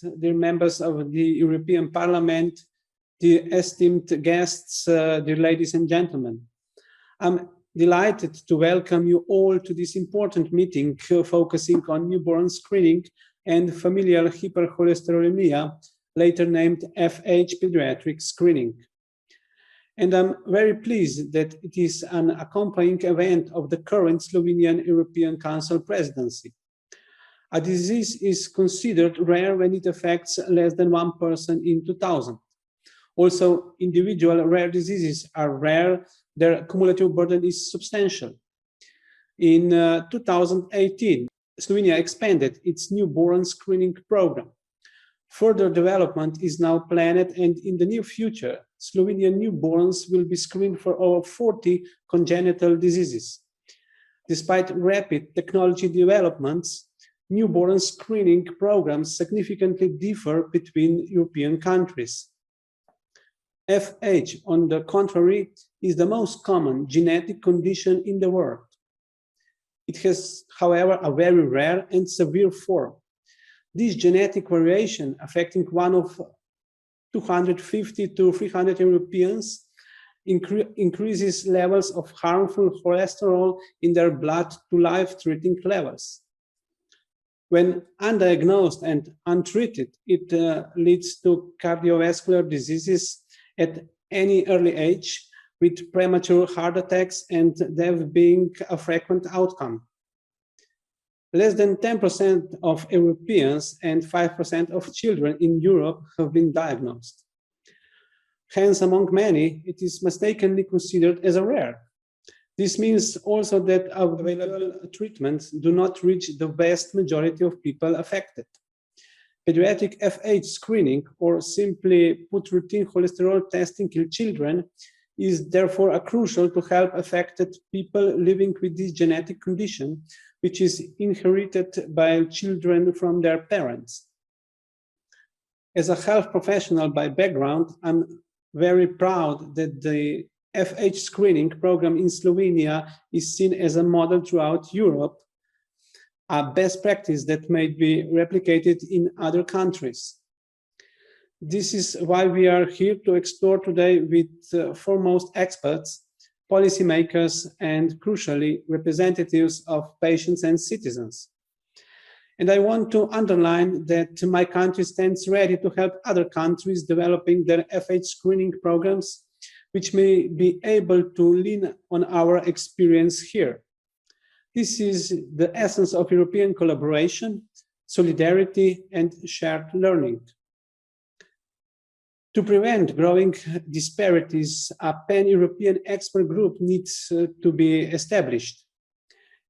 dear members of the European Parliament, dear esteemed guests, dear ladies and gentlemen. I'm delighted to welcome you all to this important meeting focusing on newborn screening and familial hypercholesterolaemia, later named FH pediatric screening. And I'm very pleased that it is an accompanying event of the current Slovenian European Council presidency. A disease is considered rare when it affects less than 1 person in 2,000. Also, individual rare diseases are rare, their cumulative burden is substantial. In 2018, Slovenia expanded its newborn screening program. Further development is now planned, and in the near future, Slovenian newborns will be screened for over 40 congenital diseases. Despite rapid technology developments, newborn screening programs significantly differ between European countries. FH, on the contrary, is the most common genetic condition in the world. It has, however, a very rare and severe form. This genetic variation, affecting one of 250 to 300 Europeans, increases levels of harmful cholesterol in their blood to life-threatening levels. When undiagnosed and untreated, it leads to cardiovascular diseases at any early age, with premature heart attacks and death being a frequent outcome. Less than 10% of Europeans and 5% of children in Europe have been diagnosed. Hence, among many, it is mistakenly considered as a rare. This means also that available treatments do not reach the vast majority of people affected. Pediatric FH screening, or simply put routine cholesterol testing in children, is therefore crucial to help affected people living with this genetic condition, which is inherited by children from their parents. As a health professional by background, I'm very proud that the FH screening program in Slovenia is seen as a model throughout Europe, a best practice that may be replicated in other countries. This is why we are here to explore today with foremost experts, policymakers, and crucially, representatives of patients and citizens. And I want to underline that my country stands ready to help other countries developing their FH screening programs, which may be able to lean on our experience here. This is the essence of European collaboration, solidarity, and shared learning. To prevent growing disparities, a pan-European expert group needs to be established.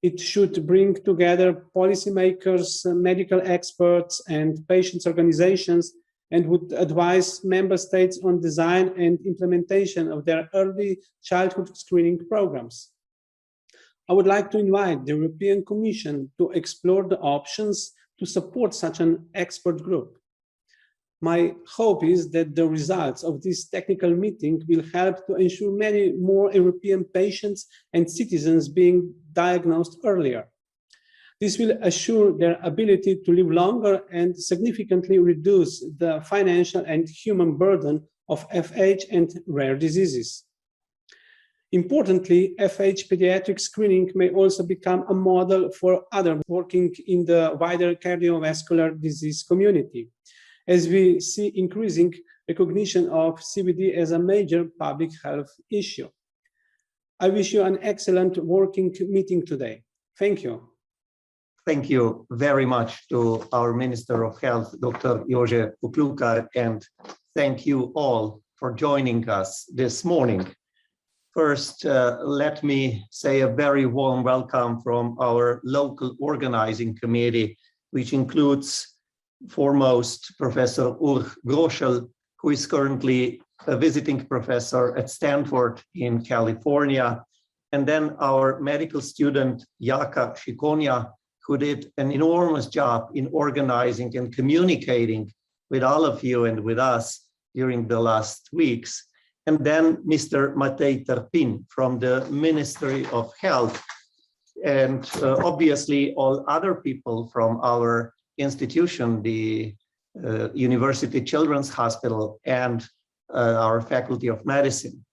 It should bring together policymakers, medical experts, and patients' organizations, and would advise member states on design and implementation of their early childhood screening programs. I would like to invite the European Commission to explore the options to support such an expert group. My hope is that the results of this technical meeting will help to ensure many more European patients and citizens being diagnosed earlier. This will assure their ability to live longer and significantly reduce the financial and human burden of FH and rare diseases. Importantly, FH pediatric screening may also become a model for others working in the wider cardiovascular disease community, as we see increasing recognition of CVD as a major public health issue. I wish you an excellent working meeting today. Thank you. Thank you very much to our Minister of Health, Dr. Jože Poklukar, and thank you all for joining us this morning. First, let me say a very warm welcome from our local organizing committee, which includes foremost Professor Ulrich Groschel, who is currently a visiting professor at Stanford in California, and then our medical student, Jaka Šikonja, who did an enormous job in organizing and communicating with all of you and with us during the last weeks. And then Mr. Matej Trpin from the Ministry of Health, and obviously all other people from our institution, the University Children's Hospital, and our Faculty of Medicine.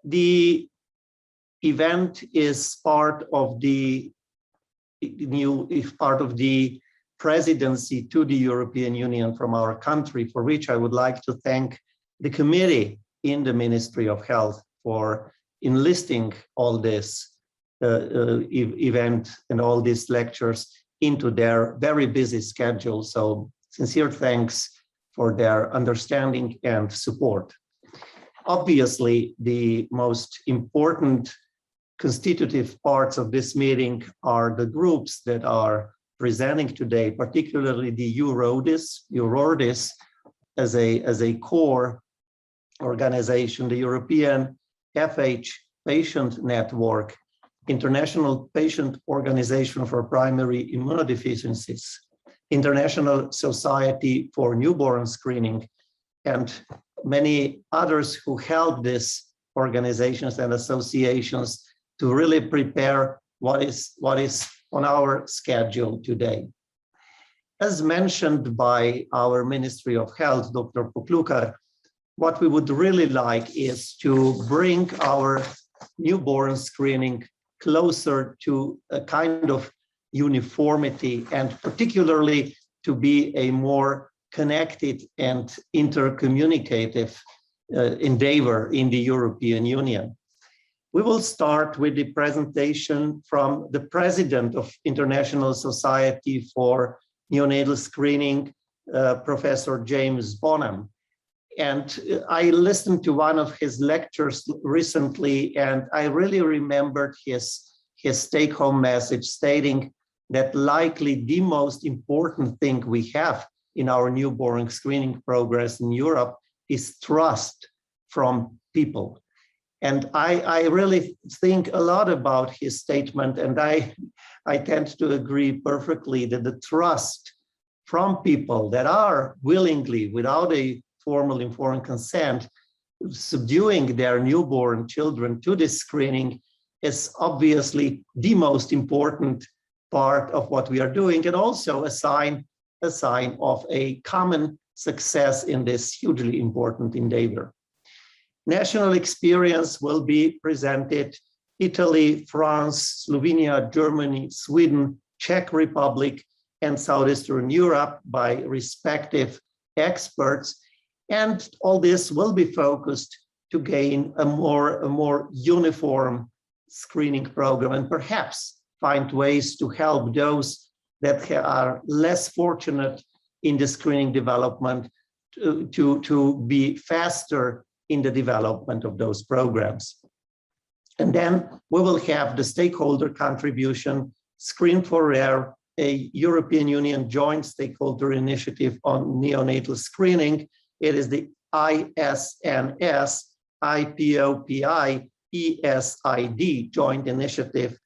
The event is part of the presidency to the European Union from our country, for which I would like to thank the committee in the Ministry of Health for enlisting all this event and all these lectures into their very busy schedule. So sincere thanks for their understanding and support. Obviously, the most important constitutive parts of this meeting are the groups that are presenting today, particularly the EURORDIS as a core organization, the European FH Patient Network, International Patient Organization for Primary Immunodeficiencies, International Society for Newborn Screening, and many others who help these organizations and associations to really prepare what is on our schedule today. As mentioned by our Ministry of Health, Dr. Poklukar, what we would really like is to bring our newborn screening closer to a kind of uniformity, and particularly to be a more connected and intercommunicative endeavor in the European Union. We will start with the presentation from the president of International Society for Neonatal Screening, Professor James Bonham. And I listened to one of his lectures recently, and I really remembered his take-home message stating that likely the most important thing we have in our newborn screening progress in Europe is trust from people. And I really think a lot about his statement, and I tend to agree perfectly that the trust from people that are willingly, without a formal informed consent, subduing their newborn children to this screening is obviously the most important part of what we are doing, and also a sign of a common success in this hugely important endeavor. National experience will be presented: Italy, France, Slovenia, Germany, Sweden, Czech Republic, and Southeastern Europe by respective experts. And all this will be focused to gain a more uniform screening program, and perhaps find ways to help those that are less fortunate in the screening development to be faster in the development of those programs. And then we will have the stakeholder contribution, Screen for Rare, a European Union joint stakeholder initiative on neonatal screening. It is the ISNS IPOPI ESID joint initiative,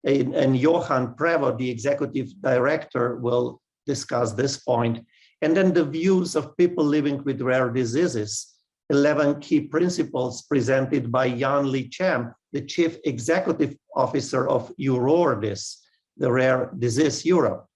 and Johan Prevost, the executive director, will discuss this point. And then the views of people living with rare diseases, 11 key principles presented by Jan Lee Champ, the chief executive officer of EURORDIS, the Rare Disease Europe.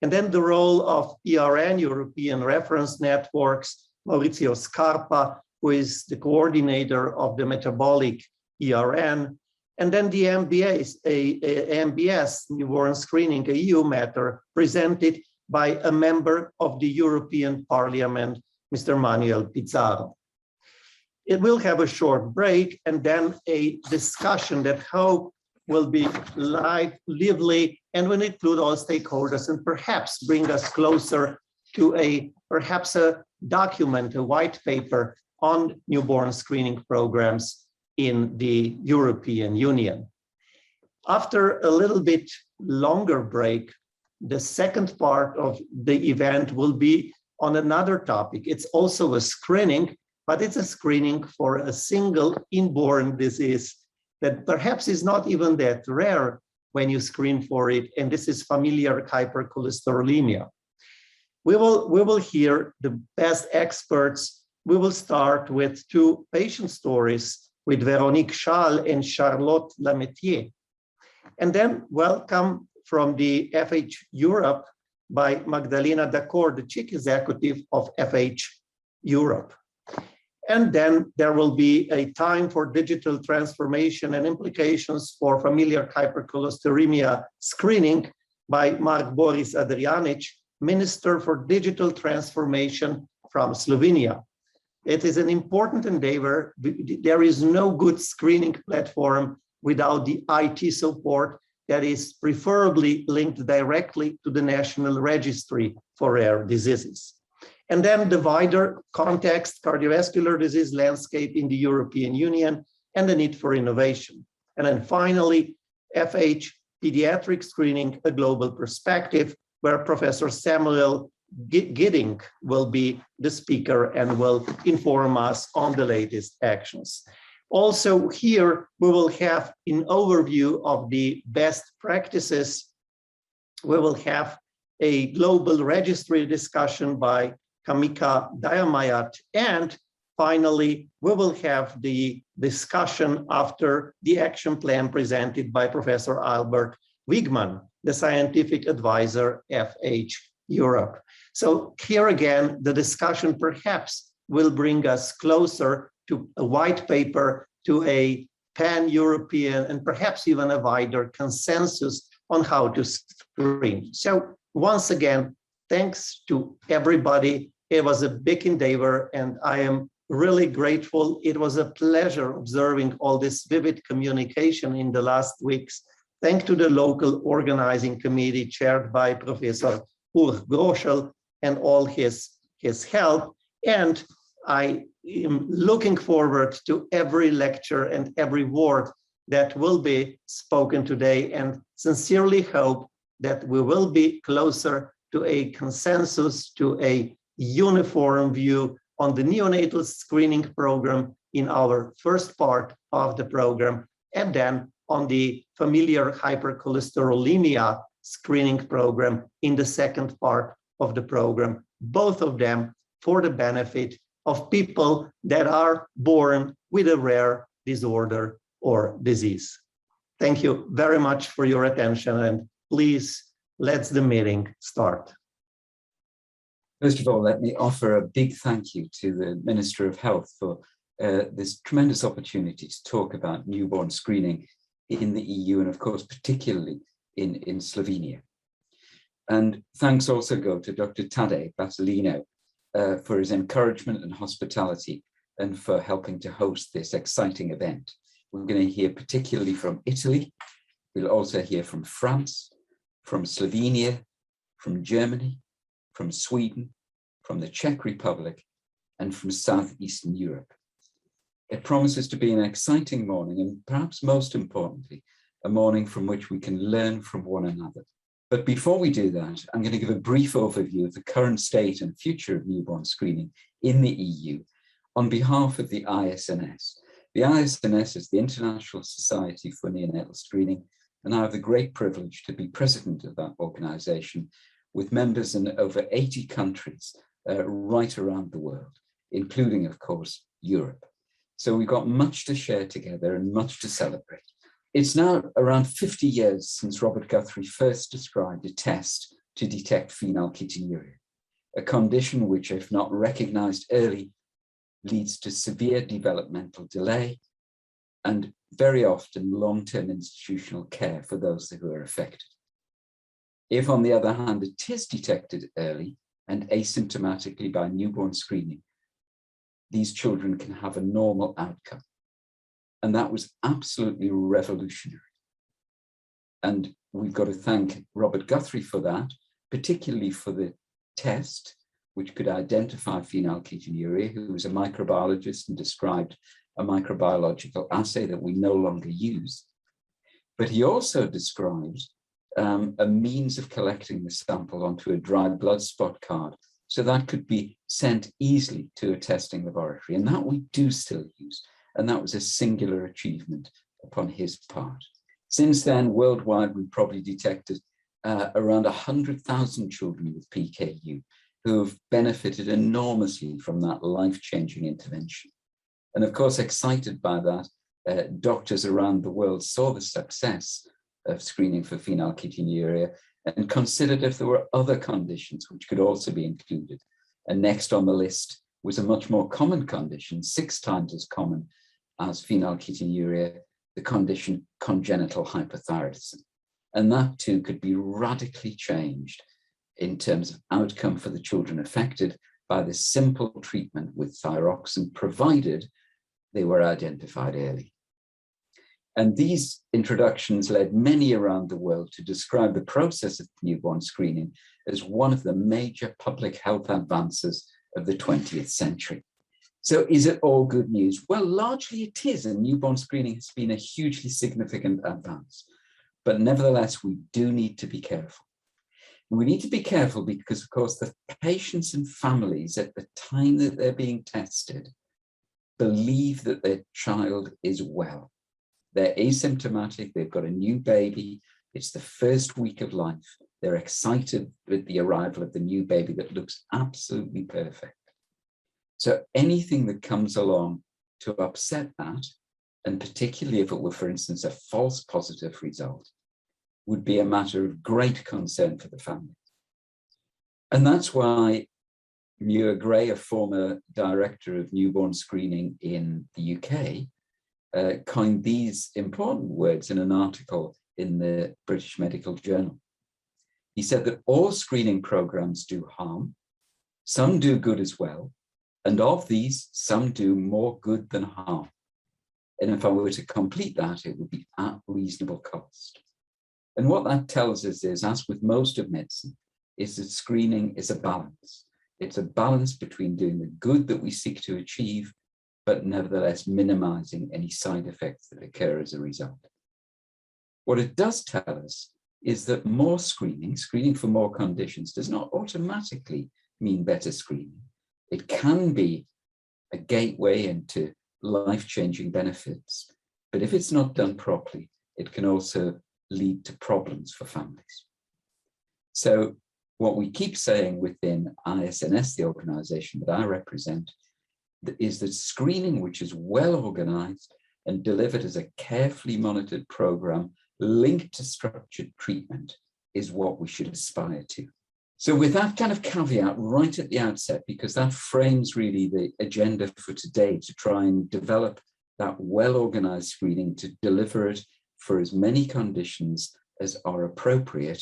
And then the role of ERN, European Reference Networks, Maurizio Scarpa, who is the coordinator of the metabolic ERN, and then the NBS, NBS, newborn screening, a EU matter, presented by a member of the European Parliament, Mr. Manuel Pizarro. It will have a short break and then a discussion that I hope will be lively and will include all stakeholders and perhaps bring us closer to perhaps a document, a white paper on newborn screening programs in the European Union. After a little bit longer break, the second part of the event will be on another topic. It's also a screening, but it's a screening for a single inborn disease that perhaps is not even that rare when you screen for it, and this is familial hypercholesterolaemia. We will hear the best experts. We will start with two patient stories with Véronique Schall and Charlotte Lametier. And then welcome from the FH Europe, by Magdalena Dacour, the chief executive of FH Europe. And then there will be a time for digital transformation and implications for familial hypercholesteremia screening by Mark Boris Adrianic, Minister for Digital Transformation from Slovenia. It is an important endeavor. There is no good screening platform without the IT support that is preferably linked directly to the National Registry for Rare Diseases. And then the wider context, cardiovascular disease landscape in the European Union, and the need for innovation. And then finally, FH pediatric screening, a global perspective, where Professor Samuel Gidding will be the speaker and will inform us on the latest actions. Also here, we will have an overview of the best practices. We will have a global registry discussion by Kamika Dayamayat, and finally, we will have the discussion after the action plan presented by Professor Albert Wigman, the scientific advisor, FH Europe. So here again, the discussion perhaps will bring us closer to a white paper, to a pan-European and perhaps even a wider consensus on how to screen. So once again, thanks to everybody. It was a big endeavor, and I am really grateful. It was a pleasure observing all this vivid communication in the last weeks. Thanks to the local organizing committee chaired by Professor Ulrich Groschel and all his help. And I am looking forward to every lecture and every word that will be spoken today, and sincerely hope that we will be closer to a consensus, to a uniform view on the neonatal screening program in our first part of the program, and then on the familial hypercholesterolemia screening program in the second part of the program, both of them for the benefit of people that are born with a rare disorder or disease. Thank you very much for your attention, and please, let's the meeting start. First of all, let me offer a big thank you to the Minister of Health for this tremendous opportunity to talk about newborn screening in the EU, and of course, particularly in Slovenia. And thanks also go to Dr. Tadej Batalino for his encouragement and hospitality, and for helping to host this exciting event. We're going to hear particularly from Italy. We'll also hear from France, from Slovenia, from Germany, from Sweden, from the Czech Republic, and from Southeastern Europe. It promises to be an exciting morning, and perhaps most importantly, a morning from which we can learn from one another. But before we do that, I'm going to give a brief overview of the current state and future of newborn screening in the EU on behalf of the ISNS. The ISNS is the International Society for Neonatal Screening, and I have the great privilege to be president of that organization, with members in over 80 countries right around the world, including, of course, Europe. So we've got much to share together and much to celebrate. It's now around 50 years since Robert Guthrie first described a test to detect phenylketonuria, a condition which, if not recognized early, leads to severe developmental delay and very often long-term institutional care for those who are affected. If, on the other hand, it is detected early and asymptomatically by newborn screening, these children can have a normal outcome. And that was absolutely revolutionary. And we've got to thank Robert Guthrie for that, particularly for the test, which could identify phenylketonuria, who was a microbiologist and described a microbiological assay that we no longer use. But he also described a means of collecting the sample onto a dried blood spot card, so that could be sent easily to a testing laboratory. And that we do still use. And that was a singular achievement upon his part. Since then, worldwide, we've probably detected around 100,000 children with PKU who have benefited enormously from that life-changing intervention. And of course, excited by that, doctors around the world saw the success of screening for phenylketonuria and considered if there were other conditions which could also be included. And next on the list was a much more common condition, 6 times as common as phenylketonuria, the condition congenital hypothyroidism. And that too could be radically changed in terms of outcome for the children affected by this simple treatment with thyroxine, provided they were identified early. And these introductions led many around the world to describe the process of newborn screening as one of the major public health advances of the 20th century. So is it all good news? Well, largely it is, and newborn screening has been a hugely significant advance. But nevertheless, we do need to be careful. We need to be careful because, of course, the patients and families at the time that they're being tested believe that their child is well. They're asymptomatic, they've got a new baby, it's the first week of life. They're excited with the arrival of the new baby that looks absolutely perfect. So anything that comes along to upset that, and particularly if it were, for instance, a false positive result, would be a matter of great concern for the family. And that's why Muir Gray, a former director of newborn screening in the UK, coined these important words in an article in the British Medical Journal. He said that all screening programs do harm, some do good as well, and of these, some do more good than harm. And if I were to complete that, it would be at reasonable cost. And what that tells us is, as with most of medicine, is that screening is a balance. It's a balance between doing the good that we seek to achieve, but nevertheless minimizing any side effects that occur as a result. What it does tell us is that more screening for more conditions, does not automatically mean better screening. It can be a gateway into life-changing benefits, but if it's not done properly, it can also lead to problems for families. So what we keep saying within ISNS, the organization that I represent, is that screening, which is well organized and delivered as a carefully monitored program linked to structured treatment, is what we should aspire to. So with that kind of caveat right at the outset, because that frames really the agenda for today, to try and develop that well-organized screening to deliver it for as many conditions as are appropriate,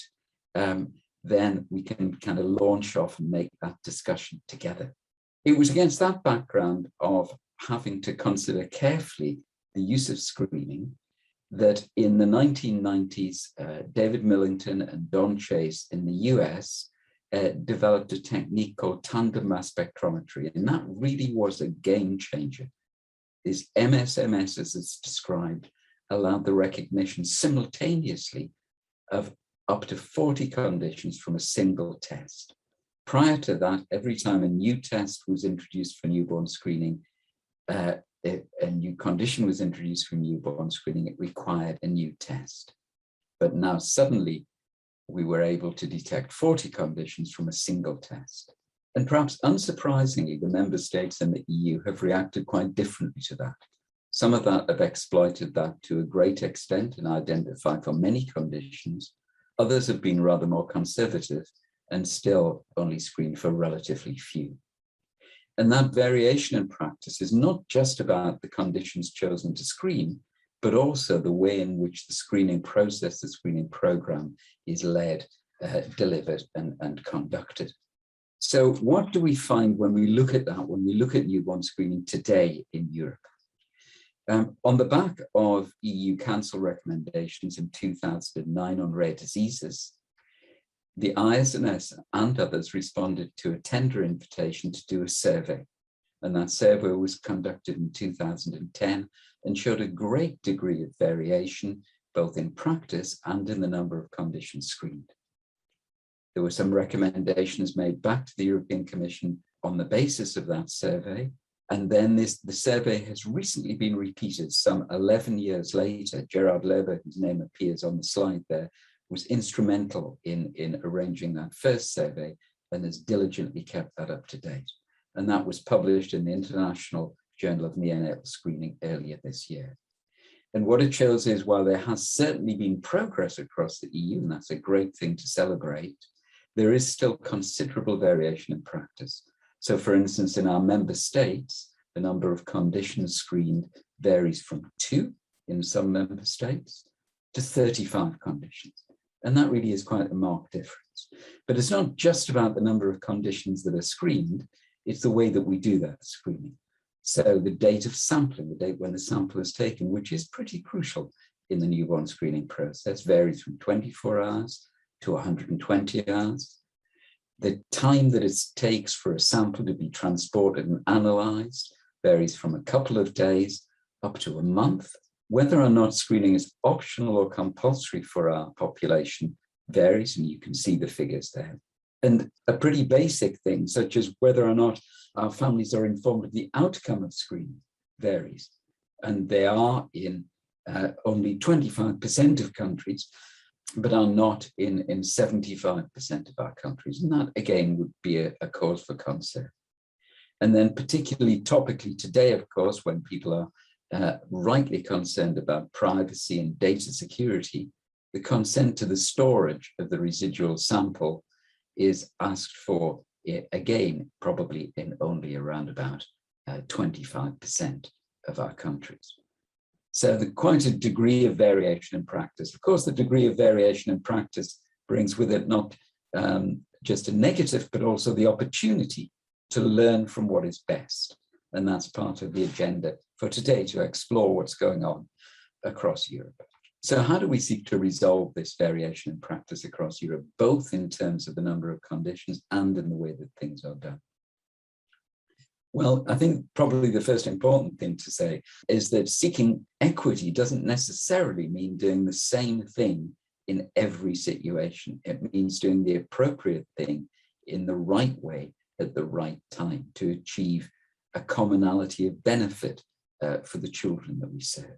then we can kind of launch off and make that discussion together. It was against that background of having to consider carefully the use of screening that in the 1990s, David Millington and Don Chase in the US developed a technique called tandem mass spectrometry, and that really was a game changer. This MSMS, as it's described, allowed the recognition simultaneously of up to 40 conditions from a single test. Prior to that, every time a new test was introduced for newborn screening, a new condition was introduced for newborn screening, it required a new test. But now suddenly we were able to detect 40 conditions from a single test. And perhaps unsurprisingly, the member states and the EU have reacted quite differently to that. Some of that have exploited that to a great extent and identified for many conditions. Others have been rather more conservative and still only screened for relatively few. And that variation in practice is not just about the conditions chosen to screen, but also the way in which the screening process, the screening program is led, delivered, and conducted. So what do we find when we look at that, when we look at newborn screening today in Europe? On the back of EU Council recommendations in 2009 on rare diseases, the ISNS and others responded to a tender invitation to do a survey. And that survey was conducted in 2010 and showed a great degree of variation, both in practice and in the number of conditions screened. There were some recommendations made back to the European Commission on the basis of that survey. And then the survey has recently been repeated some 11 years later. Gerard Leber, whose name appears on the slide there, was instrumental in arranging that first survey and has diligently kept that up to date. And that was published in the International Journal of Neonatal Screening earlier this year. And what it shows is, while there has certainly been progress across the EU, and that's a great thing to celebrate, there is still considerable variation in practice. So for instance, in our member states, the number of conditions screened varies from 2 in some member states to 35 conditions. And that really is quite a marked difference. But it's not just about the number of conditions that are screened, it's the way that we do that screening. So the date of sampling, the date when the sample is taken, which is pretty crucial in the newborn screening process, varies from 24 hours to 120 hours. The time that it takes for a sample to be transported and analyzed varies from a couple of days up to a month. Whether or not screening is optional or compulsory for our population varies, and you can see the figures there. And a pretty basic thing, such as whether or not our families are informed of the outcome of screening, varies. And they are in only 25% of countries, but are not in 75% of our countries. And that, again, would be a cause for concern. And then particularly topically today, of course, when people are rightly concerned about privacy and data security, the consent to the storage of the residual sample is asked for, again, probably in only around about 25% of our countries. So quite a degree of variation in practice. Of course, the degree of variation in practice brings with it not just a negative, but also the opportunity to learn from what is best. And that's part of the agenda for today, to explore what's going on across Europe. So how do we seek to resolve this variation in practice across Europe, both in terms of the number of conditions and in the way that things are done? Well, I think probably the first important thing to say is that seeking equity doesn't necessarily mean doing the same thing in every situation. It means doing the appropriate thing in the right way at the right time to achieve a commonality of benefit for the children that we serve.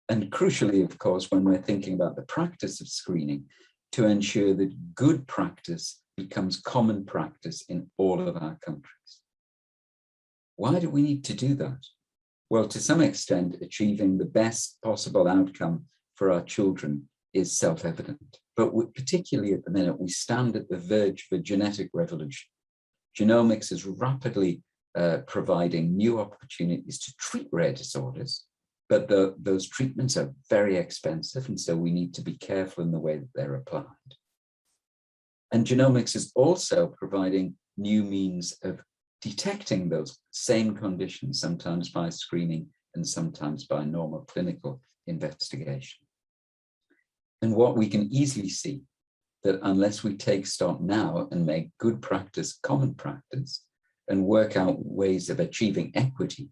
And crucially, of course, when we're thinking about the practice of screening, to ensure that good practice becomes common practice in all of our countries. Why do we need to do that? Well, to some extent, achieving the best possible outcome for our children is self-evident. But particularly at the minute, we stand at the verge of a genetic revolution. Genomics is rapidly providing new opportunities to treat rare disorders, but those treatments are very expensive, and so we need to be careful in the way that they're applied. And genomics is also providing new means of detecting those same conditions, sometimes by screening and sometimes by normal clinical investigation. And what we can easily see, that unless we take stock now and make good practice common practice and work out ways of achieving equity,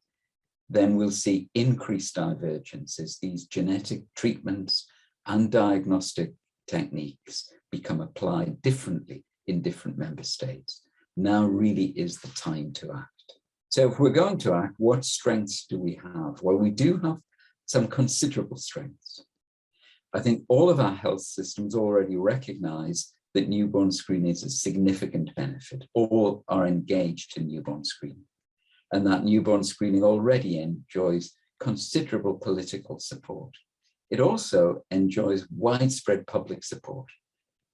then we'll see increased divergence as these genetic treatments and diagnostic techniques become applied differently in different member states. Now really is the time to act. So if we're going to act, what strengths do we have? Well, we do have some considerable strengths. I think all of our health systems already recognize that newborn screening is a significant benefit. All are engaged in newborn screening. And that newborn screening already enjoys considerable political support. It also enjoys widespread public support.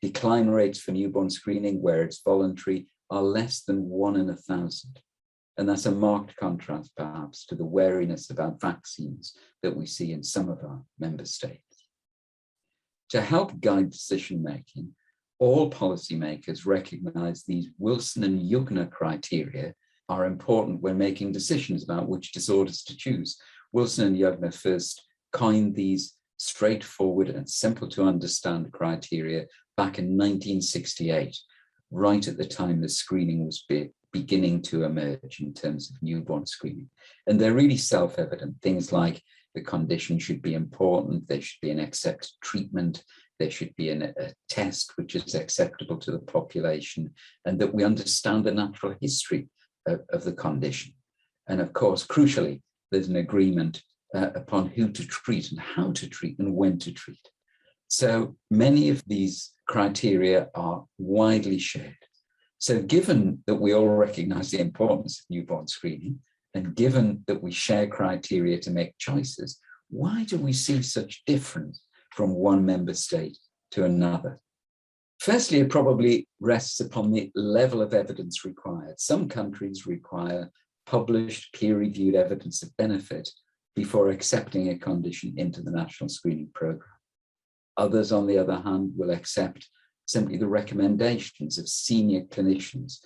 Decline rates for newborn screening, where it's voluntary, are less than 1 in 1,000. And that's a marked contrast, perhaps, to the wariness about vaccines that we see in some of our member states. To help guide decision-making, all policymakers recognize these Wilson and Yugner criteria are important when making decisions about which disorders to choose. Wilson and Yugner first coined these straightforward and simple to understand criteria back in 1968, right at the time the screening was beginning to emerge in terms of newborn screening. And they're really self-evident. Things like the condition should be important, there should be an accepted treatment, there should be a test which is acceptable to the population, and that we understand the natural history of the condition. And of course, crucially, there's an agreement upon who to treat and how to treat and when to treat. So many of these criteria are widely shared. So given that we all recognize the importance of newborn screening, and given that we share criteria to make choices, why do we see such difference from one member state to another? Firstly, it probably rests upon the level of evidence required. Some countries require published peer-reviewed evidence of benefit before accepting a condition into the national screening program. Others, on the other hand, will accept simply the recommendations of senior clinicians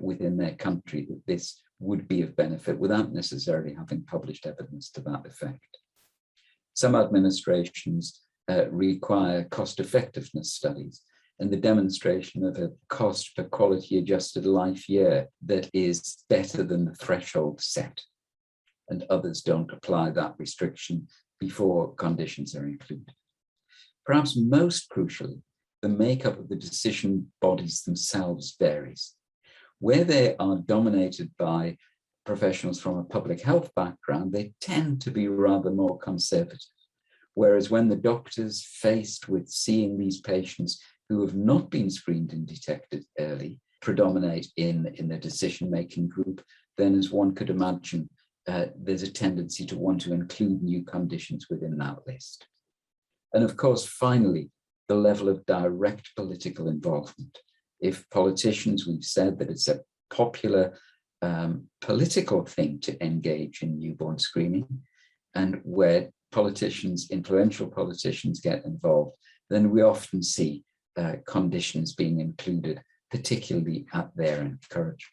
within their country that this would be of benefit without necessarily having published evidence to that effect. Some administrations require cost-effectiveness studies and the demonstration of a cost per quality adjusted life year that is better than the threshold set. And others don't apply that restriction before conditions are included. Perhaps most crucially, the makeup of the decision bodies themselves varies. Where they are dominated by professionals from a public health background, they tend to be rather more conservative. Whereas when the doctors faced with seeing these patients who have not been screened and detected early predominate in the decision-making group, then as one could imagine, there's a tendency to want to include new conditions within that list. And of course, finally, the level of direct political involvement. If politicians, we've said that it's a popular political thing to engage in newborn screening, and where politicians, influential politicians get involved, then we often see conditions being included, particularly at their encouragement.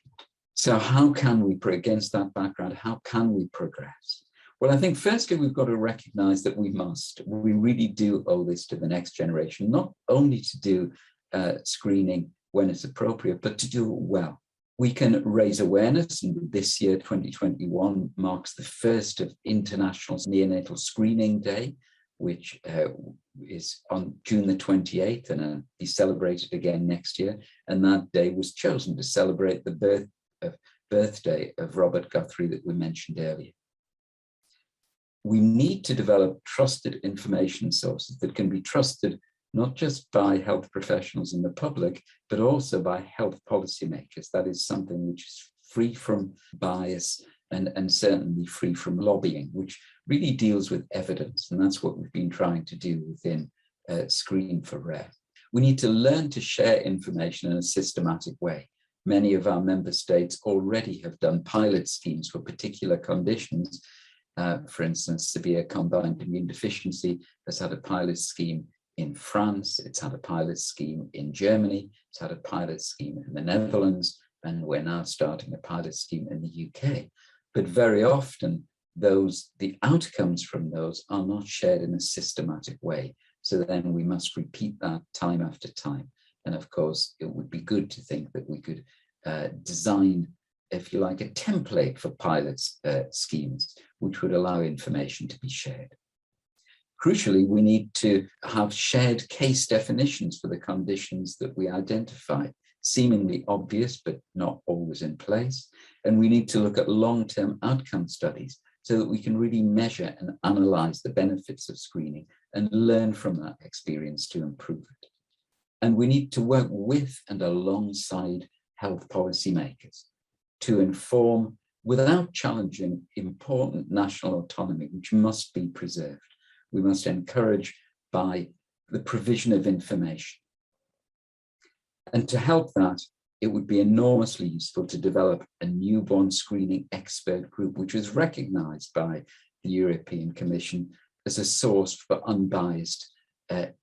So how can we, against that background, how can we progress? Well, I think firstly, we've got to recognize that we really do owe this to the next generation, not only to do screening when it's appropriate, but to do it well. We can raise awareness, and this year, 2021, marks the first of International Neonatal Screening Day, which is on June the 28th and be celebrated again next year. And that day was chosen to celebrate the birthday of Robert Guthrie that we mentioned earlier. We need to develop trusted information sources that can be trusted not just by health professionals and the public, but also by health policymakers. That is something which is free from bias and certainly free from lobbying, which really deals with evidence. And that's what we've been trying to do within Screen for Rare. We need to learn to share information in a systematic way. Many of our member states already have done pilot schemes for particular conditions. For instance, severe combined immune deficiency has had a pilot scheme in France, it's had a pilot scheme in Germany, it's had a pilot scheme in the Netherlands, and we're now starting a pilot scheme in the UK. But very often, the outcomes from those are not shared in a systematic way. So then we must repeat that time after time. And of course, it would be good to think that we could design, if you like, a template for pilot schemes, which would allow information to be shared. Crucially, we need to have shared case definitions for the conditions that we identify, seemingly obvious, but not always in place. And we need to look at long-term outcome studies so that we can really measure and analyze the benefits of screening and learn from that experience to improve it. And we need to work with and alongside health policymakers to inform without challenging important national autonomy, which must be preserved. We must encourage by the provision of information. And to help that, it would be enormously useful to develop a newborn screening expert group, which is recognized by the European Commission as a source for unbiased,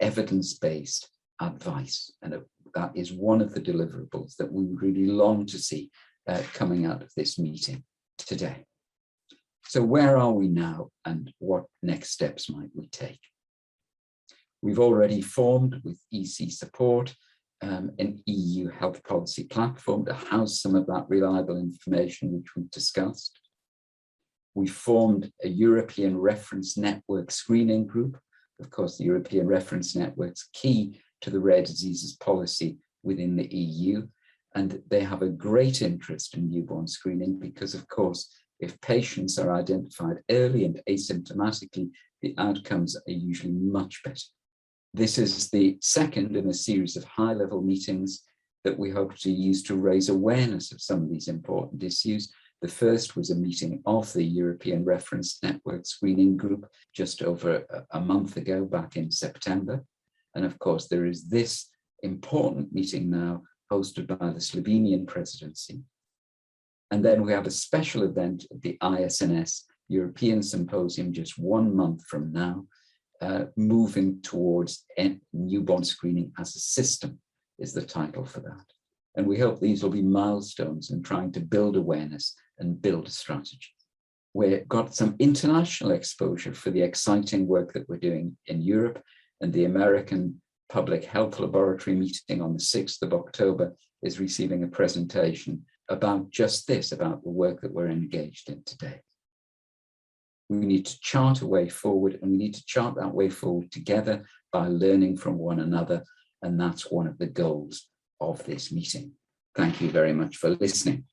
evidence-based advice. And that is one of the deliverables that we really long to see coming out of this meeting today. So where are we now, and what next steps might we take? We've already formed, with EC support, an EU health policy platform to house some of that reliable information which we've discussed. We formed a European reference network screening group. Of course, the European reference network's key to the rare diseases policy within the EU, and they have a great interest in newborn screening because, of course, if patients are identified early and asymptomatically, the outcomes are usually much better. This is the second in a series of high-level meetings that we hope to use to raise awareness of some of these important issues, The first was a meeting of the European Reference Network Screening Group just over a month ago, back in September. And of course, there is this important meeting now hosted by the Slovenian presidency. And then we have a special event at the ISNS European Symposium just 1 month from now, moving towards newborn screening as a system is the title for that. And we hope these will be milestones in trying to build awareness and build a strategy. We've got some international exposure for the exciting work that we're doing in Europe, and the American Public Health Laboratory meeting on the 6th of October is receiving a presentation about just this, about the work that we're engaged in today. We need to chart a way forward, and we need to chart that way forward together by learning from one another, and that's one of the goals of this meeting. Thank you very much for listening.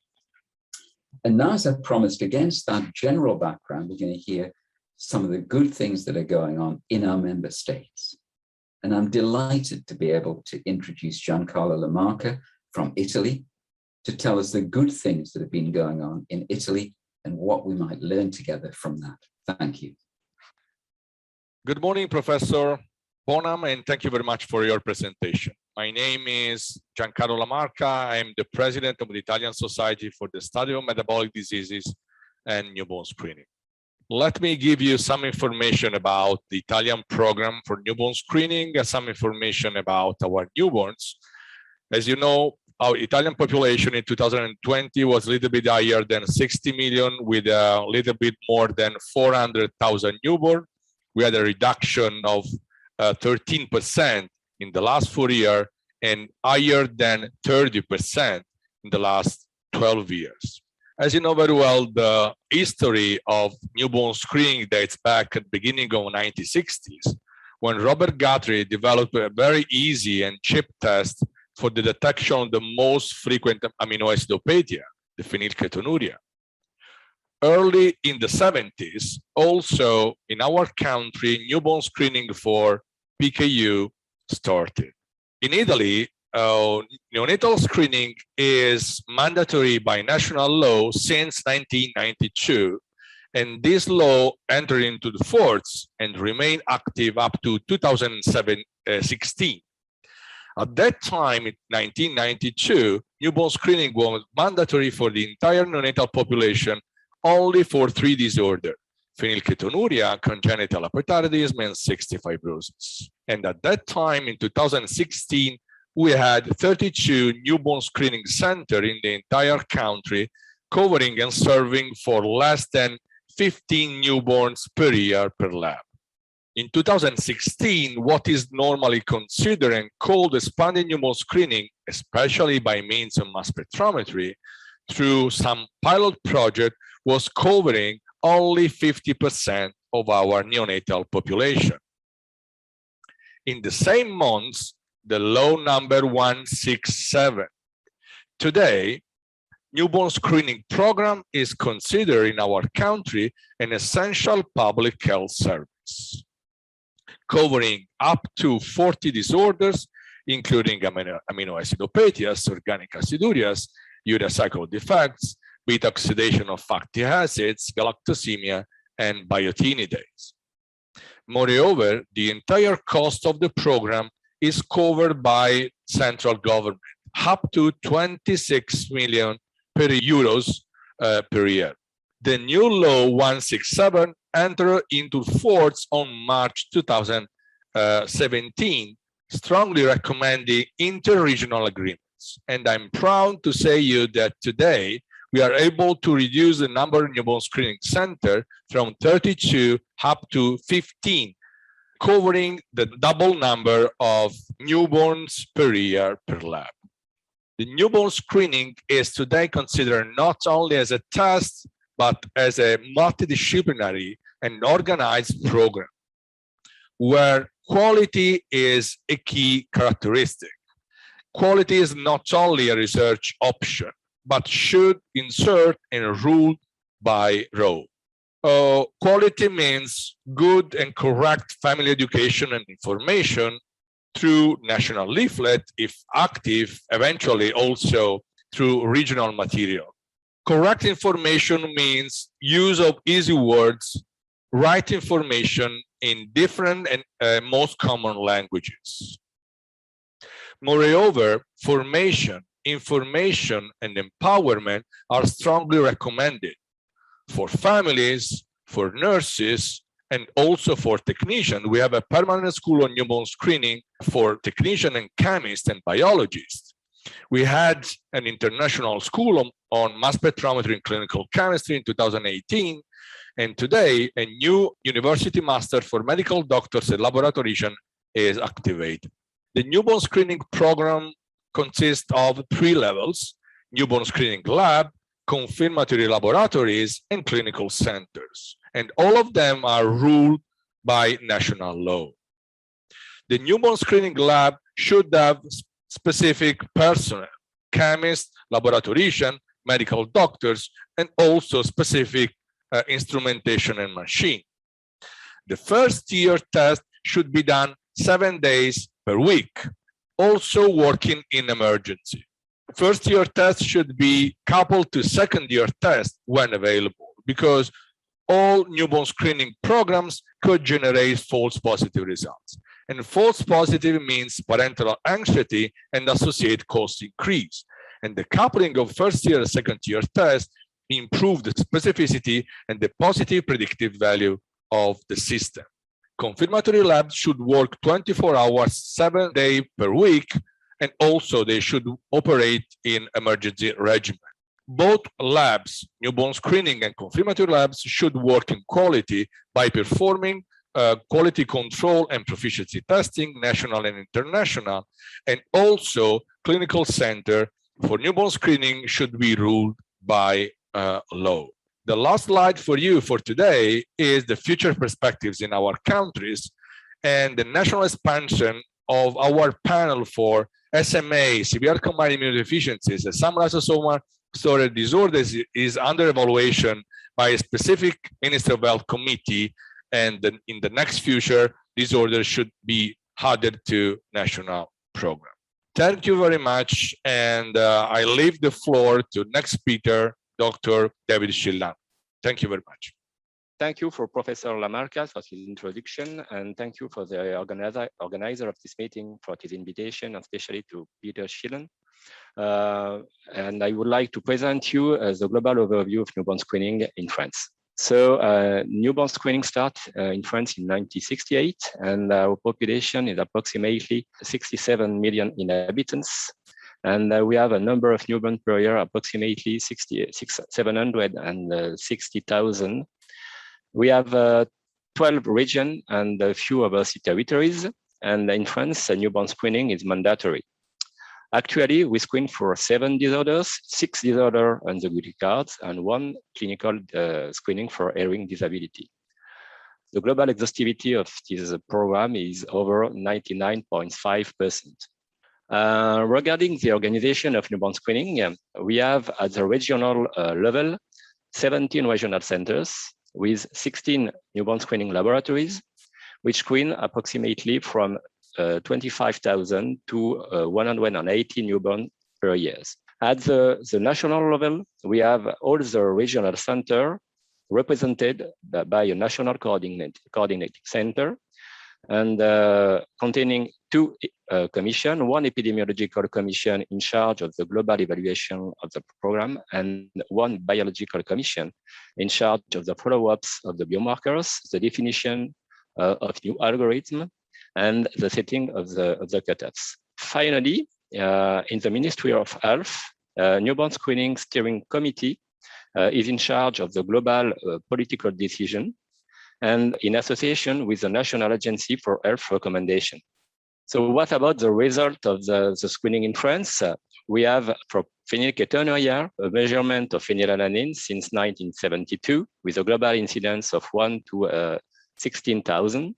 And now, as I promised, against that general background, we're going to hear some of the good things that are going on in our member states. And I'm delighted to be able to introduce Giancarlo Lamarca from Italy to tell us the good things that have been going on in Italy and what we might learn together from that. Thank you. Good morning, Professor Bonham, and thank you very much for your presentation. My name is Giancarlo Lamarca. I'm the president of the Italian Society for the Study of Metabolic Diseases and Newborn Screening. Let me give you some information about the Italian program for newborn screening and some information about our newborns. As you know, our Italian population in 2020 was a little bit higher than 60 million, with a little bit more than 400,000 newborn. We had a reduction of 13% in the last 4 years and higher than 30% in the last 12 years. As you know very well, the history of newborn screening dates back at the beginning of the 1960s, when Robert Guthrie developed a very easy and cheap test for the detection of the most frequent aminoacidopathia, the phenylketonuria. Early in the 70s, also in our country, newborn screening for PKU started. In Italy, neonatal screening is mandatory by national law since 1992, and this law entered into the force and remained active up to 2016. At that time, in 1992, newborn screening was mandatory for the entire neonatal population only for 3 disorders: phenylketonuria, congenital hyperthyroidism, and cystic fibrosis. And at that time, in 2016, we had 32 newborn screening centers in the entire country, covering and serving for less than 15 newborns per year per lab. In 2016, what is normally considered and called expanded newborn screening, especially by means of mass spectrometry, through some pilot project, was covering only 50% of our neonatal population. In the same months, the law number 167. Today, newborn screening program is considered in our country an essential public health service, covering up to 40 disorders, including aminoacidopathias, organic acidurias, urea cycle defects, beta oxidation of fatty acids, galactosemia, and biotinidase. Moreover, the entire cost of the program is covered by central government, up to 26 million euros per year. The new law 167 entered into force on March 2017, strongly recommending interregional agreements. And I'm proud to say you that today we are able to reduce the number of newborn screening centers from 32 up to 15, covering the double number of newborns per year per lab. The newborn screening is today considered not only as a test, but as a multidisciplinary and organized program, where quality is a key characteristic. Quality is not only a research option, but should insert and ruled by law. Quality means good and correct family education and information through national leaflet, if active, eventually also through regional material. Correct information means use of easy words, right information in different and most common languages. Moreover, formation, information, and empowerment are strongly recommended for families, for nurses, and also for technicians. We have a permanent school on newborn screening for technicians and chemists and biologists. We had an international school on mass spectrometry and clinical chemistry in 2018. And today, a new university master for medical doctors and laboratoricians is activated. The newborn screening program consists of 3 levels: newborn screening lab, confirmatory laboratories, and clinical centers. And all of them are ruled by national law. The newborn screening lab should have specific personnel, chemists, laboratoricians, medical doctors, and also specific instrumentation and machine. The first year test should be done 7 days per week, also working in emergency. First year test should be coupled to second year test when available, because all newborn screening programs could generate false positive results. And false positive means parental anxiety and associated cost increase. And the coupling of first year and second year test improve the specificity and the positive predictive value of the system. Confirmatory labs should work 24 hours, 7 days per week, and also they should operate in emergency regimen. Both labs, newborn screening and confirmatory labs, should work in quality by performing quality control and proficiency testing, national and international, and also clinical center for newborn screening should be ruled by law. The last slide for you for today is the future perspectives in our countries and the national expansion of our panel for SMA, severe combined immunodeficiencies, and some lysosomal storage disorders is under evaluation by a specific Minister of Health committee, and in the next future, disorders should be added to national program. Thank you very much, and I leave the floor to next speaker, Dr. David Schillan. Thank you very much. Thank you for Professor Lamarca for his introduction, and thank you for the organizer of this meeting for his invitation, especially to Peter Schillan. And I would like to present you the global overview of newborn screening in France. So newborn screening started in France in 1968, and our population is approximately 67 million inhabitants. And we have a number of newborn per year, approximately 760,000. We have 12 regions and a few overseas territories. And in France, newborn screening is mandatory. Actually, we screen for 7 disorders, 6 disorders on the Guilty cards, and 1 clinical screening for hearing disability. The global exhaustivity of this program is over 99.5%. Regarding the organization of newborn screening, we have at the regional level 17 regional centers with 16 newborn screening laboratories, which screen approximately from 25,000 to 180 newborn per year. At the national level, we have all the regional centers represented by a national coordinating center, and containing 2 commissions, 1 epidemiological commission in charge of the global evaluation of the program, and 1 biological commission in charge of the follow-ups of the biomarkers, the definition of new algorithms, and the setting of the cutoffs. Finally, in the Ministry of Health, newborn screening steering committee is in charge of the global political decision, and in association with the National Agency for Health Recommendation. So what about the result of the screening in France? We have for phenylketonuria, a measurement of phenylalanine since 1972, with a global incidence of 1 to 16,000.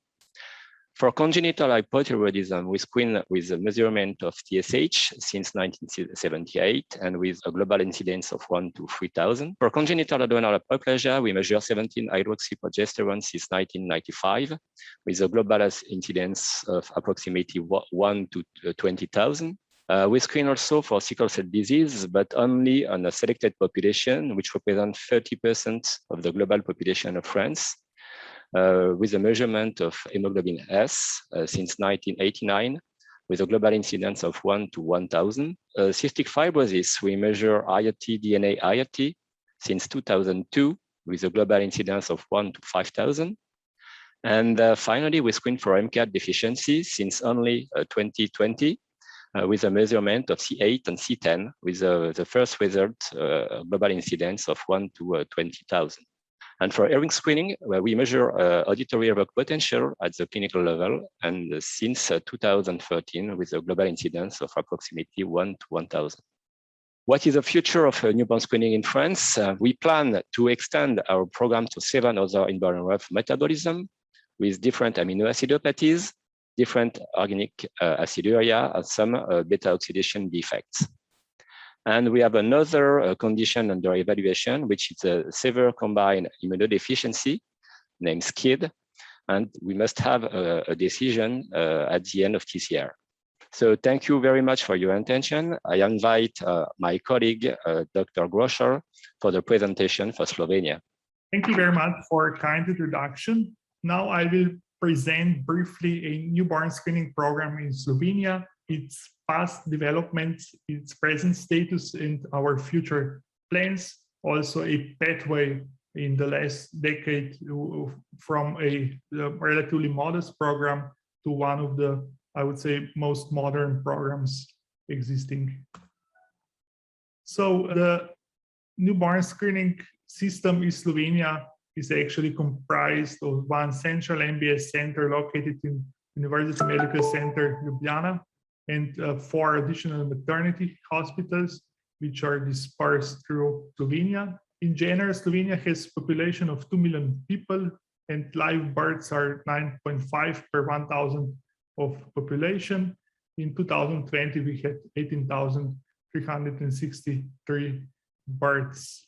For congenital hypothyroidism, we screen with a measurement of TSH since 1978 and with a global incidence of 1 to 3,000. For congenital adrenal hyperplasia, we measure 17-hydroxyprogesterone since 1995 with a global incidence of approximately 1 to 20,000. We screen also for sickle cell disease, but only on a selected population, which represents 30% of the global population of France, with a measurement of hemoglobin S since 1989, with a global incidence of 1 to 1,000. Cystic fibrosis, we measure IRT, DNA IRT since 2002, with a global incidence of 1 to 5,000. And finally, we screen for MCAD deficiency since only 2020, with a measurement of C8 and C10, with the first result global incidence of 1 to 20,000. And for hearing screening, where we measure auditory evoked potential at the clinical level, and since 2013, with a global incidence of approximately 1 to 1,000. What is the future of newborn screening in France? We plan to extend our program to 7 other inborn errors of metabolism with different amino acidopathies, different organic aciduria, and some beta oxidation defects. And we have another condition under evaluation, which is a severe combined immunodeficiency named SCID, and we must have a decision at the end of this year. So thank you very much for your attention. I invite my colleague, Dr. Groscher, for the presentation for Slovenia. Thank you very much for a kind introduction. Now I will present briefly a newborn screening program in Slovenia, its past developments, its present status, and our future plans. Also a pathway in the last decade from a relatively modest program to one of the, I would say, most modern programs existing. So the newborn screening system in Slovenia is actually comprised of one central NBS center located in University Medical Center Ljubljana, and 4 additional maternity hospitals, which are dispersed through Slovenia. In general, Slovenia has a population of 2 million people, and live births are 9.5 per 1,000 of population. In 2020, we had 18,363 births.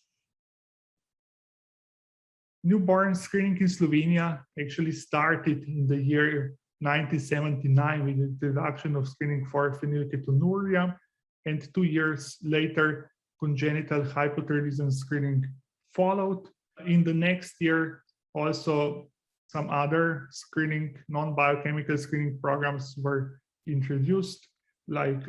Newborn screening in Slovenia actually started in the year 1979 with the introduction of screening for phenylketonuria, and 2 years later, congenital hypothyroidism screening followed. In the next year, also some other screening, non-biochemical screening programs were introduced, like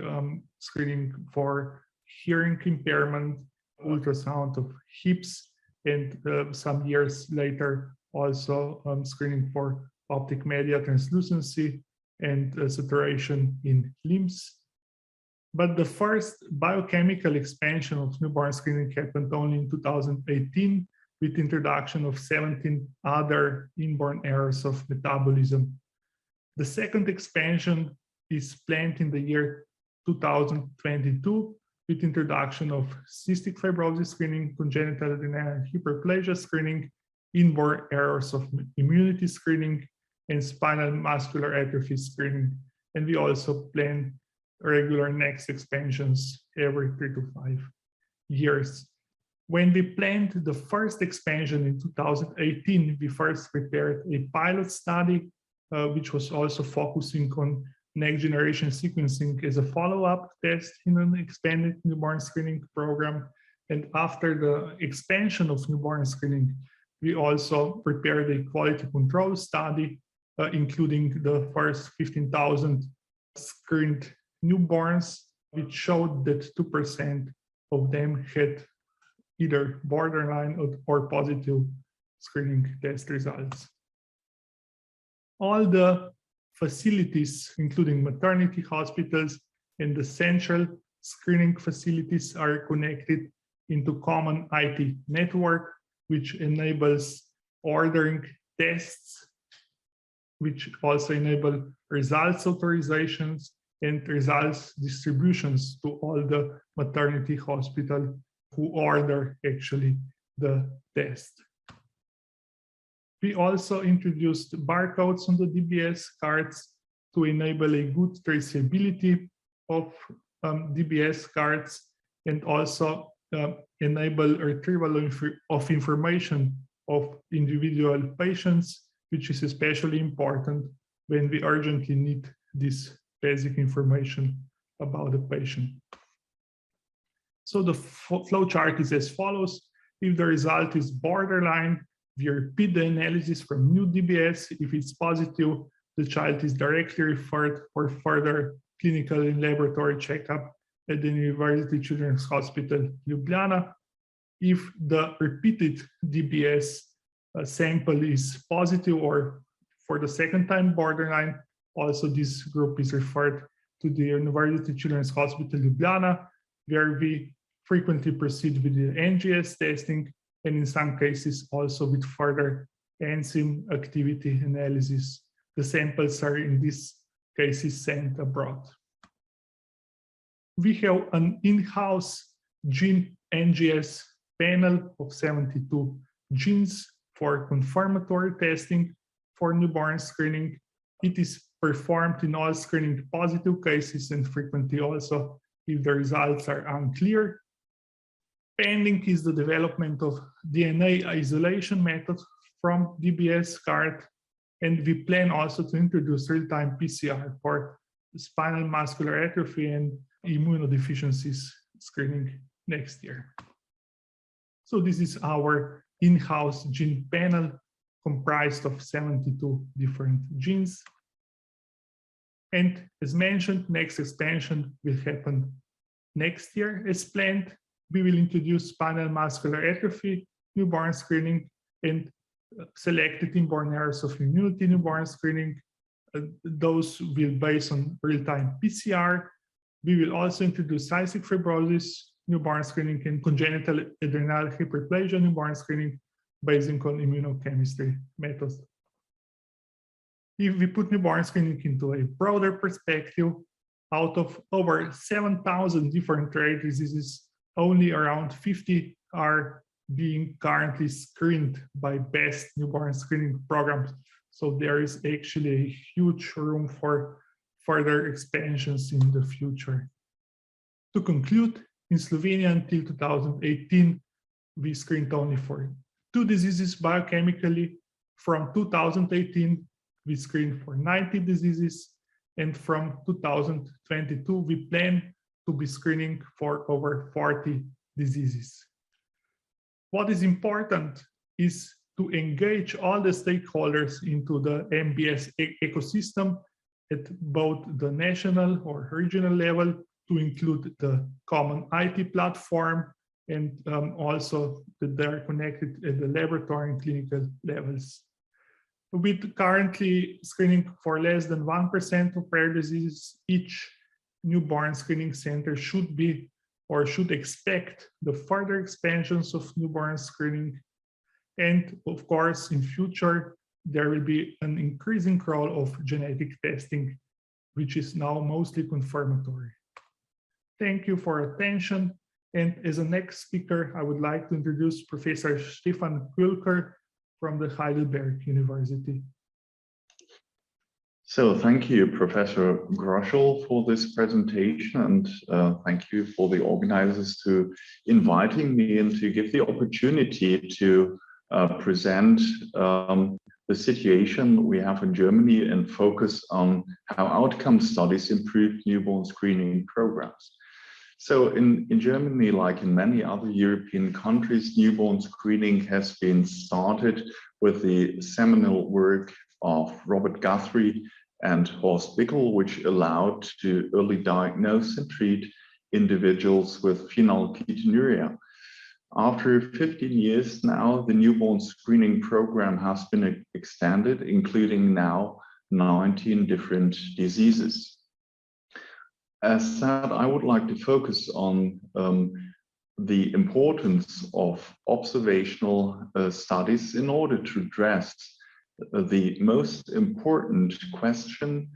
screening for hearing impairment, ultrasound of hips, and some years later, also screening for optic media translucency and saturation in limbs. But the first biochemical expansion of newborn screening happened only in 2018 with the introduction of 17 other inborn errors of metabolism. The second expansion is planned in the year 2022 with introduction of cystic fibrosis screening, congenital adrenal hyperplasia screening, inborn errors of immunity screening, and spinal muscular atrophy screening. And we also plan regular next expansions every 3 to 5 years. When we planned the first expansion in 2018, we first prepared a pilot study, which was also focusing on next generation sequencing as a follow-up test in an expanded newborn screening program. And after the expansion of newborn screening, we also prepared a quality control study, including the first 15,000 screened newborns, which showed that 2% of them had either borderline or positive screening test results. All the facilities, including maternity hospitals and the central screening facilities, are connected into common IT network, which enables ordering tests, which also enable results authorizations and results distributions to all the maternity hospital who order actually the test. We also introduced barcodes on the DBS cards to enable a good traceability of DBS cards, and also enable retrieval of information of individual patients, which is especially important when we urgently need this basic information about the patient. So the flow chart is as follows. If the result is borderline, we repeat the analysis from new DBS. If it's positive, the child is directly referred for further clinical and laboratory checkup at the University Children's Hospital, Ljubljana. If the repeated DBS sample is positive or for the second time borderline, also this group is referred to the University Children's Hospital, Ljubljana, where we frequently proceed with the NGS testing, and in some cases also with further enzyme activity analysis. The samples are in these cases sent abroad. We have an in-house gene NGS panel of 72 genes for confirmatory testing for newborn screening. It is performed in all screening positive cases and frequently also if the results are unclear. Pending is the development of DNA isolation method from DBS card, and we plan also to introduce real-time PCR for spinal muscular atrophy and immunodeficiencies screening next year. So this is our in-house gene panel comprised of 72 different genes. And as mentioned, next expansion will happen next year as planned. We will introduce spinal muscular atrophy, newborn screening, and selected inborn errors of immunity newborn screening. Those will base on real-time PCR. We will also introduce cystic fibrosis, newborn screening, and congenital adrenal hyperplasia newborn screening based on immunochemistry methods. If we put newborn screening into a broader perspective, out of over 7,000 different rare diseases, only around 50 are being currently screened by best newborn screening programs. So there is actually a huge room for further expansions in the future. To conclude, in Slovenia until 2018, we screened only for 2 diseases biochemically. From 2018, we screened for 90 diseases. And from 2022, we plan to be screening for over 40 diseases. What is important is to engage all the stakeholders into the NBS ecosystem at both the national or regional level, to include the common IT platform, and also that they are connected at the laboratory and clinical levels. With currently screening for less than 1% of rare diseases, each newborn screening center should be or should expect the further expansions of newborn screening. And of course, in future, there will be an increasing role of genetic testing, which is now mostly confirmatory. Thank you for attention. And as a next speaker, I would like to introduce Professor Stefan Quilker from the Heidelberg University. So thank you, Professor Groschel, for this presentation, and thank you for the organizers to inviting me and to give the opportunity to present the situation we have in Germany and focus on how outcome studies improve newborn screening programs. So in Germany, like in many other European countries, newborn screening has been started with the seminal work of Robert Guthrie and Horst Bickel, which allowed to early diagnose and treat individuals with phenylketonuria. After 15 years now, the newborn screening program has been extended, including now 19 different diseases. As said, I would like to focus on the importance of observational studies in order to address the most important question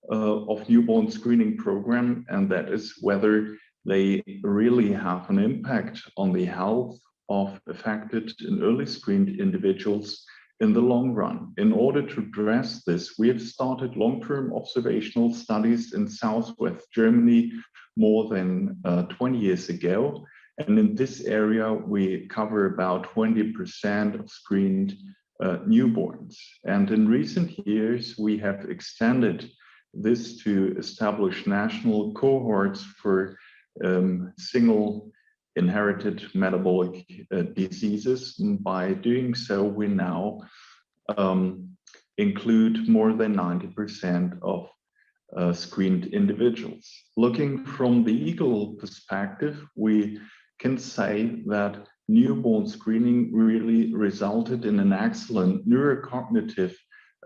of newborn screening program, and that is whether they really have an impact on the health of affected and early screened individuals in the long run. In order to address this, we have started long-term observational studies in Southwest Germany more than 20 years ago. And in this area, we cover about 20% of screened newborns. And in recent years, we have extended this to establish national cohorts for single inherited metabolic diseases. And by doing so, we now include more than 90% of screened individuals. Looking from the EAGLE perspective, we can say that newborn screening really resulted in an excellent neurocognitive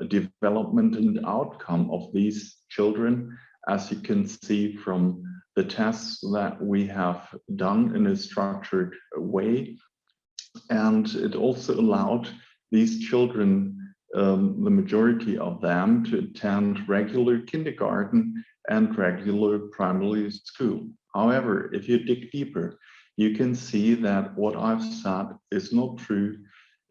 development and outcome of these children, as you can see from the tests that we have done in a structured way. And it also allowed these children, the majority of them, to attend regular kindergarten and regular primary school. However, if you dig deeper, you can see that what I've said is not true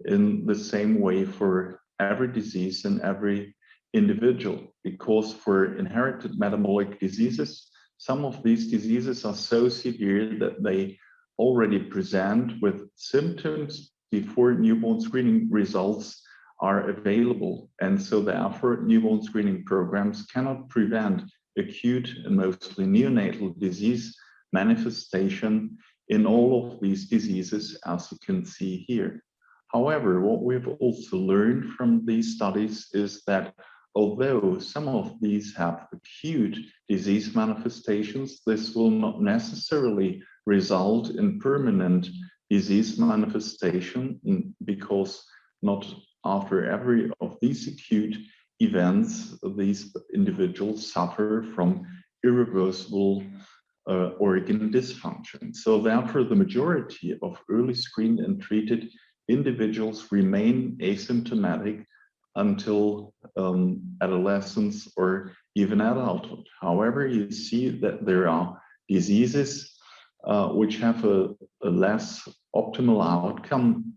in the same way for every disease and every individual, because for inherited metabolic diseases, some of these diseases are so severe that they already present with symptoms before newborn screening results are available. And so therefore, newborn screening programs cannot prevent acute and mostly neonatal disease manifestation in all of these diseases, as you can see here. However, what we've also learned from these studies is that although some of these have acute disease manifestations, this will not necessarily result in permanent disease manifestation, because not after every of these acute events, these individuals suffer from irreversible organ dysfunction. So therefore, the majority of early screened and treated individuals remain asymptomatic until adolescence or even adulthood. However, you see that there are diseases which have a less optimal outcome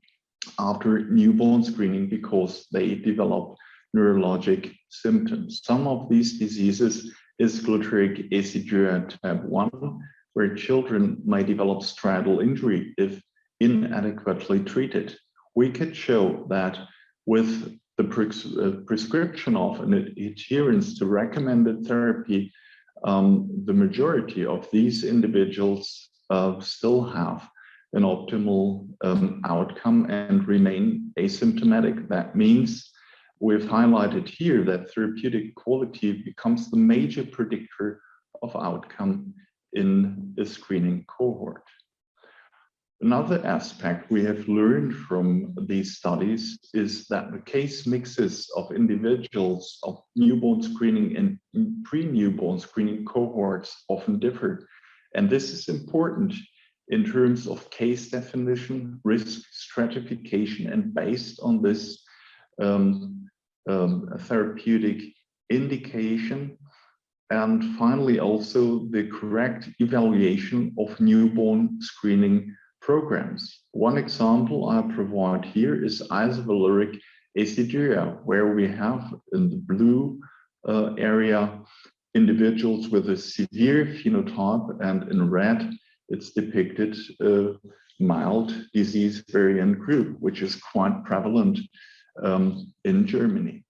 after newborn screening because they develop neurologic symptoms. Some of these diseases is glutaric aciduria type 1, where children may develop striatal injury if inadequately treated. We could show that with the prescription of an adherence to recommended therapy, the majority of these individuals still have an optimal outcome and remain asymptomatic. That means we've highlighted here that therapeutic quality becomes the major predictor of outcome in a screening cohort. Another aspect we have learned from these studies is that the case mixes of individuals of newborn screening and pre-newborn screening cohorts often differ. And this is important in terms of case definition, risk stratification, and based on this therapeutic indication, and finally also the correct evaluation of newborn screening programs. One example I provide here is isovaleric aciduria, where we have in the blue area individuals with a severe phenotype, and in red it's depicted a mild disease variant group, which is quite prevalent in Germany.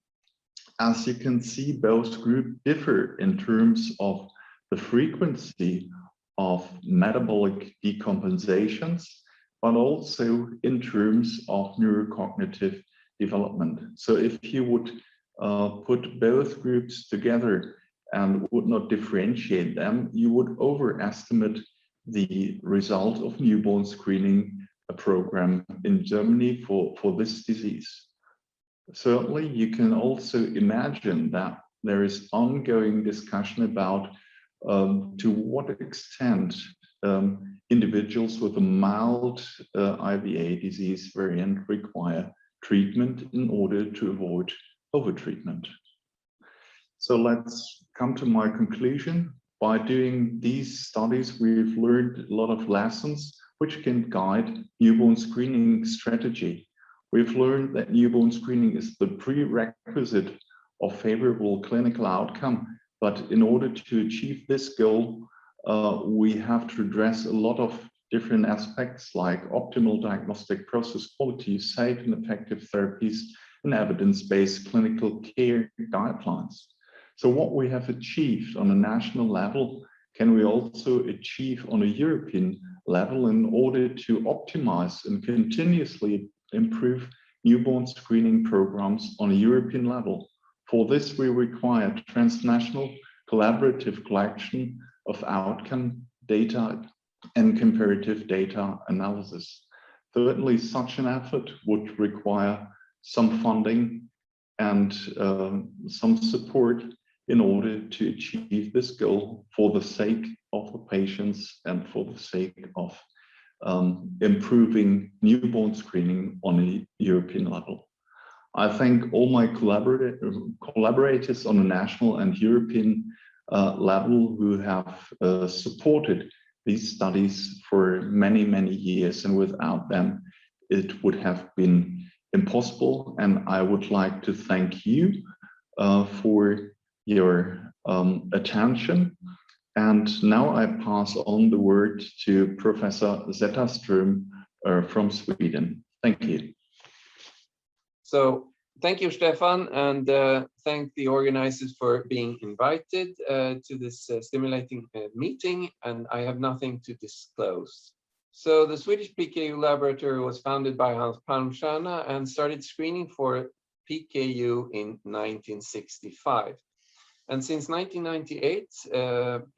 As you can see, both groups differ in terms of the frequency of metabolic decompensations, but also in terms of neurocognitive development. So if you would put both groups together and would not differentiate them, you would overestimate the result of newborn screening program in Germany for this disease. Certainly, you can also imagine that there is ongoing discussion about to what extent individuals with a mild IVA disease variant require treatment in order to avoid overtreatment. So let's come to my conclusion. By doing these studies, we've learned a lot of lessons which can guide newborn screening strategy. We've learned that newborn screening is the prerequisite of favorable clinical outcome, but in order to achieve this goal, we have to address a lot of different aspects like optimal diagnostic process quality, safe and effective therapies, and evidence-based clinical care guidelines. So what we have achieved on a national level, can we also achieve on a European level in order to optimize and continuously improve newborn screening programs on a European level? For this, we require transnational collaborative collection of outcome data and comparative data analysis. Certainly, such an effort would require some funding and some support in order to achieve this goal for the sake of the patients and for the sake of improving newborn screening on a European level. I thank all my collaborators on a national and European level who have supported these studies for many, many years, and without them, it would have been impossible. And I would like to thank you for your attention. And now I pass on the word to Professor Zetterström from Sweden. Thank you. So thank you, Stefan, and thank the organizers for being invited to this stimulating meeting, and I have nothing to disclose. So the Swedish PKU laboratory was founded by Hans Palmstierna and started screening for PKU in 1965. And since 1998,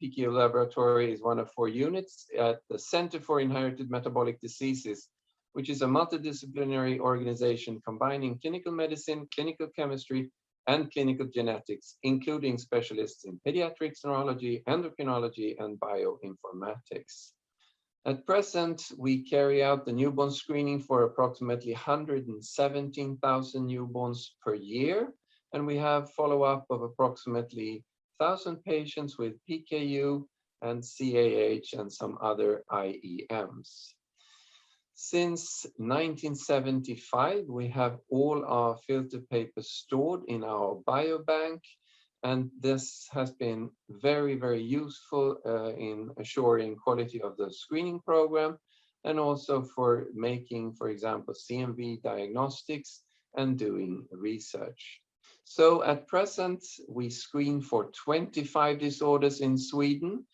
PKU laboratory is one of 4 units at the Center for Inherited Metabolic Diseases, which is a multidisciplinary organization combining clinical medicine, clinical chemistry, and clinical genetics, including specialists in pediatrics, neurology, endocrinology, and bioinformatics. At present, we carry out the newborn screening for approximately 117,000 newborns per year, and we have follow-up of approximately 1,000 patients with PKU and CAH and some other IEMs. Since 1975, we have all our filter papers stored in our biobank, and this has been very, very useful in assuring quality of the screening program, and also for making, for example, CMV diagnostics and doing research. So at present, we screen for 25 disorders in Sweden.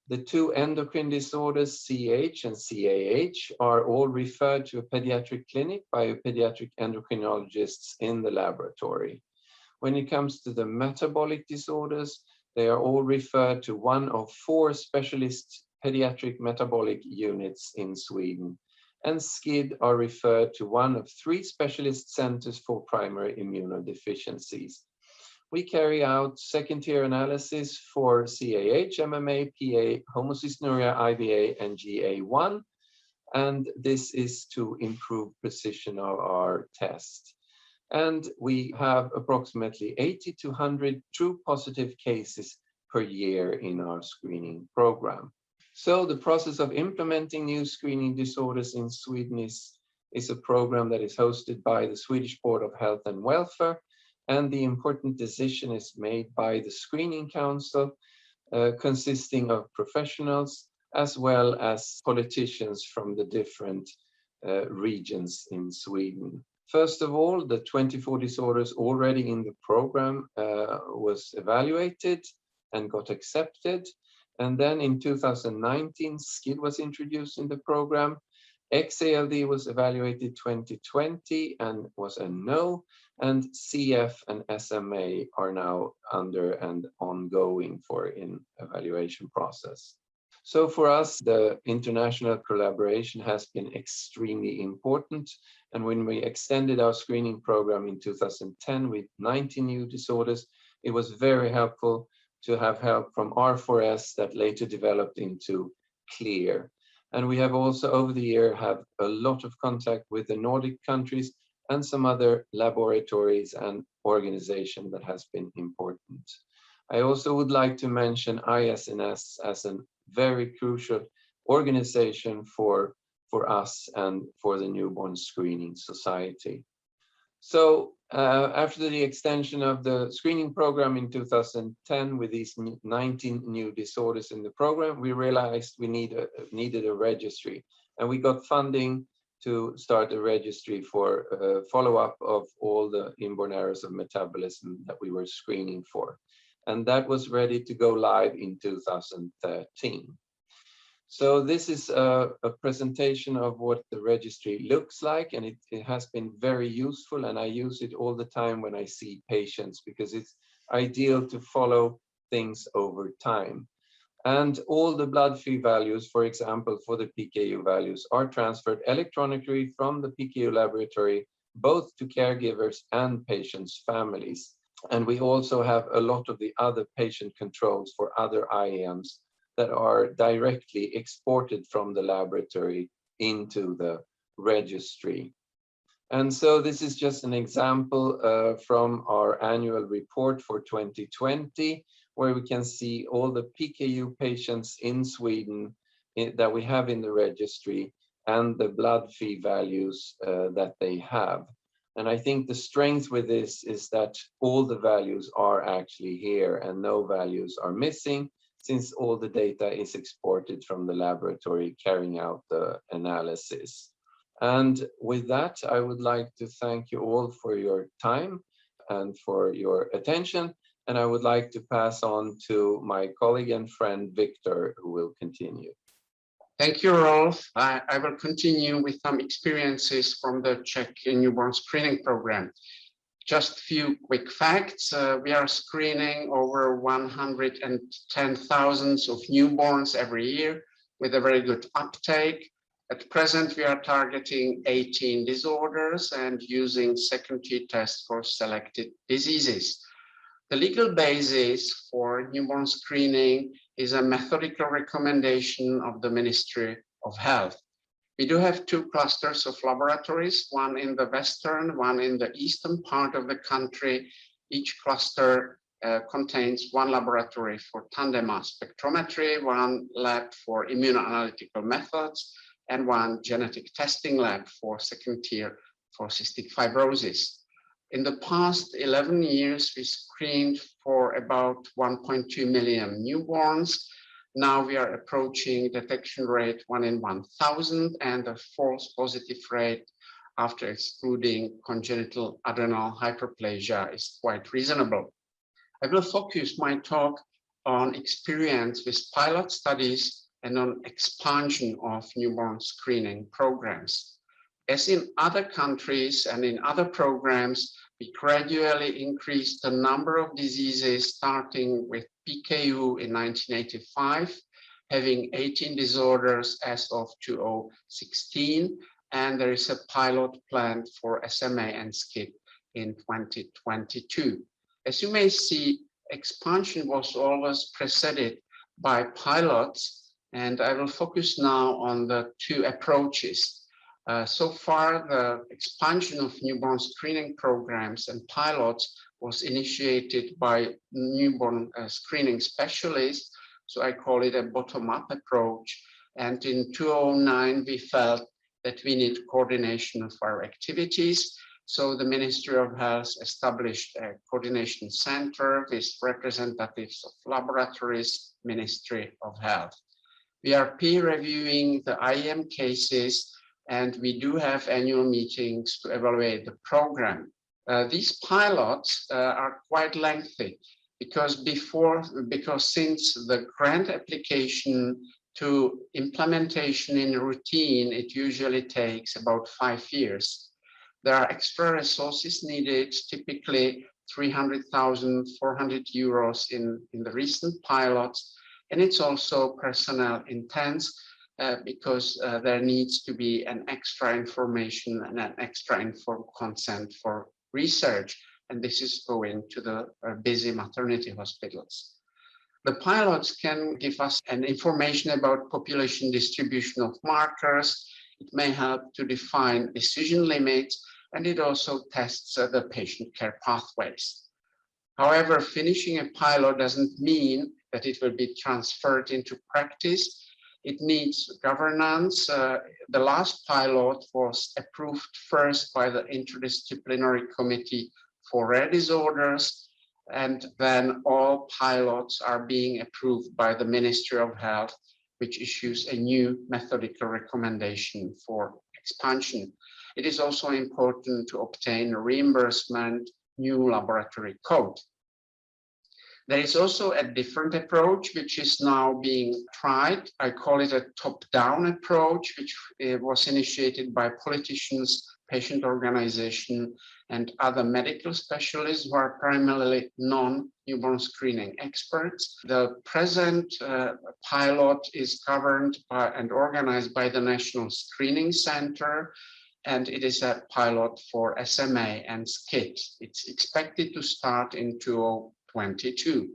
The 2 endocrine disorders, CAH and CAH, are all referred to a pediatric clinic by a pediatric endocrinologists in the laboratory. When it comes to the metabolic disorders, they are all referred to one of 4 specialist pediatric metabolic units in Sweden. And SCID are referred to one of 3 specialist centers for primary immunodeficiencies. We carry out second-tier analysis for CAH, MMA, PA, homocystinuria, IVA, and GA1. And this is to improve precision of our test. And we have approximately 80 to 100 true positive cases per year in our screening program. So the process of implementing new screening disorders in Sweden is a program that is hosted by the Swedish Board of Health and Welfare, and the important decision is made by the Screening Council, consisting of professionals as well as politicians from the different regions in Sweden. First of all, the 24 disorders already in the program was evaluated and got accepted. And then in 2019, SCID was introduced in the program. XALD was evaluated 2020 and was a no. And CF and SMA are now under and ongoing for in evaluation process. So for us, the international collaboration has been extremely important. And when we extended our screening program in 2010 with 90 new disorders, it was very helpful to have help from R4S that later developed into CLEAR. And we have also over the year have a lot of contact with the Nordic countries and some other laboratories and organizations that has been important. I also would like to mention ISNS as a very crucial organization for us and for the Newborn Screening Society. So after the extension of the screening program in 2010 with these 19 new disorders in the program, we realized we needed a registry, and we got funding to start a registry for follow-up of all the inborn errors of metabolism that we were screening for. and that was ready to go live in 2013. So this is a presentation of what the registry looks like, and it has been very useful, and I use it all the time when I see patients because it's ideal to follow things over time. And all the blood Phe values, for example, for the PKU values, are transferred electronically from the PKU laboratory, both to caregivers and patients' families. And we also have a lot of the other patient controls for other IAMs that are directly exported from the laboratory into the registry. And so this is just an example from our annual report for 2020, where we can see all the PKU patients in Sweden that we have in the registry and the blood Phe values that they have. And I think the strength with this is that all the values are actually here and no values are missing, since all the data is exported from the laboratory carrying out the analysis. And with that, I would like to thank you all for your time and for your attention. And I would like to pass on to my colleague and friend, Victor, who will continue. Thank you, Rolf. I will continue with some experiences from the Czech newborn screening program. Just a few quick facts. We are screening over 110,000 of newborns every year with a very good uptake. At present, we are targeting 18 disorders and using second-tier tests for selected diseases. The legal basis for newborn screening is a methodical recommendation of the Ministry of Health. We do have two clusters of laboratories, one in the western, one in the eastern part of the country. Each cluster contains one laboratory for tandem mass spectrometry, one lab for immunoanalytical methods, and one genetic testing lab for second tier for cystic fibrosis. In the past 11 years, we screened for about 1.2 million newborns. Now we are approaching detection rate 1 in 1,000, and the false positive rate after excluding congenital adrenal hyperplasia is quite reasonable. I will focus my talk on experience with pilot studies and on expansion of newborn screening programs. As in other countries and in other programs, we gradually increased the number of diseases, starting with PKU in 1985, having 18 disorders as of 2016, and there is a pilot planned for SMA and SCID in 2022. As you may see, expansion was always preceded by pilots, and I will focus now on the two approaches. So far, the expansion of newborn screening programs and pilots was initiated by newborn screening specialists. So I call it a bottom-up approach. And in 2009, we felt that we need coordination of our activities. So the Ministry of Health established a coordination center with representatives of laboratories, Ministry of Health. We are peer reviewing the IM cases, and we do have annual meetings to evaluate the program. These pilots are quite lengthy because since the grant application to implementation in routine, it usually takes about 5 years. There are extra resources needed, typically 300,000, 400 euros in the recent pilots, and it's also personnel intense. Because there needs to be an extra information and an extra informed consent for research, and this is going to the busy maternity hospitals. The pilots can give us an information about population distribution of markers. It may help to define decision limits, and it also tests the patient care pathways. However, finishing a pilot doesn't mean that it will be transferred into practice. It needs governance. The last pilot was approved first by the Interdisciplinary Committee for Rare Disorders, and then all pilots are being approved by the Ministry of Health, which issues a new methodical recommendation for expansion. It is also important to obtain a reimbursement new laboratory code. There is also a different approach, which is now being tried. I call it a top-down approach, which was initiated by politicians, patient organization, and other medical specialists who are primarily non-newborn screening experts. The present pilot is governed by and organized by the National Screening Center, and it is a pilot for SMA and SCID. It's expected to start in 2022.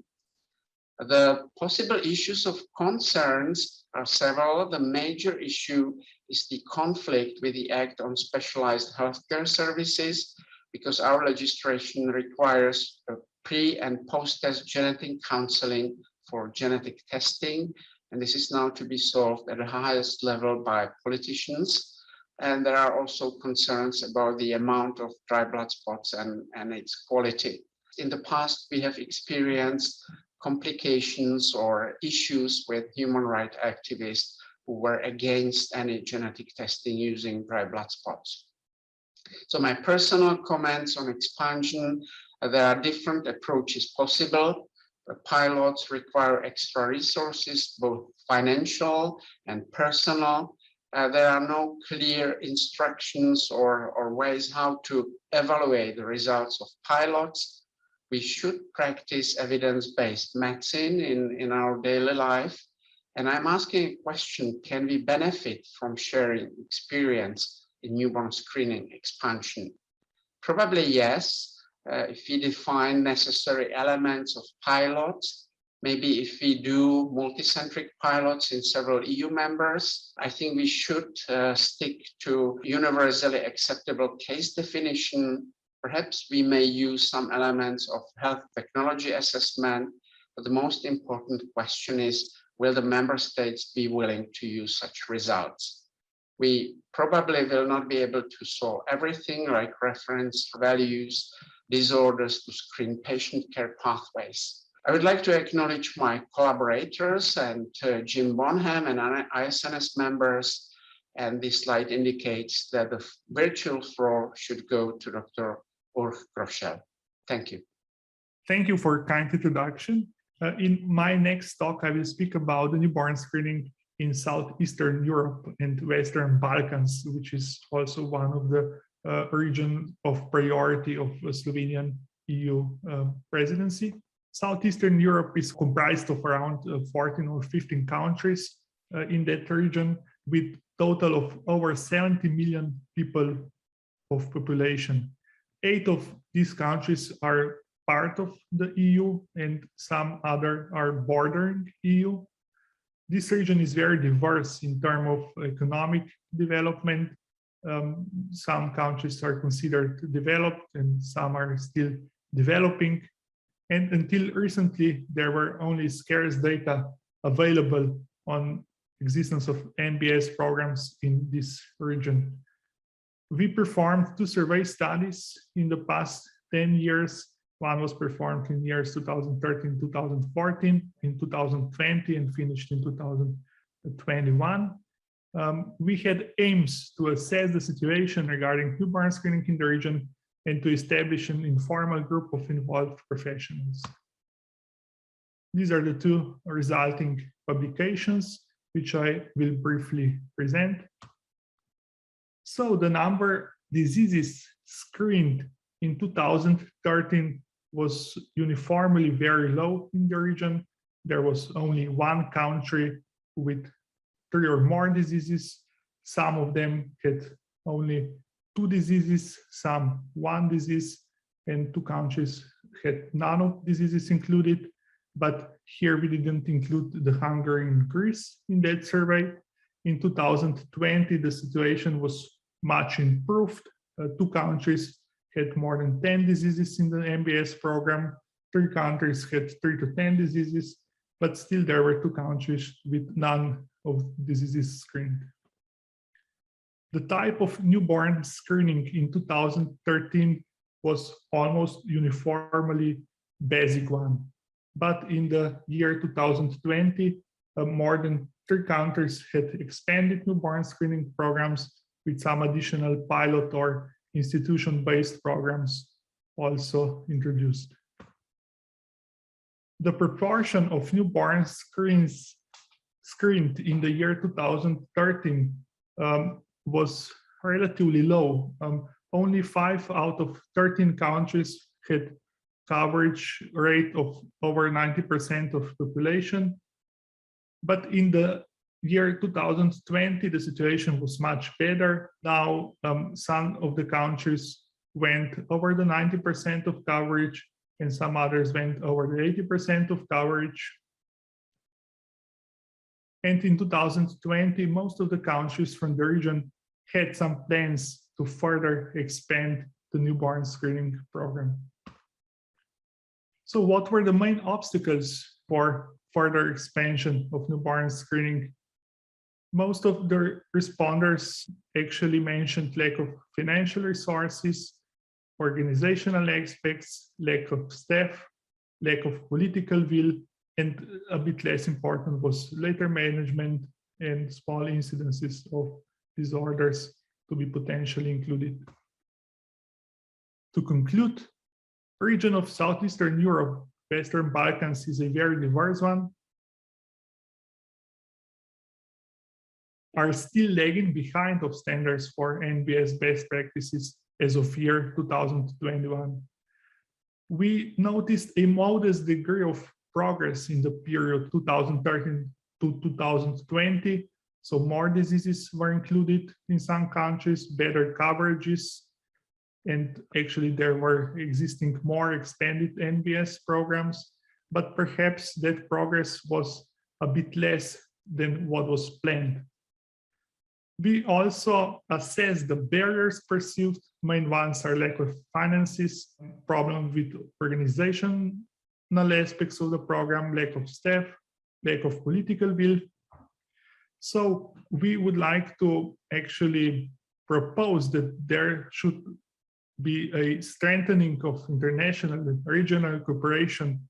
The possible issues of concerns are several. The major issue is the conflict with the Act on Specialized Healthcare Services, because our legislation requires a pre- and post-test genetic counseling for genetic testing, and this is now to be solved at the highest level by politicians. And there are also concerns about the amount of dry blood spots and its quality. In the past, we have experienced complications or issues with human rights activists who were against any genetic testing using dry blood spots. So my personal comments on expansion, there are different approaches possible. The pilots require extra resources, both financial and personal. There are no clear instructions or ways how to evaluate the results of pilots. We should practice evidence-based medicine in our daily life. And I'm asking a question, can we benefit from sharing experience in newborn screening expansion? Probably yes, if we define necessary elements of pilots. Maybe if we do multicentric pilots in several EU members, I think we should stick to universally acceptable case definition. Perhaps we may use some elements of health technology assessment, but the most important question is, will the member states be willing to use such results? We probably will not be able to solve everything, like reference values, disorders to screen patient care pathways. I would like to acknowledge my collaborators and Jim Bonham and ISNS members. And this slide indicates that the virtual floor should go to Dr. Ulrich Groschel. Thank you. Thank you for a kind introduction. In my next talk, I will speak about the newborn screening in Southeastern Europe and Western Balkans, which is also one of the regions of priority of Slovenian EU presidency. Southeastern Europe is comprised of around 14 or 15 countries in that region, with total of over 70 million people of population. 8 of these countries are part of the EU and some other are bordering EU. This region is very diverse in terms of economic development. Some countries are considered developed and some are still developing. And until recently, there were only scarce data available on existence of NBS programs in this region. We performed 2 survey studies in the past 10 years. One was performed in years 2013, 2014, in 2020, and finished in 2021. We had aims to assess the situation regarding newborn screening in the region and to establish an informal group of involved professionals. These are the 2 resulting publications, which I will briefly present. So the number of diseases screened in 2013 was uniformly very low in the region. There was only 1 country with 3 or more diseases. Some of them had only 2 diseases, some 1 disease, and 2 countries had none of diseases included. But here we didn't include the Hungary and Greece in that survey. In 2020, the situation was much improved. 2 countries had more than 10 diseases in the NBS program. 3 countries had 3 to 10 diseases, but still there were 2 countries with none of diseases screened. The type of newborn screening in 2013 was almost uniformly basic one. But in the year 2020, more than 3 countries had expanded newborn screening programs with some additional pilot or institution-based programs also introduced. the proportion of newborn screened in the year 2013 was relatively low. Only 5 out of 13 countries had coverage rate of over 90% of population. But in the year 2020, the situation was much better. Now, some of the countries went over the 90% of coverage, and some others went over the 80% of coverage. And in 2020, most of the countries from the region had some plans to further expand the newborn screening program. So what were the main obstacles for further expansion of newborn screening? Most of the responders actually mentioned lack of financial resources, organizational aspects, lack of staff, lack of political will, and a bit less important was later management and small incidences of disorders to be potentially included. To conclude, the region of Southeastern Europe, Western Balkans is a very diverse one, are still lagging behind of standards for NBS best practices as of year 2021. We noticed a modest degree of progress in the period 2013 to 2020. So more diseases were included in some countries, better coverages, and actually there were existing more expanded NBS programs, but perhaps that progress was a bit less than what was planned. We also assessed the barriers perceived. Main ones are lack of finances, problem with organizational aspects of the program, lack of staff, lack of political will. So we would like to actually propose that there should be a strengthening of international and regional cooperation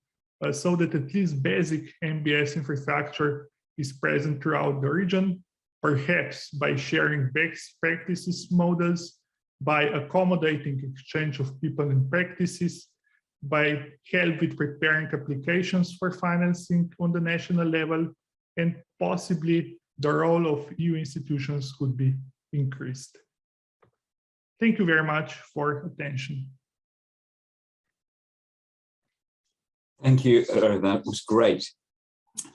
so that at least basic NBS infrastructure is present throughout the region, perhaps by sharing best practices models, by accommodating exchange of people and practices, by help with preparing applications for financing on the national level, and possibly the role of EU institutions could be increased. Thank you very much for attention. Thank you, that was great.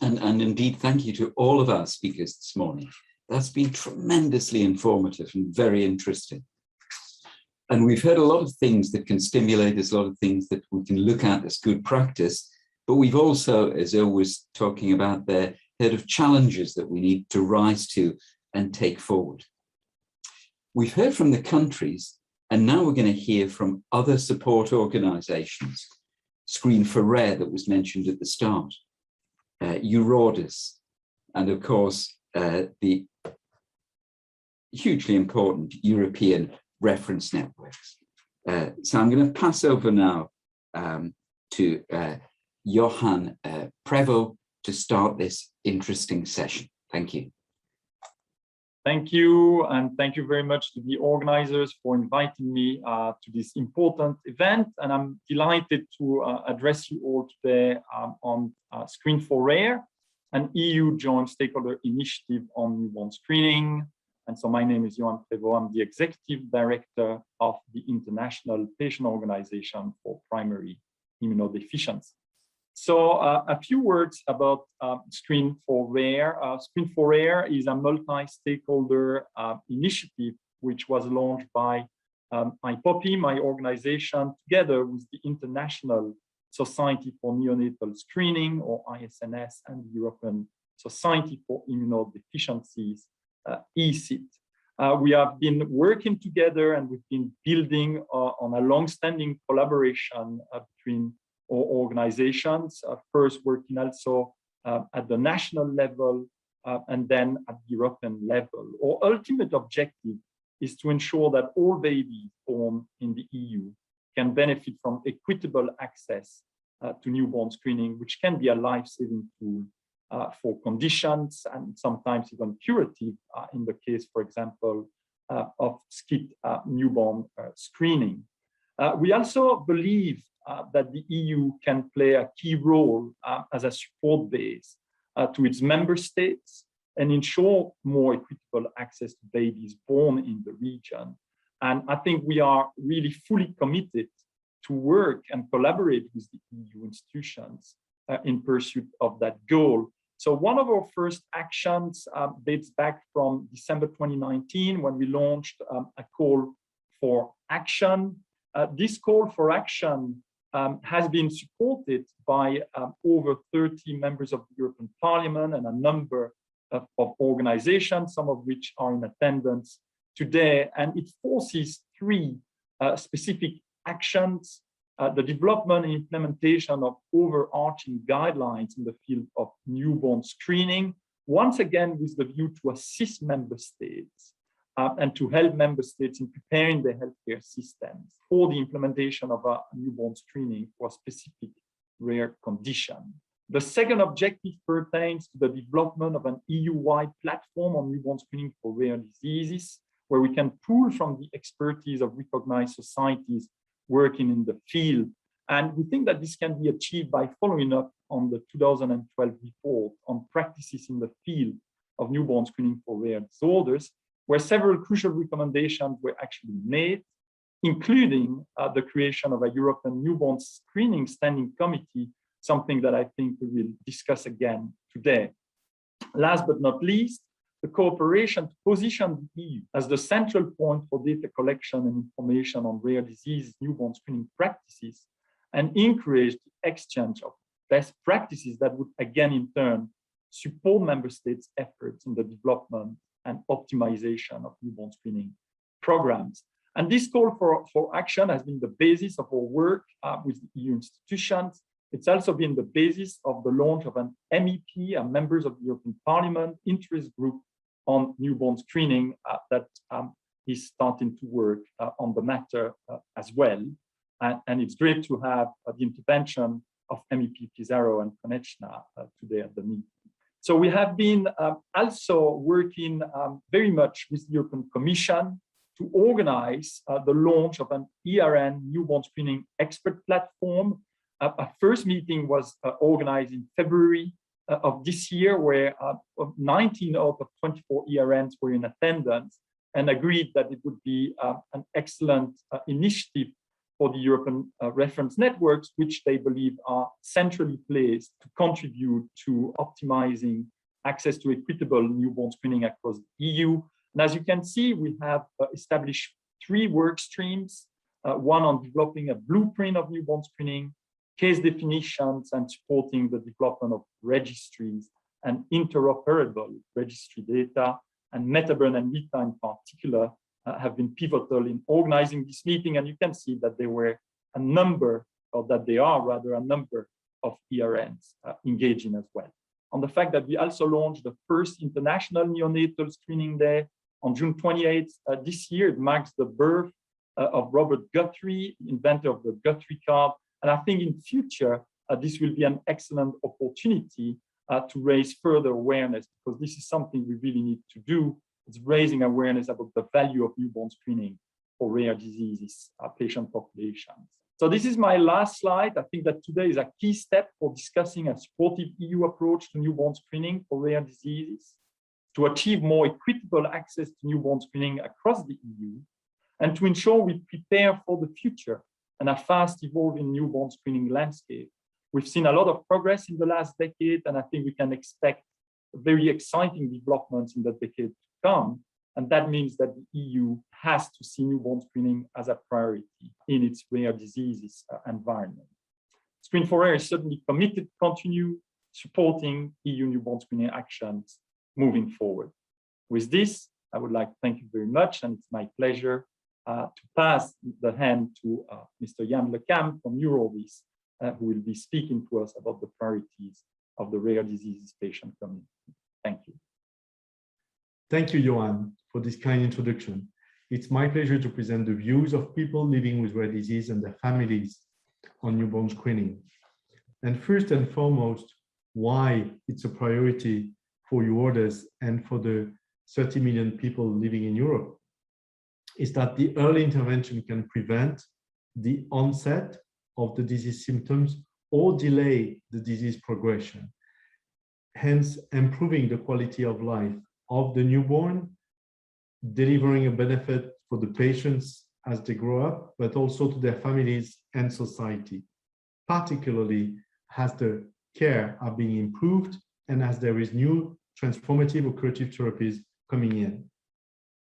And indeed, thank you to all of our speakers this morning. That's been tremendously informative and very interesting. And we've heard a lot of things that can stimulate us, a lot of things that we can look at as good practice, but we've also, as Il was talking about there, heard of challenges that we need to rise to and take forward. We've heard from the countries, and now we're going to hear from other support organizations. Screen for Rare that was mentioned at the start, Eurodis, and of course, the hugely important European reference networks. So I'm going to pass over now to Johan Prevo to start this interesting session. Thank you. Thank you, and thank you very much to the organizers for inviting me to this important event. And I'm delighted to address you all today on Screen for Rare, an EU joint stakeholder initiative on newborn screening. And so my name is Johan Prevo. I'm the executive director of the International Patient Organization for Primary Immunodeficiency. So a few words about Screen for Rare. Screen for Rare is a multi-stakeholder initiative which was launched by IPOPI, my organization, together with the International Society for Neonatal Screening, or ISNS, and the European Society for Immunodeficiencies, ECIT. We have been working together, and we've been building on a long-standing collaboration between our organizations, first working also at the national level and then at the European level. Our ultimate objective is to ensure that all babies born in the EU can benefit from equitable access to newborn screening, which can be a life-saving tool for conditions and sometimes even curative in the case, for example, of skip newborn screening. We also believe that the EU can play a key role as a support base to its member states and ensure more equitable access to babies born in the region. And I think we are really fully committed to work and collaborate with the EU institutions in pursuit of that goal. So one of our first actions dates back from December 2019 when we launched a call for action. This call for action has been supported by over 30 members of the European Parliament and a number of organizations, some of which are in attendance today. And it forces three specific actions: the development and implementation of overarching guidelines in the field of newborn screening, once again with the view to assist member states and to help member states in preparing their healthcare systems for the implementation of a newborn screening for a specific rare condition. The second objective pertains to the development of an EU-wide platform on newborn screening for rare diseases, where we can pull from the expertise of recognized societies working in the field. And we think that this can be achieved by following up on the 2012 report on practices in the field of newborn screening for rare disorders, where several crucial recommendations were actually made, including the creation of a European newborn screening standing committee, something that I think we will discuss again today. Last but not least, the cooperation to position the EU as the central point for data collection and information on rare disease newborn screening practices, and encourage the exchange of best practices that would again in turn support member states' efforts in the development and optimization of newborn screening programs. And this call for action has been the basis of our work with the EU institutions. It's also been the basis of the launch of an MEP, a members of the European Parliament interest group on newborn screening that is starting to work on the matter as well. And it's great to have the intervention of MEP Pizarro and Konechna today at the meeting. So we have been also working very much with the European Commission to organize the launch of an ERN newborn screening expert platform. A first meeting was organized in February of this year, where 19 out of 24 ERNs were in attendance and agreed that it would be an excellent initiative for the European reference networks, which they believe are centrally placed to contribute to optimizing access to equitable newborn screening across the EU. And as you can see, we have established three work streams, one on developing a blueprint of newborn screening, case definitions, and supporting the development of registries and interoperable registry data. And Metaburn and Lita in particular have been pivotal in organizing this meeting. And you can see that there were a number, or that there are rather a number of ERNs engaging as well. On the fact that we also launched the first International Neonatal Screening Day on June 28th this year. It marks the birth of Robert Guthrie, inventor of the Guthrie card. And I think in future, this will be an excellent opportunity to raise further awareness, because this is something we really need to do. It's raising awareness about the value of newborn screening for rare diseases, patient populations. So this is my last slide. I think that today is a key step for discussing a supportive EU approach to newborn screening for rare diseases, to achieve more equitable access to newborn screening across the EU, and to ensure we prepare for the future and a fast evolving newborn screening landscape. We've seen a lot of progress in the last decade, and I think we can expect very exciting developments in the decade to come. And that means that the EU has to see newborn screening as a priority in its rare diseases environment. Screen4Rare is certainly committed to continue supporting EU newborn screening actions moving forward. With this, I would like to thank you very much, and it's my pleasure to pass the hand to Mr. Jan Lecam from Eurovis, who will be speaking to us about the priorities of the rare diseases patient community. Thank you. Thank you, Johan, for this kind introduction. It's my pleasure to present the views of people living with rare disease and their families on newborn screening. And first and foremost, why it's a priority for you orders and for the 30 million people living in Europe is that the early intervention can prevent the onset of the disease symptoms or delay the disease progression, hence improving the quality of life of the newborn, delivering a benefit for the patients as they grow up, but also to their families and society, particularly as the care are being improved and as there is new transformative or curative therapies coming in.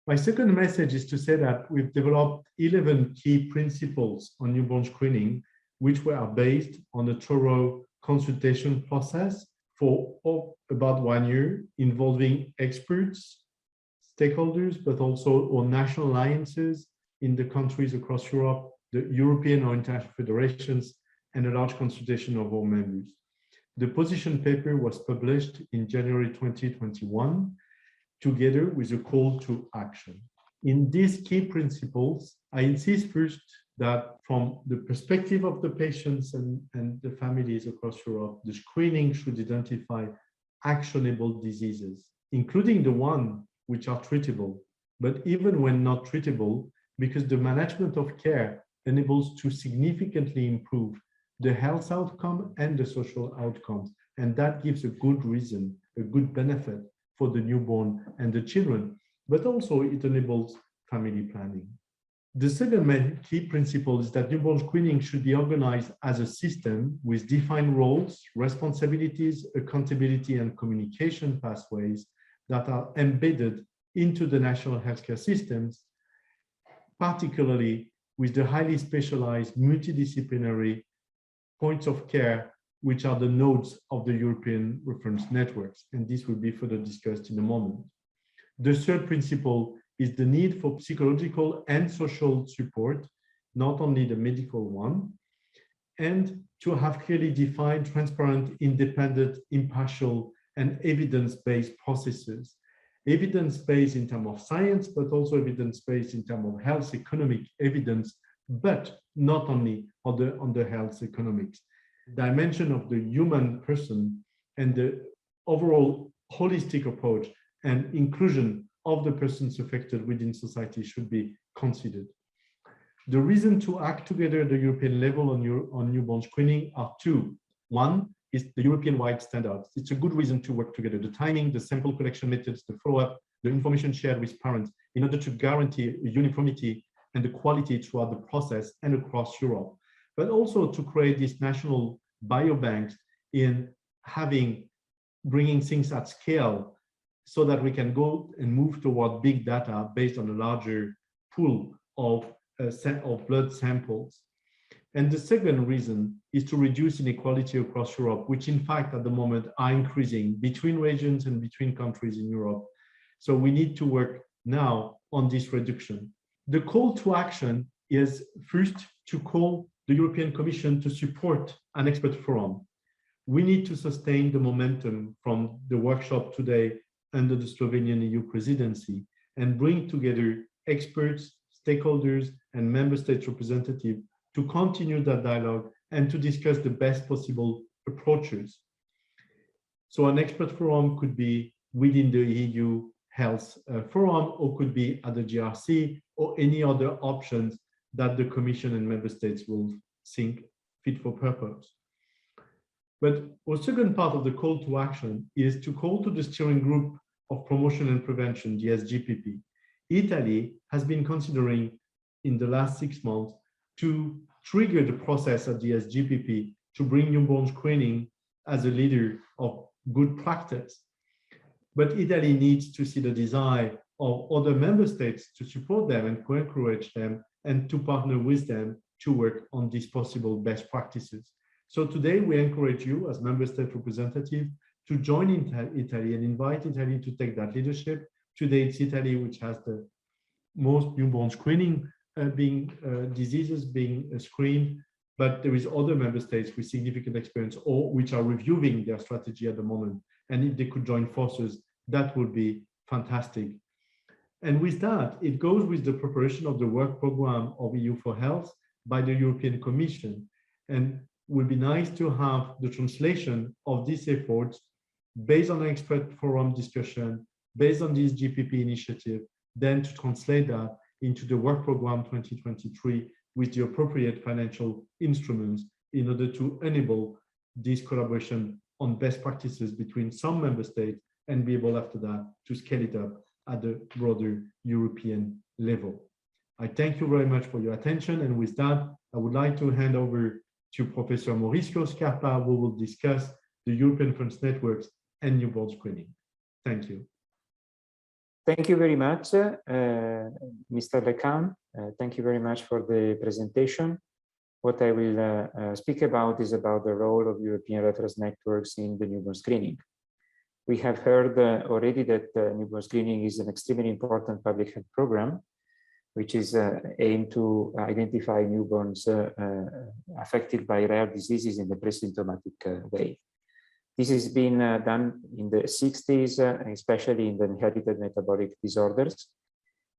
My second message is to say that we've developed 11 key principles on newborn screening, which were based on a thorough consultation process for about 1 year, involving experts, stakeholders, but also our national alliances in the countries across Europe, the European or international federations, and a large consultation of our members. The position paper was published in January 2021, together with a call to action. In these key principles, I insist first that from the perspective of the patients and the families across Europe, the screening should identify actionable diseases, including the ones which are treatable, but even when not treatable, because the management of care enables to significantly improve the health outcome and the social outcomes. And that gives a good reason, a good benefit for the newborn and the children, but also it enables family planning. The second main key principle is that newborn screening should be organized as a system with defined roles, responsibilities, accountability, and communication pathways that are embedded into the national healthcare systems, particularly with the highly specialized multidisciplinary points of care, which are the nodes of the European reference networks. And this will be further discussed in a moment. The third principle is the need for psychological and social support, not only the medical one, and to have clearly defined, transparent, independent, impartial, and evidence-based processes. Evidence-based in terms of science, but also evidence-based in terms of health economic evidence, but not only on the health economics. Dimension of the human person and the overall holistic approach and inclusion of the persons affected within society should be considered. The reason to act together at the European level on newborn screening are two. One is the European-wide standards. It's a good reason to work together. The timing, the sample collection methods, the follow-up, the information shared with parents in order to guarantee uniformity and the quality throughout the process and across Europe, but also to create these national biobanks in bringing things at scale so that we can go and move toward big data based on a larger pool of blood samples. And the second reason is to reduce inequality across Europe, which in fact at the moment are increasing between regions and between countries in Europe. So we need to work now on this reduction. The call to action is first to call the European Commission to support an expert forum. We need to sustain the momentum from the workshop today under the Slovenian EU presidency and bring together experts, stakeholders, and member states representatives to continue that dialogue and to discuss the best possible approaches. So an expert forum could be within the EU Health Forum, or could be at the GRC, or any other options that the Commission and member states will think fit for purpose. But our second part of the call to action is to call to the steering group of promotion and prevention, the SGPP. Italy has been considering in the last 6 months to trigger the process at the SGPP to bring newborn screening as a leader of good practice. But Italy needs to see the desire of other member states to support them and to encourage them and to partner with them to work on these possible best practices. So today we encourage you as member state representative to join Italy and invite Italy to take that leadership. Today it's Italy which has the most newborn screening diseases being screened, but there is other member states with significant experience or which are reviewing their strategy at the moment. And if they could join forces, that would be fantastic. And with that, it goes with the preparation of the work program of EU for Health by the European Commission. And it would be nice to have the translation of these efforts based on an expert forum discussion, based on this GPP initiative, then to translate that into the work program 2023 with the appropriate financial instruments in order to enable this collaboration on best practices between some member states and be able after that to scale it up at the broader European level. I thank you very much for your attention, and with that, I would like to hand over to Professor Maurizio Scarpa, who will discuss the European Reference Networks and newborn screening. Thank you. Thank you very much, Mr. Lecan. Thank you very much for the presentation. What I will speak about is about the role of European reference networks in the newborn screening. We have heard already that newborn screening is an extremely important public health program, which is aimed to identify newborns affected by rare diseases in the pre-symptomatic way. This has been done in the 60s, especially in the inherited metabolic disorders.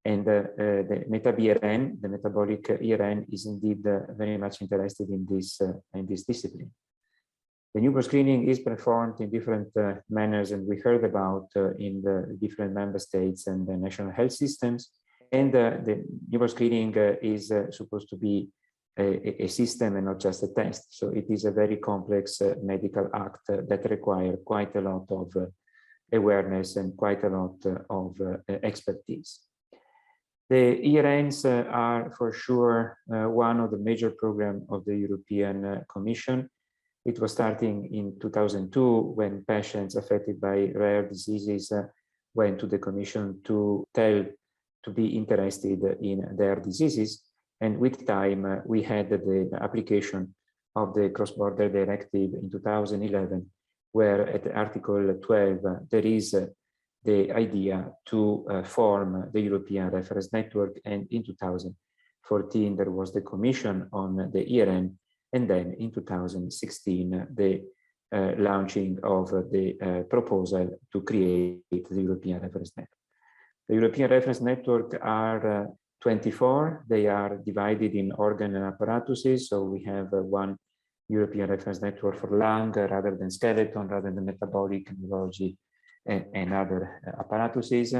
And the MetaBRN, the metabolic ERN, is indeed very much interested in this discipline. The newborn screening is performed in different manners, and we heard about in the different member states and the national health systems. And the newborn screening is supposed to be a system and not just a test. So it is a very complex medical act that requires quite a lot of awareness and quite a lot of expertise. The ERNs are for sure one of the major programs of the European Commission. It was starting in 2002 when patients affected by rare diseases went to the Commission to be interested in their diseases. And with time, we had the application of the cross-border directive in 2011, where at Article 12, there is the idea to form the European Reference Network. And in 2014, there was the Commission on the ERN. And then in 2016, the launching of the proposal to create the European Reference Network. The European Reference Network are 24. They are divided in organ and apparatuses. So we have one European Reference Network for lung rather than skeleton, rather than metabolic, neurology, and other apparatuses.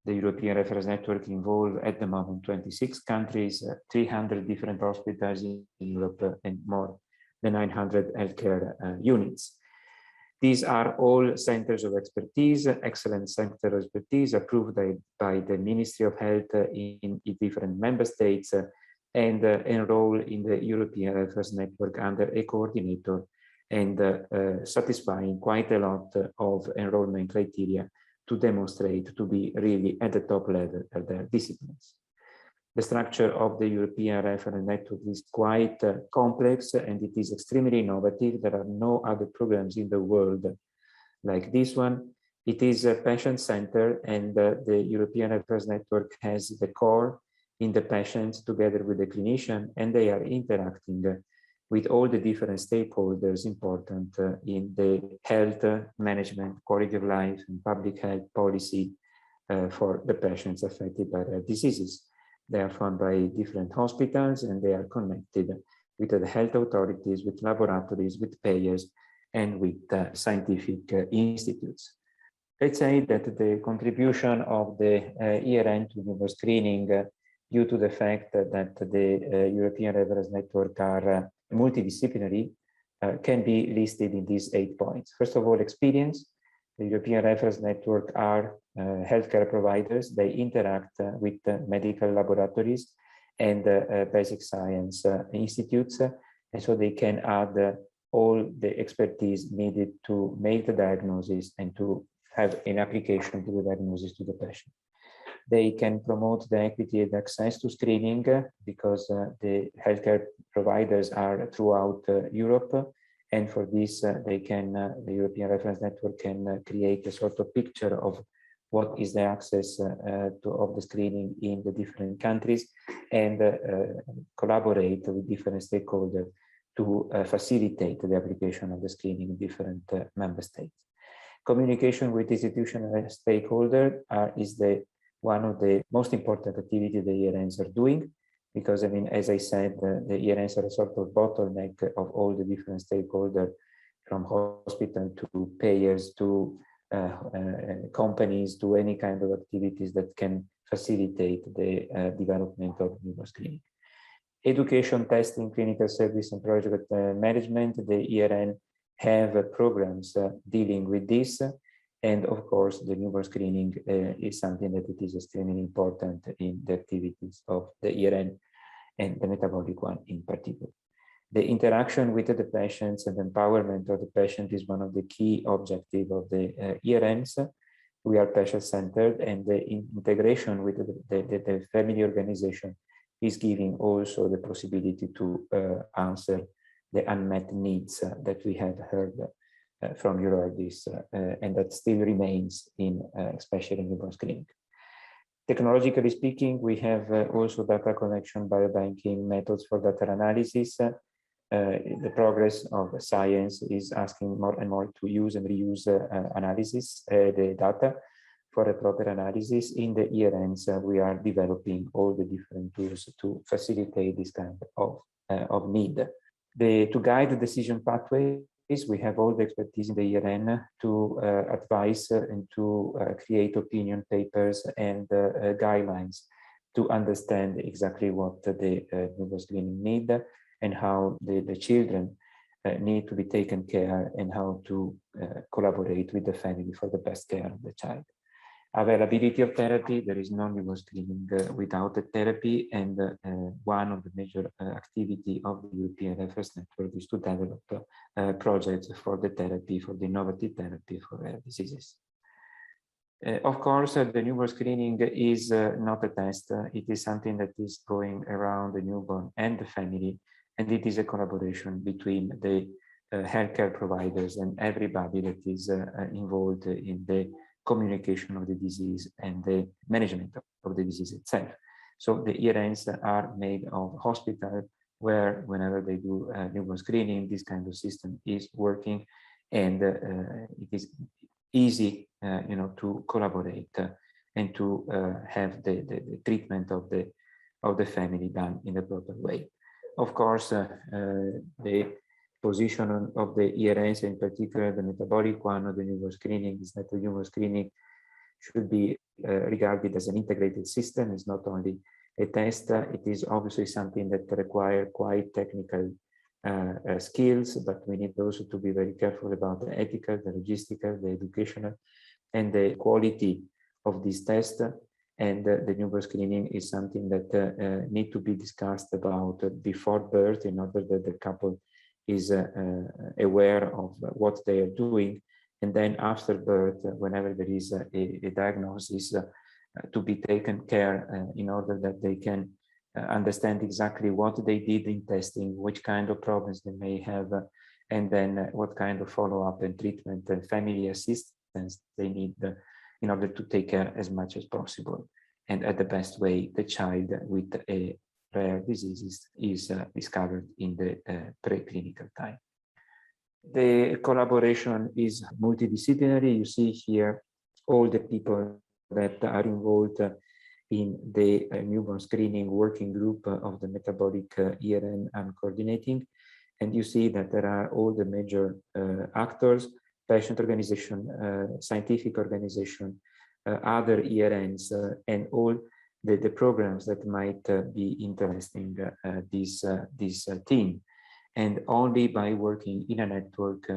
The European Reference Network involves at the moment 26 countries, 300 different hospitals in Europe, and more than 900 healthcare units. These are all centers of expertise, excellent centers of expertise approved by the Ministry of Health in different member states and enroll in the European Reference Network under a coordinator and satisfying quite a lot of enrollment criteria to demonstrate to be really at the top level of their disciplines. The structure of the European Reference Network is quite complex, and it is extremely innovative. There are no other programs in the world like this one. It is a patient-centered, and the European Reference Network has the core in the patients together with the clinician, and they are interacting with all the different stakeholders important in the health management, quality of life, and public health policy for the patients affected by their diseases. They are funded by different hospitals, and they are connected with the health authorities, with laboratories, with payers, and with scientific institutes. Let's say that the contribution of the ERN to newborn screening, due to the fact that the European Reference Network are multidisciplinary, can be listed in these 8 points. First of all, experience. The European Reference Network are healthcare providers. They interact with medical laboratories and basic science institutes, and so they can add all the expertise needed to make the diagnosis and to have an application to the diagnosis to the patient. They can promote the equity and access to screening because the healthcare providers are throughout Europe. And for this, the European Reference Network can create a sort of picture of what is the access of the screening in the different countries and collaborate with different stakeholders to facilitate the application of the screening in different member states. Communication with institutional stakeholders is one of the most important activities the ERNs are doing, because, I mean, as I said, the ERNs are a sort of bottleneck of all the different stakeholders, from hospital to payers to companies to any kind of activities that can facilitate the development of newborn screening. Education, testing, clinical service, and project management, the ERN have programs dealing with this. And of course, the newborn screening is something that it is extremely important in the activities of the ERN and the metabolic one in particular. The interaction with the patients and empowerment of the patient is one of the key objectives of the ERNs. We are patient-centered, and the integration with the family organization is giving also the possibility to answer the unmet needs that we have heard from you already, and that still remains in especially newborn screening. Technologically speaking, we have also data collection, biobanking methods for data analysis. The progress of science is asking more and more to use and reuse analysis, the data for a proper analysis. In the ERNs, we are developing all the different tools to facilitate this kind of need. To guide the decision pathways, we have all the expertise in the ERN to advise and to create opinion papers and guidelines to understand exactly what the newborn screening need and how the children need to be taken care and how to collaborate with the family for the best care of the child. Availability of therapy, there is no newborn screening without the therapy, and one of the major activity of the European Reference Network is to develop projects for the therapy, for the innovative therapy for rare diseases. Of course, the newborn screening is not a test. It is something that is going around the newborn and the family, and it is a collaboration between the healthcare providers and everybody that is involved in the communication of the disease and the management of the disease itself. So the ERNs are made of hospital where whenever they do newborn screening, this kind of system is working, and it is easy, to collaborate and to have the treatment of the family done in a proper way. Of course, the position of the ERNs, in particular the metabolic one of the newborn screening, is that the newborn screening should be regarded as an integrated system. It's not only a test, it is obviously something that requires quite technical skills, but we need also to be very careful about the ethical, the logistical, the educational, and the quality of this test. And the newborn screening is something that needs to be discussed about before birth, in order that the couple is aware of what they are doing, and then after birth, whenever there is a diagnosis, to be taken care in order that they can understand exactly what they did in testing, which kind of problems they may have, and then what kind of follow-up and treatment and family assistance they need in order to take care as much as possible. And at the best way, the child with a rare diseases is discovered in the preclinical time. The collaboration is multidisciplinary. You see here all the people that are involved in the newborn screening working group of the metabolic ERN I'm coordinating. And you see that there are all the major actors, patient organization, scientific organization, other ERNs, and all the programs that might be interesting this team. And only by working in a network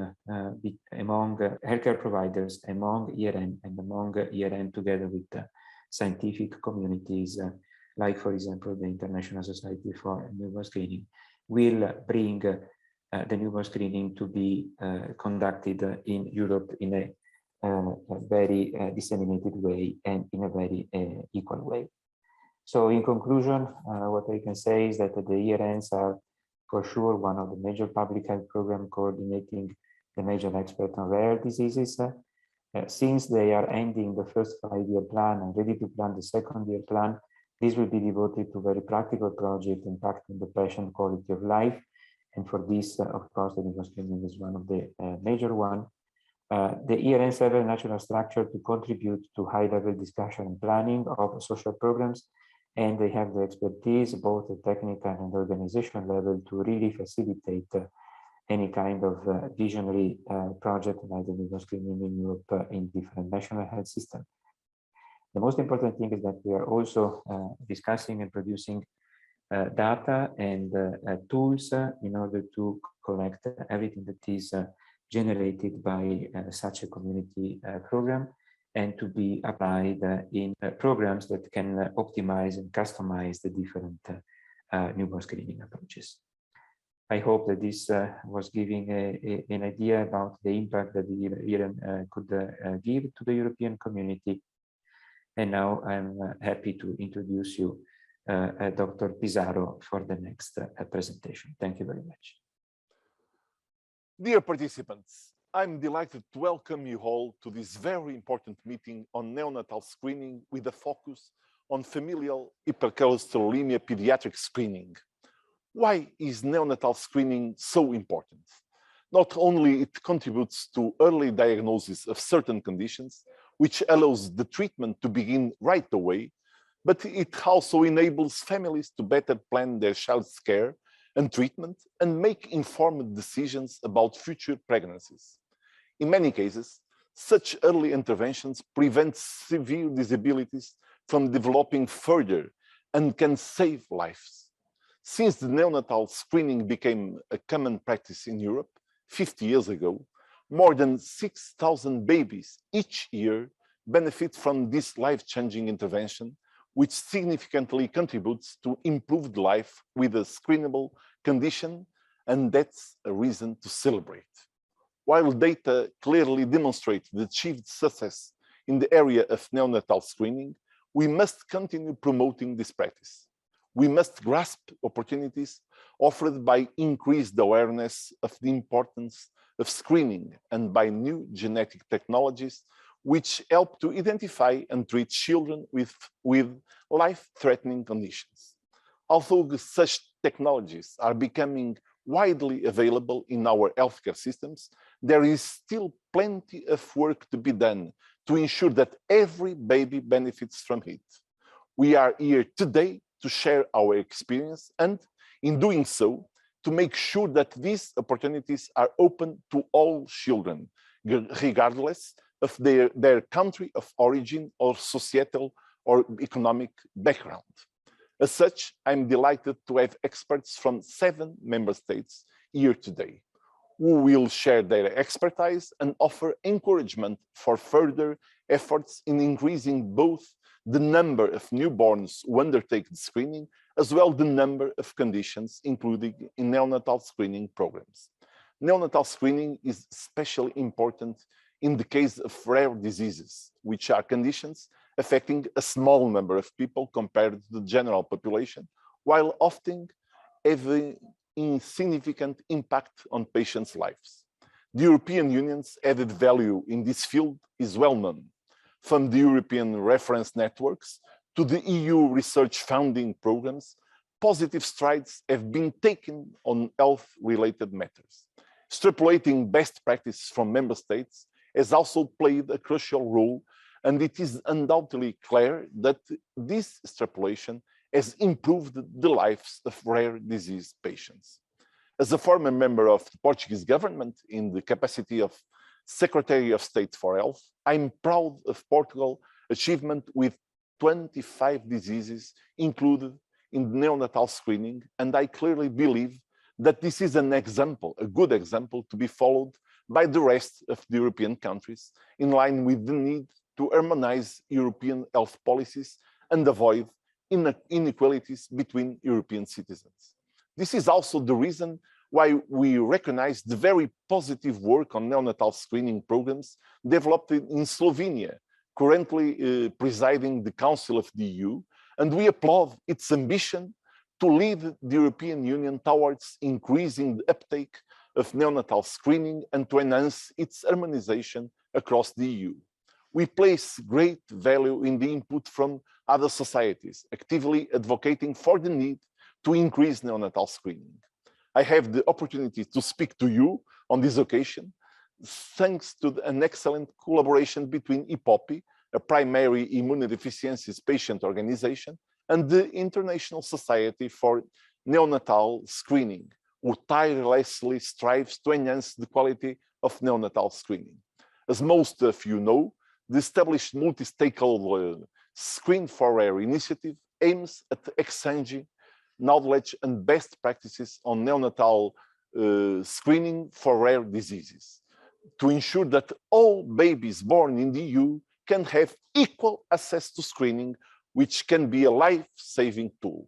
among healthcare providers, among ERN, and among ERN together with scientific communities, like, for example, the International Society for Newborn Screening, will bring the newborn screening to be conducted in Europe in a very disseminated way and in a very equal way. So in conclusion, what I can say is that the ERNs are for sure one of the major public health programs coordinating the major experts on rare diseases. Since they are ending the first 5-year plan and ready to plan the second-year plan, this will be devoted to very practical projects impacting the patient quality of life. And for this, of course, the newborn screening is one of the major ones. The ERNs have a natural structure to contribute to high-level discussion and planning of social programs, and they have the expertise, both at technical and organizational level, to really facilitate any kind of visionary project like the newborn screening in Europe in different national health systems. The most important thing is that we are also discussing and producing data and tools in order to collect everything that is generated by such a community program, and to be applied in programs that can optimize and customize the different newborn screening approaches. I hope that this was giving an idea about the impact that the IREN could give to the European community. And now I'm happy to introduce you Dr. Pizarro for the next presentation. Thank you very much. Dear participants, I'm delighted to welcome you all to this very important meeting on neonatal screening with a focus on familial hypercholesterolaemia pediatric screening. Why is neonatal screening so important? Not only it contributes to early diagnosis of certain conditions, which allows the treatment to begin right away, but it also enables families to better plan their child's care and treatment and make informed decisions about future pregnancies. In many cases, such early interventions prevent severe disabilities from developing further and can save lives. Since the neonatal screening became a common practice in Europe 50 years ago, more than 6,000 babies each year benefit from this life-changing intervention, which significantly contributes to improved life with a screenable condition, and that's a reason to celebrate. While data clearly demonstrate the achieved success in the area of neonatal screening, we must continue promoting this practice. We must grasp opportunities offered by increased awareness of the importance of screening and by new genetic technologies which help to identify and treat children with life-threatening conditions. Although such technologies are becoming widely available in our healthcare systems, there is still plenty of work to be done to ensure that every baby benefits from it. We are here today to share our experience and, in doing so, to make sure that these opportunities are open to all children, regardless of their country of origin or societal or economic background. As such, I'm delighted to have experts from 7 member states here today, who will share their expertise and offer encouragement for further efforts in increasing both the number of newborns who undertake the screening, as well as the number of conditions included in neonatal screening programs. Neonatal screening is especially important in the case of rare diseases, which are conditions affecting a small number of people compared to the general population, while often having insignificant impact on patients' lives. The European Union's added value in this field is well known, from the European reference networks to the EU research funding programs. Positive strides have been taken on health-related matters. Extrapolating best practices from member states has also played a crucial role, and it is undoubtedly clear that this extrapolation has improved the lives of rare disease patients. As a former member of the Portuguese government in the capacity of Secretary of State for Health, I'm proud of Portugal's achievement with 25 diseases included in neonatal screening, and I clearly believe that this is an example, a good example to be followed by the rest of the European countries, in line with the need to harmonize European health policies and avoid inequalities between European citizens. This is also the reason why we recognize the very positive work on neonatal screening programs developed in Slovenia, currently presiding the Council of the EU, and we applaud its ambition to lead the European Union towards increasing the uptake of neonatal screening and to enhance its harmonization across the EU. We place great value in the input from other societies, actively advocating for the need to increase neonatal screening. I have the opportunity to speak to you on this occasion, thanks to an excellent collaboration between IPOPI, a primary immunodeficiencies patient organization, and the International Society for Neonatal Screening, who tirelessly strives to enhance the quality of neonatal screening. As most of you know, the established multi-stakeholder Screen for Rare initiative aims at exchanging knowledge and best practices on neonatal screening for rare diseases to ensure that all babies born in the EU can have equal access to screening, which can be a life-saving tool.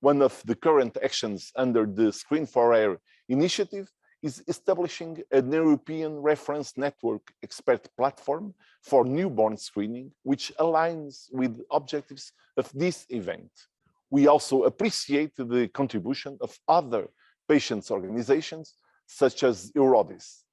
One of the current actions under the Screen for Rare initiative is establishing an European reference network expert platform for newborn screening, which aligns with the objectives of this event. We also appreciate the contribution of other patients' organizations, such as Eurodis.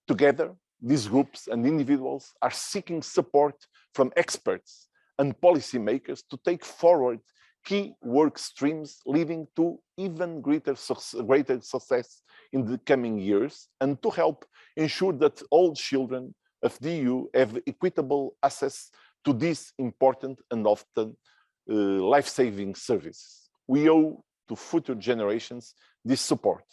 Together, these groups and individuals are seeking support from experts and policymakers to take forward key work streams leading to even greater success in the coming years, and to help ensure that all children of the EU have equitable access to these important and often life-saving services. We owe to future generations this support,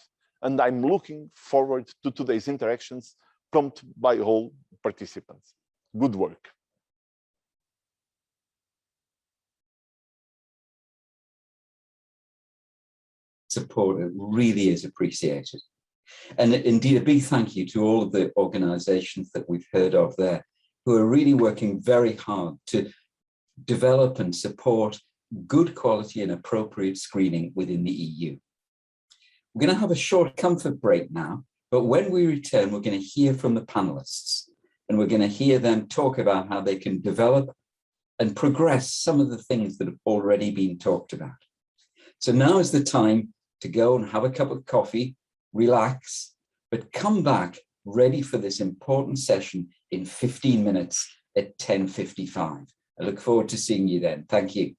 and I'm looking forward to today's interactions prompted by all participants. Good work. Support really is appreciated. And indeed, a big thank you to all of the organizations that we've heard of there, who are really working very hard to develop and support good quality and appropriate screening within the EU. We're going to have a short comfort break now, but when we return, we're going to hear from the panelists, and we're going to hear them talk about how they can develop and progress some of the things that have already been talked about. So now is the time to go and have a cup of coffee, relax, but come back ready for this important session in 15 minutes at 10:55. I look forward to seeing you then. Thank you.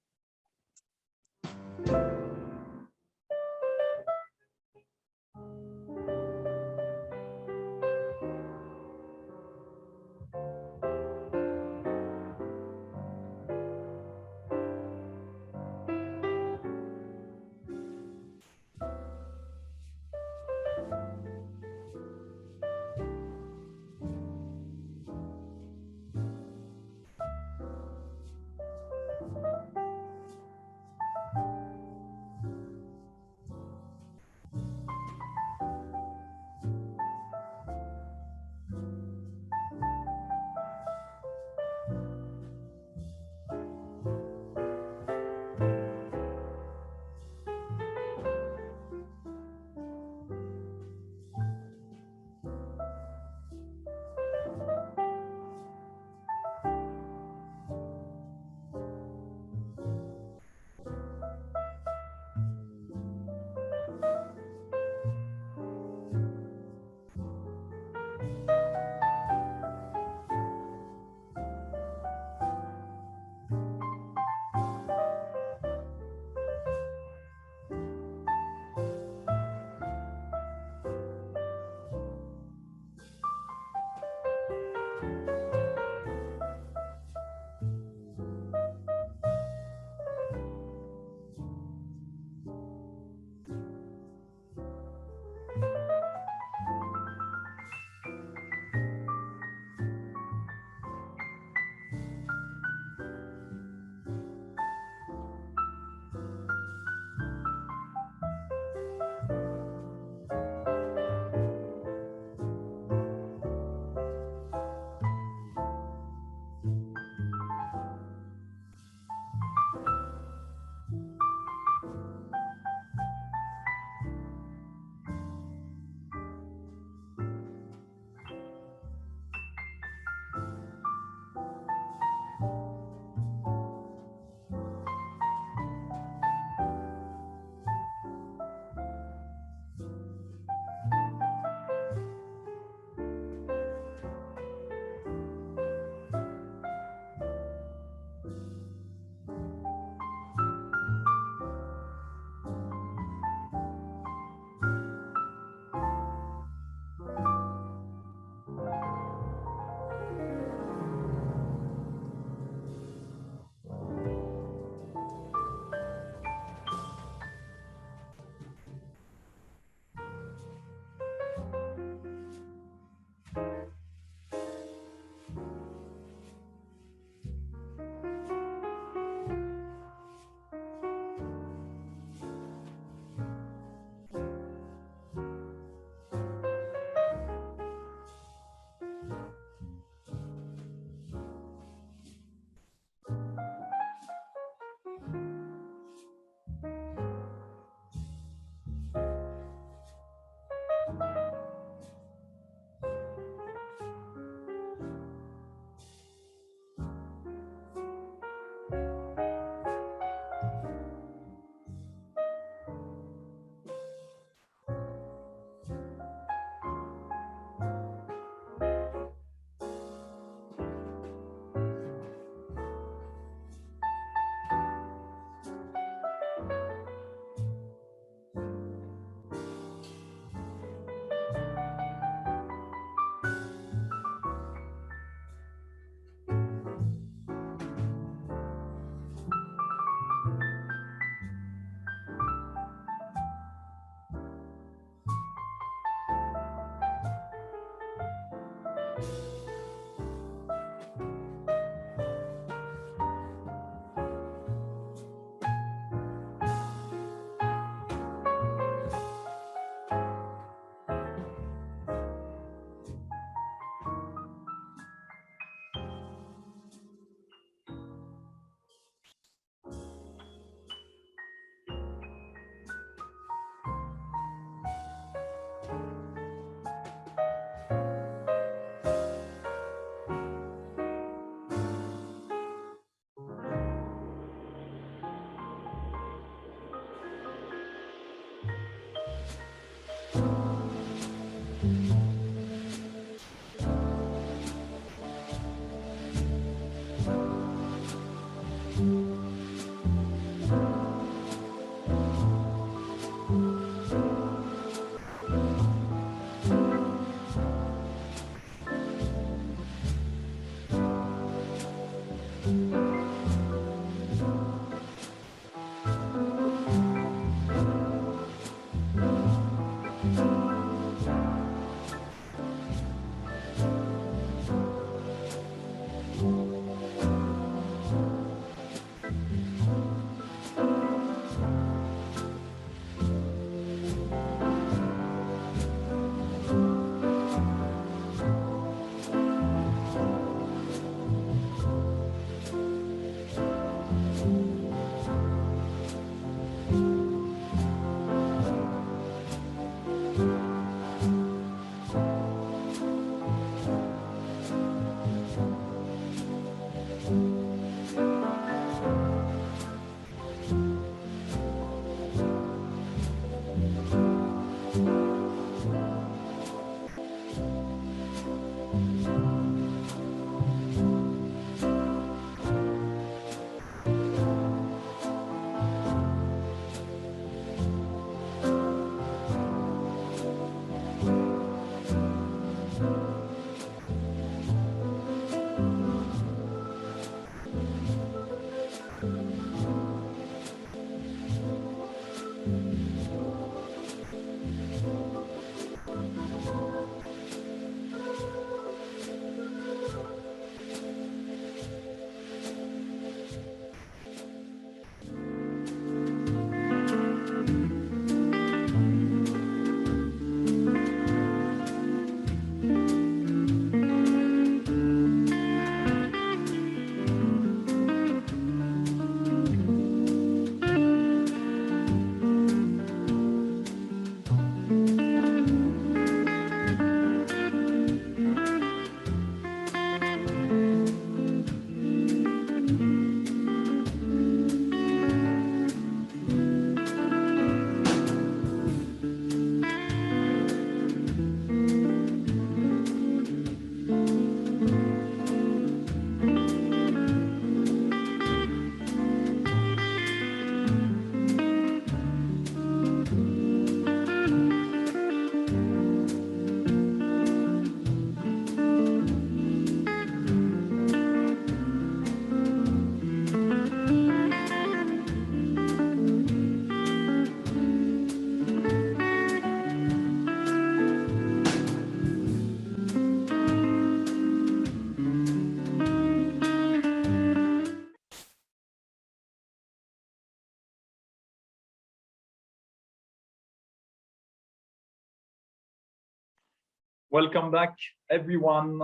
Welcome back, everyone.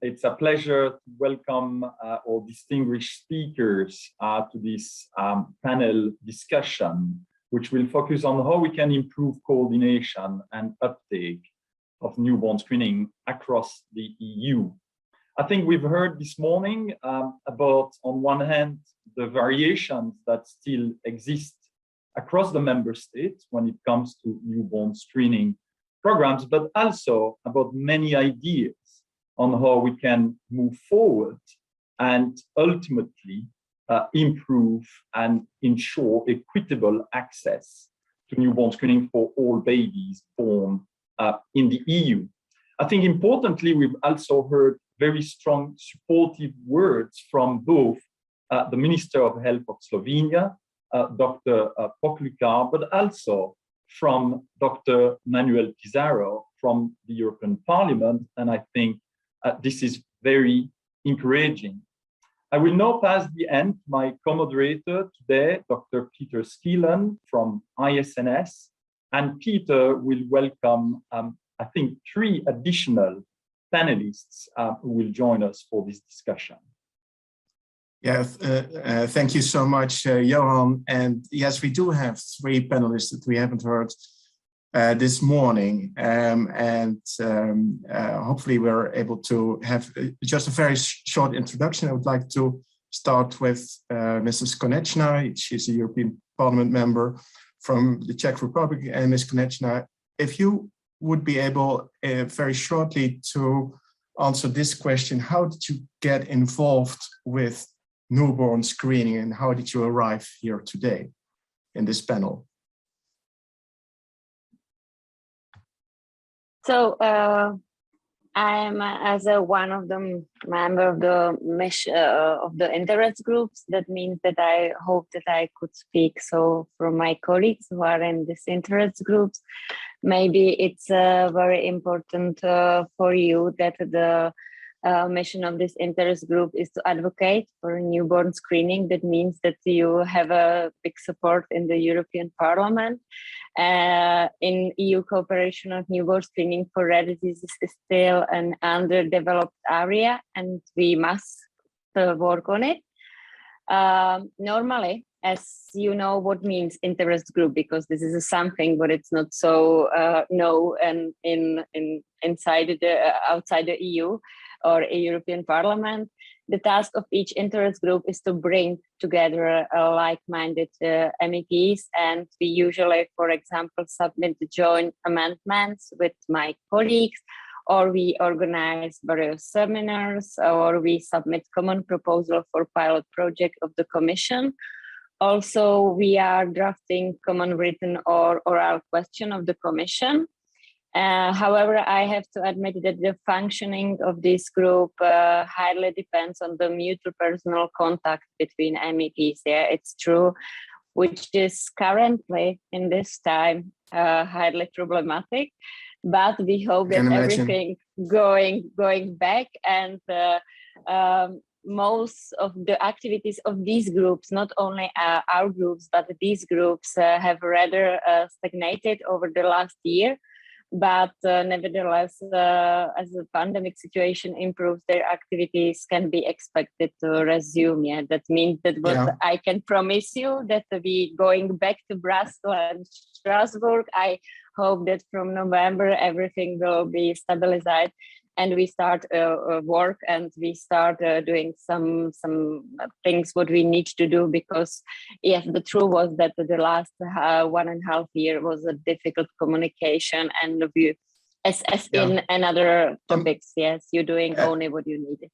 It's a pleasure to welcome our distinguished speakers to this panel discussion, which will focus on how we can improve coordination and uptake of newborn screening across the EU. I think we've heard this morning about, on one hand, the variations that still exist across the member states when it comes to newborn screening programs, but also about many ideas on how we can move forward and ultimately improve and ensure equitable access to newborn screening for all babies born in the EU. I think importantly, we've also heard very strong supportive words from both the Minister of Health of Slovenia, Dr. Poklukar, but also from Dr. Manuel Pizarro from the European Parliament, and I think this is very encouraging. I will now pass the end to my co-moderator today, Dr. Peter Skeelan from ISNS, and Peter will welcome, I think, 3 additional panelists who will join us for this discussion. Yeah, thank you so much, Johan. And yes, we do have 3 panelists that we haven't heard this morning, hopefully we're able to have just a very short introduction. I would like to start with Mrs. Konečná. She's a European Parliament member from the Czech Republic. And Ms. Konečná, if you would be able very shortly to answer this question: how did you get involved with newborn screening, and how did you arrive here today in this panel? So I'm as one of the member of the interest groups. That means that I hope that I could speak. So from my colleagues who are in this interest groups, maybe it's very important for you that the mission of this interest group is to advocate for newborn screening. That means that you have a big support in the European Parliament. In EU cooperation of newborn screening for rare diseases is still an underdeveloped area, and we must work on it. Normally, as you know what means interest group, because this is something, but it's not so known and inside outside the EU or a European Parliament. The task of each interest group is to bring together like-minded MEPs, and we usually, for example, submit the joint amendments with my colleagues, or we organize various seminars, or we submit common proposal for pilot project of the Commission. Also, we are drafting common written or oral question of the Commission. However, I have to admit that the functioning of this group highly depends on the mutual personal contact between MEPs. Yeah, it's true, which is currently in this time highly problematic. But we hope that everything going back, and most of the activities of these groups, not only our groups, but these groups have rather stagnated over the last year. But nevertheless, as the pandemic situation improves, their activities can be expected to resume. Yeah, that means that what I can promise you, that we going back to Brussels and Strasbourg. I hope that from November everything will be stabilized, and we start work, and we start doing some things what we need to do, because yes, the truth was that the last 1.5 years was a difficult communication, and we, as in another topics, yes, you're doing only what you needed.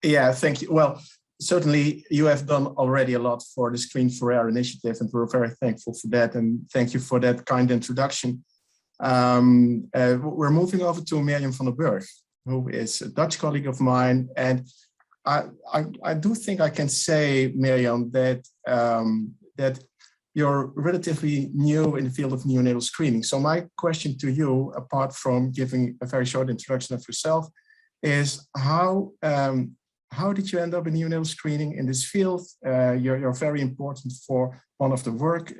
Yeah, thank you. Well, certainly you have done already a lot for the Screen for Rare initiative, and we're very thankful for that, and thank you for that kind introduction. We're moving over to Mirjam van den Burg, who is a Dutch colleague of mine. And I do think I can say, Mirjam, that you're relatively new in the field of neonatal screening. So my question to you, apart from giving a very short introduction of yourself, is how did you end up in neonatal screening in this field? You're very important for one of the work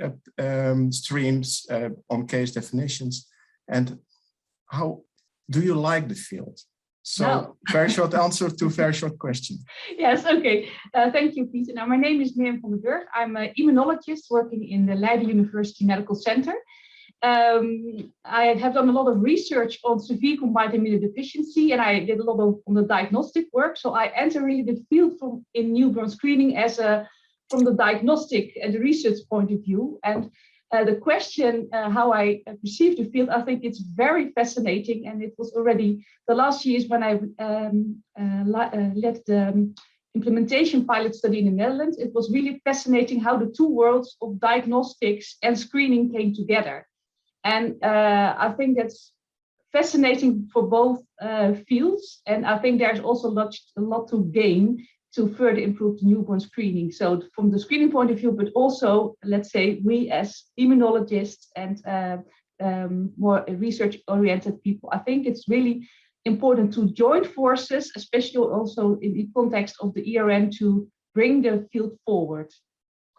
streams on case definitions. And how do you like the field? So very short answer to a very short question. Yes, okay. Thank you, Peter. Now, my name is Mirjam van den Burg. I'm an immunologist working in the Leiden University Medical Center. I have done a lot of research on severe combined immunodeficiency, and I did a lot on the diagnostic work. So I entered really the field in newborn screening as from the diagnostic and the research point of view. And the question, how I perceive the field, I think it's very fascinating. And it was already the last years when I led the implementation pilot study in the Netherlands. It was really fascinating how the two worlds of diagnostics and screening came together. And I think that's fascinating for both fields. And I think there's also a lot to gain to further improve the newborn screening. So from the screening point of view, but also, let's say, we as immunologists and more research-oriented people, I think it's really important to join forces, especially also in the context of the ERN, to bring the field forward.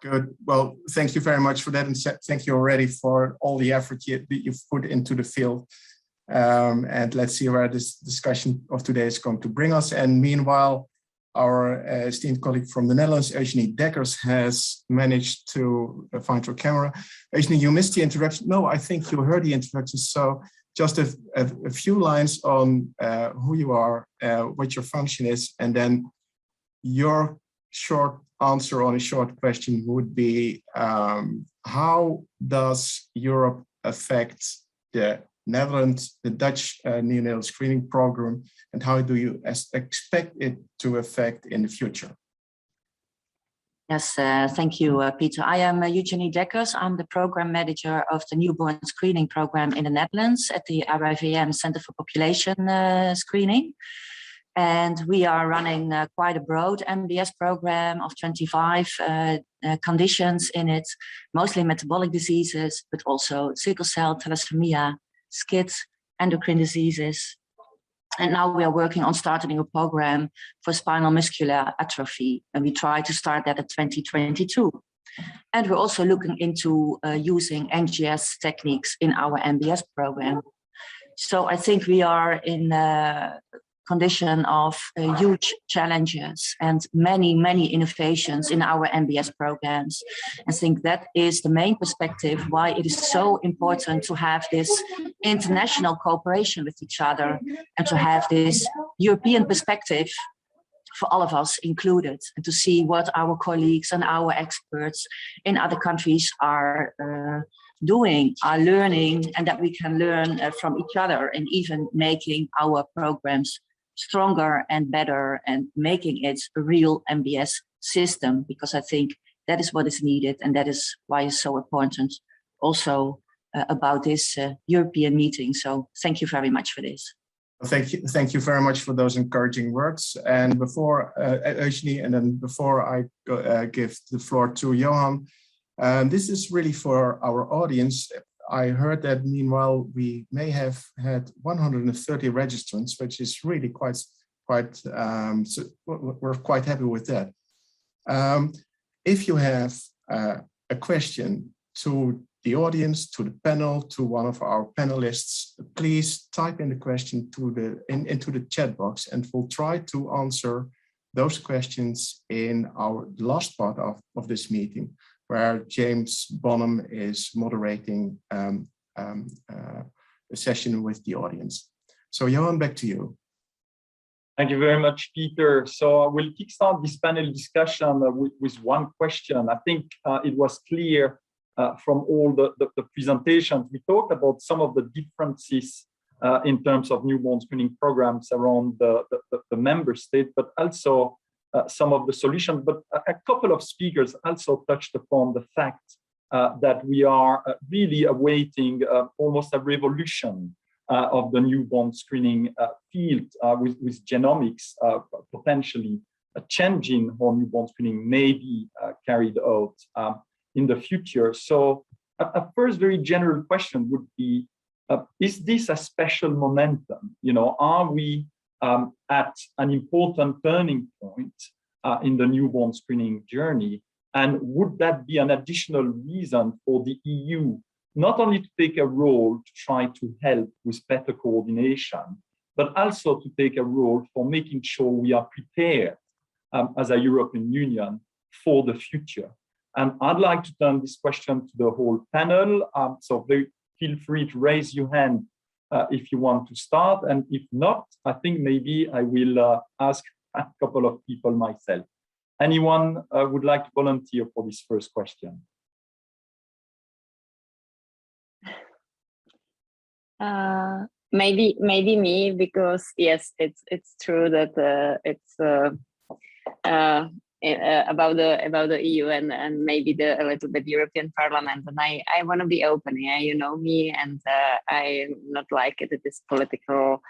Good. Well, thank you very much for that, and thank you already for all the effort you've put into the field. And let's see where this discussion of today is going to bring us. And meanwhile, our esteemed colleague from the Netherlands, Eugenie Dekkers, has managed to find her camera. Eugenie, you missed the introduction. No, I think you heard the introduction. So just a few lines on who you are, what your function is, and then your short answer on a short question would be, how does Europe affect the Netherlands, the Dutch neonatal screening program, and how do you expect it to affect in the future? Yes, thank you, Peter. I am Eugenie Dekkers. I'm the program manager of the newborn screening program in the Netherlands at the RIVM Center for Population Screening. And we are running quite a broad NBS program of 25 conditions in it, mostly metabolic diseases, but also sickle cell, thalassemia, SCID, endocrine diseases. And now we are working on starting a program for spinal muscular atrophy, and we try to start that at 2022. And we're also looking into using NGS techniques in our NBS program. So I think we are in a condition of huge challenges and many innovations in our NBS programs. I think that is the main perspective why it is so important to have this international cooperation with each other and to have this European perspective for all of us included, and to see what our colleagues and our experts in other countries are doing, are learning, and that we can learn from each other, and even making our programs stronger and better and making it a real NBS system, because I think that is what is needed, and that is why it's so important also about this European meeting. So thank you very much for this. Thank you very much for those encouraging words. And before Eugenie, and then before I give the floor to Johan, this is really for our audience. I heard that meanwhile we may have had 130 registrants, which is really quite so we're quite happy with that. If you have a question to the audience, to the panel, to one of our panelists, please type in the question into the chat box, and we'll try to answer those questions in our last part of this meeting, where James Bonham is moderating a session with the audience. So Johan, back to you. Thank you very much, Peter. So I will kickstart this panel discussion with one question. I think it was clear from all the presentations. We talked about some of the differences in terms of newborn screening programs around the member state, but also some of the solutions. But a couple of speakers also touched upon the fact that we are really awaiting almost a revolution of the newborn screening field with genomics potentially changing how newborn screening may be carried out in the future. So a first very general question would be, is this a special momentum? You know, are we at an important turning point in the newborn screening journey? And would that be an additional reason for the EU not only to take a role to try to help with better coordination, but also to take a role for making sure we are prepared as a European Union for the future? And I'd like to turn this question to the whole panel. So feel free to raise your hand if you want to start. And if not, I think maybe I will ask a couple of people myself. Anyone would like to volunteer for this first question? Maybe me, because yes, it's true that it's about the EU and maybe a little bit European Parliament, and I want to be open. Yeah, you know me, and I not like it. It is political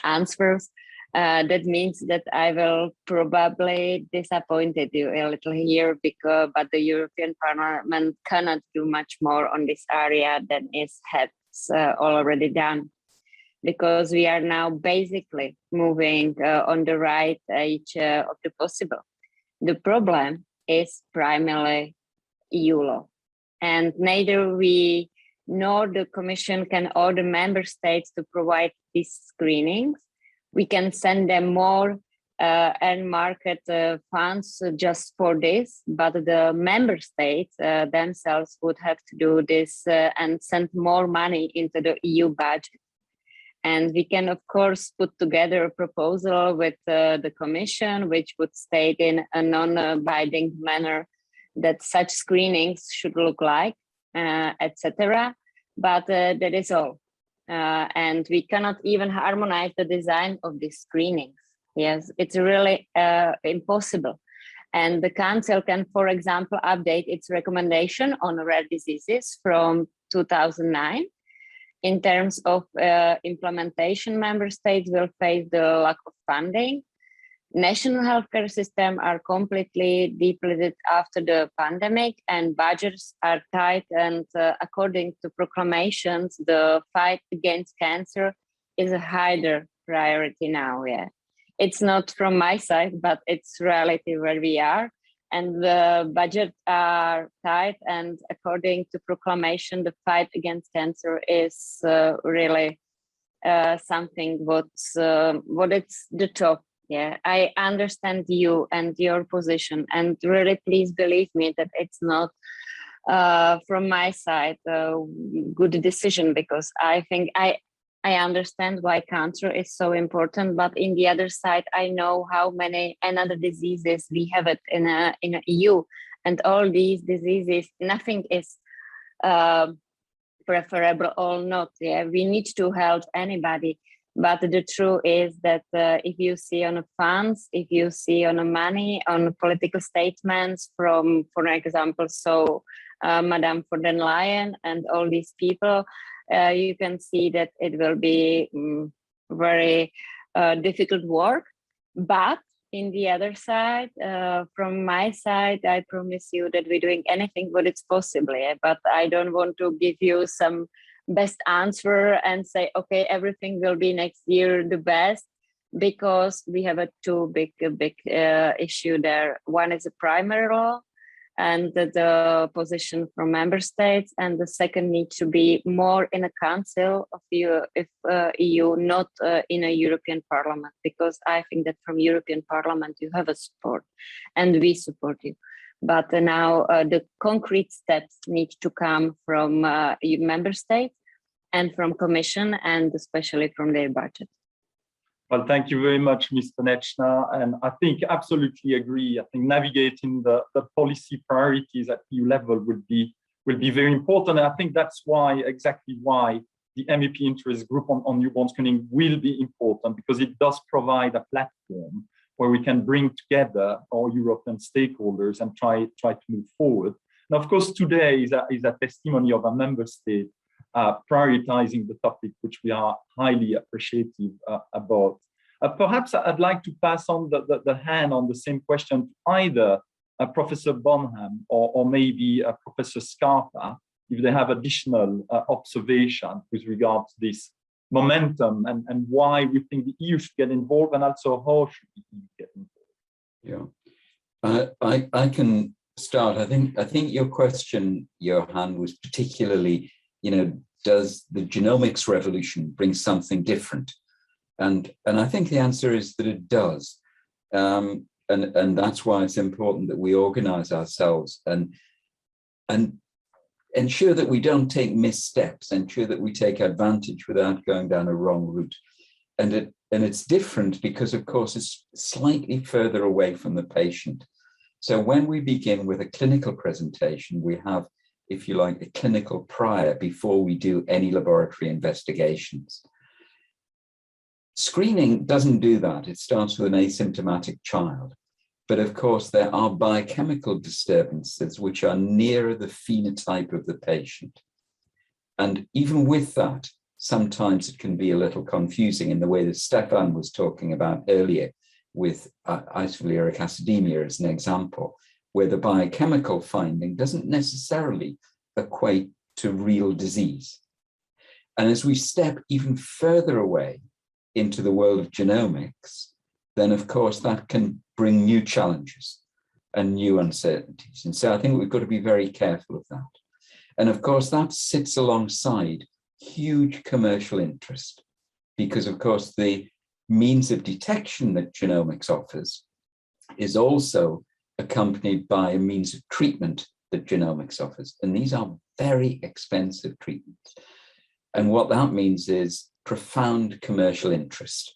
answers. That means that I will probably disappoint you a little here, but the European Parliament cannot do much more on this area than has already done. because we are now basically moving on the right edge of the possible. The problem is primarily EU law, and neither we nor the Commission can order member states to provide these screenings. We can send them more and market funds just for this, but the member states themselves would have to do this and send more money into the EU budget. And we can, of course, put together a proposal with the Commission, which would state in a non-binding manner that such screenings should look like, etc. But that is all. And we cannot even harmonize the design of these screenings. Yes, it's really impossible. And the Council can, for example, update its recommendation on rare diseases from 2009. In terms of implementation, member states will face the lack of funding. National healthcare systems are completely depleted after the pandemic, and budgets are tight. And according to proclamations, the fight against cancer is a higher priority now. Yeah, it's not from my side, but it's reality where we are. And the budgets are tight, and according to proclamation, the fight against cancer is really something what it's the top. Yeah, I understand you and your position, and really please believe me that it's not from my side a good decision, because I think I understand why cancer is so important, but in the other side, I know how many another diseases we have it in a EU, and all these diseases, nothing is preferable or not. Yeah, we need to help anybody. But the truth is that if you see on the funds, if you see on the money, on political statements from, for example, Madame von der Leyen and all these people, you can see that it will be very difficult work. But in the other side, from my side, I promise you that we're doing anything what it's possible. Yeah? But I don't want to give you some best answer and say, okay, everything will be next year the best, because we have a two big issue there. One is a primary law and the position from member states, and the second needs to be more in a council of EU, not in a European Parliament, because I think that from European Parliament you have a support, and we support you. But now the concrete steps need to come from member states and from Commission, and especially from their budget. Well, thank you very much, Mr. Nechna. And I think absolutely agree. I think navigating the policy priorities at EU level will be very important. And I think that's exactly why the MEP interest group on newborn screening will be important, because it does provide a platform where we can bring together all European stakeholders and try to move forward. Now, of course, today is a testimony of a member state prioritizing the topic, which we are highly appreciative about. Perhaps I'd like to pass on the hand on the same question to either Professor Bonham or maybe Professor Scarpa, if they have additional observation with regard to this momentum and why we think the EU should get involved, and also how should the EU get involved. Yeah, I can start. I think your question, Johan, was particularly, does the genomics revolution bring something different? And I think the answer is that it does. And that's why it's important that we organize ourselves and ensure that we don't take missteps, ensure that we take advantage without going down a wrong route. And it's different because, of course, it's slightly further away from the patient. So when we begin with a clinical presentation, we have, if you like, a clinical prior before we do any laboratory investigations. Screening doesn't do that. It starts with an asymptomatic child. But of course, there are biochemical disturbances which are nearer the phenotype of the patient. And even with that, sometimes it can be a little confusing in the way that Stefan was talking about earlier with isovaleric acidemia as an example, where the biochemical finding doesn't necessarily equate to real disease. And as we step even further away into the world of genomics, then of course that can bring new challenges and new uncertainties. And so I think we've got to be very careful of that. And of course that sits alongside huge commercial interest, because of course the means of detection that genomics offers is also accompanied by a means of treatment that genomics offers. And these are very expensive treatments. And what that means is profound commercial interest.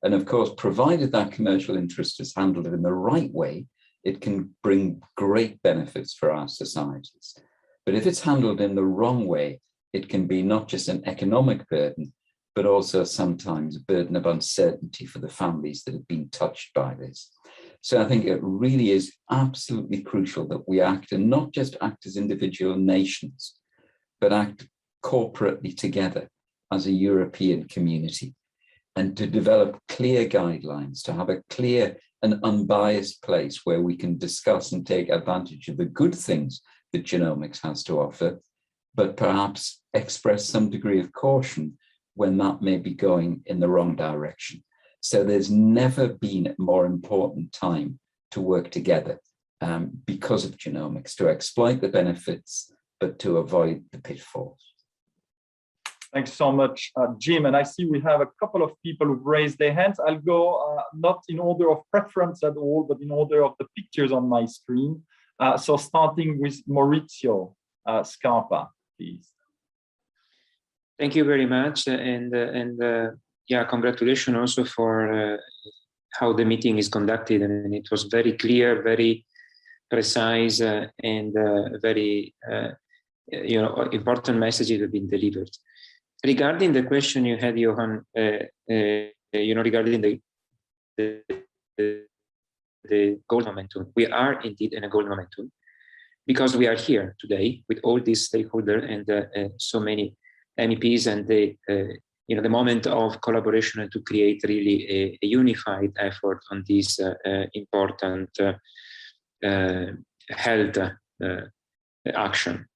And of course, provided that commercial interest is handled in the right way, it can bring great benefits for our societies. But if it's handled in the wrong way, it can be not just an economic burden, but also sometimes a burden of uncertainty for the families that have been touched by this. So I think it really is absolutely crucial that we act, and not just act as individual nations, but act corporately together as a European community, and to develop clear guidelines, to have a clear and unbiased place where we can discuss and take advantage of the good things that genomics has to offer, but perhaps express some degree of caution when that may be going in the wrong direction. So there's never been a more important time to work together because of genomics, to exploit the benefits, but to avoid the pitfalls. Thanks so much, Jim. And I see we have a couple of people who've raised their hands. I'll go not in order of preference at all, but in order of the pictures on my screen. So starting with Maurizio Scarpa, please. Thank you very much. Yeah, congratulations also for how the meeting is conducted. And it was very clear, very precise, and very important messages have been delivered. Regarding the question you had, Johan, regarding the gold momentum, we are indeed in a gold momentum because we are here today with all these stakeholders and so many MEPs, and the moment of collaboration and to create really a unified effort on this important health action.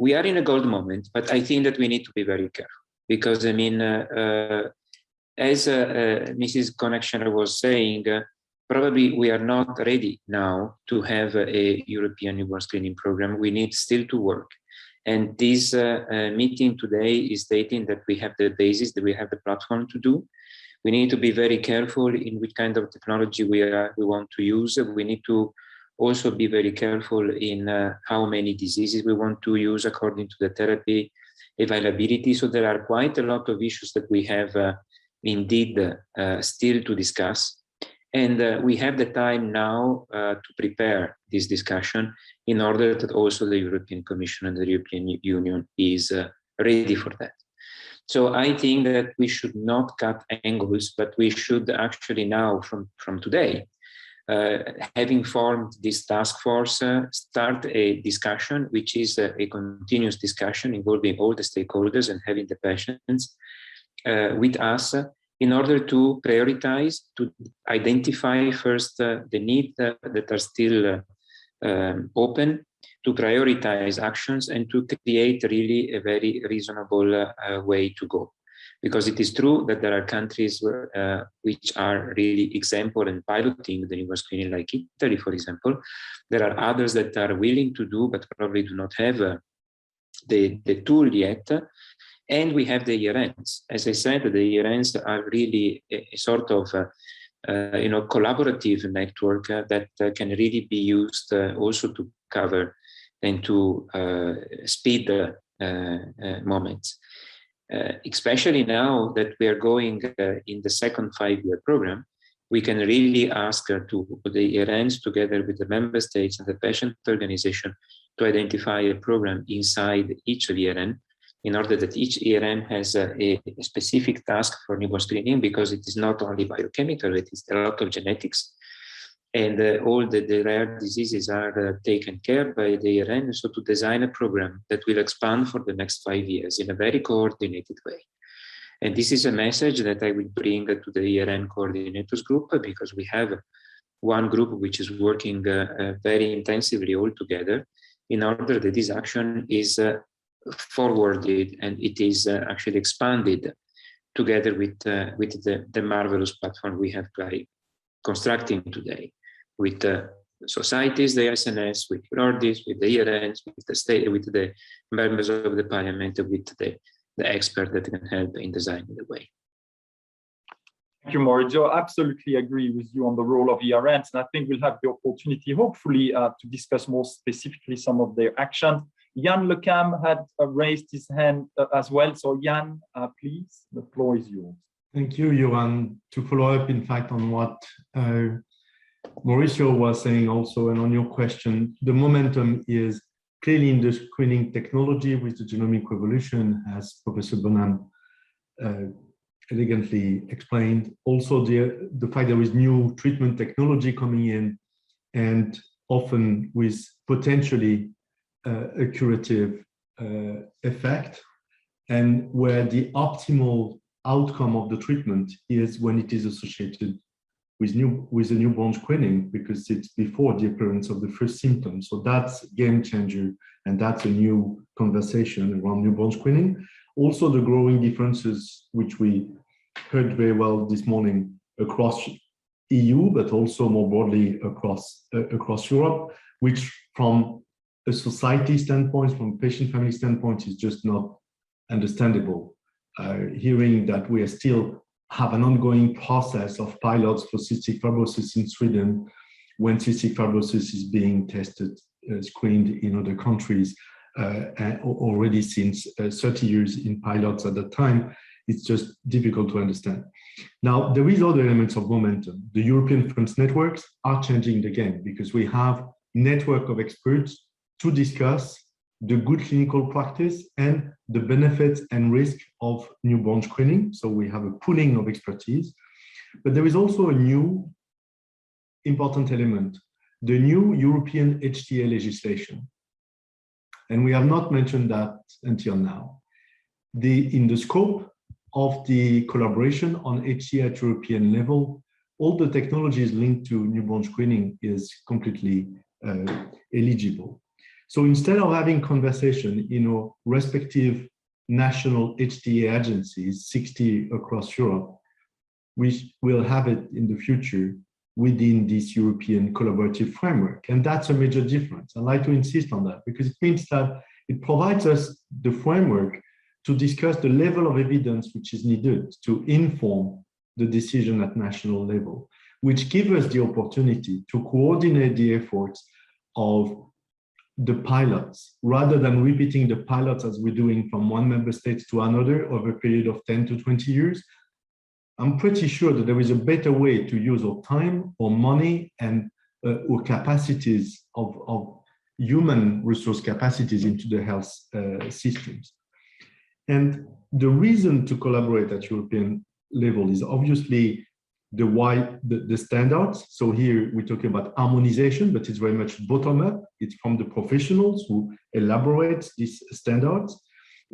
We are in a gold moment, but I think that we need to be very careful because, I mean, as Mrs. Connectioner was saying, probably we are not ready now to have a European newborn screening program. We need still to work. And this meeting today is stating that we have the basis, that we have the platform to do. We need to be very careful in which kind of technology we want to use. We need to also be very careful in how many diseases we want to use according to the therapy availability. So there are quite a lot of issues that we have indeed still to discuss. And we have the time now to prepare this discussion in order that also the European Commission and the European Union is ready for that. So I think that we should not cut angles, but we should actually now from today, having formed this task force, start a discussion, which is a continuous discussion involving all the stakeholders and having the patients with us in order to prioritize, to identify first the needs that are still open, to prioritize actions and to create really a very reasonable way to go. Because it is true that there are countries which are really example and piloting the newborn screening, like Italy, for example. There are others that are willing to do, but probably do not have the tool yet. And we have the ERNs. As I said, the ERNs are really a sort of collaborative network that can really be used also to cover and to speed moments. Especially now that we are going in the second 5-year program, we can really ask to the ERNs together with the member states and the patient organization to identify a program inside each ERN in order that each ERN has a specific task for newborn screening, because it is not only biochemical, it is a lot of genetics. And all the rare diseases are taken care by the ERN, so to design a program that will expand for the next 5 years in a very coordinated way. And this is a message that I will bring to the ERN coordinators group, because we have one group which is working very intensively all together in order that this action is forwarded, and it is actually expanded together with the marvelous platform we have by constructing today, with societies, the SNS, with NORDIS, with the ERNs, with the state, with the members of the parliament, with the expert that can help in designing the way. Thank you, Maurizio. I absolutely agree with you on the role of ERNs, and I think we'll have the opportunity, hopefully, to discuss more specifically some of their actions. Jan Lecam had raised his hand as well. So Jan, please, the floor is yours. Thank you, Johan. To follow up, in fact, on what Maurizio was saying also, and on your question, the momentum is clearly in the screening technology with the genomic revolution, as Professor Bonham elegantly explained. Also, the fact there is new treatment technology coming in, and often with potentially a curative effect, and where the optimal outcome of the treatment is when it is associated with a newborn screening, because it's before the appearance of the first symptoms. So that's a game changer, and that's a new conversation around newborn screening. Also, the growing differences, which we heard very well this morning across EU, but also more broadly across Europe, which from a society standpoint, from a patient family standpoint, is just not understandable. Hearing that we still have an ongoing process of pilots for cystic fibrosis in Sweden, when cystic fibrosis is being tested, screened in other countries already since 30 years in pilots at that time, it's just difficult to understand. Now, there is other elements of momentum. The European reference networks are changing the game, because we have network of experts to discuss the good clinical practice and the benefits and risk of newborn screening. So we have a pooling of expertise. But there is also a new important element, the new European HTA legislation. And we have not mentioned that until now. In the scope of the collaboration on HTA at European level, all the technologies linked to newborn screening is completely eligible. So instead of having conversation in our respective national HTA agencies, 60 across Europe, we will have it in the future within this European collaborative framework. And that's a major difference. I'd like to insist on that, because it means that it provides us the framework to discuss the level of evidence which is needed to inform the decision at national level, which gives us the opportunity to coordinate the efforts of the pilots, rather than repeating the pilots as we're doing from one member state to another over a period of 10 to 20 years. I'm pretty sure that there is a better way to use our time, our money, and our capacities of human resource capacities into the health systems. And the reason to collaborate at European level is obviously the standards. So here we're talking about harmonization, but it's very much bottom up. It's from the professionals who elaborate these standards,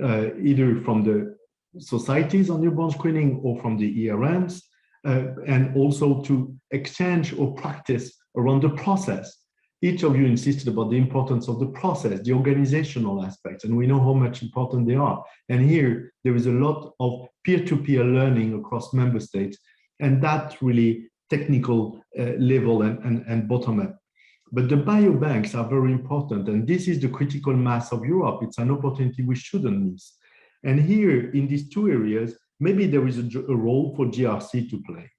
either from the societies on newborn screening or from the ERNs, and also to exchange or practice around the process. Each of you insisted about the importance of the process, the organizational aspects, and we know how much important they are. And here there is a lot of peer-to-peer learning across member states, and that really technical level and bottom up. But the biobanks are very important, and this is the critical mass of Europe. It's an opportunity we shouldn't miss. And here in these two areas, maybe there is a role for GRC to play.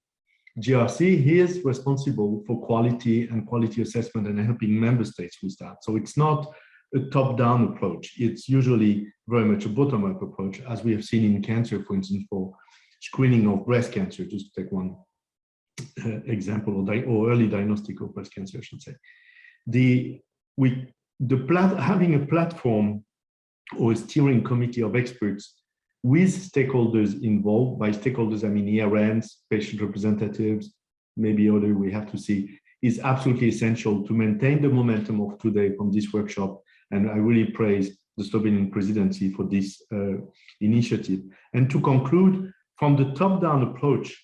GRC is responsible for quality and quality assessment and helping member states with that. So it's not a top-down approach. It's usually very much a bottom-up approach, as we have seen in cancer, for instance, for screening of breast cancer, just to take one example, or early diagnostic of breast cancer, I should say. Having a platform or a steering committee of experts with stakeholders involved. By stakeholders, I mean ERNs, patient representatives, maybe other we have to see, is absolutely essential to maintain the momentum of today from this workshop. And I really praise the Slovenian presidency for this initiative. And to conclude, from the top-down approach,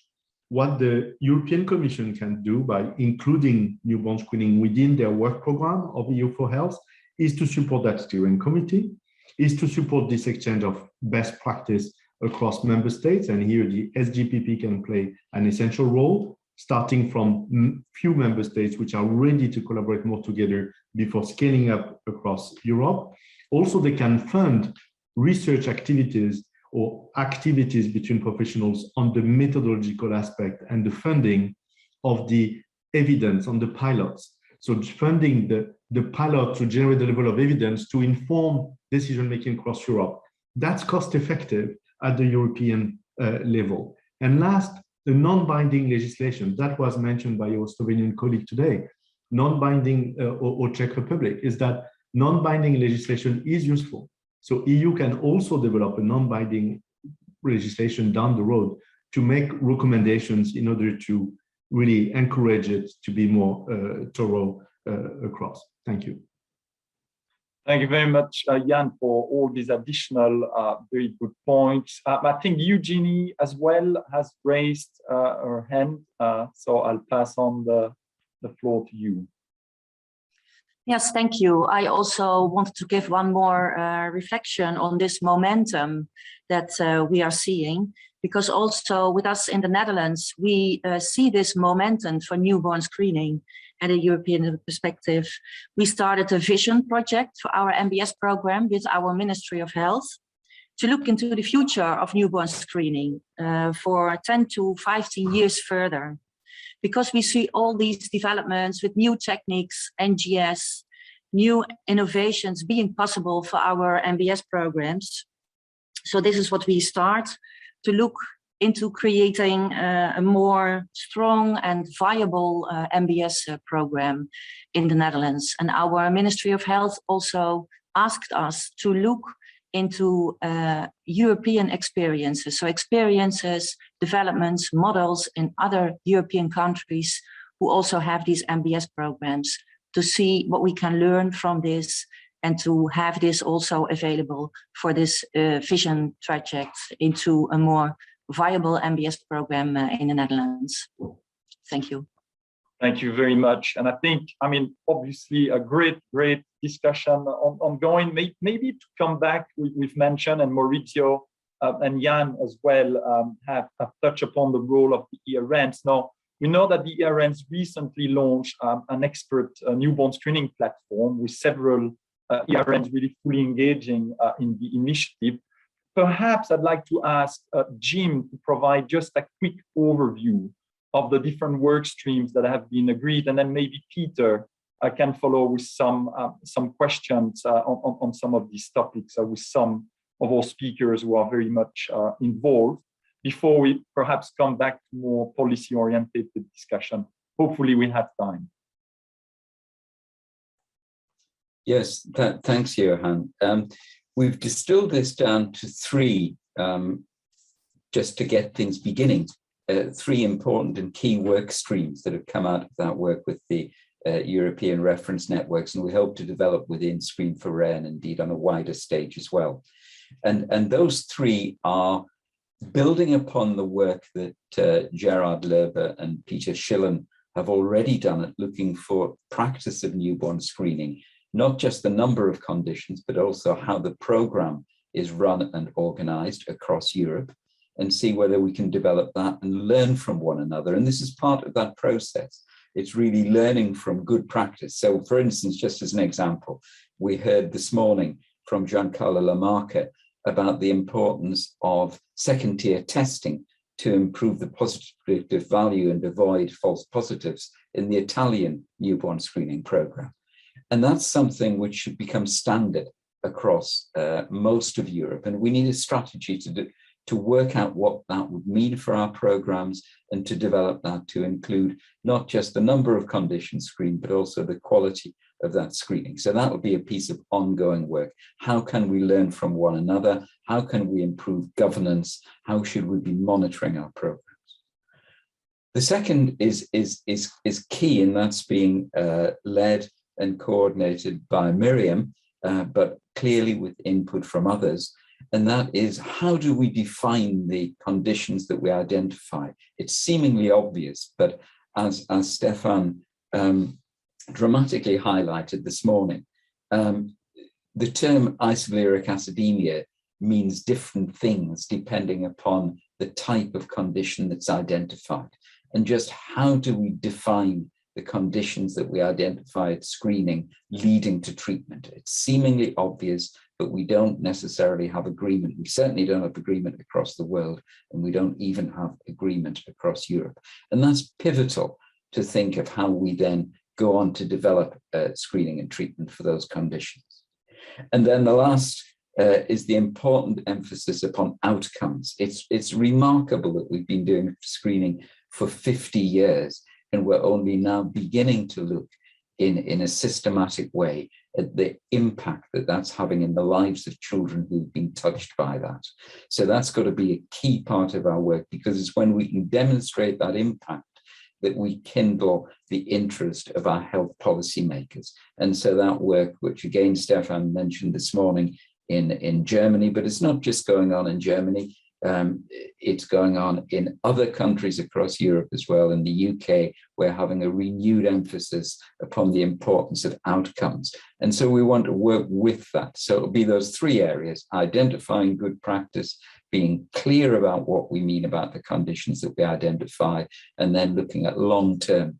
what the European Commission can do by including newborn screening within their work program of EU for Health is to support that steering committee. is to support this exchange of best practice across member states. And here the SGPP can play an essential role, starting from few member states which are ready to collaborate more together before scaling up across Europe. Also, they can fund research activities or activities between professionals on the methodological aspect and the funding of the evidence on the pilots. So funding the pilot to generate the level of evidence to inform decision-making across Europe. That's cost-effective at the European level. And last, the non-binding legislation that was mentioned by your Slovenian colleague today, non-binding or Czech Republic, is that non-binding legislation is useful. So EU can also develop a non-binding legislation down the road to make recommendations in order to really encourage it to be more thorough across. Thank you. Thank you very much, Jan, for all these additional very good points. I think Eugenie as well has raised her hand, so I'll pass on the floor to you. Yes, thank you. I also wanted to give one more reflection on this momentum that we are seeing, because also with us in the Netherlands, we see this momentum for newborn screening at a European perspective. We started a vision project for our NBS program with our Ministry of Health to look into the future of newborn screening for 10 to 15 years further. Because we see all these developments with new techniques, NGS, new innovations being possible for our NBS programs. So this is what we start to look into creating a more strong and viable NBS program in the Netherlands. And our Ministry of Health also asked us to look into European experiences. So experiences, developments, models in other European countries who also have these NBS programs, to see what we can learn from this and to have this also available for this vision project into a more viable NBS program in the Netherlands. Thank you. Thank you very much. And I think, I mean, obviously a great discussion ongoing. Maybe to come back, we've mentioned, and Maurizio and Jan as well have touched upon the role of the ERNs. Now, we know that the ERNs recently launched an expert newborn screening platform with several ERNs really fully engaging in the initiative. Perhaps I'd like to ask Jim to provide just a quick overview of the different work streams that have been agreed, and then maybe Peter can follow with some questions on some of these topics with some of our speakers who are very much involved, before we perhaps come back to more policy-oriented discussion. Hopefully we have time. Yes, thanks, Johan. We've distilled this down to three, just to get things beginning. Three important and key work streams that have come out of that work with the European reference networks, and we hope to develop within Screen for Rare and indeed on a wider stage as well. And those three are building upon the work that Gerard Löber and Peter Schillen have already done at looking for practice of newborn screening, not just the number of conditions, but also how the program is run and organized across Europe, and see whether we can develop that and learn from one another. And this is part of that process. It's really learning from good practice. So for instance, just as an example, we heard this morning from Giancarlo Lamarca about the importance of second-tier testing to improve the positive predictive value and avoid false positives in the Italian newborn screening program. And that's something which should become standard across most of Europe. And we need a strategy to work out what that would mean for our programs, and to develop that to include not just the number of conditions screened, but also the quality of that screening. So that will be a piece of ongoing work. How can we learn from one another? How can we improve governance? How should we be monitoring our programs? The second is key, and that's being led and coordinated by Miriam, but clearly with input from others. And that is, how do we define the conditions that we identify? It's seemingly obvious, but as Stefan dramatically highlighted this morning, the term isovaleric acidemia means different things depending upon the type of condition that's identified. And just how do we define the conditions that we identify at screening leading to treatment? It's seemingly obvious, but we don't necessarily have agreement. We certainly don't have agreement across the world, and we don't even have agreement across Europe. And that's pivotal to think of how we then go on to develop screening and treatment for those conditions. And then the last is the important emphasis upon outcomes. It's remarkable that we've been doing screening for 50 years, and we're only now beginning to look in a systematic way at the impact that that's having in the lives of children who've been touched by that. So that's got to be a key part of our work, because it's when we can demonstrate that impact that we kindle the interest of our health policymakers. And so that work, which again, Stefan mentioned this morning in Germany, but it's not just going on in Germany, it's going on in other countries across Europe as well. In the UK, we're having a renewed emphasis upon the importance of outcomes. And so we want to work with that. So it'll be those three areas: identifying good practice, being clear about what we mean about the conditions that we identify, and then looking at long-term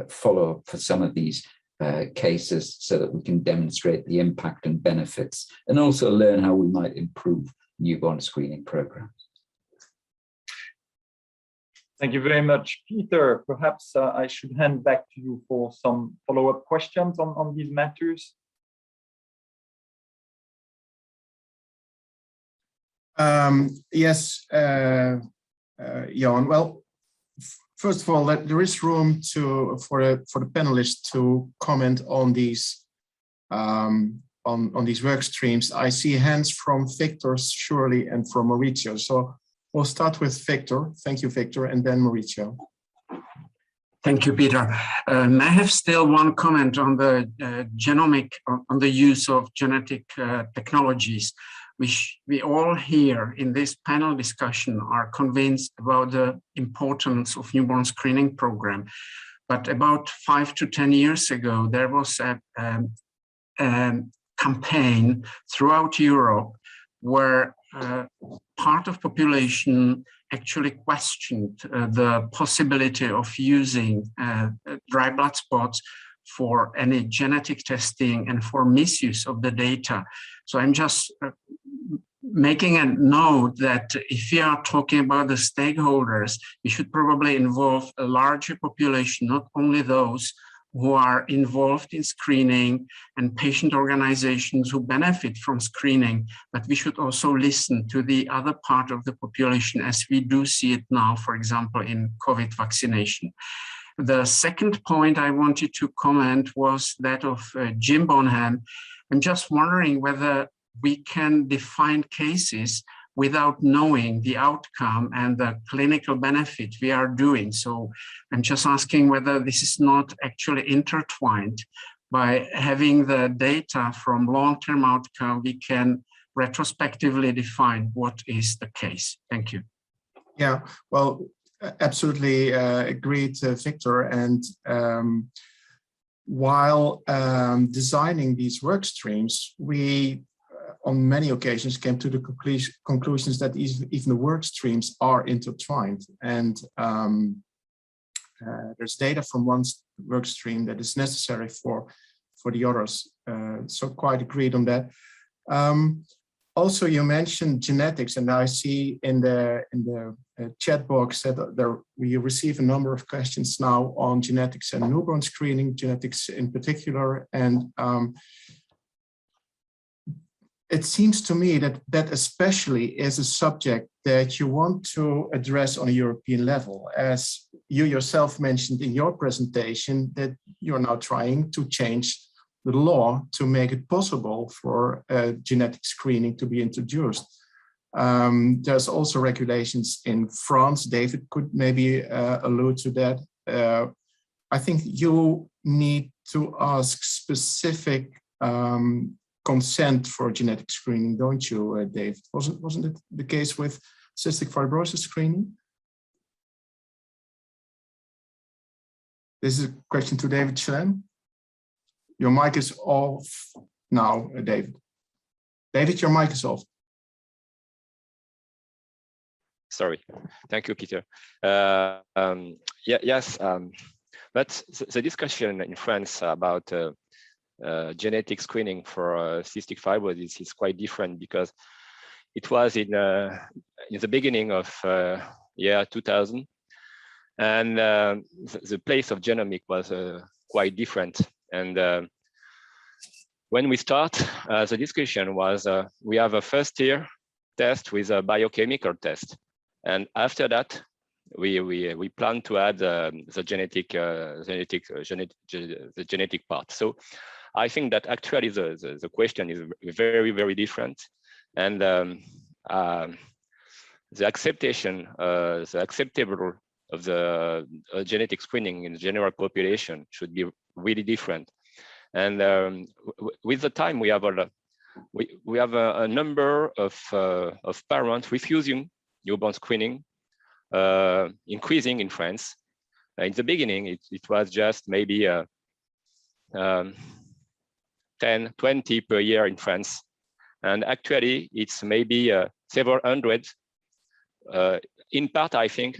follow-up for some of these cases so that we can demonstrate the impact and benefits, and also learn how we might improve newborn screening programs. Thank you very much, Peter. Perhaps I should hand back to you for some follow-up questions on these matters. Yes, Johan. Well, first of all, there is room for the panelists to comment on these work streams. I see hands from Victor, surely, and from Mauricio. So we'll start with Victor. Thank you, Victor, and then Mauricio. Thank you, Peter. I have still one comment on the on the use of genetic technologies, which we all here in this panel discussion are convinced about the importance of newborn screening program. But about 5 to 10 years ago, there was a campaign throughout Europe where part of population actually questioned the possibility of using dry blood spots for any genetic testing and for misuse of the data. So I'm just making a note that if we are talking about the stakeholders, we should probably involve a larger population, not only those who are involved in screening and patient organizations who benefit from screening, but we should also listen to the other part of the population, as we do see it now, for example, in COVID vaccination. The second point I wanted to comment was that of Jim Bonham. I'm just wondering whether we can define cases without knowing the outcome and the clinical benefit we are doing. So I'm just asking whether this is not actually intertwined. By having the data from long-term outcome, we can retrospectively define what is the case. Thank you. Yeah, well, absolutely agreed, Victor. And while designing these work streams, we on many occasions came to the conclusions that even the work streams are intertwined. And there's data from one work stream that is necessary for the others. So quite agreed on that. Also, you mentioned genetics, and I see in the chat box that we receive a number of questions now on genetics and newborn screening, genetics in particular. And it seems to me that especially is a subject that you want to address on a European level, as you yourself mentioned in your presentation, that you're now trying to change the law to make it possible for genetic screening to be introduced. There's also regulations in France. David could maybe allude to that. I think you need to ask specific consent for genetic screening, don't you, David? Wasn't it the case with cystic fibrosis screening? This is a question to David Schlemm. Your mic is off now, David. David, your mic is off. Sorry, thank you, Peter. Yes, but the discussion in France about genetic screening for cystic fibrosis is quite different, because it was in the beginning of year 2000, and the place of genomic was quite different. And when we start, the discussion was we have a first year test with a biochemical test, and after that we plan to add the genetic part. So I think that actually the question is very, very different, and the acceptation, the acceptable of the genetic screening in the general population should be really different. And with the time, we have a number of parents refusing newborn screening, increasing in France. In the beginning, it was just maybe 10, 20 per year in France. And actually, it's maybe several hundred, in part, I think,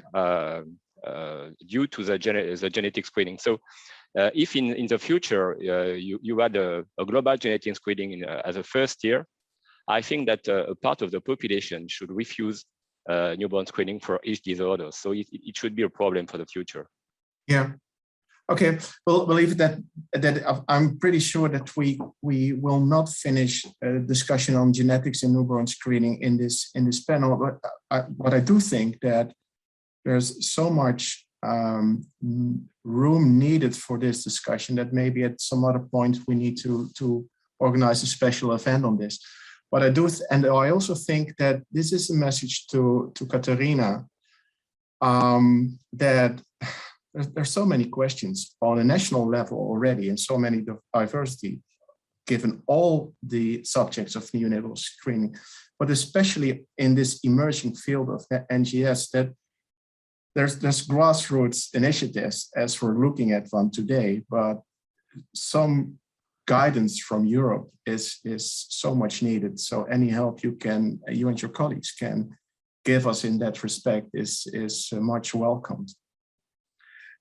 due to the genetic screening. So if in the future, you had a global genetic screening as a first year, I think that a part of the population should refuse newborn screening for each disorder. So it should be a problem for the future. Yeah. Okay. We'll leave that. I'm pretty sure that we will not finish a discussion on genetics and newborn screening in this panel. But what I do think that there's so much room needed for this discussion that maybe at some other point we need to organize a special event on this. But I do, and I also think that this is a message to Katarina, that there's so many questions on a national level already, and so many diversity, given all the subjects of neonatal screening, but especially in this emerging field of NGS, that there's grassroots initiatives as we're looking at one today, but some guidance from Europe is so much needed. So any help you and your colleagues can give us in that respect is much welcomed.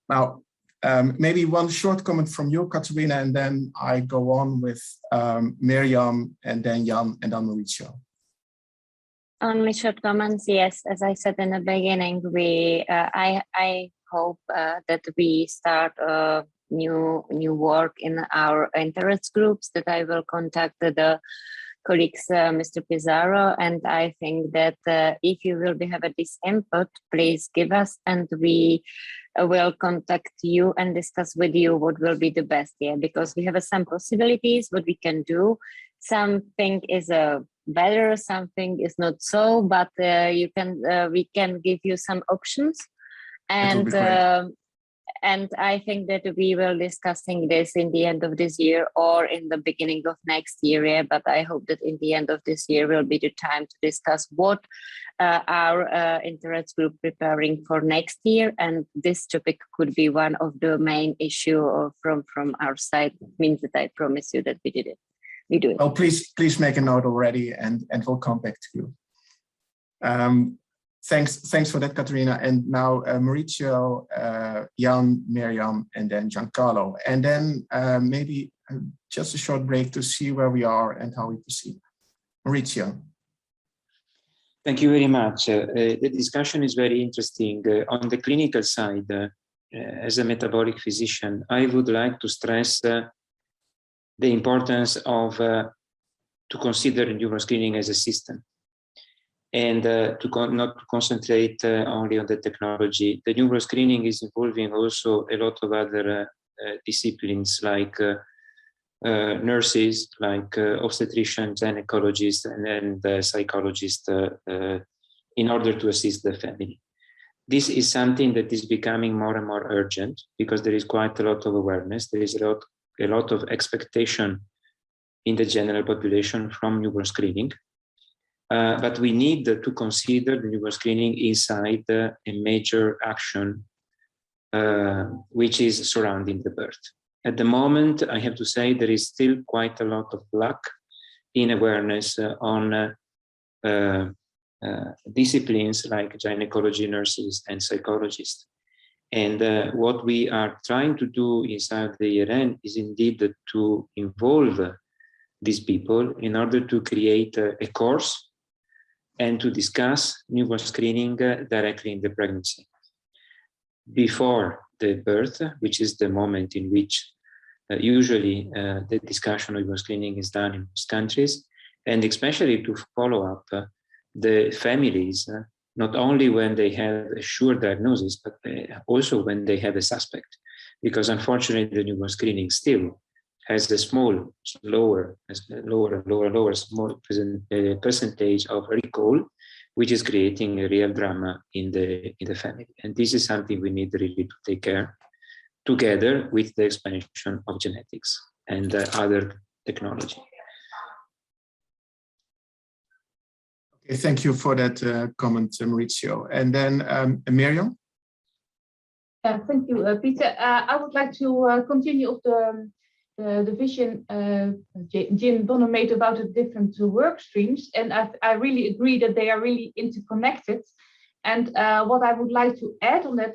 Now, maybe one short comment from you, Katerina, and then I go on with Miriam, and then Jan, and then Mauricio. Only short comments. Yes, as I said in the beginning, I hope that we start new work in our interest groups, that I will contact the colleagues, Mr. Pizarro, and I think that if you will have this input, please give us, and we will contact you and discuss with you what will be the best here, because we have some possibilities, what we can do. Something is better, something is not so, but we can give you some options. And I think that we will discussing this in the end of this year or in the beginning of next year. Yeah? But I hope that in the end of this year will be the time to discuss what our interest group preparing for next year. And this topic could be one of the main issue from our side. It means that I promise you that we did it. We do it. Oh, please make a note already, and we'll come back to you. Thanks for that, Katerina. And now Mauricio, Jan, Miriam, and then Giancarlo. And then maybe just a short break to see where we are and how we proceed. Mauricio. Thank you very much. The discussion is very interesting. On the clinical side, as a metabolic physician, I would like to stress the importance of to consider newborn screening as a system, and not to concentrate only on the technology. The newborn screening is involving also a lot of other disciplines, like nurses, like obstetricians, gynecologists, and psychologists, in order to assist the family. This is something that is becoming more and more urgent, because there is quite a lot of awareness. There is a lot of expectation in the general population from newborn screening. But we need to consider the newborn screening inside a major action which is surrounding the birth. At the moment, I have to say there is still quite a lot of lack in awareness on disciplines like gynecology, nurses, and psychologists. And what we are trying to do inside the ERN is indeed to involve these people in order to create a course and to discuss newborn screening directly in the pregnancy. Before the birth, which is the moment in which usually the discussion of newborn screening is done in most countries, and especially to follow up the families, not only when they have a sure diagnosis, but also when they have a suspect, because unfortunately the newborn screening still has a small, lower small percentage of recall, which is creating a real drama in the family. And this is something we need really to take care, together with the expansion of genetics and other technology. Okay, thank you for that comment, Maurizio. And then Miriam. Thank you, Peter. I would like to continue with the vision Jim Bonham made about the different work streams, and I really agree that they are really interconnected. And what I would like to add on that,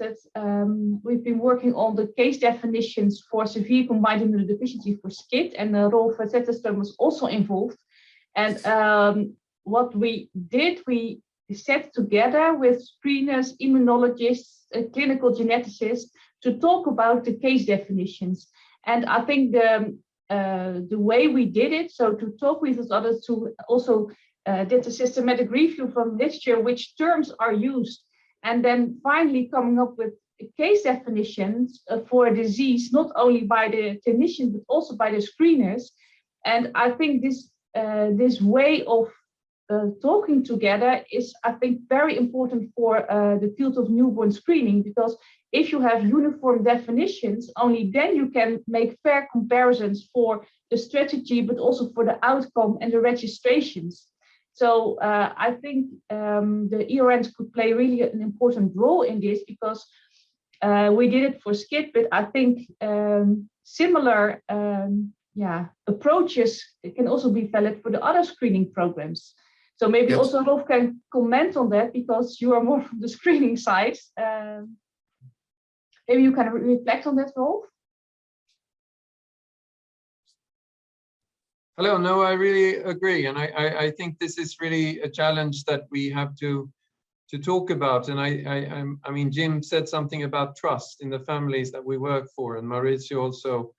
we've been working on the case definitions for severe combined immunodeficiency for SCID, and Rolf Zetterström was also involved. And what we did, we sat together with screeners, immunologists, clinical geneticists to talk about the case definitions. And I think the way we did it, so to talk with others, to also did a systematic review from literature, which terms are used, and then finally coming up with case definitions for a disease, not only by the clinician, but also by the screeners. And I think this way of talking together is, I think, very important for the field of newborn screening, because if you have uniform definitions, only then you can make fair comparisons for the strategy, but also for the outcome and the registrations. So I think the ERNs could play really an important role in this, because we did it for SCID, but I think similar approaches can also be valid for the other screening programs. So maybe also Rolf can comment on that, because you are more from the screening side. Maybe you can reflect on that, Rolf? Hello, no, I really agree. And I think this is really a challenge that we have to talk about. And I mean, Jim said something about trust in the families that we work for, and Maurizio also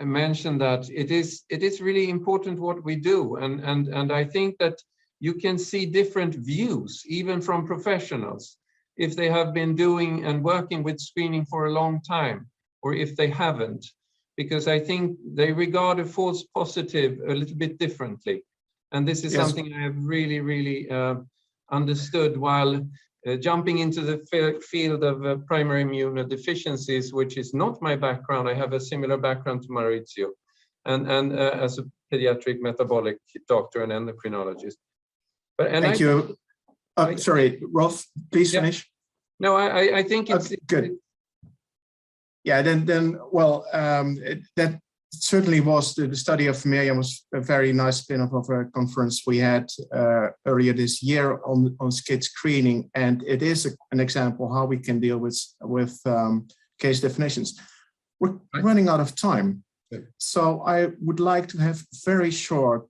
mentioned that it is really important what we do. And I think that you can see different views, even from professionals, if they have been doing and working with screening for a long time, or if they haven't, because I think they regard a false positive a little bit differently. And this is something I have really understood while jumping into the field of primary immunodeficiencies, which is not my background. I have a similar background to Maurizio, and as a pediatric metabolic doctor and endocrinologist. Thank you. Sorry, Rolf, please finish. No, I think it's good. Yeah, then well, that certainly was the study of Familial was a very nice spin-off of a conference we had earlier this year on SCID screening, and it is an example how we can deal with case definitions. We're running out of time, so I would like to have very short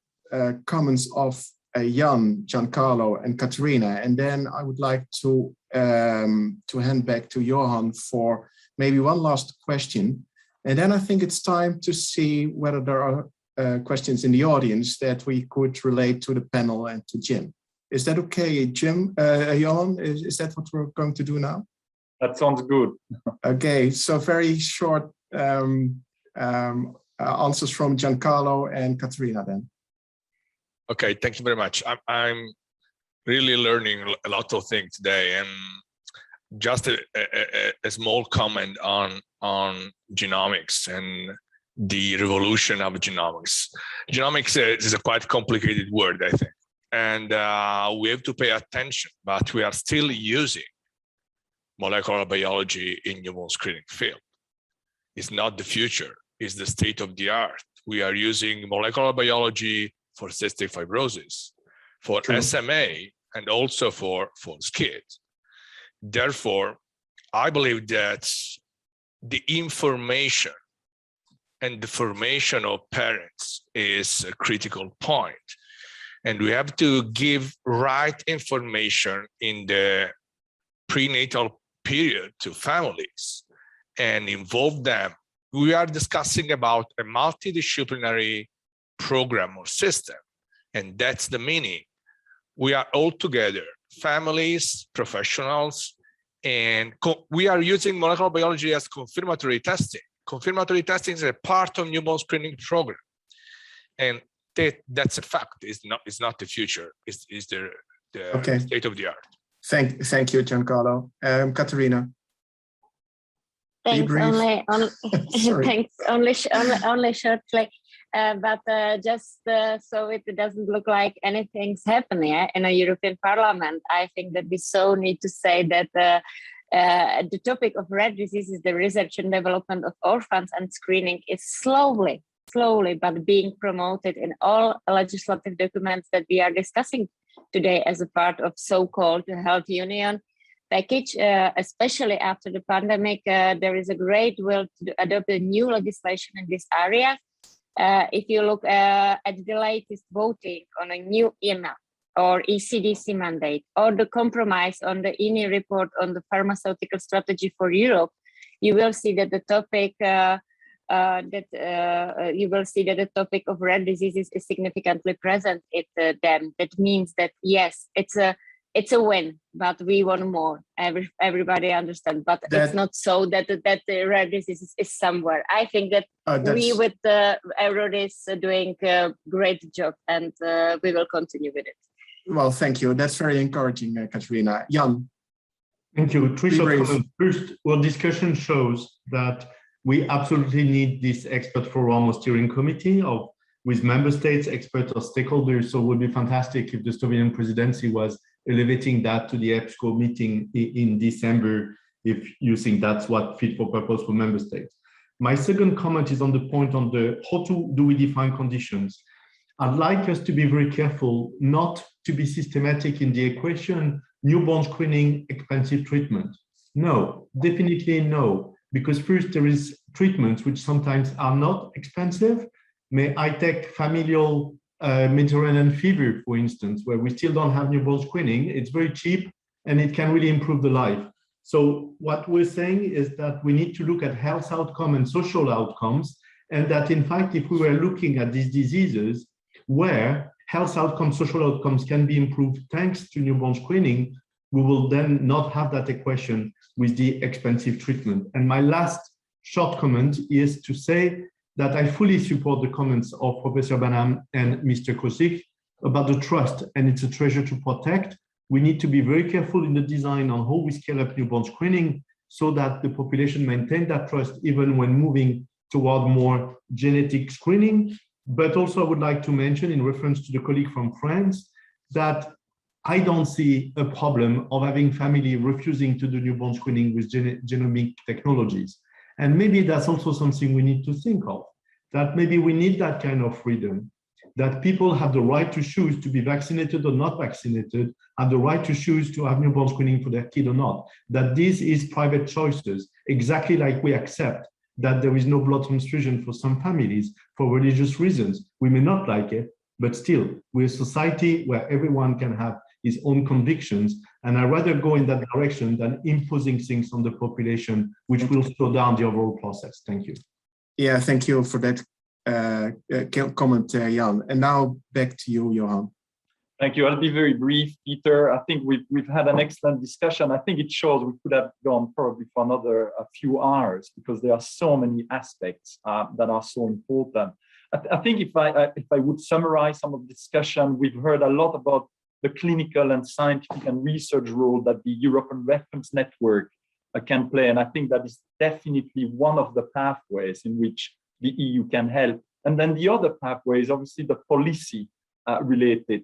comments of Jan, Giancarlo, and Katerina, and then I would like to hand back to Johan for maybe one last question. And then I think it's time to see whether there are questions in the audience that we could relate to the panel and to Jim. Is that okay, Jim? Johan, is that what we're going to do now? That sounds good. Okay, so very short answers from Giancarlo and Katerina then. Okay, thank you very much. I'm really learning a lot of things today, and just a small comment on genomics and the revolution of genomics. Genomics is a quite complicated word, I think, and we have to pay attention, but we are still using molecular biology in newborn screening field. It's not the future, it's the state of the art. We are using molecular biology for cystic fibrosis, for SMA, and also for SCID. Therefore, I believe that the information and the formation of parents is a critical point. And we have to give right information in the prenatal period to families and involve them. We are discussing about a multidisciplinary program or system, and that's the meaning. We are all together, families, professionals, and we are using molecular biology as confirmatory testing. Confirmatory testing is a part of newborn screening program, and that's a fact. It's not the future. It's the state of the art. Thank you, Giancarlo. Katerina. Thanks. Only shortly. But just so it doesn't look like anything's happening in a European Parliament, I think that we so need to say that the topic of rare diseases, the research and development of orphans and screening is slowly but being promoted in all legislative documents that we are discussing today as a part of so-called Health Union package, especially after the pandemic. There is a great will to adopt a new legislation in this area. If you look at the latest voting on a new EMA or ECDC mandate, or the compromise on the INI report on the pharmaceutical strategy for Europe, you will see that the topic the topic of rare diseases is significantly present in them. That means that yes, it's a win, but we want more. Everybody understands, but it's not so that the rare diseases is somewhere. I think that we with Eurod is doing a great job, and we will continue with it. Well, thank you. That's very encouraging, Katerina. Jan. Thank you. First, our discussion shows that we absolutely need this expert forum or steering committee with member states, experts or stakeholders. So it would be fantastic if the Slovenian presidency was elevating that to the EPSCO meeting in December, if you think that's what fit for purpose for member states. My second comment is on the point on how do we define conditions. I'd like us to be very careful not to be systematic in the equation, newborn screening, expensive treatment. No, definitely no, because first there is treatments which sometimes are not expensive. May I take familial Mediterranean fever, for instance, where we still don't have newborn screening. It's very cheap and it can really improve the life. So what we're saying is that we need to look at health outcome and social outcomes, and that in fact, if we were looking at these diseases where health outcomes, social outcomes can be improved thanks to newborn screening, we will then not have that equation with the expensive treatment. And my last short comment is to say that I fully support the comments of Professor Banham and Mr. Kosik about the trust, and it's a treasure to protect. We need to be very careful in the design on how we scale up newborn screening so that the population maintain that trust even when moving toward more genetic screening. But also I would like to mention, in reference to the colleague from France, that I don't see a problem of having family refusing to do newborn screening with genomic technologies. And maybe that's also something we need to think of, that maybe we need that kind of freedom, that people have the right to choose to be vaccinated or not vaccinated, have the right to choose to have newborn screening for their kid or not, that this is private choices, exactly like we accept that there is no blood transfusion for some families for religious reasons. We may not like it, but still, we're a society where everyone can have his own convictions, and I'd rather go in that direction than imposing things on the population, which will slow down the overall process. Thank you. Yeah, thank you for that comment, Jan. And now back to you, Johan. Thank you. I'll be very brief, Peter. I think we've had an excellent discussion. I think it shows we could have gone probably for another few hours, because there are so many aspects that are so important. I think if I would summarize some of the discussion, we've heard a lot about the clinical and scientific and research role that the European Reference Network can play. And I think that is definitely one of the pathways in which the EU can help. And then the other pathway is obviously the policy related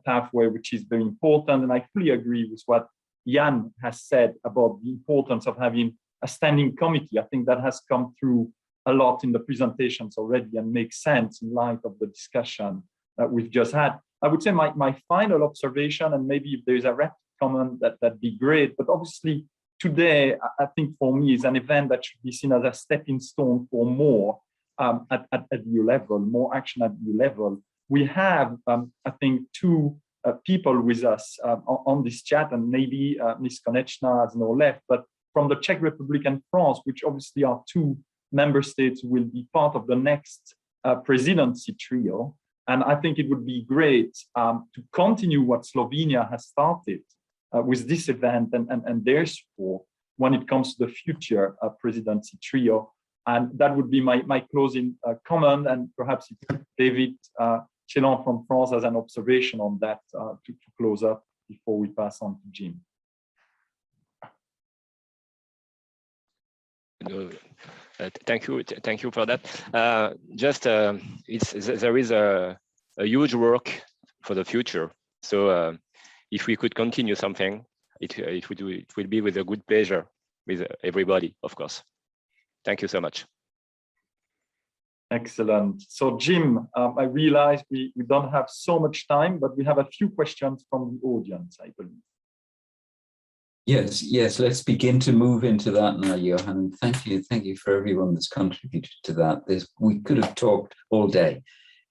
pathway, which is very important. And I fully agree with what Jan has said about the importance of having a standing committee. I think that has come through a lot in the presentations already and makes sense in light of the discussion that we've just had. I would say my final observation, and maybe if there's a rapid comment, that'd be great. But obviously, today, I think for me, is an event that should be seen as a stepping stone for more at EU level, more action at EU level. We have, I think, two people with us on this chat, and maybe Ms. Konechna has no left, but from the Czech Republic and France, which obviously are two member states who will be part of the next presidency trio. And I think it would be great to continue what Slovenia has started with this event and their support when it comes to the future presidency trio. And that would be my closing comment. And perhaps if David Chelon from France has an observation on that to close up before we pass on to Jim. Thank you for that. There is a huge work for the future. So if we could continue something, it will be with a good pleasure with everybody, of course. Thank you so much. Excellent. So Jim, I realize we don't have so much time, but we have a few questions from the audience, I believe. Yes, let's begin to move into that now, Johan. Thank you for everyone that's contributed to that. We could have talked all day,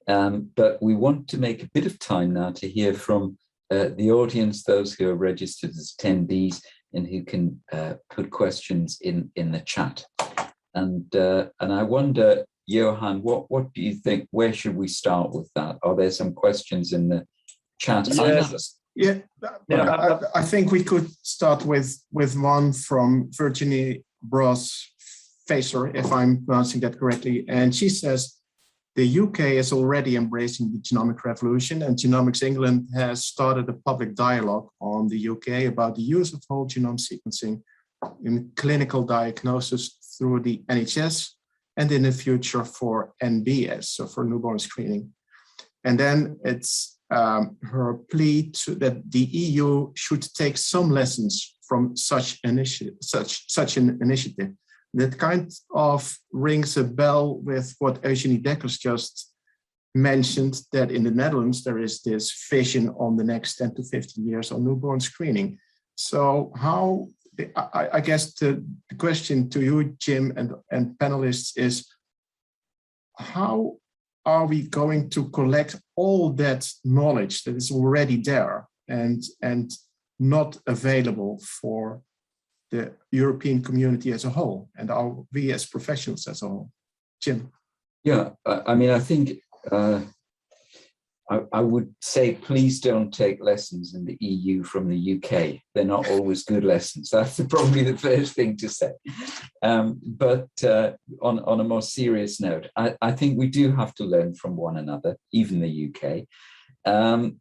but we want to make a bit of time now to hear from the audience, those who are registered as attendees and who can put questions in the chat. And I wonder, Johan, what do you think? Where should we start with that? Are there some questions in the chat? Yes. I think we could start with one from Virginie Bros-Facer, if I'm pronouncing that correctly. And she says, the UK is already embracing the genomic revolution, and Genomics England has started a public dialogue on the UK about the use of whole genome sequencing in clinical diagnosis through the NHS and in the future for NBS, so for newborn screening. And then it's her plea that the EU should take some lessons from such an initiative. That kind of rings a bell with what Eugenie Dekkers just mentioned, that in the Netherlands there is this vision on the next 10 to 15 years on newborn screening. So how, I guess the question to you, Jim, and panelists is, how are we going to collect all that knowledge that is already there and not available for the European community as a whole, and we as professionals as a whole? Jim? Yeah, I mean, I think I would say, please don't take lessons in the EU from the UK. They're not always good lessons. That's probably the first thing to say. But on a more serious note, I think we do have to learn from one another, even the UK. And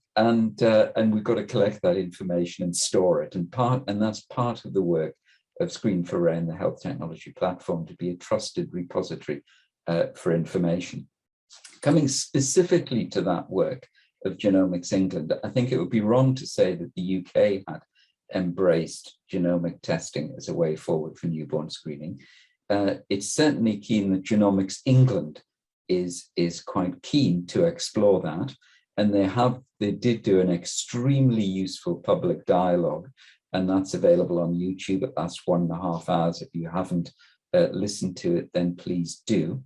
we've got to collect that information and store it. And that's part of the work of Screen4Rare and the Health Technology Platform, to be a trusted repository for information. Coming specifically to that work of Genomics England, I think it would be wrong to say that the UK had embraced genomic testing as a way forward for newborn screening. It's certainly keen that Genomics England is quite keen to explore that. And they did do an extremely useful public dialogue, and that's available on YouTube. It lasts 1.5 hours. If you haven't listened to it, then please do.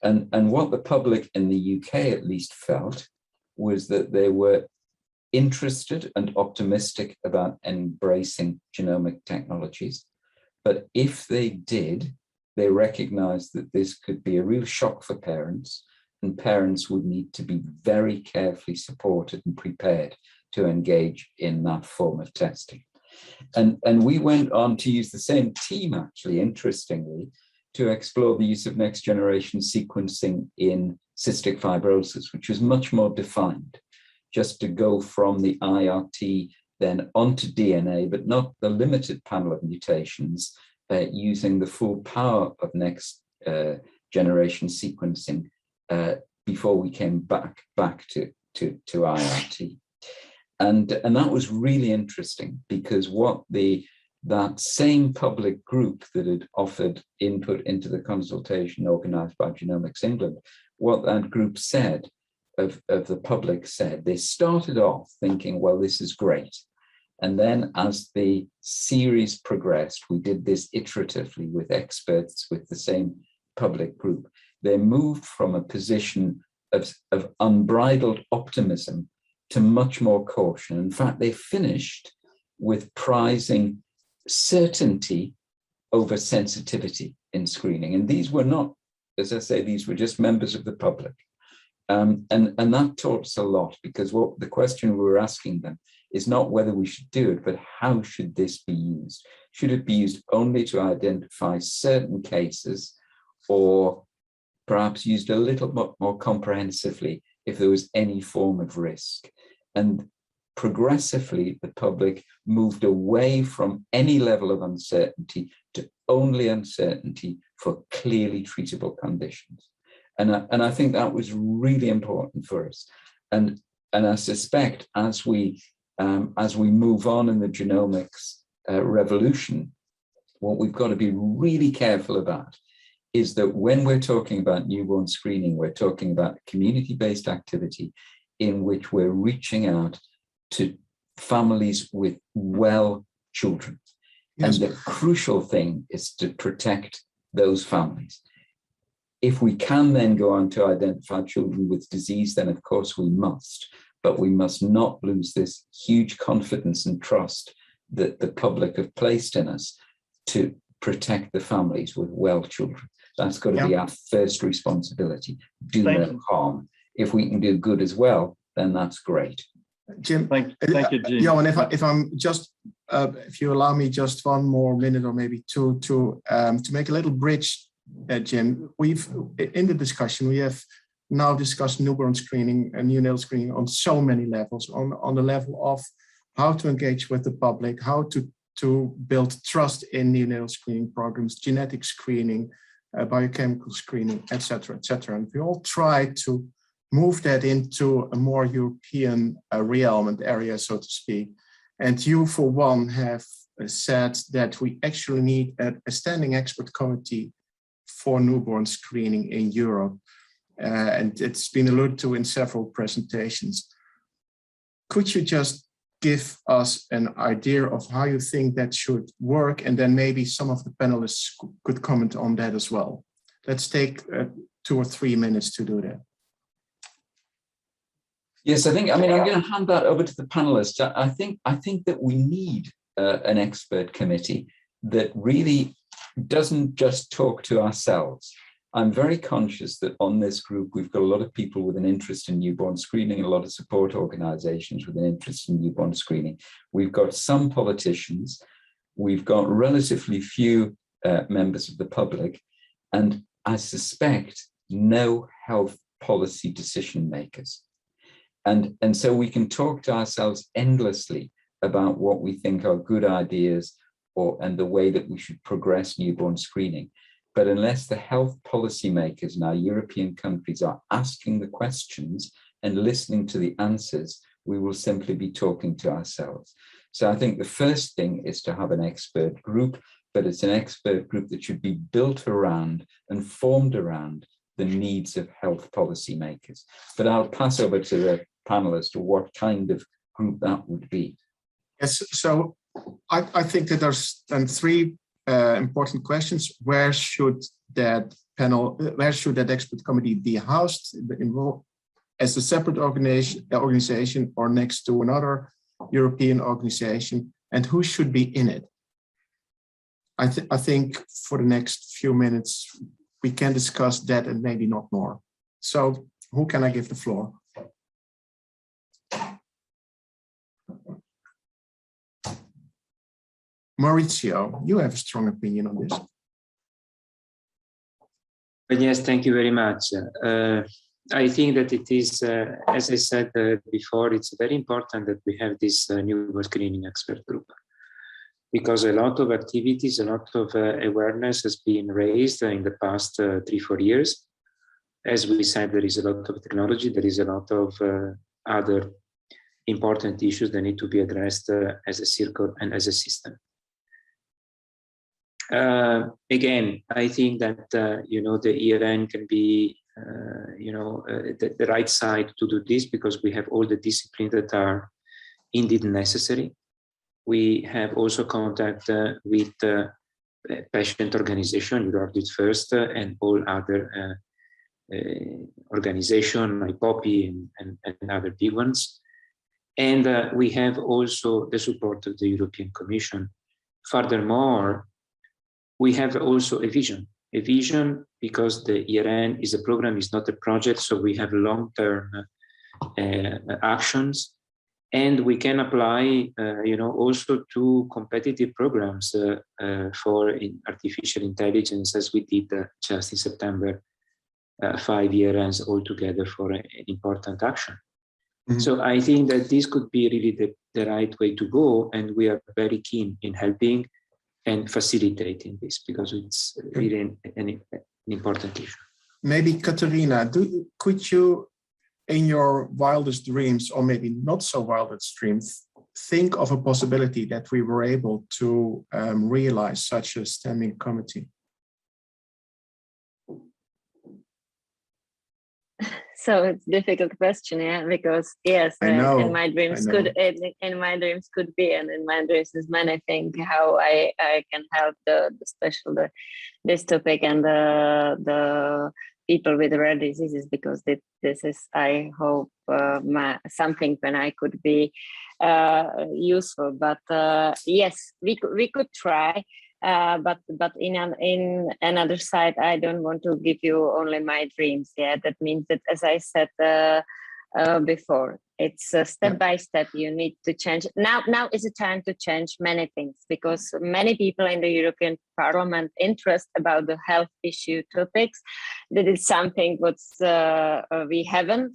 And what the public in the UK at least felt was that they were interested and optimistic about embracing genomic technologies. But if they did, they recognized that this could be a real shock for parents, and parents would need to be very carefully supported and prepared to engage in that form of testing. And we went on to use the same team, actually, interestingly, to explore the use of next generation sequencing in cystic fibrosis, which was much more defined, just to go from the IRT then onto DNA, but not the limited panel of mutations, using the full power of next generation sequencing before we came back to IRT. And that was really interesting, because what the that same public group that had offered input into the consultation organized by Genomics England, what that group said, of the public said, they started off thinking, well, this is great. And then as the series progressed, we did this iteratively with experts with the same public group. They moved from a position of unbridled optimism to much more caution. In fact, they finished with prizing certainty over sensitivity in screening. And these were not, as I say, these were just members of the public. And that taught us a lot, because what the question we were asking them is not whether we should do it, but how should this be used? Should it be used only to identify certain cases, or perhaps used a little bit more comprehensively if there was any form of risk? And progressively, the public moved away from any level of uncertainty to only uncertainty for clearly treatable conditions. And I think that was really important for us. And I suspect as we move on in the genomics revolution, what we've got to be really careful about is that when we're talking about newborn screening, we're talking about community-based activity in which we're reaching out to families with well children. Yes. And the crucial thing is to protect those families. If we can then go on to identify children with disease, then of course we must, but we must not lose this huge confidence and trust that the public have placed in us to protect the families with well children. That's got to be our first responsibility. Do no harm. If we can do good as well, then that's great. Jim, thank you, Jim. Johan, if I'm just, if you allow me just one more minute or maybe two to make a little bridge, Jim, we've in the discussion we have now discussed newborn screening and neonatal screening on so many levels, on the level of how to engage with the public, how to build trust in neonatal screening programs, genetic screening, biochemical screening, etc., etc. And we all try to move that into a more European realm and area, so to speak. And you, for one, have said that we actually need a standing expert committee for newborn screening in Europe. And it's been alluded to in several presentations. Could you just give us an idea of how you think that should work? And then maybe some of the panelists could comment on that as well. Let's take 2 or 3 minutes to do that. Yes, I'm going to hand that over to the panelists. I think that we need an expert committee that really doesn't just talk to ourselves. I'm very conscious that on this group, we've got a lot of people with an interest in newborn screening, a lot of support organizations with an interest in newborn screening. We've got some politicians, we've got relatively few members of the public, and I suspect no health policy decision makers. And so we can talk to ourselves endlessly about what we think are good ideas and the way that we should progress newborn screening. But unless the health policymakers in our European countries are asking the questions and listening to the answers, we will simply be talking to ourselves. So I think the first thing is to have an expert group, but it's an expert group that should be built around and formed around the needs of health policymakers. But I'll pass over to the panelists to what kind of group that would be. Yes, so I think that there's then 3 important questions. Where should that expert committee be housed, involved as a separate organization or next to another European organization, and who should be in it? I think for the next few minutes, we can discuss that and maybe not more. So who can I give the floor? Maurizio, you have a strong opinion on this. Yes, thank you very much. I think that it is, as I said before, it's very important that we have this newborn screening expert group, because a lot of activities, a lot of awareness has been raised in the past 3-4 years. As we said, there is a lot of technology, there is a lot of other important issues that need to be addressed as a circle and as a system. Again, I think that the ERN can be the right side to do this, because we have all the disciplines that are indeed necessary. We have also contact with patient organization, Europe First, and all other organizations like POPI and other big ones. And we have also the support of the European Commission. Furthermore, we have also a vision because the ERN is a program, is not a project, so we have long-term actions, and we can apply, also to competitive programs for artificial intelligence, as we did just in September, 5 ERNs all together for an important action. Mm-hmm. So I think that this could be really the right way to go, and we are very keen in helping and facilitating this, because it's really an important issue. Maybe Katerina, could you, in your wildest dreams, or maybe not so wildest dreams, think of a possibility that we were able to realize such a standing committee? So it's a difficult question, yeah, because yes, in my dreams could be, and in my dreams is many things how I can help this topic and the people with rare diseases, because this is, I hope, something when I could be useful. But yes, we could try. But in another side, I don't want to give you only my dreams. Yeah, that means that, as I said before, it's step by step. You need to change. Now is the time to change many things, because many people in the European Parliament interest about the health issue topics. That is something what's we haven't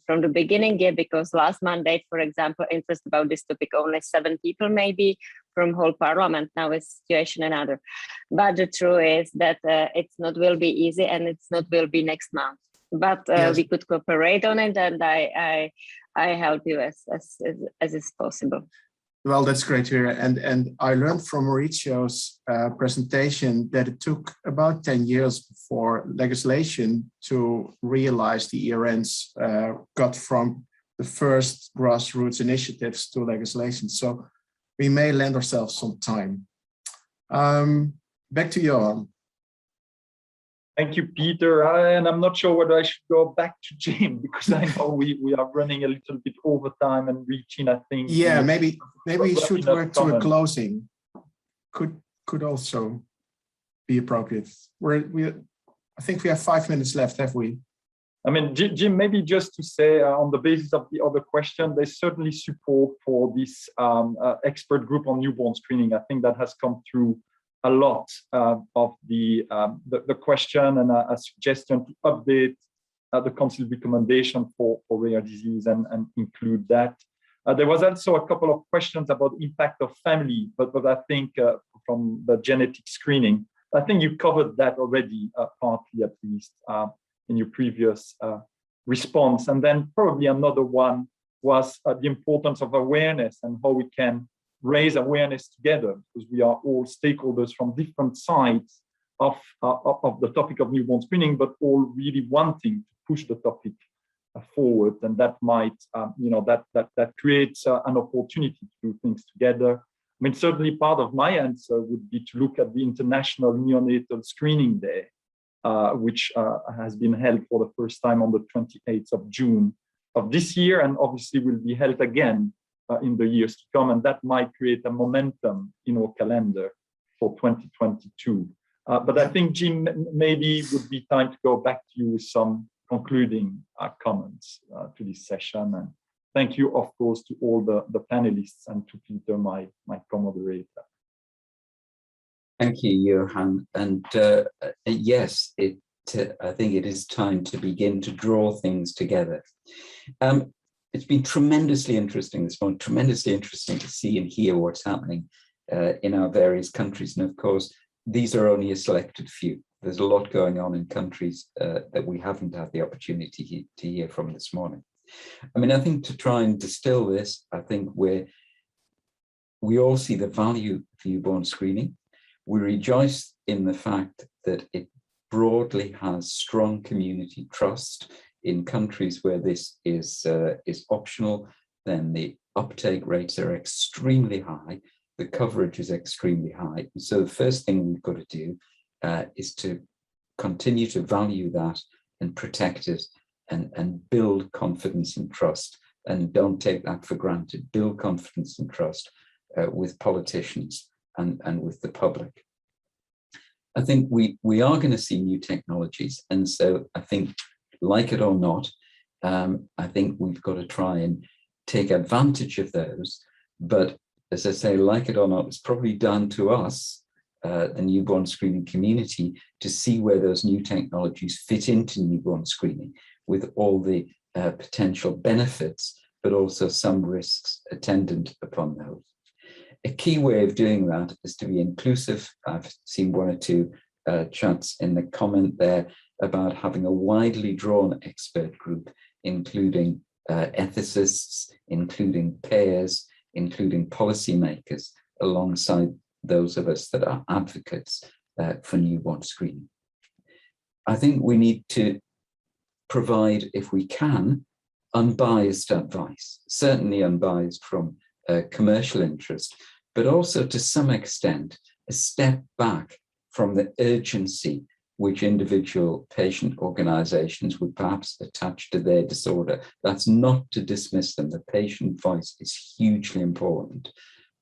from the beginning, yeah, because last mandate, for example, interest about this topic only 7 people maybe from whole parliament. Now is situation another. But the truth is that it's not will be easy, and it's not will be next month. But yes, we could cooperate on it, and I help you as is possible. Well, that's great to hear. And I learned from Mauricio's presentation that it took about 10 years before legislation to realize the ERNs got from the first grassroots initiatives to legislation. So we may lend ourselves some time. Back to Johan. Thank you, Peter. And I'm not sure whether I should go back to Jim, because I know we are running a little bit over time and reaching, I think. Yeah, maybe we should work to a closing. Could also be appropriate. I think we have 5 minutes left, have we? I mean, Jim, maybe just to say on the basis of the other question, there's certainly support for this expert group on newborn screening. I think that has come through a lot of the question and a suggestion to update the Council recommendation for rare disease and include that. There was also a couple of questions about impact of family, but I think from the genetic screening, I think you covered that already, partly at least, in your previous response. And then probably another one was the importance of awareness and how we can raise awareness together, because we are all stakeholders from different sides of the topic of newborn screening, but all really wanting to push the topic forward. And that might, that creates an opportunity to do things together. I mean, certainly part of my answer would be to look at the International Neonatal Screening Day, which has been held for the first time on the 28th of June of this year, and obviously will be held again in the years to come, and that might create a momentum in our calendar for 2022. But I think, Jim, maybe it would be time to go back to you with some concluding comments to this session. And thank you, of course, to all the panelists and to Peter, my co-moderator. Thank you, Johan. And yes, I think it is time to begin to draw things together. It's been tremendously interesting this morning, tremendously interesting to see and hear what's happening in our various countries. And of course, these are only a selected few. There's a lot going on in countries that we haven't had the opportunity to hear from this morning. I mean, I think to try and distill this, I think we're We all see the value of newborn screening. We rejoice in the fact that it broadly has strong community trust. In countries where this is optional, then the uptake rates are extremely high, the coverage is extremely high. And so the first thing we've got to do is to continue to value that and protect it and build confidence and trust. And don't take that for granted. Build confidence and trust with politicians and with the public. I think we are going to see new technologies. And so I think, like it or not, I think we've got to try and take advantage of those. But as I say, like it or not, it's probably down to us, the newborn screening community, to see where those new technologies fit into newborn screening with all the potential benefits, but also some risks attendant upon those. A key way of doing that is to be inclusive. I've seen one or two chats in the comment there about having a widely drawn expert group, including ethicists, including payers, including policymakers, alongside those of us that are advocates for newborn screening. I think we need to provide, if we can, unbiased advice, certainly unbiased from commercial interest, but also to some extent a step back from the urgency which individual patient organizations would perhaps attach to their disorder. That's not to dismiss them. The patient voice is hugely important,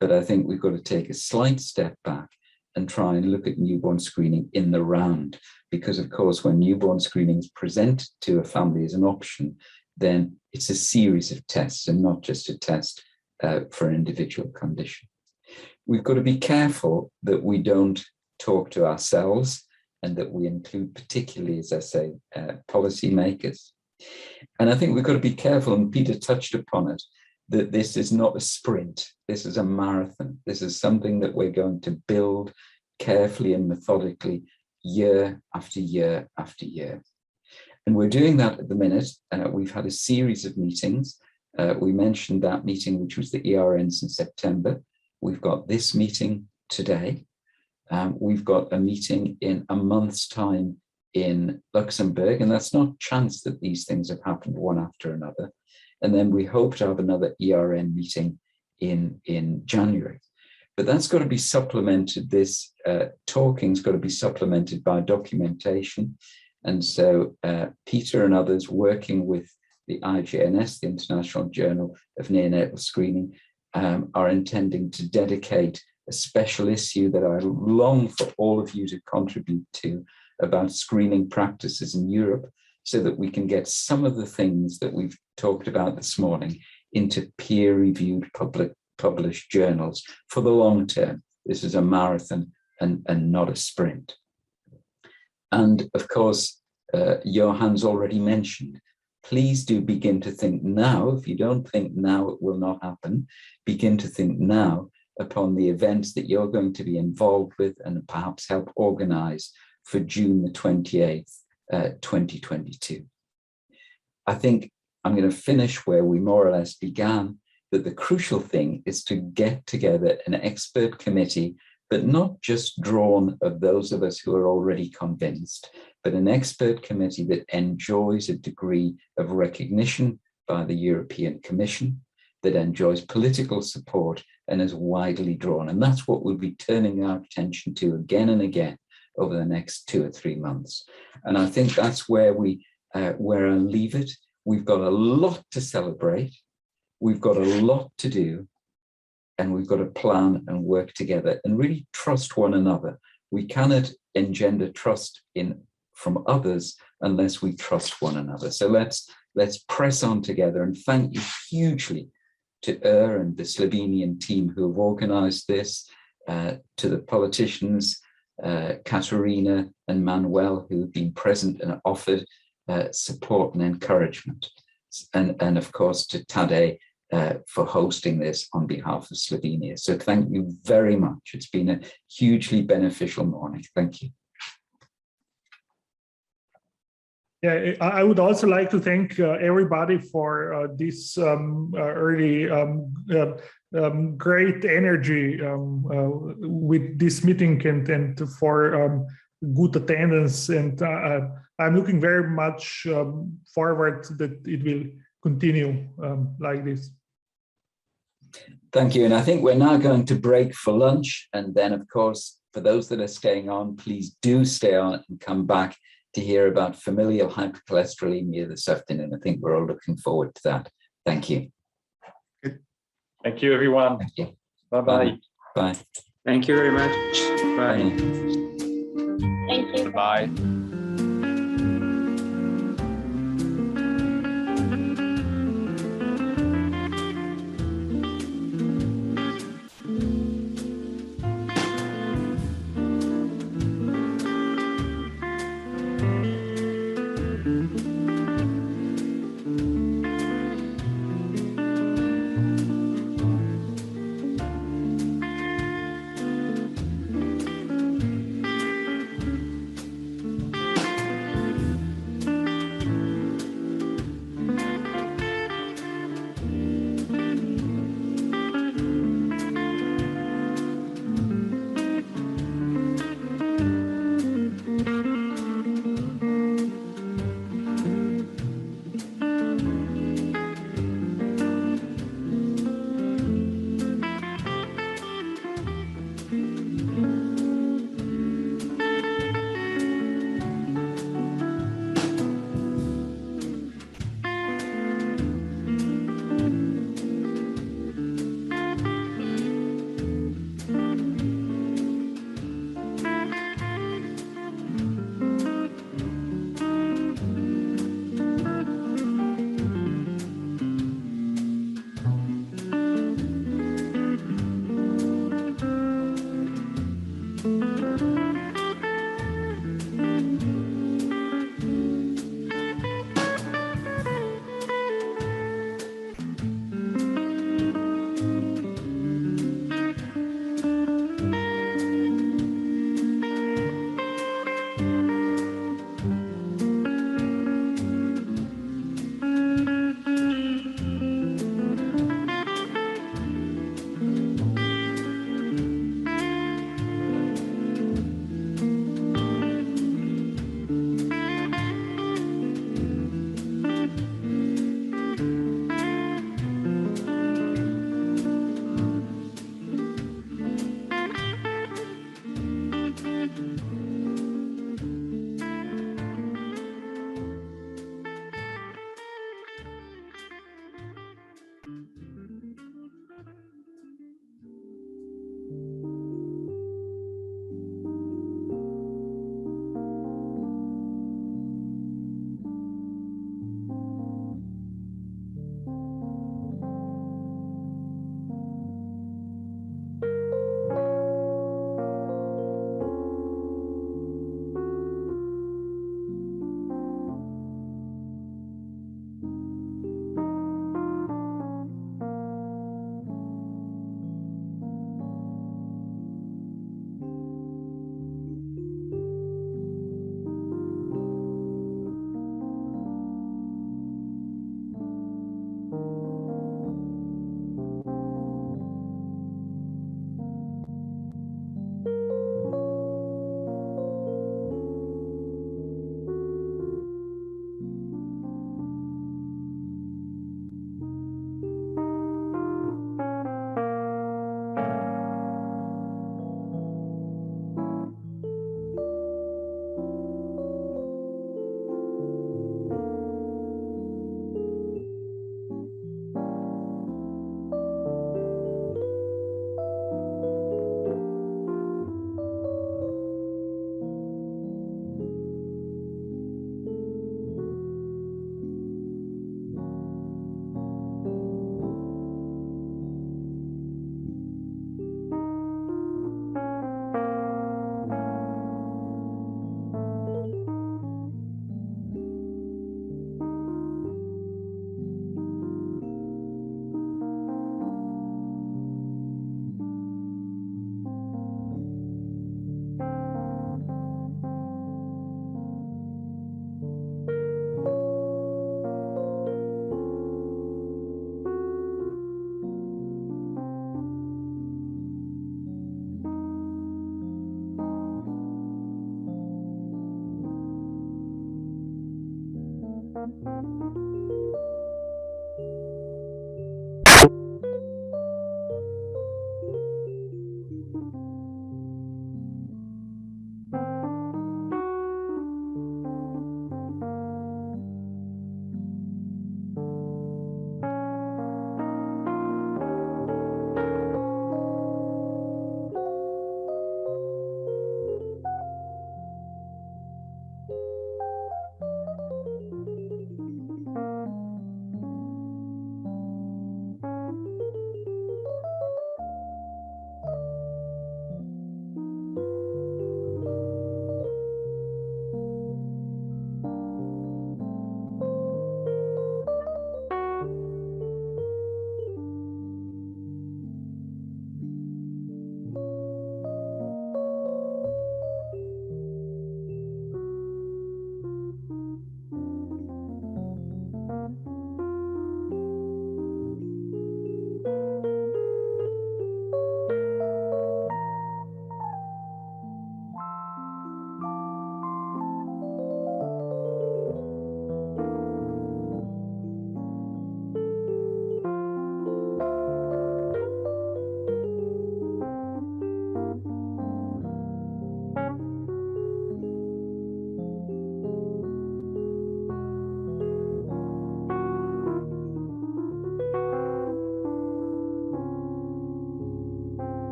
but I think we've got to take a slight step back and try and look at newborn screening in the round, because of course, when newborn screening is presented to a family as an option, then it's a series of tests and not just a test for an individual condition. We've got to be careful that we don't talk to ourselves and that we include particularly, as I say, policymakers. And I think we've got to be careful, and Peter touched upon it, that this is not a sprint, this is a marathon. This is something that we're going to build carefully and methodically year after year after year. And we're doing that at the minute. We've had a series of meetings. We mentioned that meeting, which was the ERNs in September. We've got this meeting today. We've got a meeting in a month's time in Luxembourg, and that's not chance that these things have happened one after another. And then we hope to have another ERN meeting in January. But that's got to be supplemented, this talking's got to be supplemented by documentation. And so Peter and others working with the IJNS, the International Journal of Neonatal Screening, are intending to dedicate a special issue that I long for all of you to contribute to about screening practices in Europe, so that we can get some of the things that we've talked about this morning into peer-reviewed published journals for the long term. This is a marathon and not a sprint. And of course, Johan's already mentioned, please do begin to think now. If you don't think now, it will not happen. Begin to think now upon the events that you're going to be involved with and perhaps help organize for June the 28th, 2022. I think I'm going to finish where we more or less began, that the crucial thing is to get together an expert committee, but not just drawn of those of us who are already convinced, but an expert committee that enjoys a degree of recognition by the European Commission, that enjoys political support and is widely drawn. And that's what we'll be turning our attention to again and again over the next 2 or 3 months. And I think that's where where I'll leave it. We've got a lot to celebrate. We've got a lot to do, and we've got to plan and work together and really trust one another. We cannot engender trust from others unless we trust one another. So let's press on together, and thank you hugely to and the Slovenian team who have organized this, to the politicians, Katerina and Manuel, who have been present and offered support and encouragement. And of course to Tadej for hosting this on behalf of Slovenia. So thank you very much. It's been a hugely beneficial morning. Thank you. Yeah, I would also like to thank everybody for this early great energy with this meeting and for good attendance. And I'm looking very much forward that it will continue like this. Thank you. And I think we're now going to break for lunch. And then, of course, for those that are staying on, please do stay on and come back to hear about familial hypercholesterolemia this afternoon. I think we're all looking forward to that. Thank you. Thank you, everyone. Thank you. Bye-bye. Bye. Thank you very much. Bye. Thank you. Bye.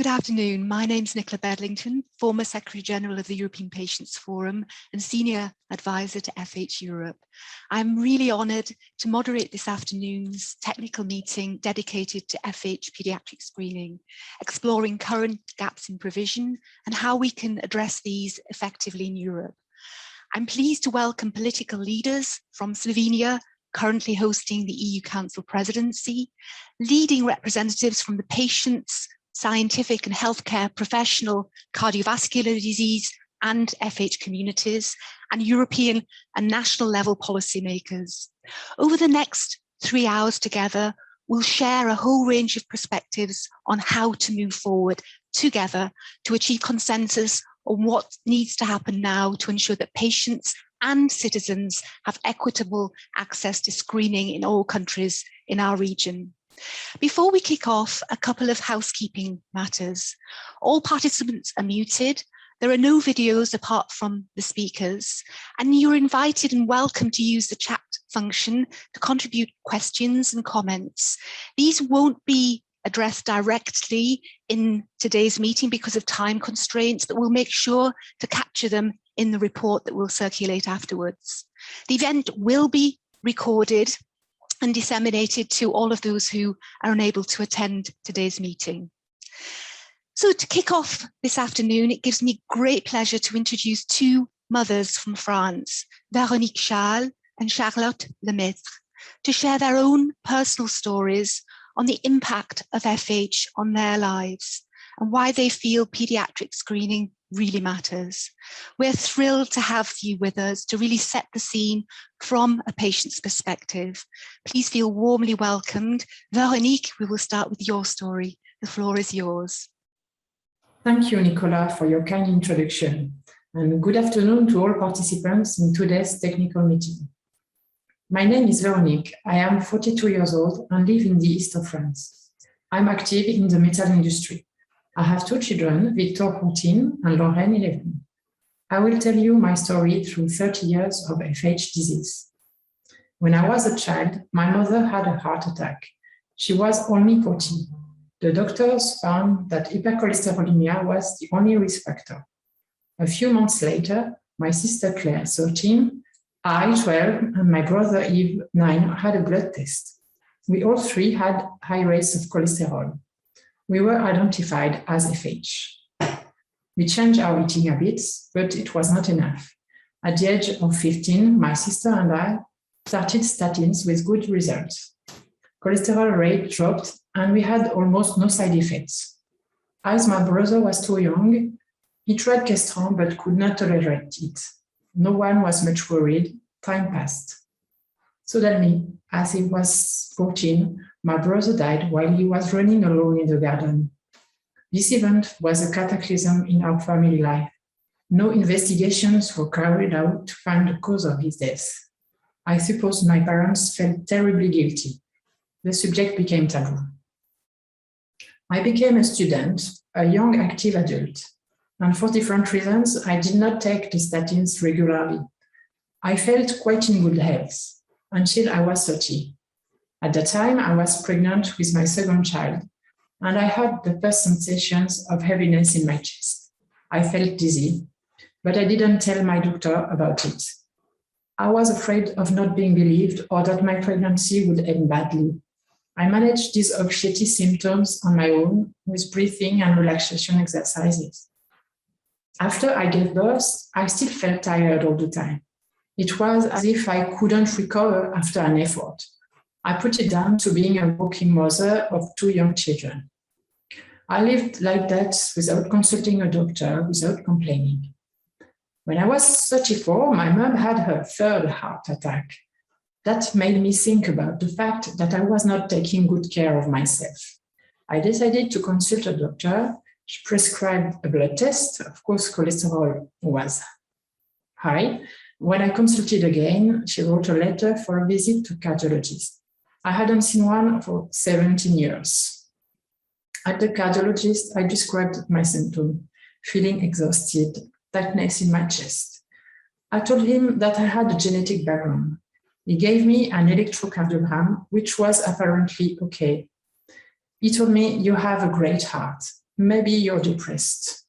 Good afternoon. My name is Nicola Bedlington, former Secretary General of the European Patients Forum and Senior Advisor to FH Europe. I'm really honoured to moderate this afternoon's technical meeting dedicated to FH paediatric screening, exploring current gaps in provision and how we can address these effectively in Europe. I'm pleased to welcome political leaders from Slovenia, currently hosting the EU Council presidency, leading representatives from the patients, scientific and healthcare professional, cardiovascular disease and FH communities, and European and national level policymakers. Over the next 3 hours together, we'll share a whole range of perspectives on how to move forward together to achieve consensus on what needs to happen now to ensure that patients and citizens have equitable access to screening in all countries in our region. Before we kick off, a couple of housekeeping matters. All participants are muted. There are no videos apart from the speakers, and you're invited and welcome to use the chat function to contribute questions and comments. These won't be addressed directly in today's meeting because of time constraints, but we'll make sure to capture them in the report that will circulate afterwards. The event will be recorded and disseminated to all of those who are unable to attend today's meeting. So to kick off this afternoon, it gives me great pleasure to introduce two mothers from France, Véronique Charles and Charlotte Lemaitre, to share their own personal stories on the impact of FH on their lives and why they feel paediatric screening really matters. We're thrilled to have you with us to really set the scene from a patient's perspective. Please feel warmly welcomed. Veronique, we will start with your story. The floor is yours. Thank you, Nicola, for your kind introduction. And good afternoon to all participants in today's technical meeting. My name is Veronique. I am 42 years old and live in the east of France. I'm active in the metal industry. I have two children, Victor 14 and Lorraine 11. I will tell you my story through 30 years of FH disease. When I was a child, my mother had a heart attack. She was only 14. The doctors found that hypercholesterolaemia was the only risk factor. A few months later, my sister Claire, 13, I, 12, and my brother Yves, 9, had a blood test. We all three had high rates of cholesterol. We were identified as FH. We changed our eating habits, but it was not enough. At the age of 15, my sister and I started statins with good results. Cholesterol rate dropped, and we had almost no side effects. As my brother was too young, he tried Castron but could not tolerate it. No one was much worried. Time passed. Suddenly, as he was 14, my brother died while he was running alone in the garden. This event was a cataclysm in our family life. No investigations were carried out to find the cause of his death. I suppose my parents felt terribly guilty. The subject became taboo. I became a student, a young active adult, and for different reasons, I did not take the statins regularly. I felt quite in good health until I was 30. At that time, I was pregnant with my second child, and I had the first sensations of heaviness in my chest. I felt dizzy, but I didn't tell my doctor about it. I was afraid of not being believed or that my pregnancy would end badly. I managed these anxiety symptoms on my own with breathing and relaxation exercises. After I gave birth, I still felt tired all the time. It was as if I couldn't recover after an effort. I put it down to being a working mother of two young children. I lived like that without consulting a doctor, without complaining. When I was 34, my mom had her third heart attack. That made me think about the fact that I was not taking good care of myself. I decided to consult a doctor. She prescribed a blood test. Of course, cholesterol was high. When I consulted again, she wrote a letter for a visit to a cardiologist. I hadn't seen one for 17 years. At the cardiologist, I described my symptom, feeling exhausted, tightness in my chest. I told him that I had a genetic background. He gave me an electrocardiogram, which was apparently okay. He told me, "You have a great heart. Maybe you're depressed."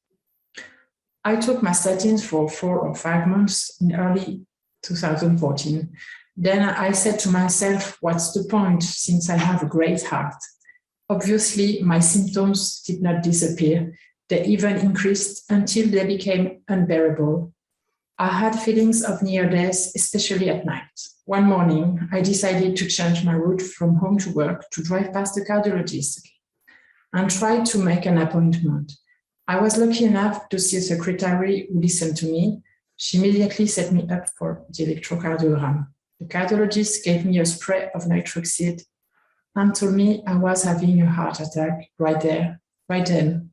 I took my statins for 4 or 5 months in early 2014. Then I said to myself, what's the point since I have a great heart? Obviously, my symptoms did not disappear. They even increased until they became unbearable. I had feelings of near death, especially at night. One morning, I decided to change my route from home to work to drive past the cardiologist and tried to make an appointment. I was lucky enough to see a secretary who listened to me. She immediately set me up for the electrocardiogram. The cardiologist gave me a spray of nitric acid and told me I was having a heart attack right there, right then.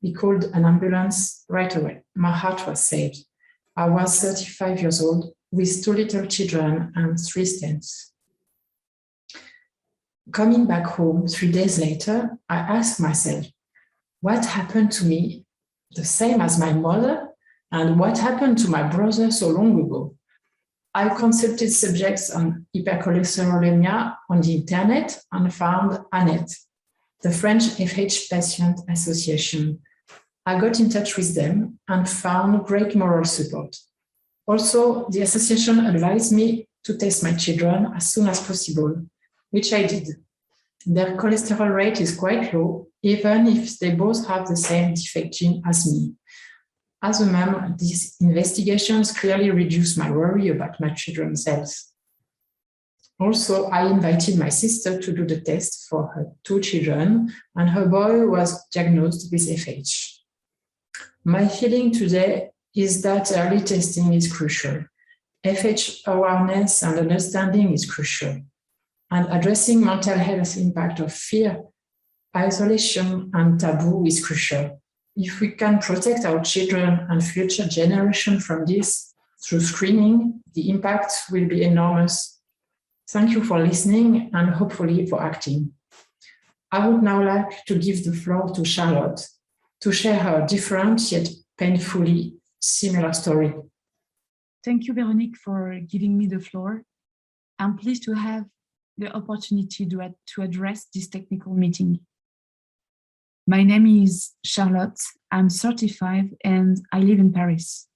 He called an ambulance right away. My heart was saved. I was 35 years old with 2 little children and 3 stents. Coming back home 3 days later, I asked myself, what happened to me the same as my mother? And what happened to my brother so long ago? I consulted subjects on hypercholesterolaemia on the internet and found ANET, the French FH Patient Association. I got in touch with them and found great moral support. Also, the association advised me to test my children as soon as possible, which I did. Their cholesterol rate is quite low, even if they both have the same defect gene as me. As a mom, these investigations clearly reduced my worry about my children's health. Also, I invited my sister to do the test for her 2 children, and her boy was diagnosed with FH. My feeling today is that early testing is crucial. FH awareness and understanding is crucial. And addressing mental health impact of fear, isolation, and taboo is crucial. If we can protect our children and future generations from this through screening, the impact will be enormous. Thank you for listening and hopefully for acting. I would now like to give the floor to Charlotte to share her different yet painfully similar story. Thank you, Veronique, for giving me the floor. I'm pleased to have the opportunity to address this technical meeting. My name is Charlotte. I'm 35 and I live in Paris.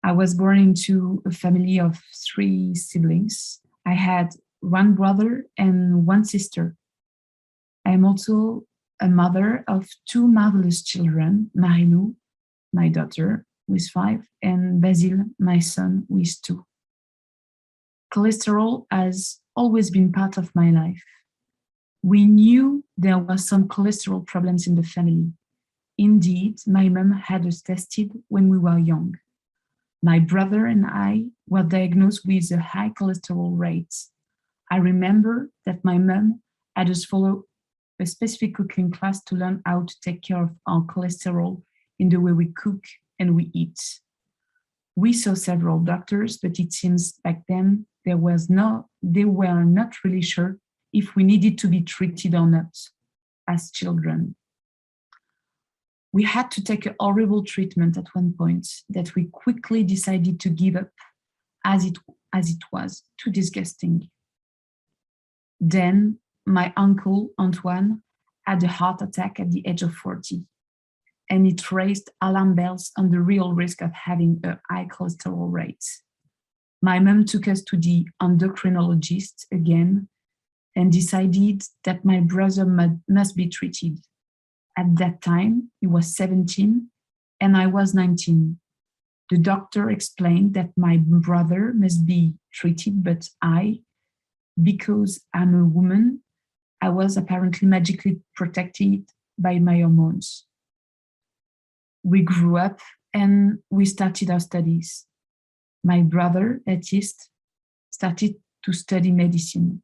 I was born into a family of 3 siblings. I had 1 brother and 1 sister. I am also a mother of 2 marvelous children, Marilou, my daughter, who is 5, and Basil, my son, who is 2. Cholesterol has always been part of my life. We knew there were some cholesterol problems in the family. Indeed, my mom had us tested when we were young. My brother and I were diagnosed with a high cholesterol rate. I remember that my mom had us follow a specific cooking class to learn how to take care of our cholesterol in the way we cook and we eat. We saw several doctors, but it seems back then they were not really sure if we needed to be treated or not as children. We had to take a horrible treatment at one point that we quickly decided to give up as it was too disgusting. Then my uncle Antoine had a heart attack at the age of 40, and it raised alarm bells on the real risk of having a high cholesterol rate. My mom took us to the endocrinologist again and decided that my brother must be treated. At that time, he was 17 and I was 19. The doctor explained that my brother must be treated, but I, because I'm a woman, I was apparently magically protected by my hormones. We grew up and we started our studies. My brother, that is, started to study medicine,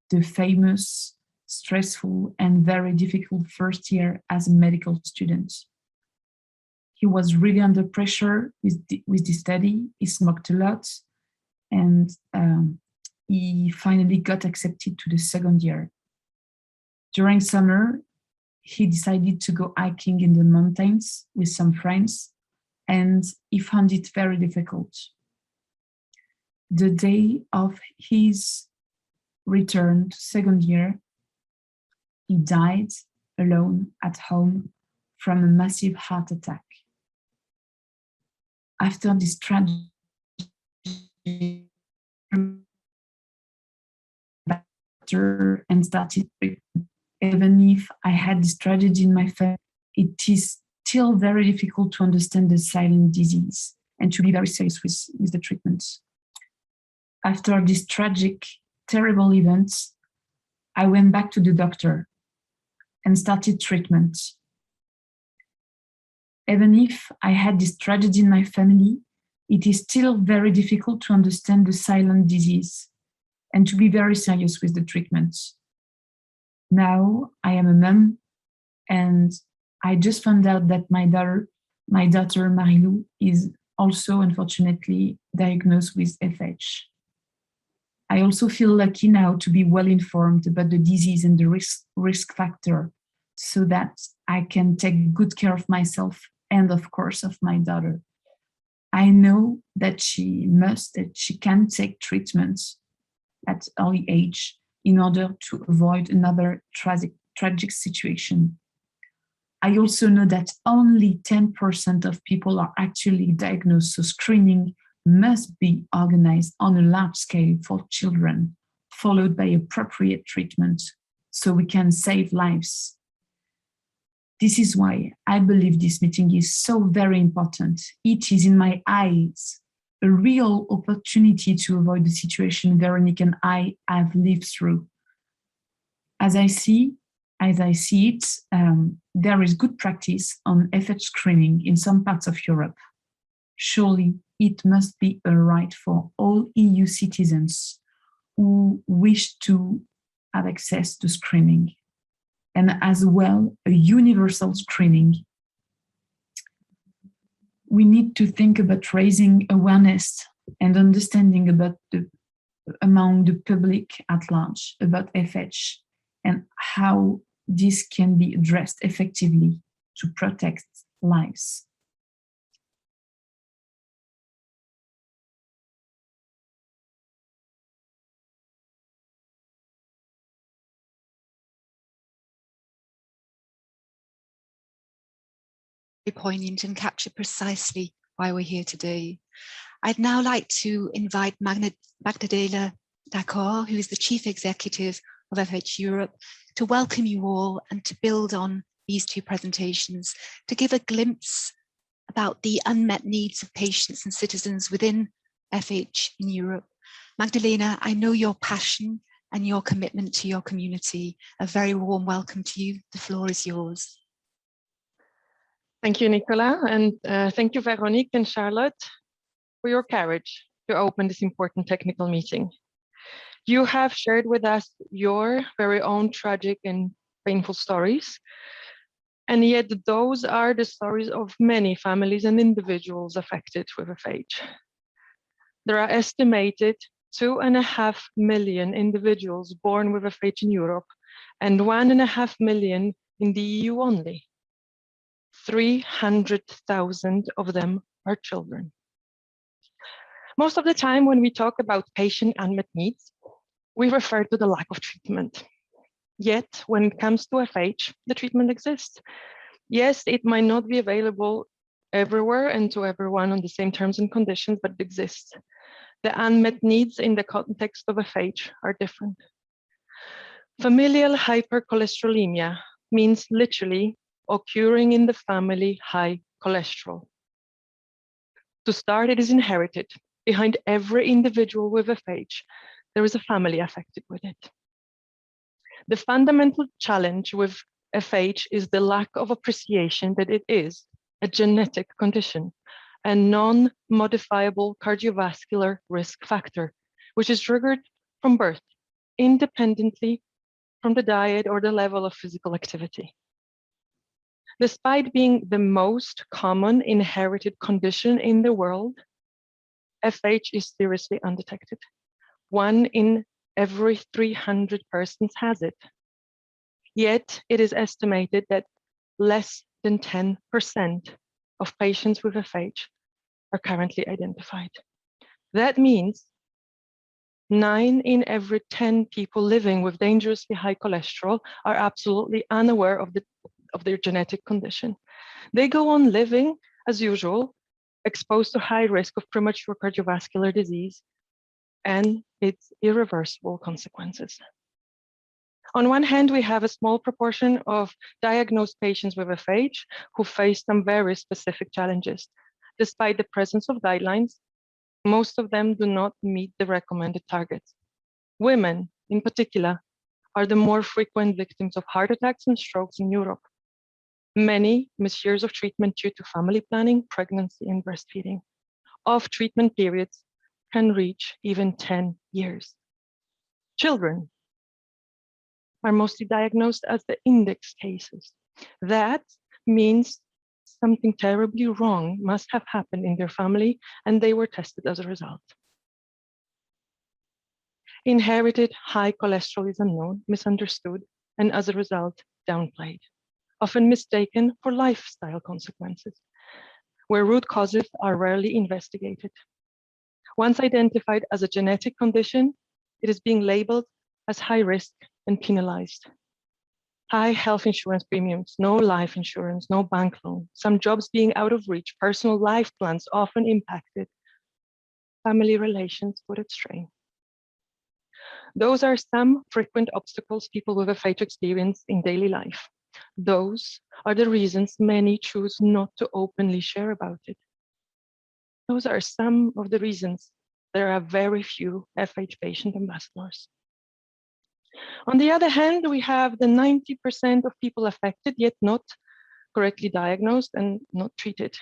the famous, stressful, and very difficult first year as a medical student. He was really under pressure with the study. He smoked a lot, and he finally got accepted to the second year. During summer, he decided to go hiking in the mountains with some friends, and he found it very difficult. The day of his return to second year, he died alone at home from a massive heart attack. After this tragedy, and started treatment. Even if I had this tragedy in my family, it is still very difficult to understand the silent disease and to be very serious with the treatments. After this tragic, terrible events, I went back to the doctor and started treatment. Even if I had this tragedy in my family, it is still very difficult to understand the silent disease and to be very serious with the treatments. Now I am a mom, and I just found out that my daughter Marilou is also unfortunately diagnosed with FH. I also feel lucky now to be well informed about the disease and the risk factor so that I can take good care of myself and of course of my daughter. I know that she can take treatments at early age in order to avoid another tragic situation. I also know that only 10% of people are actually diagnosed, so screening must be organized on a large scale for children, followed by appropriate treatment so we can save lives. This is why I believe this meeting is so very important. It is, in my eyes, a real opportunity to avoid the situation Veronique and I have lived through. As I see, as I see it, there is good practice on FH screening in some parts of Europe. Surely it must be a right for all EU citizens who wish to have access to screening, and as well a universal screening. We need to think about raising awareness and understanding about among the public at large about FH and how this can be addressed effectively to protect lives. Poignant and capture precisely why we're here today. I'd now like to invite Magdalena D'accord, who is the Chief Executive of FH Europe, to welcome you all and to build on these two presentations, to give a glimpse about the unmet needs of patients and citizens within FH in Europe. Magdalena, I know your passion and your commitment to your community. A very warm welcome to you. The floor is yours. Thank you, Nicola, and thank you, Veronique and Charlotte, for your courage to open this important technical meeting. You have shared with us your very own tragic and painful stories, and yet those are the stories of many families and individuals affected with FH. There are estimated 2.5 million individuals born with FH in Europe and 1.5 million in the EU only. 300,000 of them are children. Most of the time when we talk about patient unmet needs, we refer to the lack of treatment. Yet when it comes to FH, the treatment exists. Yes, it might not be available everywhere and to everyone on the same terms and conditions, but it exists. The unmet needs in the context of FH are different. Familial hypercholesterolaemia means literally occurring in the family high cholesterol. To start, it is inherited. Behind every individual with FH, there is a family affected with it. The fundamental challenge with FH is the lack of appreciation that it is a genetic condition, a non-modifiable cardiovascular risk factor, which is triggered from birth, independently from the diet or the level of physical activity. Despite being the most common inherited condition in the world, FH is seriously undetected. 1 in every 300 persons has it. Yet it is estimated that less than 10% of patients with FH are currently identified. That means 9 in every 10 people living with dangerously high cholesterol are absolutely unaware of their genetic condition. They go on living as usual, exposed to high risk of premature cardiovascular disease and its irreversible consequences. On one hand, we have a small proportion of diagnosed patients with FH who face some very specific challenges. Despite the presence of guidelines, most of them do not meet the recommended targets. Women, in particular, are the more frequent victims of heart attacks and strokes in Europe. Many miss years of treatment due to family planning, pregnancy, and breastfeeding. Off-treatment periods can reach even 10 years. Children are mostly diagnosed as the index cases. That means something terribly wrong must have happened in their family, and they were tested as a result. Inherited high cholesterol is unknown, misunderstood, and as a result, downplayed, often mistaken for lifestyle consequences, where root causes are rarely investigated. Once identified as a genetic condition, it is being labeled as high risk and penalized. High health insurance premiums, no life insurance, no bank loan, some jobs being out of reach, personal life plans often impacted, family relations put at strain. Those are some frequent obstacles people with FH experience in daily life. Those are the reasons many choose not to openly share about it. Those are some of the reasons there are very few FH patient ambassadors. On the other hand, we have the 90% of people affected, yet not correctly diagnosed and not treated.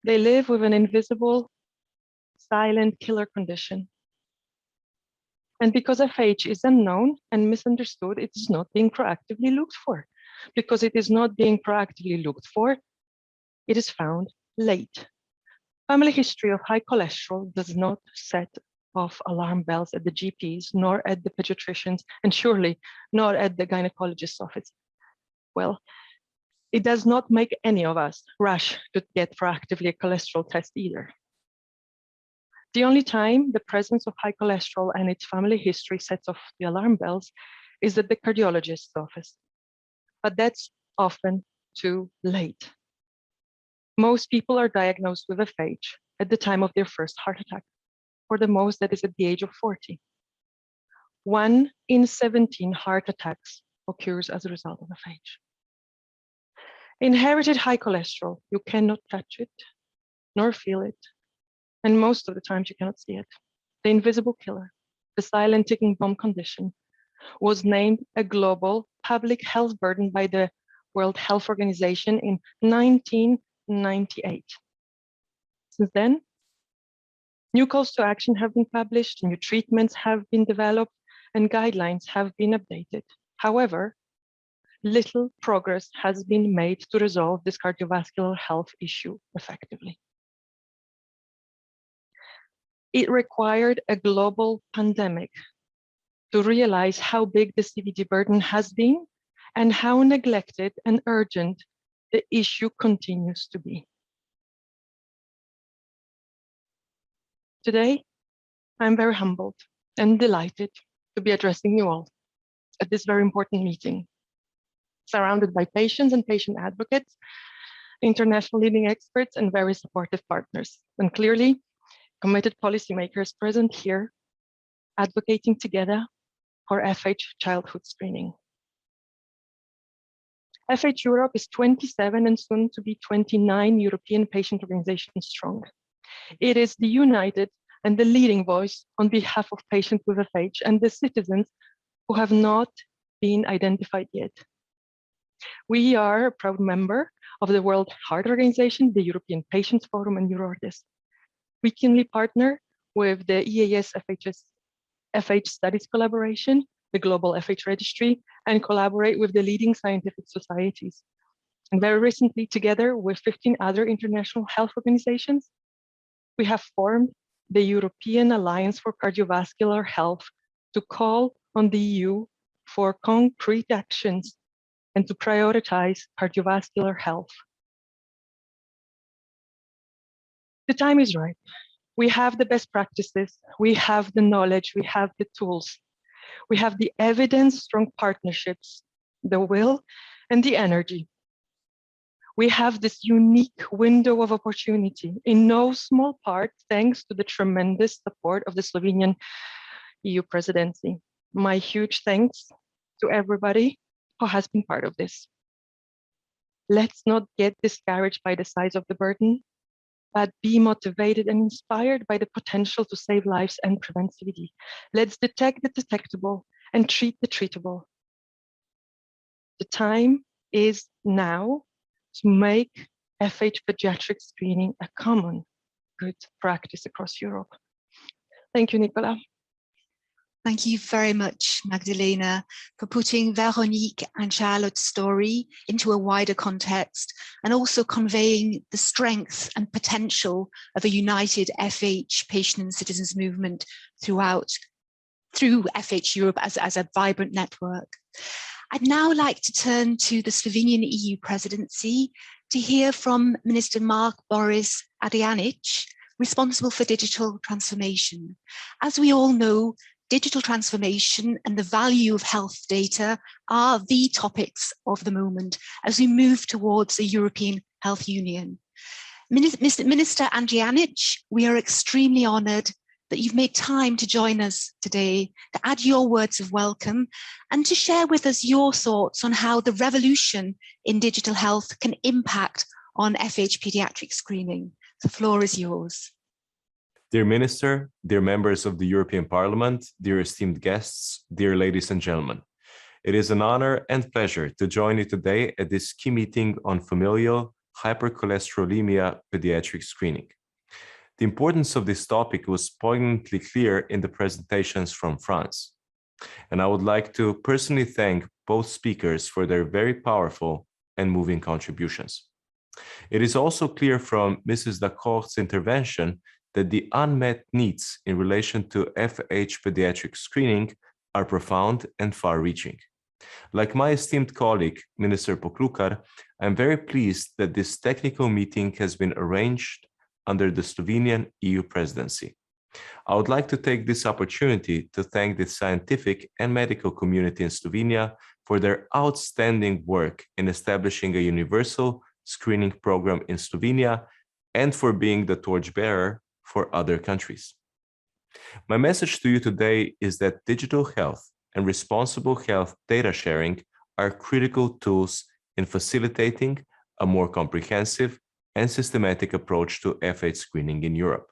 They live with an invisible, silent killer condition. And because FH is unknown and misunderstood, it is not being proactively looked for. Because it is not being proactively looked for, it is found late. Family history of high cholesterol does not set off alarm bells at the GPs, nor at the pediatricians, and surely not at the gynecologist's office. Well, it does not make any of us rush to get proactively a cholesterol test either. The only time the presence of high cholesterol and its family history sets off the alarm bells is at the cardiologist's office. But that's often too late. Most people are diagnosed with FH at the time of their first heart attack. For the most, that is at the age of 40. 1 in 17 heart attacks occurs as a result of FH. Inherited high cholesterol, you cannot touch it, nor feel it, and most of the times you cannot see it. The invisible killer, the silent ticking bomb condition, was named a global public health burden by the World Health Organization in 1998. Since then, new calls to action have been published, new treatments have been developed, and guidelines have been updated. However, little progress has been made to resolve this cardiovascular health issue effectively. It required a global pandemic to realize how big the CVD burden has been and how neglected and urgent the issue continues to be. Today, I'm very humbled and delighted to be addressing you all at this very important meeting, surrounded by patients and patient advocates, international leading experts, and very supportive partners, and clearly committed policymakers present here, advocating together for FH childhood screening. FH Europe is 27 and soon to be 29 European patient organizations strong. It is the united and the leading voice on behalf of patients with FH and the citizens who have not been identified yet. We are a proud member of the World Heart Organization, the European Patients Forum, and EuroRDis. We keenly partner with the EAS FH Studies Collaboration, the Global FH Registry, and collaborate with the leading scientific societies. And very recently, together with 15 other international health organizations, we have formed the European Alliance for Cardiovascular Health to call on the EU for concrete actions and to prioritize cardiovascular health. The time is right. We have the best practices, we have the knowledge, we have the tools, we have the evidence, strong partnerships, the will, and the energy. We have this unique window of opportunity, in no small part thanks to the tremendous support of the Slovenian EU presidency. My huge thanks to everybody who has been part of this. Let's not get discouraged by the size of the burden, but be motivated and inspired by the potential to save lives and prevent CVD. Let's detect the detectable and treat the treatable. The time is now to make FH pediatric screening a common good practice across Europe. Thank you, Nicola. Thank you very much, Magdalena, for putting Veronique and Charlotte's story into a wider context and also conveying the strength and potential of a united FH patient and citizens movement through FH Europe as a vibrant network. I'd now like to turn to the Slovenian EU presidency to hear from Minister Mark Boris Adrianic, responsible for digital transformation. As we all know, digital transformation and the value of health data are the topics of the moment as we move towards a European Health Union. Minister Andrianic, we are extremely honoured that you've made time to join us today, to add your words of welcome and to share with us your thoughts on how the revolution in digital health can impact on FH paediatric screening. The floor is yours. Dear Minister, dear members of the European Parliament, dear esteemed guests, dear ladies and gentlemen, it is an honor and pleasure to join you today at this key meeting on familial hypercholesterolaemia pediatric screening. The importance of this topic was poignantly clear in the presentations from France. And I would like to personally thank both speakers for their very powerful and moving contributions. It is also clear from Mrs. Dacort's intervention that the unmet needs in relation to FH pediatric screening are profound and far-reaching. Like my esteemed colleague, Minister Poklukar, I'm very pleased that this technical meeting has been arranged under the Slovenian EU presidency. I would like to take this opportunity to thank the scientific and medical community in Slovenia for their outstanding work in establishing a universal screening program in Slovenia and for being the torchbearer for other countries. My message to you today is that digital health and responsible health data sharing are critical tools in facilitating a more comprehensive and systematic approach to FH screening in Europe.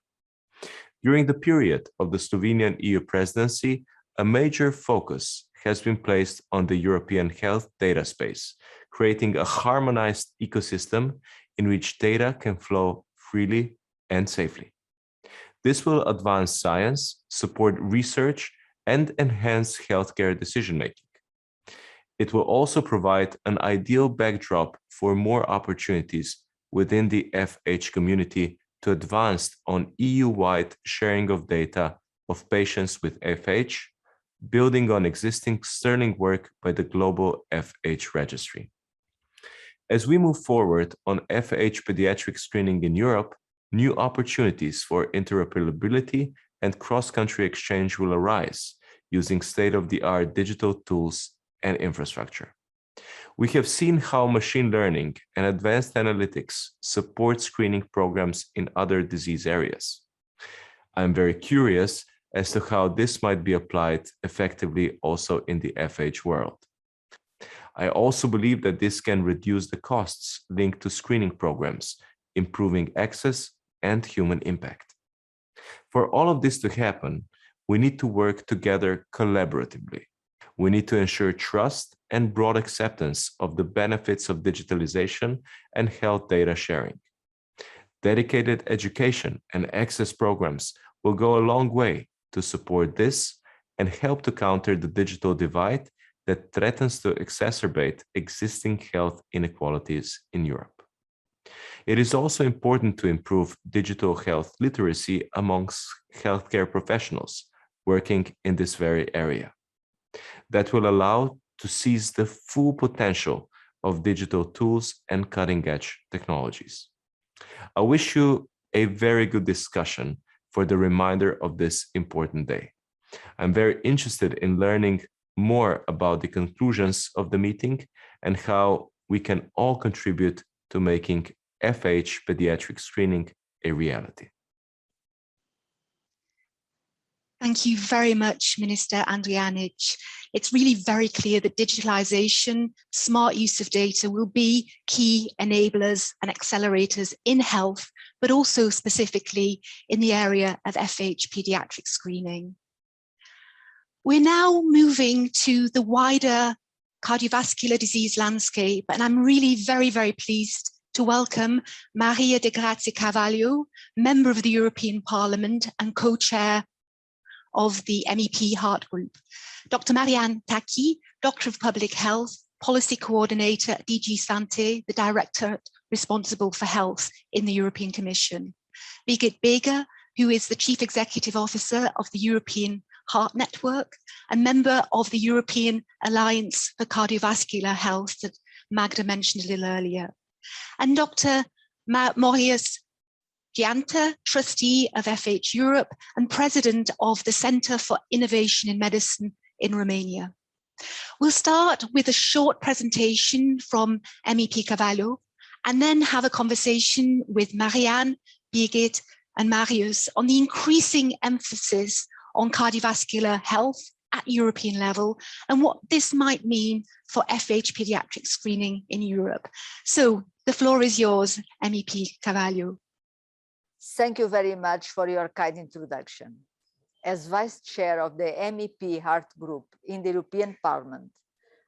During the period of the Slovenian EU presidency, a major focus has been placed on the European health data space, creating a harmonized ecosystem in which data can flow freely and safely. This will advance science, support research, and enhance healthcare decision-making. It will also provide an ideal backdrop for more opportunities within the FH community to advance on EU-wide sharing of data of patients with FH, building on existing sterling work by the Global FH Registry. As we move forward on FH pediatric screening in Europe, new opportunities for interoperability and cross-country exchange will arise using state-of-the-art digital tools and infrastructure. We have seen how machine learning and advanced analytics support screening programs in other disease areas. I'm very curious as to how this might be applied effectively also in the FH world. I also believe that this can reduce the costs linked to screening programs, improving access and human impact. For all of this to happen, we need to work together collaboratively. We need to ensure trust and broad acceptance of the benefits of digitalization and health data sharing. Dedicated education and access programs will go a long way to support this and help to counter the digital divide that threatens to exacerbate existing health inequalities in Europe. It is also important to improve digital health literacy amongst healthcare professionals working in this very area. That will allow to seize the full potential of digital tools and cutting-edge technologies. I wish you a very good discussion for the reminder of this important day. I'm very interested in learning more about the conclusions of the meeting and how we can all contribute to making FH pediatric screening a reality. Thank you very much, Minister Andrianic. It's really very clear that digitalization, smart use of data will be key enablers and accelerators in health, but also specifically in the area of FH pediatric screening. We're now moving to the wider cardiovascular disease landscape, and I'm really very, very pleased to welcome Maria de Grazia Carvalho, member of the European Parliament and co-chair of the MEP Heart Group. Dr. Marianne Taki, Doctor of Public Health, Policy Coordinator at DG Sante, the Director responsible for health in the European Commission. Birgit Beger, who is the Chief Executive Officer of the European Heart Network, and member of the European Alliance for Cardiovascular Health that Magda mentioned a little earlier. And Dr. Marius Gianta, trustee of FH Europe and president of the Center for Innovation in Medicine in Romania. We'll start with a short presentation from MEP Carvalho and then have a conversation with Marianne, Birgit, and Marius on the increasing emphasis on cardiovascular health at European level and what this might mean for FH pediatric screening in Europe. So the floor is yours, MEP Carvalho. Thank you very much for your kind introduction. As Vice Chair of the MEP Heart Group in the European Parliament,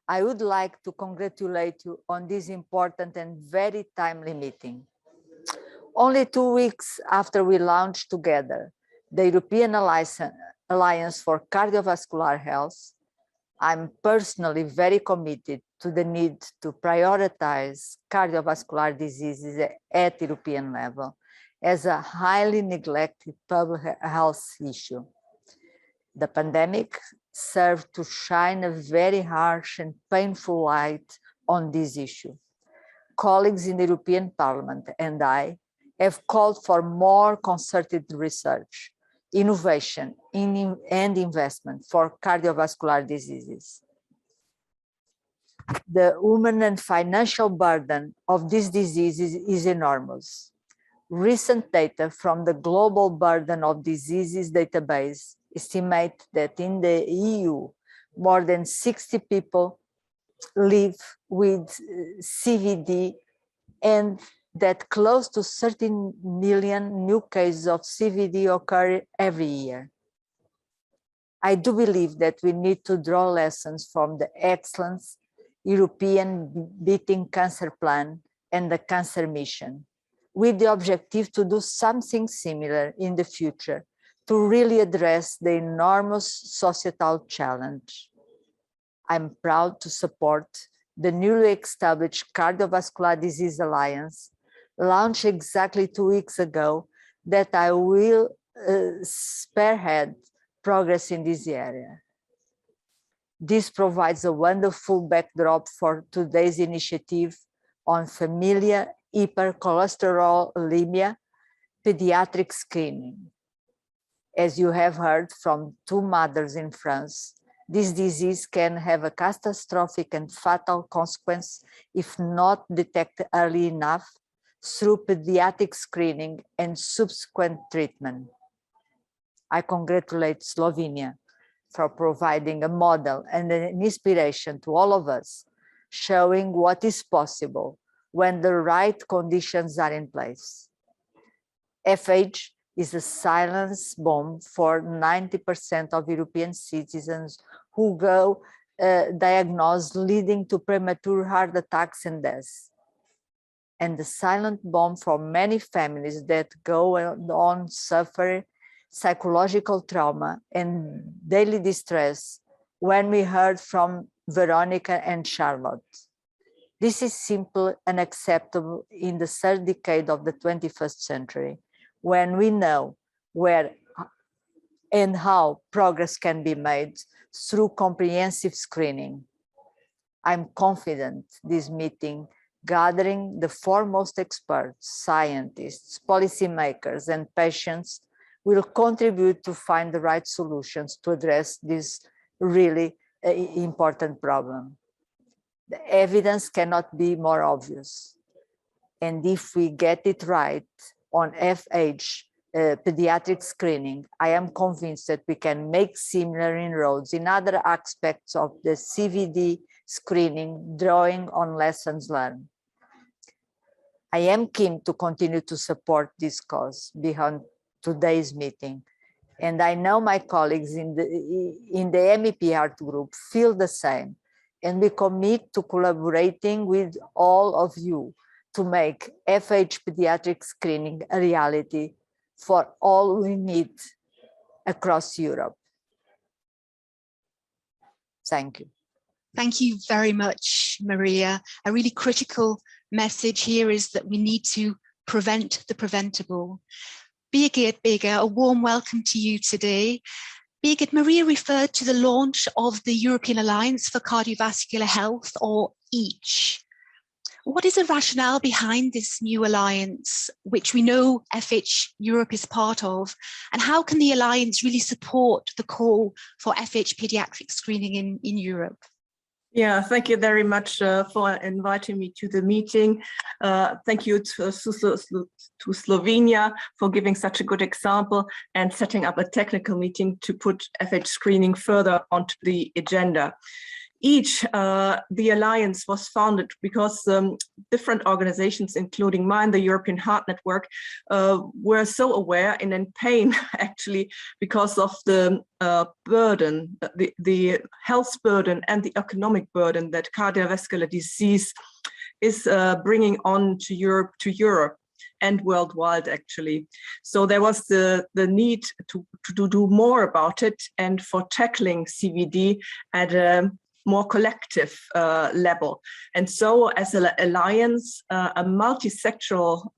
I would like to congratulate you on this important and very timely meeting. Only 2 weeks after we launched together the European Alliance for Cardiovascular Health, I'm personally very committed to the need to prioritize cardiovascular diseases at European level as a highly neglected public health issue. The pandemic served to shine a very harsh and painful light on this issue. Colleagues in the European Parliament and I have called for more concerted research, innovation, and investment for cardiovascular diseases. The human and financial burden of these diseases is enormous. Recent data from the Global Burden of Diseases database estimate that in the EU, more than 60 people live with CVD and that close to 13 million new cases of CVD occur every year. I do believe that we need to draw lessons from the excellent European Beating Cancer Plan and the Cancer Mission, with the objective to do something similar in the future to really address the enormous societal challenge. I'm proud to support the newly established Cardiovascular Disease Alliance, launched exactly 2 weeks ago, that I will spearhead progress in this area. This provides a wonderful backdrop for today's initiative on familial hypercholesterolaemia pediatric screening. As you have heard from 2 mothers in France, this disease can have a catastrophic and fatal consequence if not detected early enough through pediatric screening and subsequent treatment. I congratulate Slovenia for providing a model and an inspiration to all of us, showing what is possible when the right conditions are in place. FH is a silence bomb for 90% of European citizens who go diagnosed, leading to premature heart attacks and deaths. And the silent bomb for many families that go on suffer psychological trauma and daily distress, when we heard from Veronica and Charlotte. This is simply unacceptable in the 3rd decade of the 21st century, when we know where and how progress can be made through comprehensive screening. I'm confident this meeting, gathering the foremost experts, scientists, policymakers, and patients, will contribute to find the right solutions to address this really important problem. The evidence cannot be more obvious. And if we get it right on FH pediatric screening, I am convinced that we can make similar inroads in other aspects of the CVD screening, drawing on lessons learned. I am keen to continue to support this cause beyond today's meeting. And I know my colleagues in the MEP Heart Group feel the same. And we commit to collaborating with all of you to make FH pediatric screening a reality for all we need across Europe. Thank you. Thank you very much, Maria. A really critical message here is that we need to prevent the preventable. Birgit, a warm welcome to you today. Birgit, Maria referred to the launch of the European Alliance for Cardiovascular Health, or EACH. What is the rationale behind this new alliance, which we know FH Europe is part of, and how can the alliance really support the call for FH pediatric screening in Europe? Yeah, thank you very much for inviting me to the meeting. Thank you to Slovenia for giving such a good example and setting up a technical meeting to put FH screening further onto the agenda. The alliance was founded because different organizations, including mine, the European Heart Network, were so aware and in pain, actually, because of the burden, the health burden and the economic burden that cardiovascular disease is bringing on to Europe and worldwide, actually. So there was the need to do more about it and for tackling CVD at a more collective level. And so as an alliance, a multi-sectoral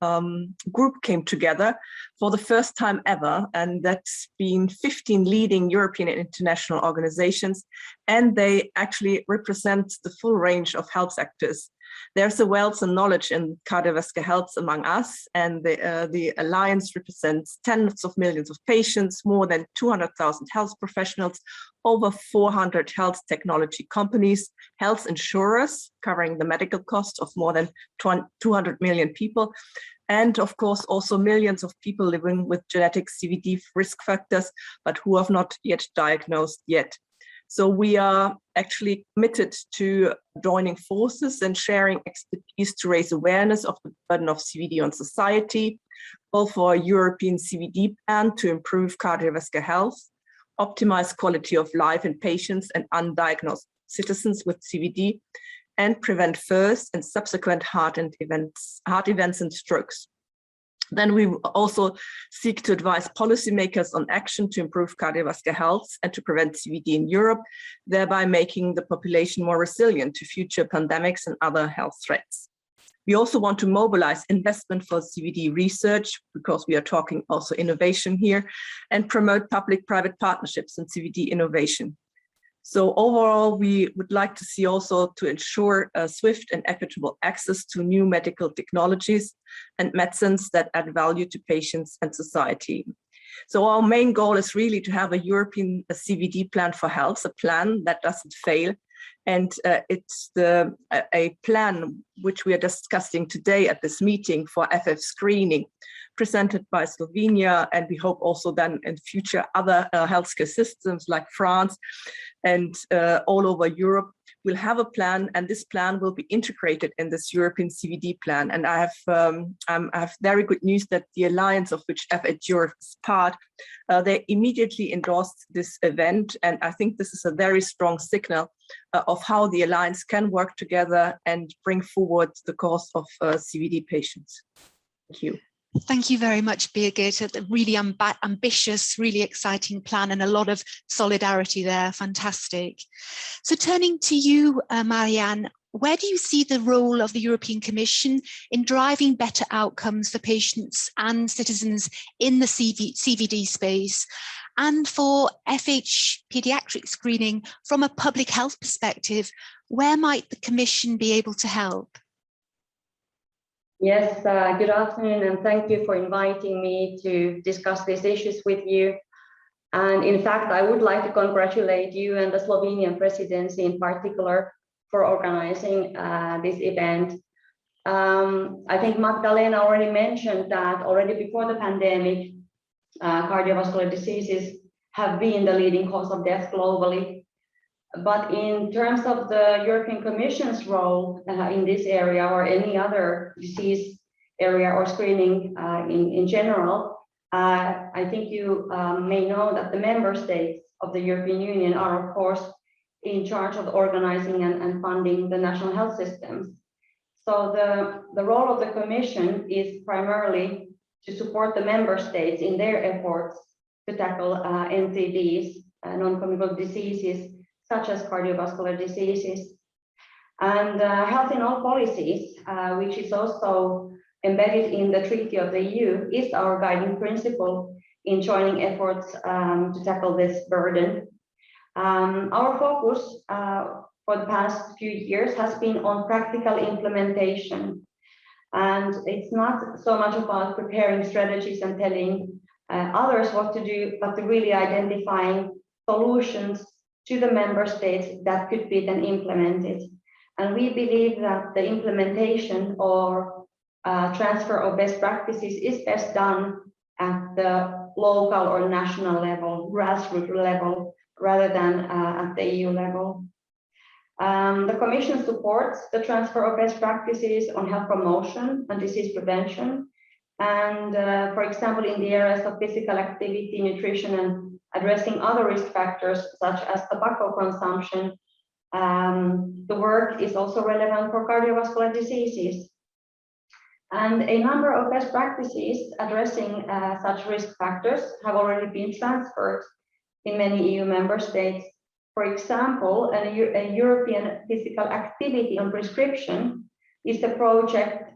group came together for the first time ever, and that's been 15 leading European and international organizations, and they actually represent the full range of health sectors. There's a wealth of knowledge in cardiovascular health among us, and the Alliance represents tens of millions of patients, more than 200,000 health professionals, over 400 health technology companies, health insurers covering the medical costs of more than 200 million people, and of course also millions of people living with genetic CVD risk factors, but who have not yet diagnosed yet. So we are actually committed to joining forces and sharing expertise to raise awareness of the burden of CVD on society, call for a European CVD plan to improve cardiovascular health, optimize quality of life in patients and undiagnosed citizens with CVD, and prevent first and subsequent heart events and strokes. Then we also seek to advise policymakers on action to improve cardiovascular health and to prevent CVD in Europe, thereby making the population more resilient to future pandemics and other health threats. We also want to mobilize investment for CVD research, because we are talking also innovation here, and promote public-private partnerships in CVD innovation. So overall, we would like to see also to ensure swift and equitable access to new medical technologies and medicines that add value to patients and society. So our main goal is really to have a European CVD plan for health, a plan that doesn't fail. And it's a plan which we are discussing today at this meeting for FF screening, presented by Slovenia, and we hope also then in future other healthcare systems like France and all over Europe will have a plan, and this plan will be integrated in this European CVD plan. And I have very good news that the alliance of which FH Europe is part, they immediately endorsed this event, and I think this is a very strong signal of how the alliance can work together and bring forward the cause of CVD patients. Thank you. Thank you very much, Birgit. A really ambitious, really exciting plan and a lot of solidarity there. Fantastic. So turning to you, Marianne, where do you see the role of the European Commission in driving better outcomes for patients and citizens in the CVD space? And for FH paediatric screening, from a public health perspective, where might the Commission be able to help? Yes, good afternoon, and thank you for inviting me to discuss these issues with you. And in fact, I would like to congratulate you and the Slovenian presidency in particular for organizing this event. I think Magdalena already mentioned that already before the pandemic, cardiovascular diseases have been the leading cause of death globally. But in terms of the European Commission's role in this area or any other disease area or screening in general, I think you may know that the member states of the European Union are, of course, in charge of organizing and funding the national health systems. So the role of the Commission is primarily to support the member states in their efforts to tackle NCDs, non-communicable diseases, such as cardiovascular diseases. And health in all policies, which is also embedded in the Treaty of the EU, is our guiding principle in joining efforts to tackle this burden. Our focus for the past few years has been on practical implementation. And it's not so much about preparing strategies and telling others what to do, but to really identifying solutions to the member states that could be then implemented. And we believe that the implementation or transfer of best practices is best done at the local or national level, grassroots level, rather than at the EU level. The Commission supports the transfer of best practices on health promotion and disease prevention. And for example, in the areas of physical activity, nutrition, and addressing other risk factors such as tobacco consumption, the work is also relevant for cardiovascular diseases. And a number of best practices addressing such risk factors have already been transferred in many EU member states. For example, a European physical activity on prescription is a project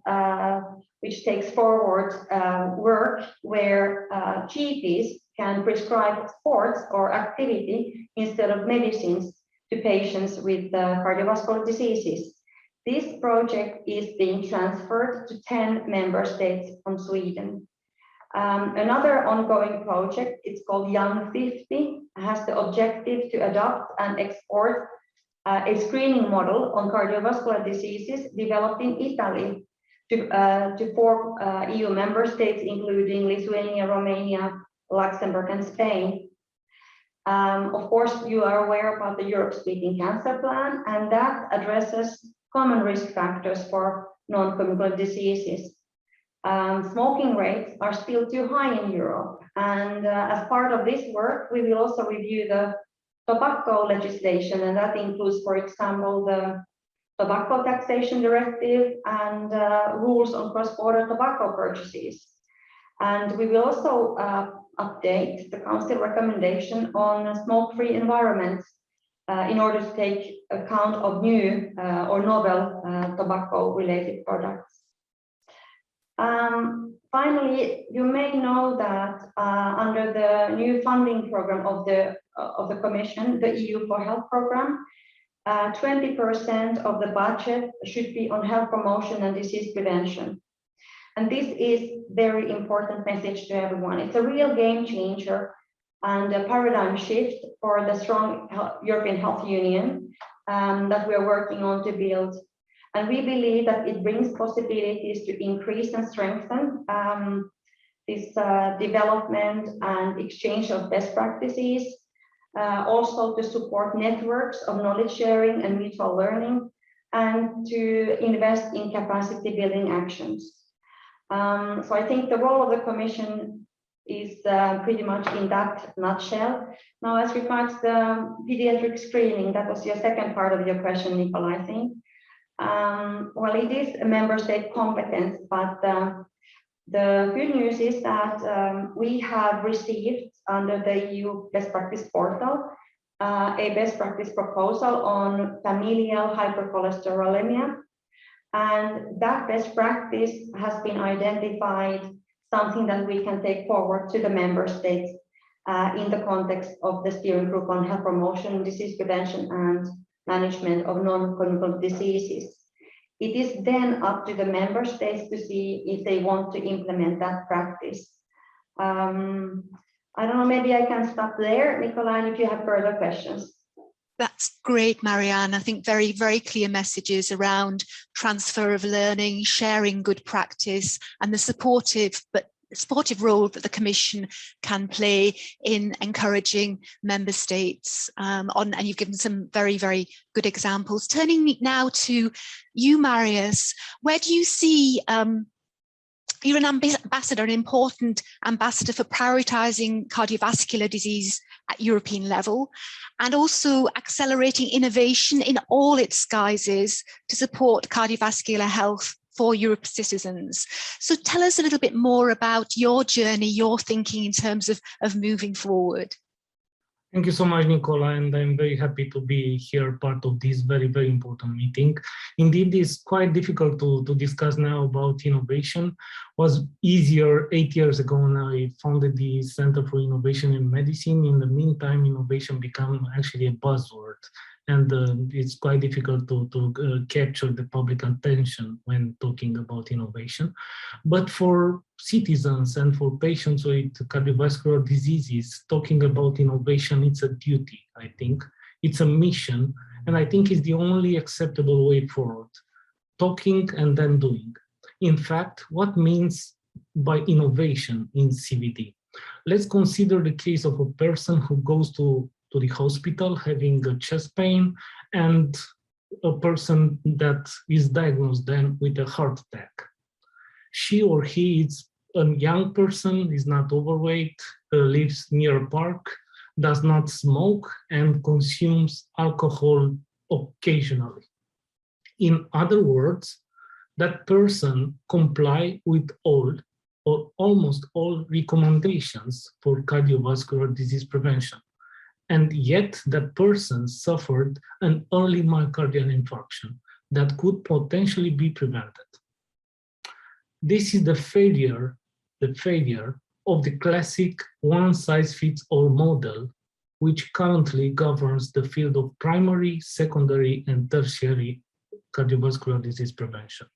which takes forward work where GPs can prescribe sports or activity instead of medicines to patients with cardiovascular diseases. This project is being transferred to 10 member states from Sweden. Another ongoing project, it's called Young 50, has the objective to adopt and export a screening model on cardiovascular diseases developed in Italy to 4 EU member states, including Lithuania, Romania, Luxembourg, and Spain. Of course, you are aware about the Europe Splitting Cancer Plan, and that addresses common risk factors for non-communicable diseases. Smoking rates are still too high in Europe, and as part of this work, we will also review the tobacco legislation, and that includes, for example, the Tobacco Taxation Directive and rules on cross-border tobacco purchases. And we will also update the Council recommendation on smoke-free environments in order to take account of new or novel tobacco-related products. Finally, you may know that under the new funding program of the Commission, the EU for Health program, 20% of the budget should be on health promotion and disease prevention. And this is very important message to everyone. It's a real game changer and a paradigm shift for the strong European Health Union that we are working on to build. And we believe that it brings possibilities to increase and strengthen this development and exchange of best practices, also to support networks of knowledge sharing and mutual learning, and to invest in capacity building actions. So I think the role of the Commission is pretty much in that nutshell. Now, as regards the pediatric screening, that was your second part of your question, Nicola, I think. Well, it is a member state competence, but the good news is that we have received under the EU best practice portal a best practice proposal on familial hypercholesterolaemia. And that best practice has been identified something that we can take forward to the member states in the context of the steering group on health promotion, disease prevention, and management of non-communicable diseases. It is then up to the member states to see if they want to implement that practice. I don't know, maybe I can stop there, Nicola, if you have further questions. That's great, Marianne. I think very, very clear messages around transfer of learning, sharing good practice, and the supportive role that the Commission can play in encouraging member states and you've given some very, very good examples. Turning now to you, Marius, where do you see you're an ambassador, an important ambassador for prioritizing cardiovascular disease at European level, and also accelerating innovation in all its guises to support cardiovascular health for Europe's citizens. So tell us a little bit more about your journey, your thinking in terms of moving forward. Thank you so much, Nicola, and I'm very happy to be here, part of this very, very important meeting. Indeed, it's quite difficult to discuss now about innovation. It was easier 8 years ago when I founded the Center for Innovation in Medicine. In the meantime, innovation became actually a buzzword. And it's quite difficult to capture the public attention when talking about innovation. But for citizens and for patients with cardiovascular diseases, talking about innovation, it's a duty, I think. It's a mission, and I think it's the only acceptable way forward. Talking and then doing. In fact, what means by innovation in CVD? Let's consider the case of a person who goes to the hospital having a chest pain, and a person that is diagnosed then with a heart attack. She or he is a young person, is not overweight, lives near a park, does not smoke, and consumes alcohol occasionally. In other words, that person comply with all or almost all recommendations for cardiovascular disease prevention. And yet that person suffered an early myocardial infarction that could potentially be prevented. This is the failure of the classic one-size-fits-all model, which currently governs the field of primary, secondary, and tertiary cardiovascular disease prevention.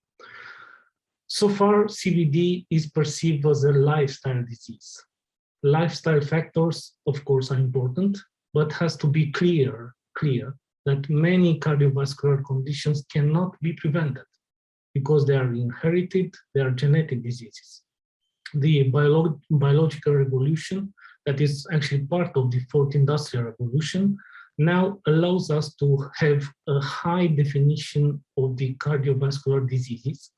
So far, CVD is perceived as a lifestyle disease. Lifestyle factors, of course, are important, but has to be clear that many cardiovascular conditions cannot be prevented because they are inherited, they are genetic diseases. The biological revolution, that is actually part of the fourth industrial revolution, now allows us to have a high definition of the cardiovascular diseases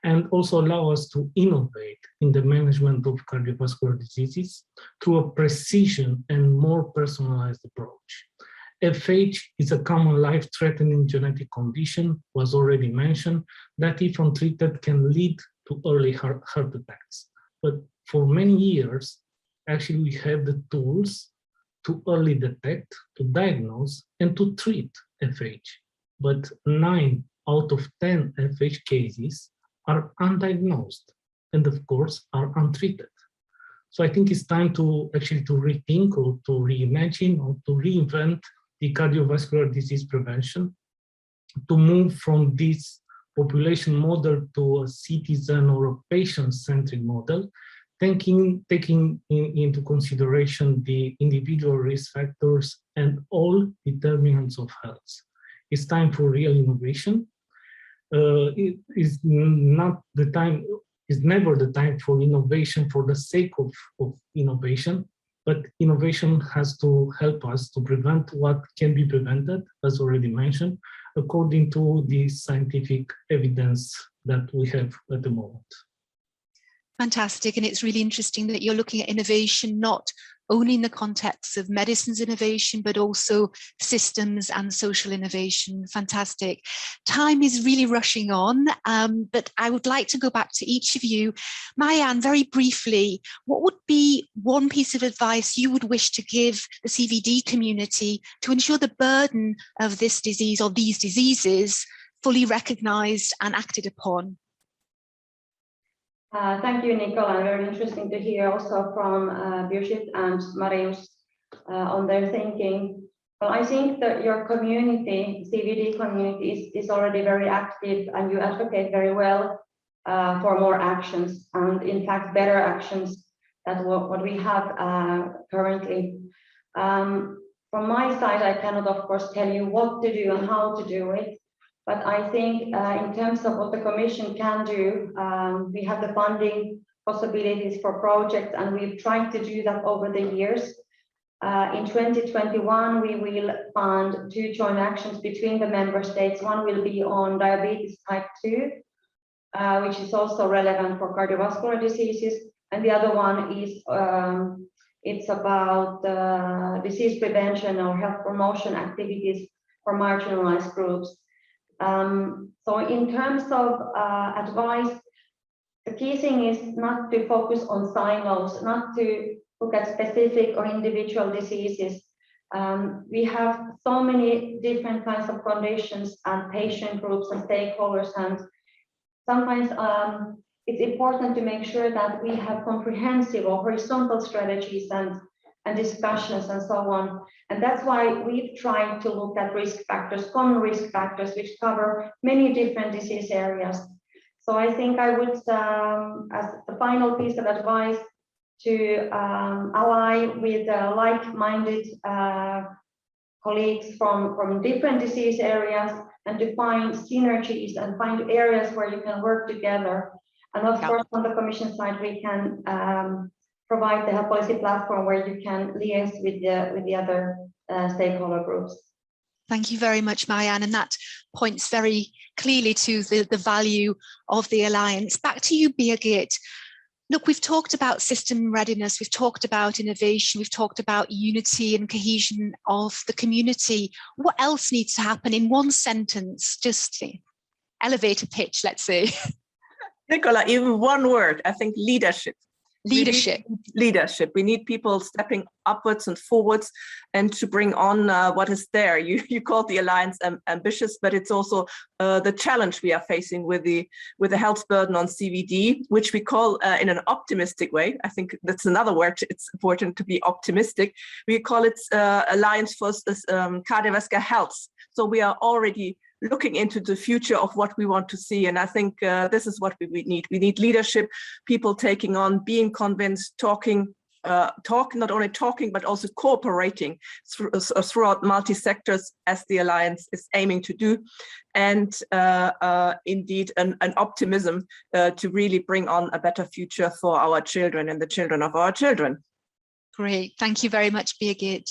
and also allow us to innovate in the management of cardiovascular diseases through a precision and more personalized approach. FH is a common life-threatening genetic condition, was already mentioned, that if untreated can lead to early heart attacks. But for many years, actually we have the tools to early detect, to diagnose, and to treat FH. But 9 out of 10 FH cases are undiagnosed and of course are untreated. So I think it's time to actually to rethink or to reimagine or to reinvent the cardiovascular disease prevention, to move from this population model to a citizen or a patient-centric model, taking into consideration the individual risk factors and all determinants of health. It's time for real innovation. It is not the time, is never the time for innovation for the sake of innovation, but innovation has to help us to prevent what can be prevented, as already mentioned, according to the scientific evidence that we have at the moment. Fantastic. And it's really interesting that you're looking at innovation, not only in the context of medicines innovation, but also systems and social innovation. Fantastic. Time is really rushing on, but I would like to go back to each of you. Marianne, very briefly, what would be one piece of advice you would wish to give the CVD community to ensure the burden of this disease or these diseases fully recognized and acted upon? Thank you, Nicola. Very interesting to hear also from Birgit and Marius on their thinking. Well, I think that your community, CVD community, is already very active, and you advocate very well for more actions, and in fact, better actions than what we have currently. From my side, I cannot, of course, tell you what to do and how to do it. But I think in terms of what the Commission can do, we have the funding possibilities for projects, and we've tried to do that over the years. In 2021, we will fund 2 joint actions between the member states. One will be on diabetes type 2, which is also relevant for cardiovascular diseases. And the other one is it's about disease prevention or health promotion activities for marginalized groups. So in terms of advice, the key thing is not to focus on silos, not to look at specific or individual diseases. We have so many different kinds of conditions and patient groups and stakeholders, and sometimes it's important to make sure that we have comprehensive or horizontal strategies and discussions and so on. And that's why we've tried to look at risk factors, common risk factors, which cover many different disease areas. So I think I would, as the final piece of advice, to ally with like-minded colleagues from different disease areas, and to find synergies and find areas where you can work together. And of course, on the Commission side, we can provide the health policy platform where you can liaise with the other stakeholder groups. Thank you very much, Marianne. And that points very clearly to the value of the Alliance. Back to you, Birgit. Look, we've talked about system readiness, we've talked about innovation, we've talked about unity and cohesion of the community. What else needs to happen in one sentence? Just elevator pitch, let's say. Nicola, even one word, I think leadership. Leadership. Leadership. We need people stepping upwards and forwards and to bring on what is there. You called the Alliance ambitious, but it's also the challenge we are facing with the health burden on CVD, which we call in an optimistic way. I think that's another word. It's important to be optimistic. We call it Alliance for Cardiovascular Health. So we are already looking into the future of what we want to see. And I think this is what we need. We need leadership, people taking on, being convinced, talking, not only talking, but also cooperating throughout multi-sectors as the Alliance is aiming to do. And indeed, an optimism to really bring on a better future for our children and the children of our children. Great. Thank you very much, Birgit.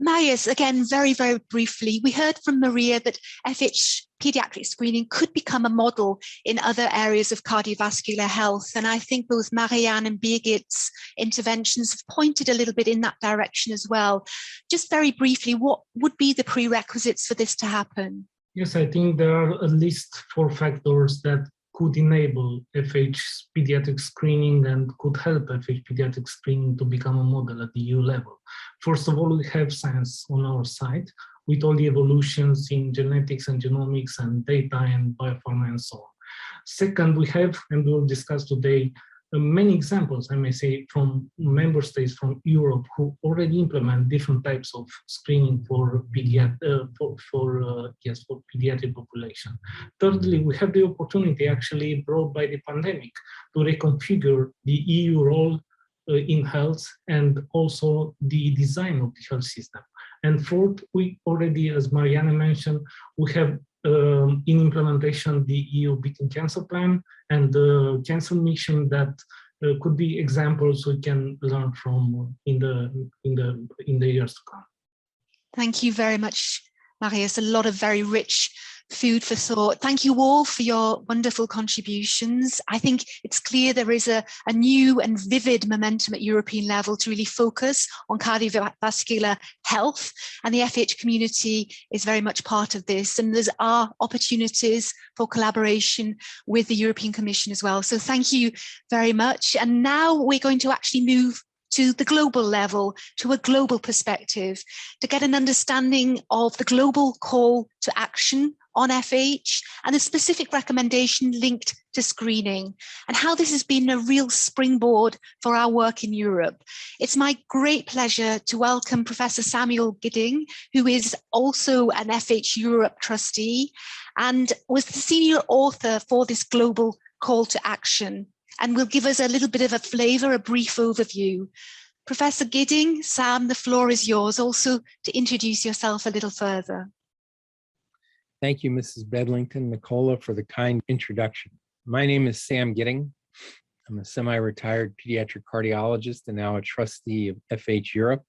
Marius, again, very, very briefly, we heard from Maria that FH pediatric screening could become a model in other areas of cardiovascular health. And I think both Marianne and Birgit's interventions have pointed a little bit in that direction as well. Just very briefly, what would be the prerequisites for this to happen? Yes, I think there are at least 4 factors that could enable FH pediatric screening and could help FH pediatric screening to become a model at the EU level. First of all, we have science on our side with all the evolutions in genetics and genomics and data and biopharma and so on. Second, we have, and we'll discuss today, many examples, I may say, from member states from Europe who already implement different types of screening for pediatric population. Thirdly, we have the opportunity actually brought by the pandemic to reconfigure the EU role in health and also the design of the health system. And fourth, we already, as Marianne mentioned, we have in implementation the EU Beating Cancer Plan and the Cancer Mission that could be examples we can learn from in the years to come. Thank you very much, Marius. A lot of very rich food for thought. Thank you all for your wonderful contributions. I think it's clear there is a new and vivid momentum at European level to really focus on cardiovascular health, and the FH community is very much part of this, and there are opportunities for collaboration with the European Commission as well. So thank you very much. And now we're going to actually move to the global level, to a global perspective, to get an understanding of the global call to action on FH and the specific recommendation linked to screening and how this has been a real springboard for our work in Europe. It's my great pleasure to welcome Professor Samuel Gidding, who is also an FH Europe trustee and was the senior author for this global call to action, and will give us a little bit of a flavour, a brief overview. Professor Gidding, Sam, the floor is yours, also to introduce yourself a little further. Thank you, Mrs. Bedlington, Nicola, for the kind introduction. My name is Sam Gidding. I'm a semi-retired pediatric cardiologist and now a trustee of FH Europe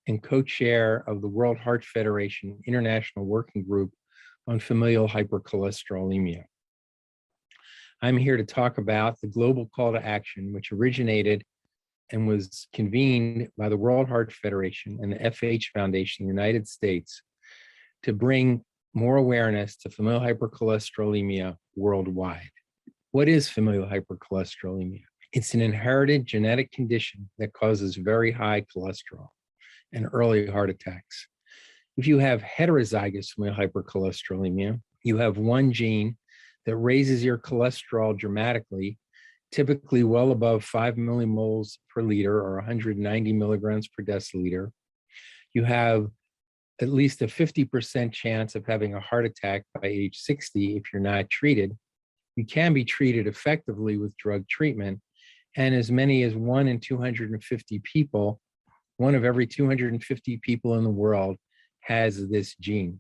and co-chair of the World Heart Federation International Working Group on Familial Hypercholesterolaemia. I'm here to talk about the global call to action, which originated and was convened by the World Heart Federation and the FH Foundation in the United States to bring more awareness to familial hypercholesterolemia worldwide. What is familial hypercholesterolemia? It's an inherited genetic condition that causes very high cholesterol and early heart attacks. If you have heterozygous familial hypercholesterolemia, you have one gene that raises your cholesterol dramatically, typically well above 5 millimoles per liter or 190 milligrams per deciliter. You have at least a 50% chance of having a heart attack by age 60 if you're not treated. You can be treated effectively with drug treatment, and as many as 1 in 250 people, 1 of every 250 people in the world has this gene.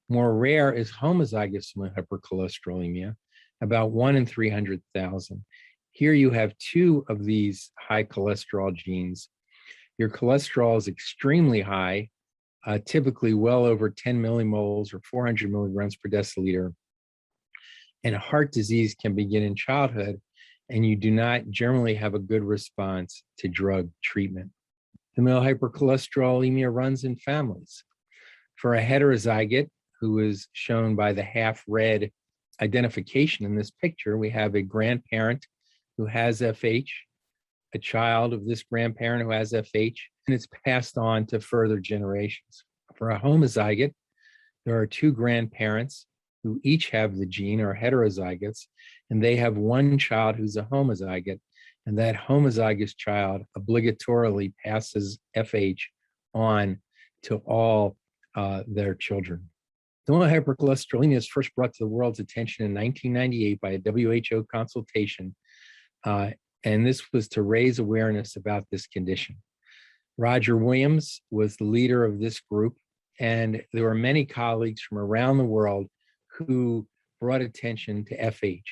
More rare is homozygous hypercholesterolemia, about 1 in 300,000. Here you have 2 of these high cholesterol genes. Your cholesterol is extremely high, typically well over 10 millimoles or 400 milligrams per deciliter. And heart disease can begin in childhood, and you do not generally have a good response to drug treatment. Familial hypercholesterolemia runs in families. For a heterozygote, who is shown by the half red identification in this picture, we have a grandparent who has FH, a child of this grandparent who has FH, and it's passed on to further generations. For a homozygote, there are two grandparents who each have the gene, or heterozygotes, and they have one child who's a homozygote, and that homozygous child obligatorily passes FH on to all their children. Familial hypercholesterolemia was first brought to the world's attention in 1998 by a WHO consultation, and this was to raise awareness about this condition. Roger Williams was the leader of this group, and there were many colleagues from around the world who brought attention to FH.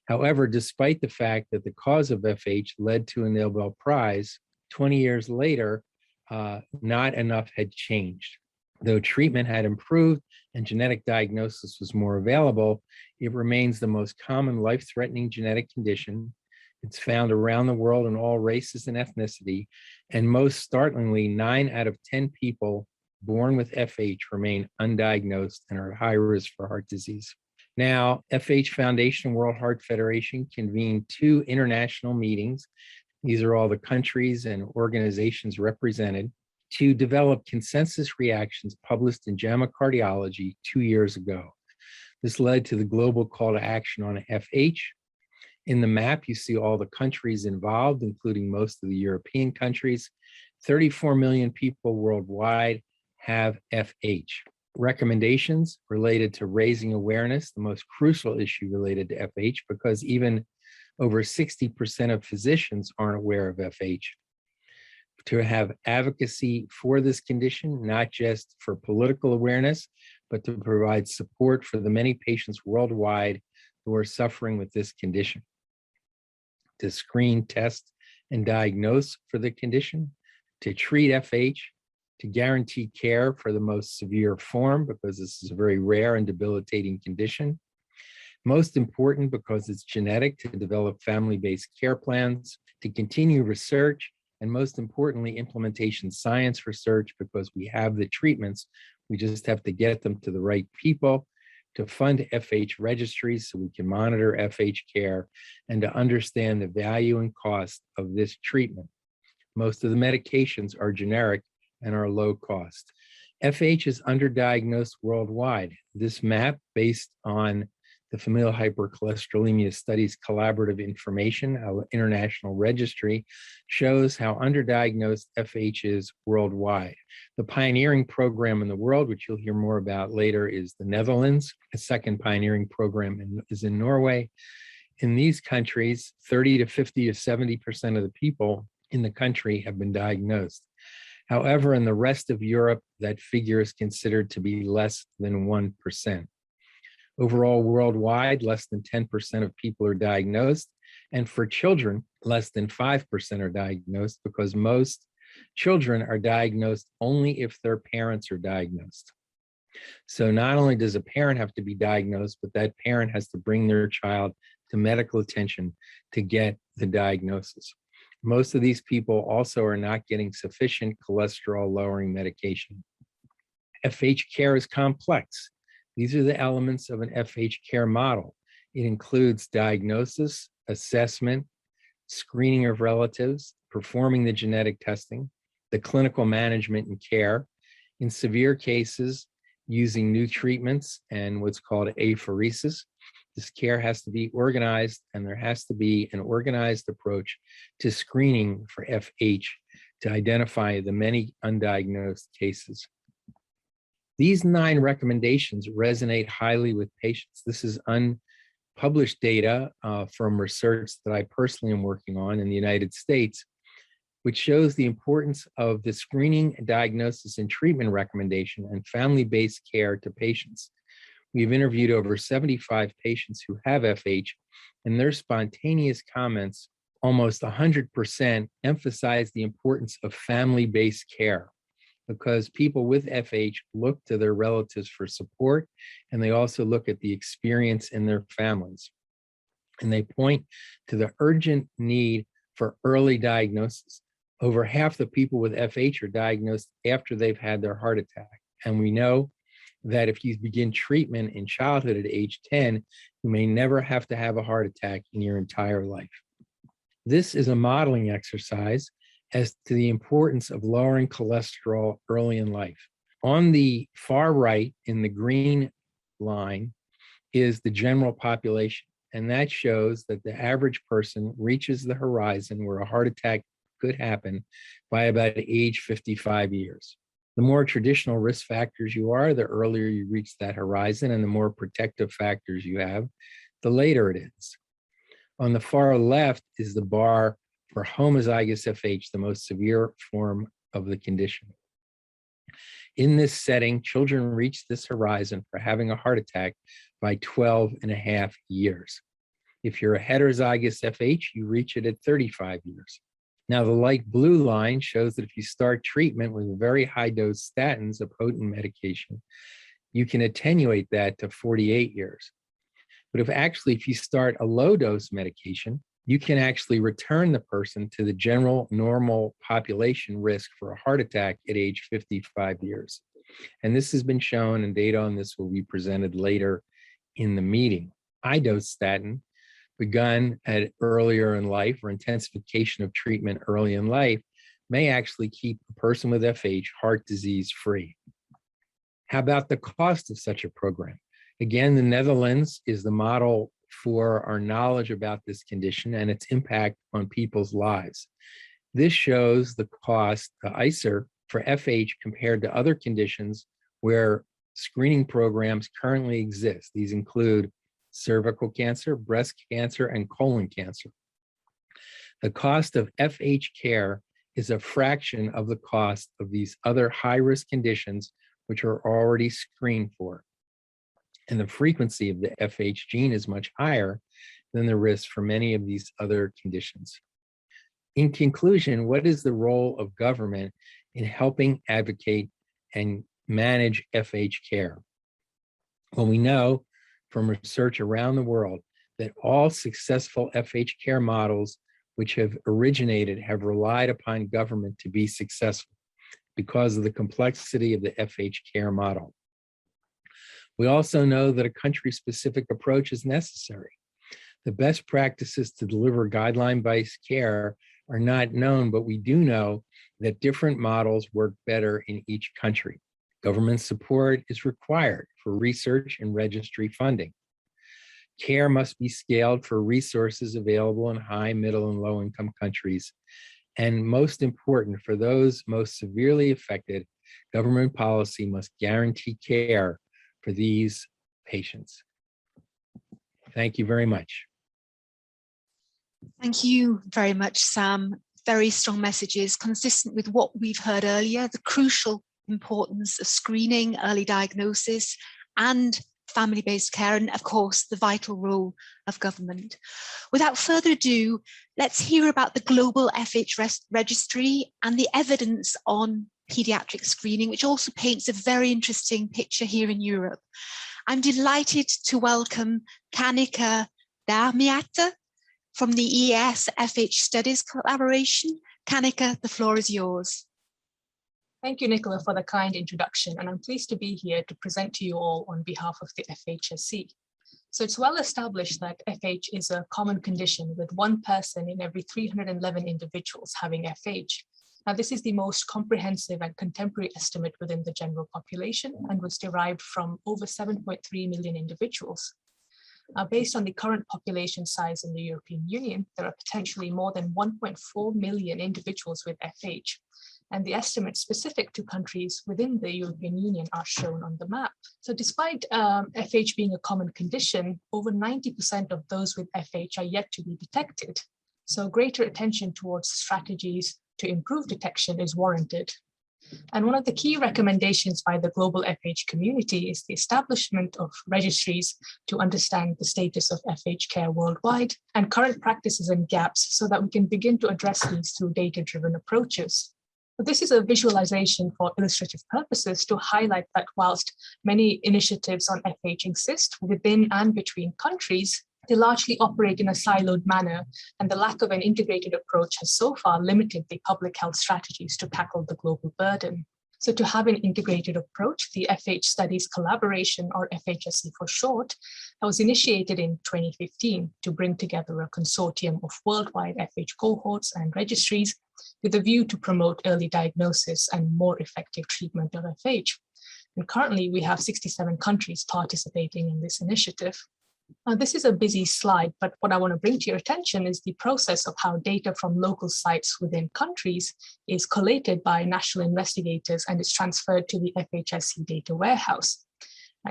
However, despite the fact that the cause of FH led to a Nobel Prize, 20 years later, not enough had changed. Though treatment had improved and genetic diagnosis was more available, it remains the most common life-threatening genetic condition. It's found around the world in all races and ethnicity, and most startlingly, 9 out of 10 people born with FH remain undiagnosed and are at high risk for heart disease. Now, FH Foundation and World Heart Federation convened 2 international meetings. These are all the countries and organizations represented to develop consensus reactions published in JAMA Cardiology 2 years ago. This led to the global call to action on FH. In the map, you see all the countries involved, including most of the European countries. 34 million people worldwide have FH. Recommendations related to raising awareness, the most crucial issue related to FH, because even over 60% of physicians aren't aware of FH. To have advocacy for this condition, not just for political awareness, but to provide support for the many patients worldwide who are suffering with this condition. To screen, test, and diagnose for the condition, to treat FH, to guarantee care for the most severe form, because this is a very rare and debilitating condition. Most important, because it's genetic, to develop family-based care plans, to continue research, and most importantly, implementation science research, because we have the treatments, we just have to get them to the right people, to fund FH registries so we can monitor FH care, and to understand the value and cost of this treatment. Most of the medications are generic and are low cost. FH is underdiagnosed worldwide. This map, based on the Familial Hypercholesterolemia Studies Collaborative Information, our international registry, shows how underdiagnosed FH is worldwide. The pioneering program in the world, which you'll hear more about later, is the Netherlands. The second pioneering program is in Norway. In these countries, 30 to 50 to 70% of the people in the country have been diagnosed. However, in the rest of Europe, that figure is considered to be less than 1%. Overall, worldwide, less than 10% of people are diagnosed. And for children, less than 5% are diagnosed, because most children are diagnosed only if their parents are diagnosed. So not only does a parent have to be diagnosed, but that parent has to bring their child to medical attention to get the diagnosis. Most of these people also are not getting sufficient cholesterol-lowering medication. FH care is complex. These are the elements of an FH care model. It includes diagnosis, assessment, screening of relatives, performing the genetic testing, the clinical management and care. In severe cases, using new treatments and what's called apheresis. This care has to be organized, and there has to be an organized approach to screening for FH to identify the many undiagnosed cases. These 9 recommendations resonate highly with patients. This is unpublished data from research that I personally am working on in the United States, which shows the importance of the screening, diagnosis, and treatment recommendation and family-based care to patients. We've interviewed over 75 patients who have FH, and their spontaneous comments, almost 100%, emphasize the importance of family-based care. because people with FH look to their relatives for support, and they also look at the experience in their families. And they point to the urgent need for early diagnosis. Over half the people with FH are diagnosed after they've had their heart attack. And we know that if you begin treatment in childhood at age 10, you may never have to have a heart attack in your entire life. This is a modeling exercise as to the importance of lowering cholesterol early in life. On the far right, in the green line, is the general population. And that shows that the average person reaches the horizon where a heart attack could happen by about age 55 years. The more traditional risk factors you are, the earlier you reach that horizon, and the more protective factors you have, the later it is. On the far left is the bar for homozygous FH, the most severe form of the condition. In this setting, children reach this horizon for having a heart attack by 12.5 years. If you're a heterozygous FH, you reach it at 35 years. Now, the light blue line shows that if you start treatment with very high dose statins, a potent medication, you can attenuate that to 48 years. But if you start a low dose medication, you can actually return the person to the general normal population risk for a heart attack at age 55 years. And this has been shown, and data on this will be presented later in the meeting. High dose statin, begun at earlier in life, or intensification of treatment early in life, may actually keep a person with FH heart disease free. How about the cost of such a program? Again, the Netherlands is the model for our knowledge about this condition and its impact on people's lives. This shows the cost, the ICER, for FH compared to other conditions where screening programs currently exist. These include cervical cancer, breast cancer, and colon cancer. The cost of FH care is a fraction of the cost of these other high-risk conditions, which are already screened for. And the frequency of the FH gene is much higher than the risk for many of these other conditions. In conclusion, what is the role of government in helping advocate and manage FH care? Well, we know from research around the world that all successful FH care models which have originated have relied upon government to be successful because of the complexity of the FH care model. We also know that a country-specific approach is necessary. The best practices to deliver guideline-based care are not known, but we do know that different models work better in each country. Government support is required for research and registry funding. Care must be scaled for resources available in high, middle, and low-income countries. And most important, for those most severely affected, government policy must guarantee care for these patients. Thank you very much. Thank you very much, Sam. Very strong messages, consistent with what we've heard earlier, the crucial importance of screening, early diagnosis, and family-based care, and of course, the vital role of government. Without further ado, let's hear about the global FH registry and the evidence on pediatric screening, which also paints a very interesting picture here in Europe. I'm delighted to welcome Kanika Darmiata from the ES FH Studies collaboration. Kanika, the floor is yours. Thank you, Nicola, for the kind introduction, and I'm pleased to be here to present to you all on behalf of the FHSC. So it's well established that FH is a common condition with 1 person in every 311 individuals having FH. Now, this is the most comprehensive and contemporary estimate within the general population and was derived from over 7.3 million individuals. Based on the current population size in the European Union, there are potentially more than 1.4 million individuals with FH. And the estimates specific to countries within the European Union are shown on the map. So despite FH being a common condition, over 90% of those with FH are yet to be detected. So greater attention towards strategies to improve detection is warranted. And one of the key recommendations by the global FH community is the establishment of registries to understand the status of FH care worldwide and current practices and gaps so that we can begin to address these through data-driven approaches. But this is a visualization for illustrative purposes to highlight that whilst many initiatives on FH exist within and between countries, they largely operate in a siloed manner, and the lack of an integrated approach has so far limited the public health strategies to tackle the global burden. So to have an integrated approach, the FH Studies Collaboration, or FHSC for short, that was initiated in 2015 to bring together a consortium of worldwide FH cohorts and registries with a view to promote early diagnosis and more effective treatment of FH. And currently we have 67 countries participating in this initiative. This is a busy slide, but what I want to bring to your attention is the process of how data from local sites within countries is collated by national investigators and is transferred to the FHSC data warehouse.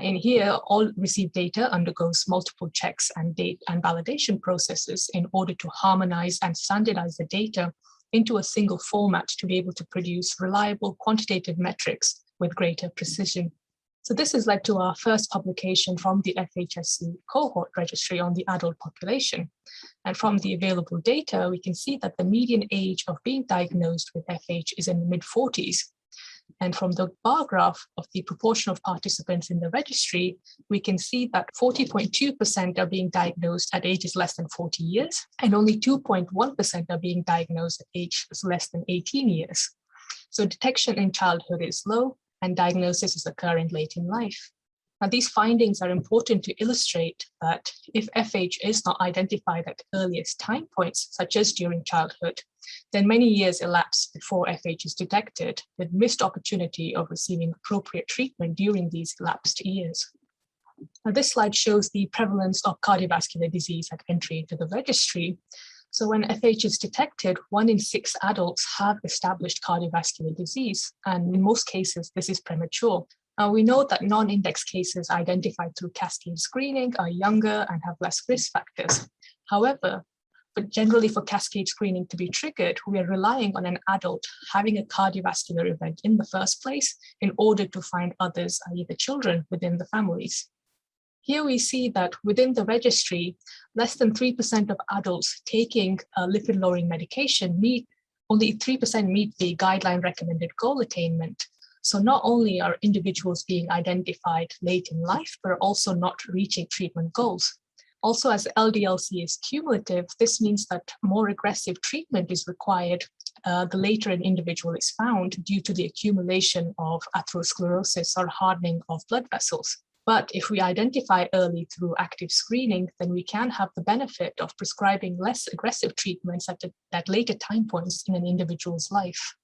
In here, all received data undergoes multiple checks and validation processes in order to harmonize and standardize the data into a single format to be able to produce reliable quantitative metrics with greater precision. So this has led to our first publication from the FHSC cohort registry on the adult population. And from the available data, we can see that the median age of being diagnosed with FH is in the mid-40s. And from the bar graph of the proportion of participants in the registry, we can see that 40.2% are being diagnosed at ages less than 40 years, and only 2.1% are being diagnosed at ages less than 18 years. So detection in childhood is low, and diagnosis is occurring late in life. Now, these findings are important to illustrate that if FH is not identified at earliest time points, such as during childhood, then many years elapse before FH is detected, with missed opportunity of receiving appropriate treatment during these elapsed years. Now, this slide shows the prevalence of cardiovascular disease at entry into the registry. So when FH is detected, 1 in 6 adults have established cardiovascular disease, and in most cases, this is premature. Now, we know that non-index cases identified through cascade screening are younger and have less risk factors. However, but generally for cascade screening to be triggered, we are relying on an adult having a cardiovascular event in the first place in order to find others, i.e. the children within the families. Here we see that within the registry, less than 3% of adults taking lipid-lowering medication only 3% meet the guideline recommended goal attainment. So not only are individuals being identified late in life, but are also not reaching treatment goals. Also, as LDL-C is cumulative, this means that more aggressive treatment is required the later an individual is found due to the accumulation of atherosclerosis or hardening of blood vessels. But if we identify early through active screening, then we can have the benefit of prescribing less aggressive treatments at later time points in an individual's life.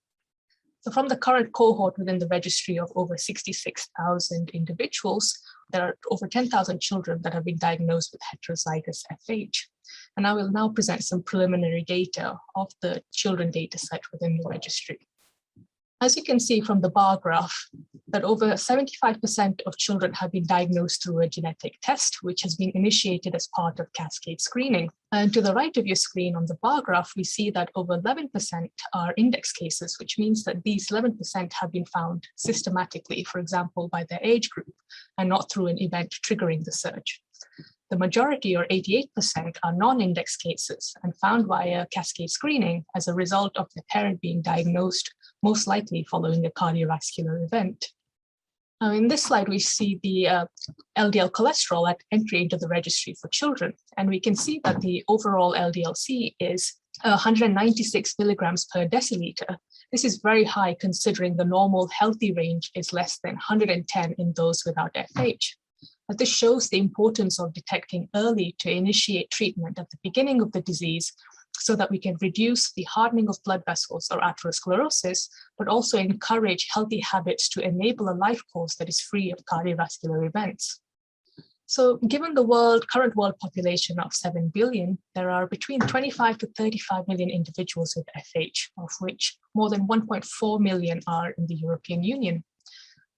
So from the current cohort within the registry of over 66,000 individuals, there are over 10,000 children that have been diagnosed with heterozygous FH. And I will now present some preliminary data of the children data set within the registry. As you can see from the bar graph, that over 75% of children have been diagnosed through a genetic test, which has been initiated as part of cascade screening. And to the right of your screen on the bar graph, we see that over 11% are index cases, which means that these 11% have been found systematically, for example, by their age group, and not through an event triggering the search. The majority, or 88%, are non-index cases and found via cascade screening as a result of the parent being diagnosed, most likely following a cardiovascular event. Now, in this slide, we see the LDL cholesterol at entry into the registry for children, and we can see that the overall LDL-C is 196 milligrams per deciliter. This is very high considering the normal healthy range is less than 110 in those without FH. But this shows the importance of detecting early to initiate treatment at the beginning of the disease so that we can reduce the hardening of blood vessels or atherosclerosis, but also encourage healthy habits to enable a life course that is free of cardiovascular events. So given the current world population of 7 billion, there are between 25 to 35 million individuals with FH, of which more than 1.4 million are in the European Union.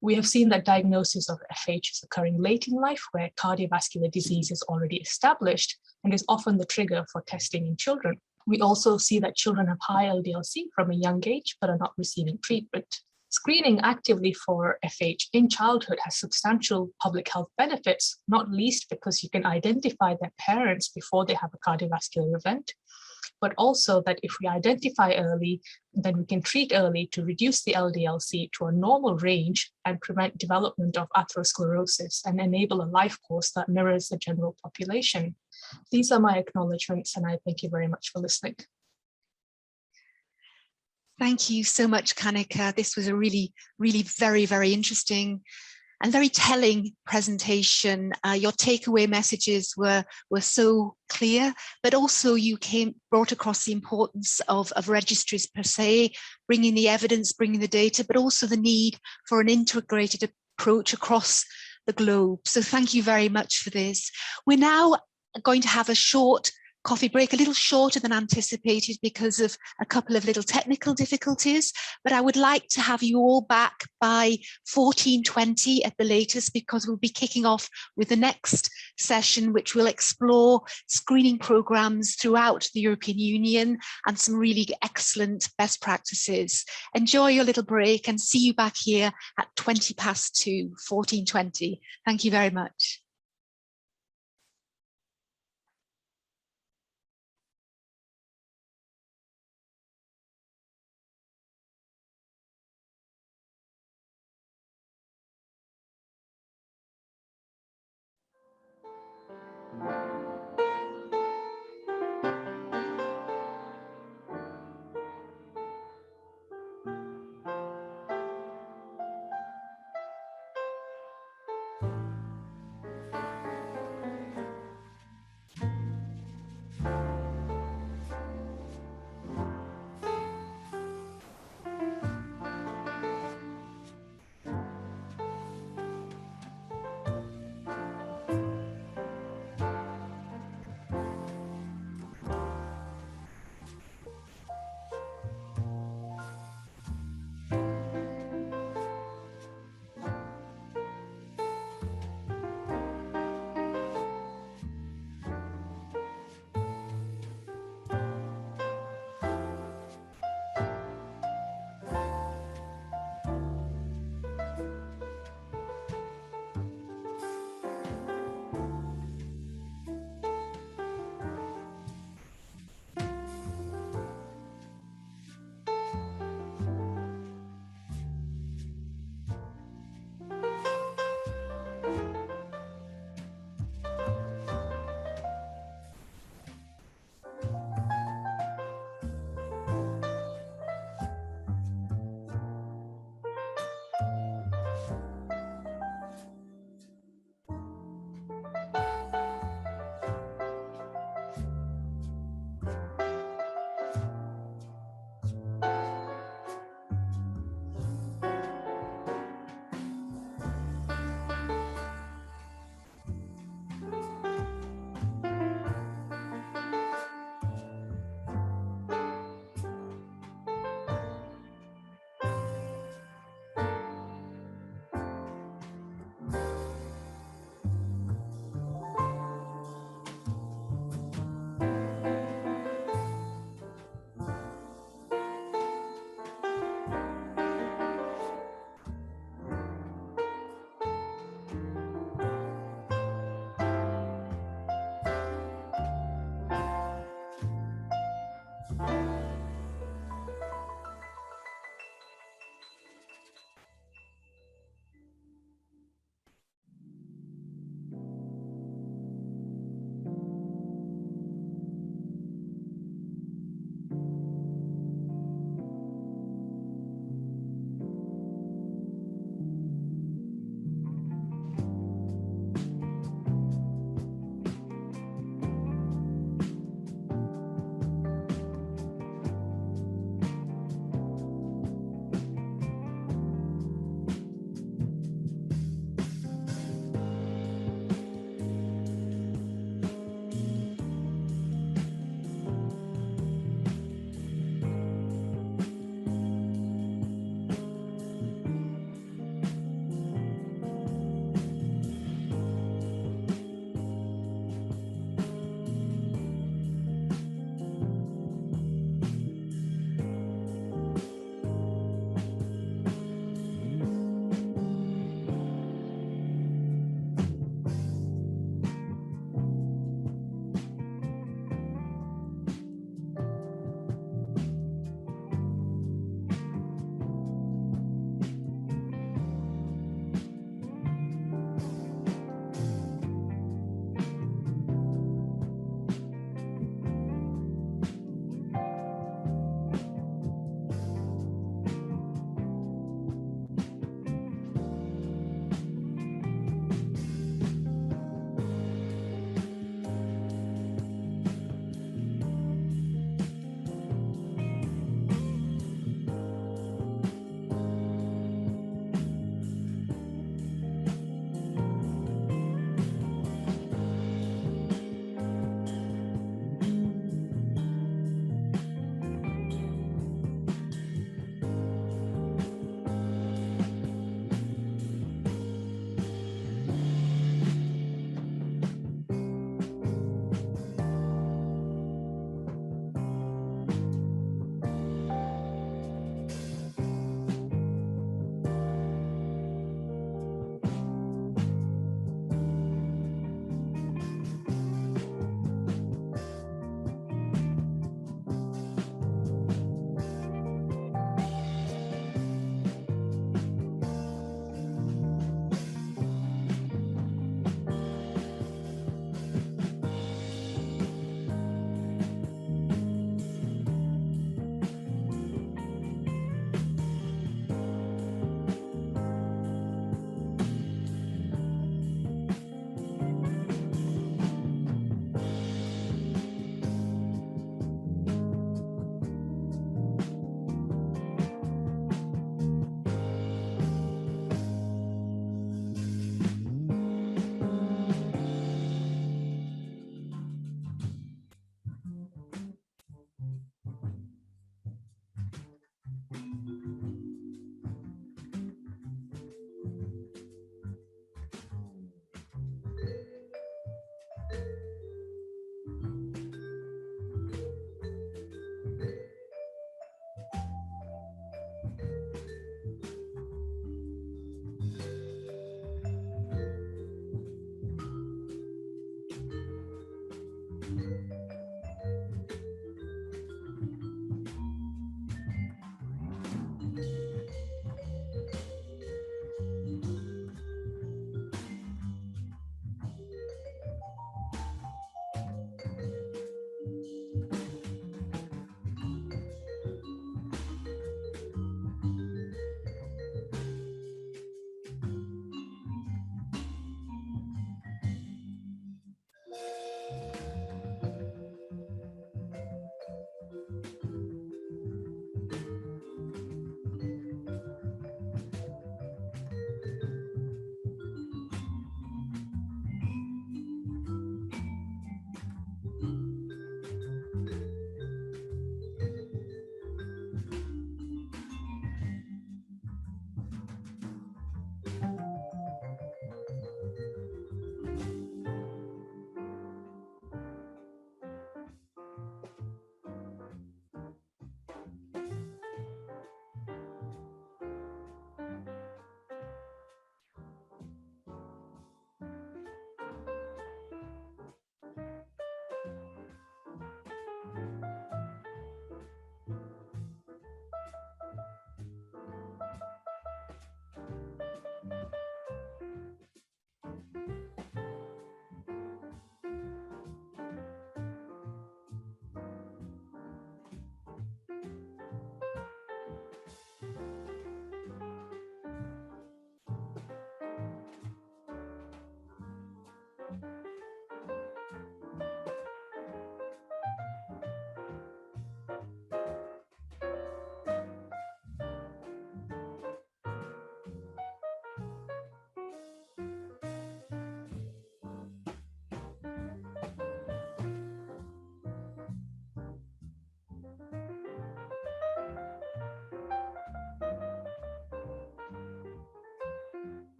We have seen that diagnosis of FH is occurring late in life, where cardiovascular disease is already established and is often the trigger for testing in children. We also see that children have high LDL-C from a young age, but are not receiving treatment. Screening actively for FH in childhood has substantial public health benefits, not least because you can identify their parents before they have a cardiovascular event. but also that if we identify early, then we can treat early to reduce the LDL-C to a normal range and prevent development of atherosclerosis and enable a life course that mirrors the general population. These are my acknowledgements, and I thank you very much for listening. Thank you so much, Kanika. This was a really very, very interesting and very telling presentation. Your takeaway messages were so clear, but also you brought across the importance of registries per se, bringing the evidence, bringing the data, but also the need for an integrated approach across the globe. So thank you very much for this. We're now going to have a short coffee break, a little shorter than anticipated because of a couple of little technical difficulties, but I would like to have you all back by 14:20 at the latest, because we'll be kicking off with the next session, which will explore screening programs throughout the European Union and some really excellent best practices. Enjoy your little break and see you back here at 2:20, 14:20. Thank you very much.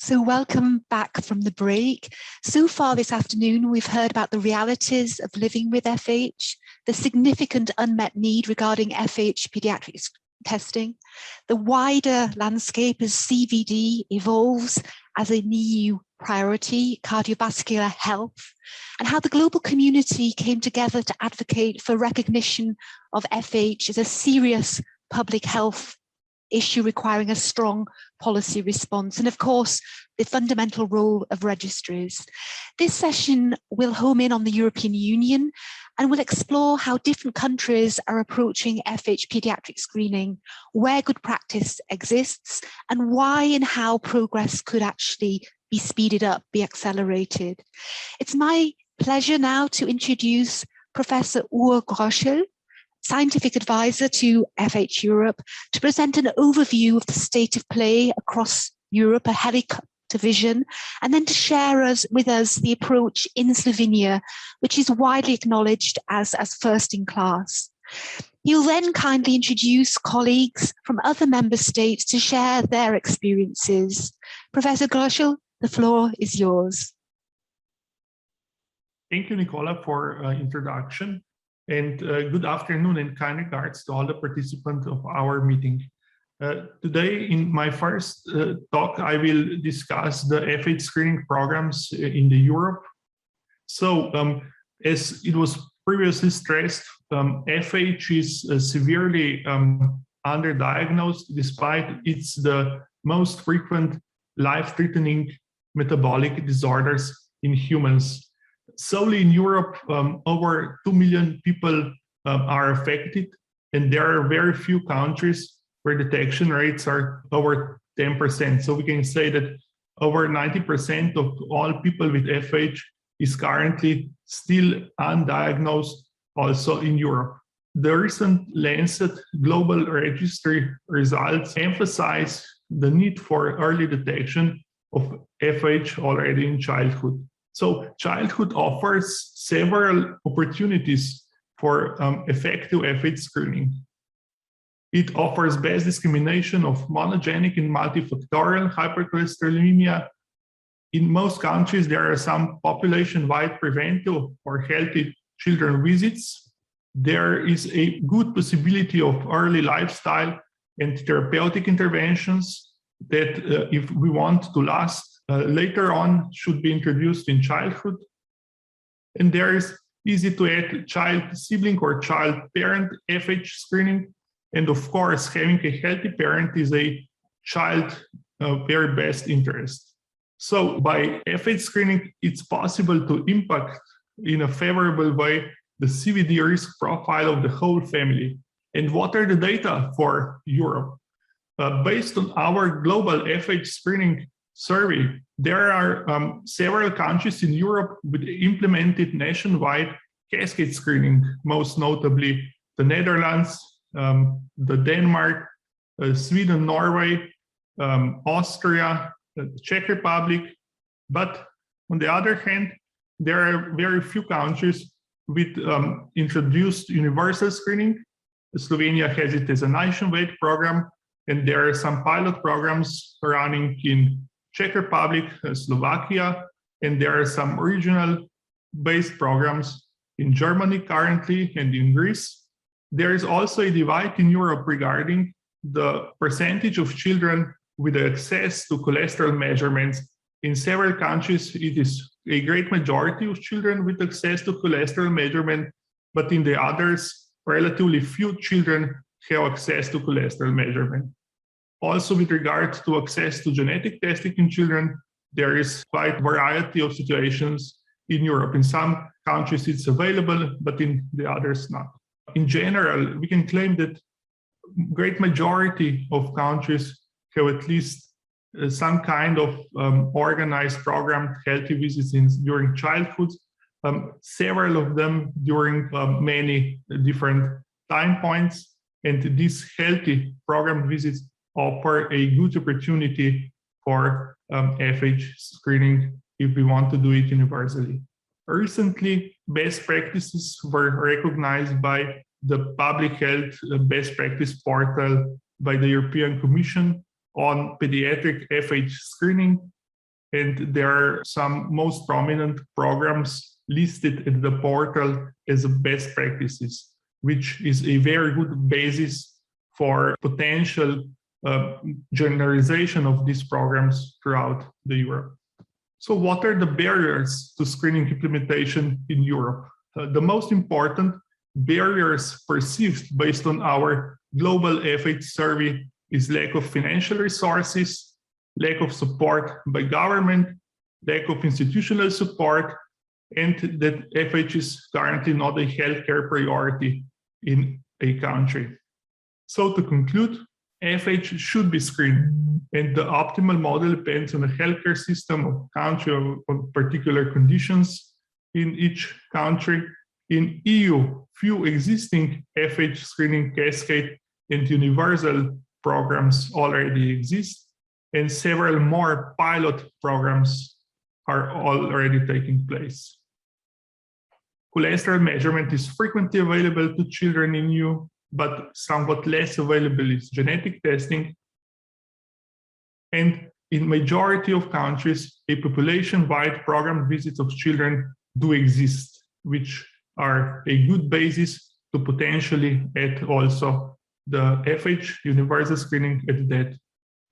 So welcome back from the break. So far this afternoon, we've heard about the realities of living with FH, the significant unmet need regarding FH pediatric testing, the wider landscape as CVD evolves as an EU priority, cardiovascular health, and how the global community came together to advocate for recognition of FH as a serious public health issue requiring a strong policy response, and of course, the fundamental role of registries. This session will home in on the European Union and will explore how different countries are approaching FH pediatric screening, where good practice exists, and why and how progress could actually be speeded up, be accelerated. It's my pleasure now to introduce Professor Uwe Groschel, Scientific Advisor to FH Europe, to present an overview of the state of play across Europe, a helicopter vision, and then to share with us the approach in Slovenia, which is widely acknowledged as first in class. He'll then kindly introduce colleagues from other member states to share their experiences. Professor Groschel, the floor is yours. Thank you, Nicola, for introduction. And good afternoon and kind regards to all the participants of our meeting. Today, in my first talk, I will discuss the FH screening programs in the Europe. So, as it was previously stressed, FH is severely underdiagnosed, despite it's the most frequent life-threatening metabolic disorders in humans. Solely in Europe, over 2 million people are affected, and there are very few countries where detection rates are over 10%. So we can say that over 90% of all people with FH is currently still undiagnosed, also in Europe. The recent Lancet Global Registry results emphasize the need for early detection of FH already in childhood. So childhood offers several opportunities for effective FH screening. It offers best discrimination of monogenic and multifactorial hypercholesterolaemia. In most countries, there are some population-wide preventive or healthy children visits. There is a good possibility of early lifestyle and therapeutic interventions that, if we want to last later on, should be introduced in childhood. And there is easy to add child sibling or child parent FH screening. And of course, having a healthy parent is a child very best interest. So by FH screening, it's possible to impact in a favorable way the CVD risk profile of the whole family. And what are the data for Europe? Based on our global FH screening survey, there are several countries in Europe with implemented nationwide cascade screening, most notably the Netherlands, the Denmark, Sweden, Norway, Austria, the Czech Republic. But on the other hand, there are very few countries with introduced universal screening. Slovenia has it as a nationwide program, and there are some pilot programs running in Czech Republic, Slovakia, and there are some regional-based programs in Germany currently and in Greece. There is also a divide in Europe regarding the percentage of children with access to cholesterol measurements. In several countries, it is a great majority of children with access to cholesterol measurement, but in the others, relatively few children have access to cholesterol measurement. Also, with regard to access to genetic testing in children, there is quite a variety of situations in Europe. In some countries, it's available, but in the others, not. In general, we can claim that great majority of countries have at least some kind of organized programmed healthy visits during childhood, several of them during many different time points. And these healthy programmed visits offer a good opportunity for FH screening if we want to do it universally. Recently, best practices were recognized by the Public Health Best Practice Portal by the European Commission on pediatric FH screening. And there are some most prominent programs listed in the portal as best practices, which is a very good basis for potential generalization of these programs throughout the Europe. So what are the barriers to screening implementation in Europe? The most important barriers perceived based on our global FH survey is lack of financial resources, lack of support by government, lack of institutional support, and that FH is currently not a healthcare priority in a country. So to conclude, FH should be screened, and the optimal model depends on the healthcare system of country or particular conditions in each country. In EU, few existing FH screening cascade and universal programs already exist, and several more pilot programs are already taking place. Cholesterol measurement is frequently available to children in EU, but somewhat less available is genetic testing. And in majority of countries, a population-wide program visits of children do exist, which are a good basis to potentially add also the FH universal screening at that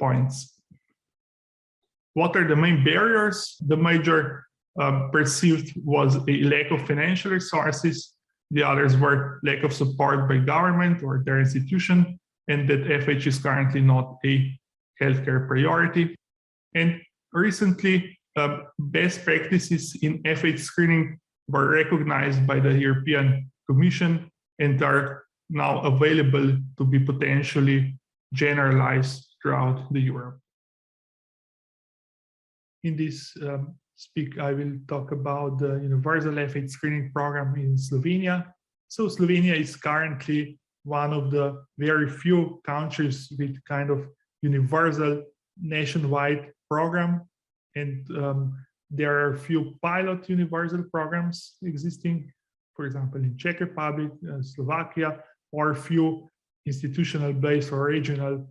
points. What are the main barriers? The major perceived was a lack of financial resources. The others were lack of support by government or their institution, and that FH is currently not a healthcare priority. And recently, best practices in FH screening were recognized by the European Commission and are now available to be potentially generalized throughout the Europe. In this speak, I will talk about the universal FH screening program in Slovenia. So Slovenia is currently one of the very few countries with kind of universal nationwide program. And there are a few pilot universal programs existing, for example, in Czech Republic, Slovakia, or a few institutional-based or regional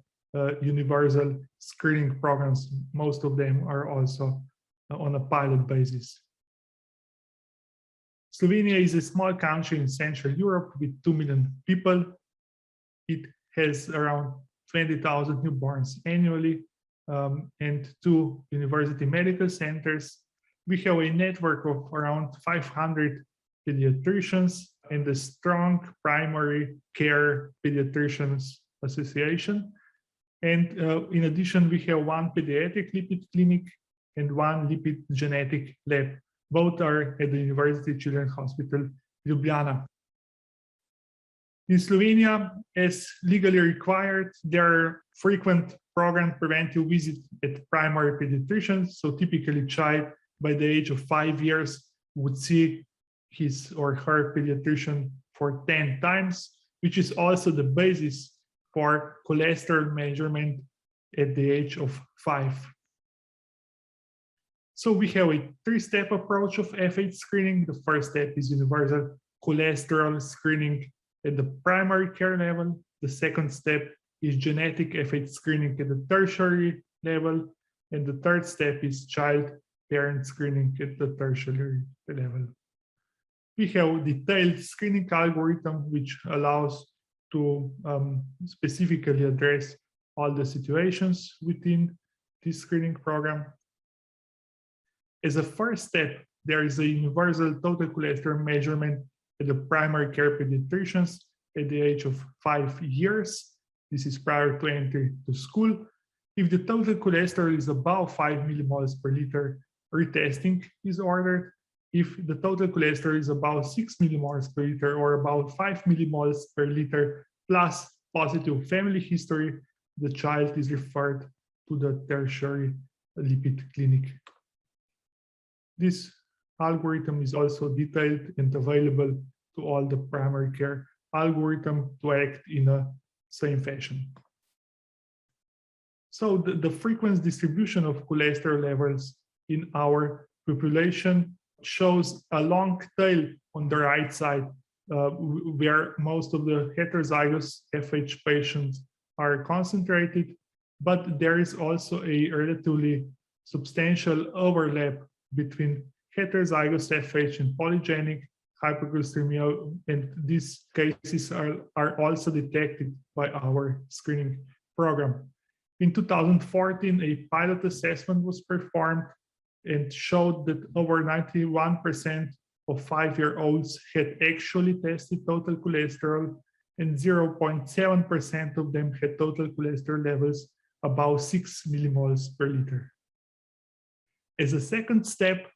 universal screening programs. Most of them are also on a pilot basis. Slovenia is a small country in Central Europe with 2 million people. It has around 20,000 newborns annually and 2 university medical centers. We have a network of around 500 pediatricians and a strong primary care pediatricians association. And in addition, we have 1 pediatric lipid clinic and 1 lipid genetic lab. Both are at the University Children's Hospital, Ljubljana. In Slovenia, as legally required, there are frequent program preventive visits at primary pediatricians. So typically, child by the age of 5 years would see his or her pediatrician for 10 times, which is also the basis for cholesterol measurement at the age of 5. So we have a 3-step approach of FH screening. The first step is universal cholesterol screening at the primary care level. The second step is genetic FH screening at the tertiary level. And the third step is child parent screening at the tertiary level. We have a detailed screening algorithm which allows to specifically address all the situations within this screening program. As a first step, there is a universal total cholesterol measurement at the primary care pediatricians at the age of 5 years. This is prior to entry to school. If the total cholesterol is above 5 millimoles per liter, retesting is ordered. If the total cholesterol is about 6 millimoles per liter or about 5 millimoles per liter plus positive family history, the child is referred to the tertiary lipid clinic. This algorithm is also detailed and available to all the primary care algorithm to act in a same fashion. So the frequency distribution of cholesterol levels in our population shows a long tail on the right side, where most of the heterozygous FH patients are concentrated, but there is also a relatively substantial overlap between heterozygous FH and polygenic hypercholesteremia, and these cases are also detected by our screening program. In 2014, a pilot assessment was performed and showed that over 91% of 5-year-olds had actually tested total cholesterol, and 0.7% of them had total cholesterol levels above 6 millimoles per liter. As a second step,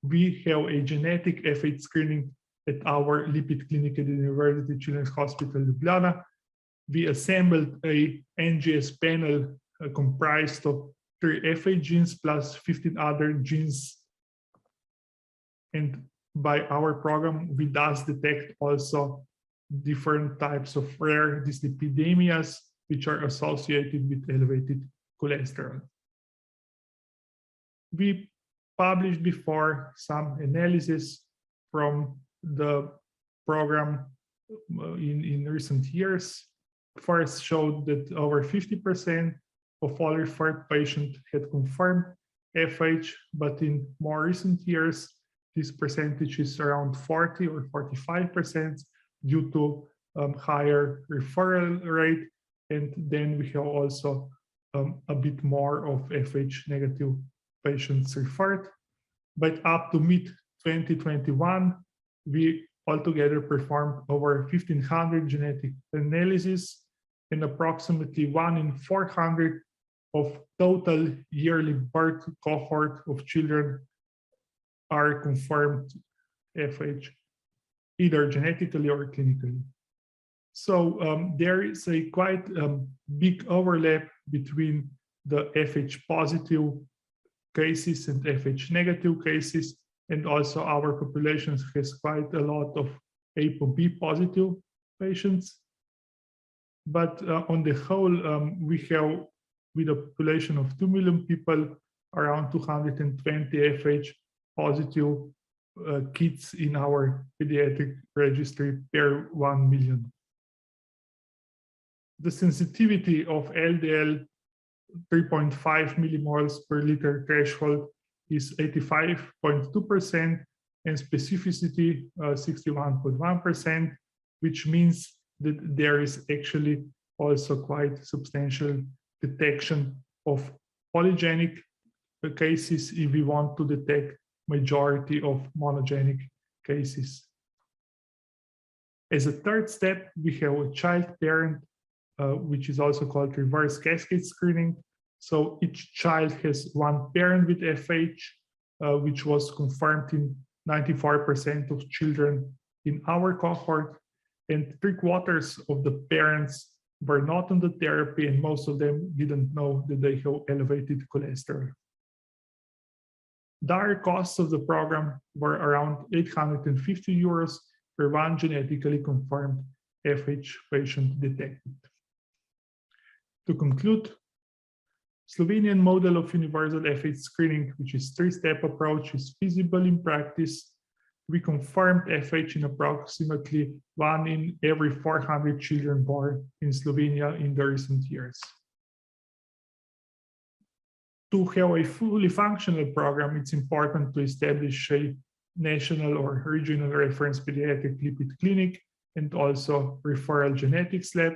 we have a genetic FH screening at our lipid clinic at the University Children's Hospital Ljubljana. We assembled a NGS panel comprised of 3 FH genes plus 15 other genes. And by our program, we thus detect also different types of rare dyslipidemias, which are associated with elevated cholesterol. We published before some analysis from the program in recent years. First showed that over 50% of all referred patients had confirmed FH, but in more recent years, this percentage is around 40 or 45% due to higher referral rate. And then we have also a bit more of FH negative patients referred. But up to mid-2021, we altogether performed over 1,500 genetic analyses, and approximately 1 in 400 of total yearly birth cohort of children are confirmed FH, either genetically or clinically. So there is a quite big overlap between the FH positive cases and FH negative cases, and also our population has quite a lot of ApoB positive patients. But on the whole, we have, with a population of 2 million people, around 220 FH positive kids in our pediatric registry per 1 million. The sensitivity of LDL 3.5 millimoles per liter threshold is 85.2% and specificity 61.1%, which means that there is actually also quite substantial detection of polygenic cases if we want to detect majority of monogenic cases. As a third step, we have a child parent, which is also called reverse cascade screening. So each child has one parent with FH, which was confirmed in 94% of children in our cohort, and 3/4 of the parents were not on the therapy, and most of them didn't know that they have elevated cholesterol. Direct costs of the program were around 850 euros per one genetically confirmed FH patient detected. To conclude, Slovenian model of universal FH screening, which is 3-step approach, is feasible in practice. We confirmed FH in approximately 1 in every 400 children born in Slovenia in the recent years. To have a fully functional program, it's important to establish a national or regional reference pediatric lipid clinic and also referral genetics lab.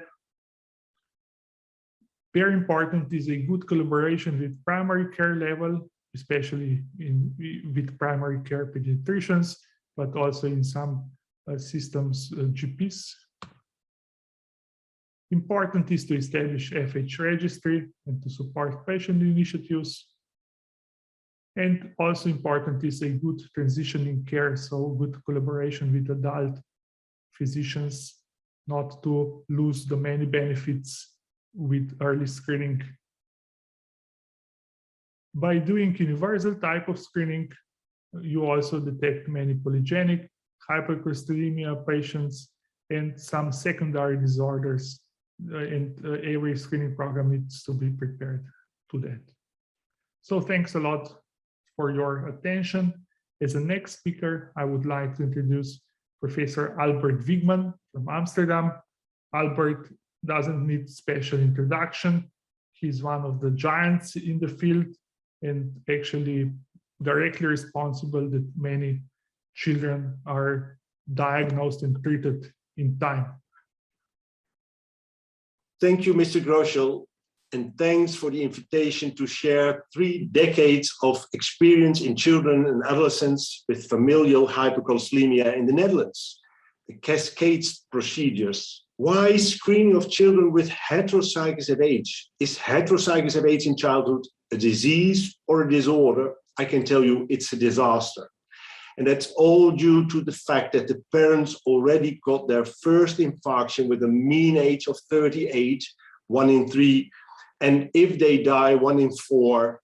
Very important is a good collaboration with primary care level, especially with primary care pediatricians, but also in some systems, GPs. Important is to establish FH registry and to support patient initiatives. And also important is a good transitioning care, so good collaboration with adult physicians, not to lose the many benefits with early screening. By doing universal type of screening, you also detect many polygenic, hypercholesterolaemia patients, and some secondary disorders. And every screening program needs to be prepared to that. So thanks a lot for your attention. As the next speaker, I would like to introduce Professor Albert Wigman from Amsterdam. Albert doesn't need special introduction. He's one of the giants in the field. and actually directly responsible that many children are diagnosed and treated in time. Thank you, Mr. Groschel, and thanks for the invitation to share 3 decades of experience in children and adolescents with familial hypercholesterolaemia in the Netherlands. The cascades procedures. Why screening of children with heterozygous FH? Is heterozygous FH in childhood a disease or a disorder? I can tell you it's a disaster. And that's all due to the fact that the parents already got their first infarction with a mean age of 38, 1 in 3. And if they die, 1 in 4,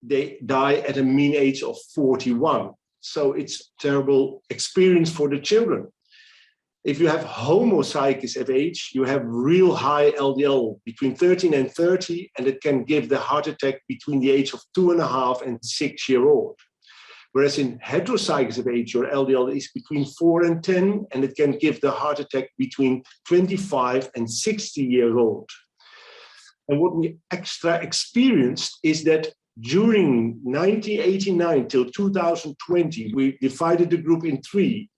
they die at a mean age of 41. So it's a terrible experience for the children. If you have homozygous FH, you have real high LDL between 13 and 30, and it can give the heart attack between the age of 2.5 and 6-year-old. Whereas in heterozygous FH, your LDL is between 4 and 10, and it can give the heart attack between 25 and 60-year-old. And what we extra experienced is that during 1989 till 2020, we divided the group in 3.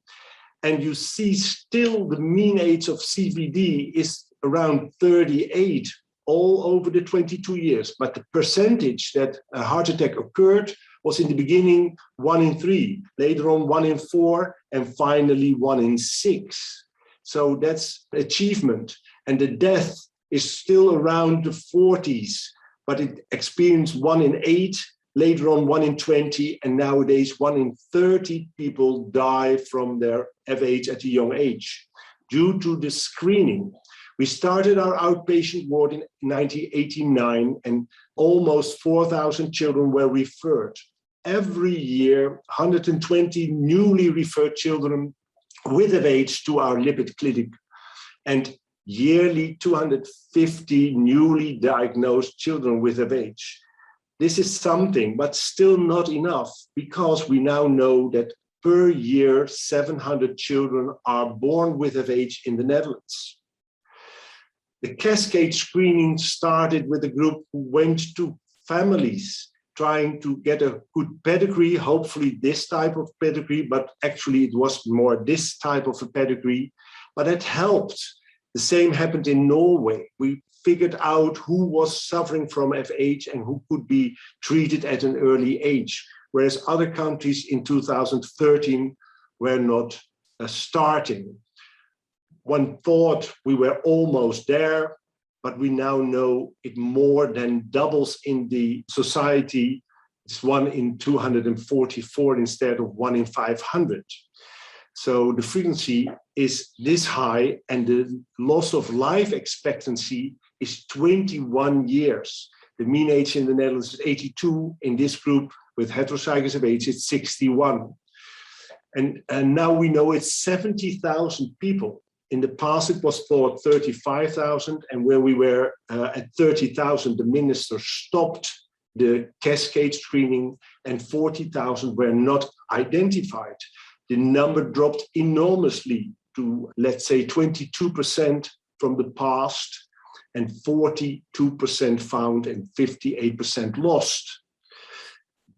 And you see still the mean age of CVD is around 38 all over the 22 years. But the percentage that a heart attack occurred was in the beginning 1 in 3, later on 1 in 4, and finally 1 in 6. So that's achievement. And the death is still around the 40s, but it experienced 1 in 8, later on 1 in 20, and nowadays 1 in 30 people die from their FH at a young age due to the screening. We started our outpatient ward in 1989, and almost 4,000 children were referred. Every year, 120 newly referred children with FH to our lipid clinic, and yearly 250 newly diagnosed children with FH. This is something, but still not enough, because we now know that per year, 700 children are born with FH in the Netherlands. The cascade screening started with a group who went to families trying to get a good pedigree, hopefully this type of pedigree, but actually it was more this type of a pedigree, but it helped. The same happened in Norway. We figured out who was suffering from FH and who could be treated at an early age, whereas other countries in 2013 were not starting. One thought we were almost there, but we now know it more than doubles in the society. It's 1 in 244 instead of 1 in 500. So the frequency is this high, and the loss of life expectancy is 21 years. The mean age in the Netherlands is 82. In this group with heterozygous FH, it's 61. And now we know it's 70,000 people. In the past, it was thought 35,000. And when we were at 30,000, the minister stopped the cascade screening, and 40,000 were not identified. The number dropped enormously to, let's say, 22% from the past, and 42% found and 58% lost.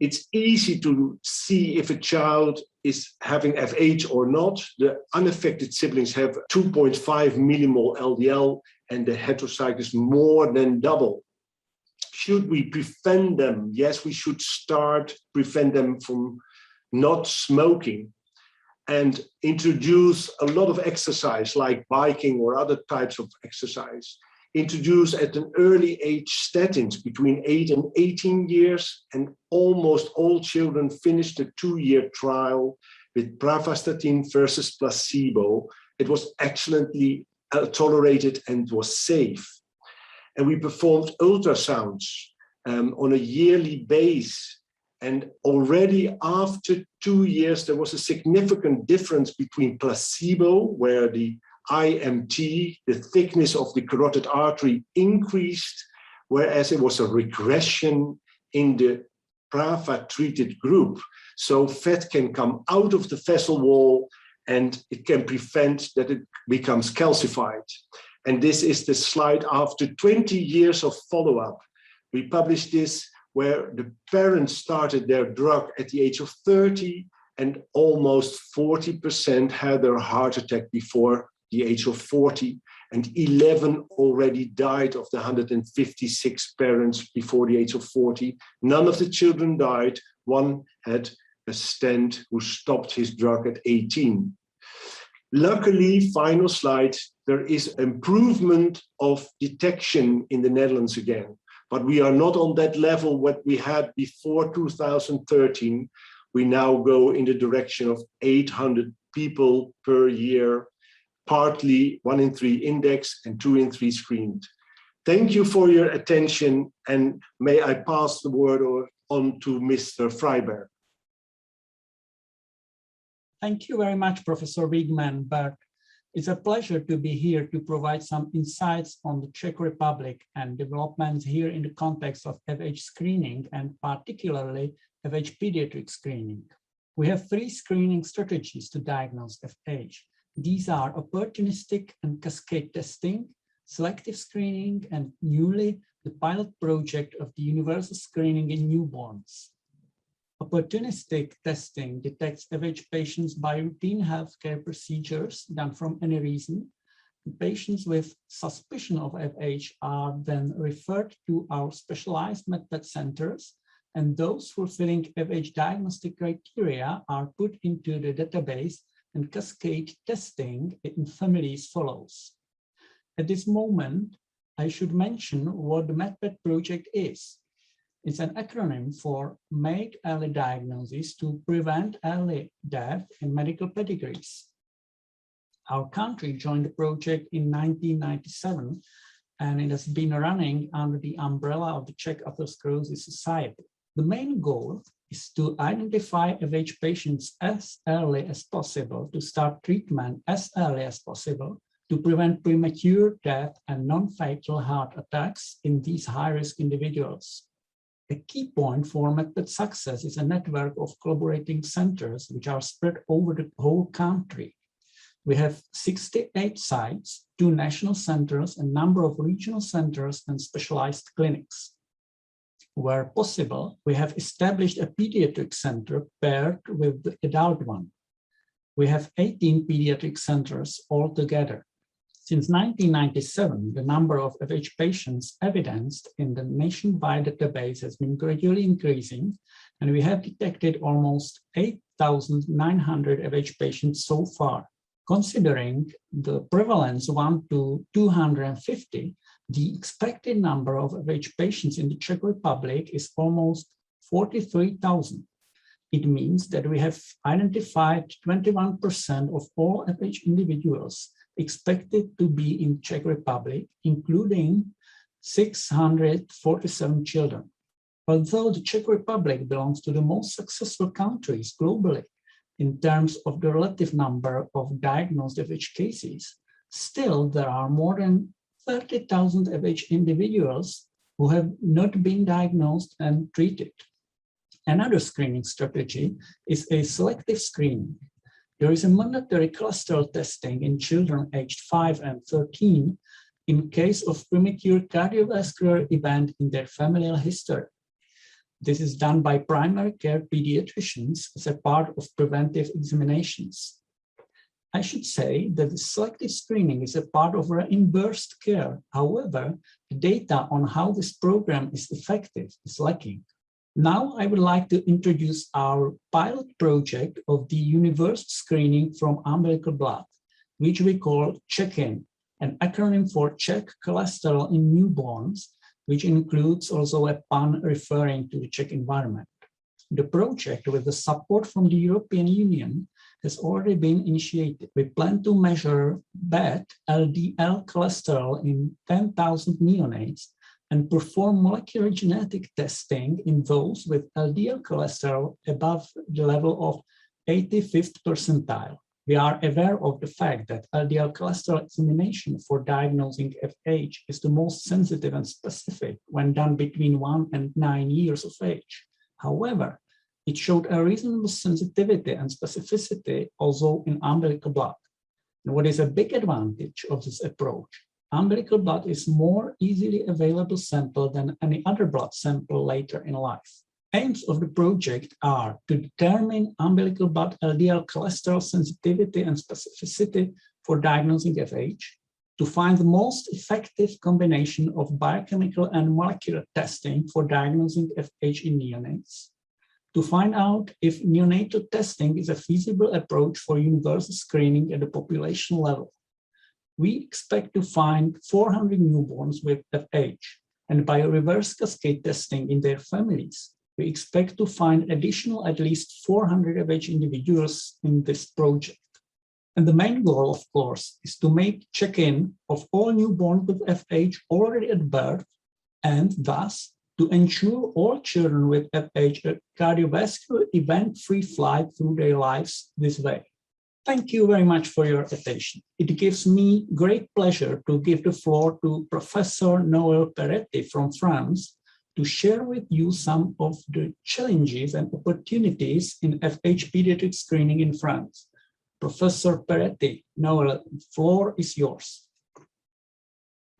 It's easy to see if a child is having FH or not. The unaffected siblings have 2.5 millimole LDL, and the heterozygous more than double. Should we prevent them? Yes, we should prevent them from not smoking, and introduce a lot of exercise like biking or other types of exercise. Introduce at an early age statins between 8 and 18 years, and almost all children finished the 2-year trial with pravastatin versus placebo. It was excellently tolerated and was safe. And we performed ultrasounds on a yearly basis. And already after 2 years, there was a significant difference between placebo, where the IMT, the thickness of the carotid artery, increased, whereas it was a regression in the prava-treated group. So fat can come out of the vessel wall, and it can prevent that it becomes calcified. And this is the slide after 20 years of follow-up. We published this where the parents started their drug at the age of 30, and almost 40% had their heart attack before the age of 40, and 11 already died of the 156 parents before the age of 40. None of the children died. One had a stent who stopped his drug at 18. Luckily, final slide, there is improvement of detection in the Netherlands again, but we are not on that level what we had before 2013. We now go in the direction of 800 people per year, partly 1 in 3 index and 2 in 3 screened. Thank you for your attention, and may I pass the word on to Mr. Freiberg. Thank you very much, Professor Wigman, but it's a pleasure to be here to provide some insights on the Czech Republic and developments here in the context of FH screening, and particularly FH pediatric screening. We have 3 screening strategies to diagnose FH. These are opportunistic and cascade testing, selective screening, and newly the pilot project of the universal screening in newborns. Opportunistic testing detects FH patients by routine healthcare procedures done from any reason. Patients with suspicion of FH are then referred to our specialized medbed centers, and those fulfilling FH diagnostic criteria are put into the database, and cascade testing in families follows. At this moment, I should mention what the medbed project is. It's an acronym for Make Early Diagnosis to Prevent Early Death in Medical Pedigrees. Our country joined the project in 1997, and it has been running under the umbrella of the Czech Atherosclerosis Society. The main goal is to identify FH patients as early as possible, to start treatment as early as possible, to prevent premature death and non-fatal heart attacks in these high-risk individuals. A key point for medbed success is a network of collaborating centers which are spread over the whole country. We have 68 sites, 2 national centers, a number of regional centers, and specialized clinics. Where possible, we have established a pediatric center paired with the adult one. We have 18 pediatric centers altogether. Since 1997, the number of FH patients evidenced in the nationwide database has been gradually increasing, and we have detected almost 8,900 FH patients so far. Considering the prevalence 1 to 250, the expected number of FH patients in the Czech Republic is almost 43,000. It means that we have identified 21% of all FH individuals expected to be in Czech Republic, including 647 children. Although the Czech Republic belongs to the most successful countries globally in terms of the relative number of diagnosed FH cases, still there are more than 30,000 FH individuals who have not been diagnosed and treated. Another screening strategy is a selective screening. There is a mandatory cholesterol testing in children aged 5 and 13 in case of premature cardiovascular event in their familial history. This is done by primary care pediatricians as a part of preventive examinations. I should say that the selective screening is a part of reimbursed care. However, the data on how this program is effective is lacking. Now I would like to introduce our pilot project of the universal screening from umbilical blood, which we call CHECK-IN, an acronym for Check Cholesterol in Newborns, which includes also a pun referring to the Czech environment. The project, with the support from the European Union, has already been initiated. We plan to measure bad LDL cholesterol in 10,000 neonates and perform molecular genetic testing in those with LDL cholesterol above the level of 85th percentile. We are aware of the fact that LDL cholesterol examination for diagnosing FH is the most sensitive and specific when done between 1 and 9 years of age. However, it showed a reasonable sensitivity and specificity also in umbilical blood. And what is a big advantage of this approach? umbilical blood is more easily available sample than any other blood sample later in life. Aims of the project are to determine umbilical blood LDL cholesterol sensitivity and specificity for diagnosing FH, to find the most effective combination of biochemical and molecular testing for diagnosing FH in neonates, to find out if neonatal testing is a feasible approach for universal screening at the population level. We expect to find 400 newborns with FH, and by reverse cascade testing in their families, we expect to find additional at least 400 FH individuals in this project. And the main goal, of course, is to make check-in of all newborns with FH already at birth, and thus to ensure all children with FH a cardiovascular event-free flight through their lives this way. Thank you very much for your attention. It gives me great pleasure to give the floor to Professor Noël Peretti from France to share with you some of the challenges and opportunities in FH pediatric screening in France. Professor Peretti, Noël, the floor is yours.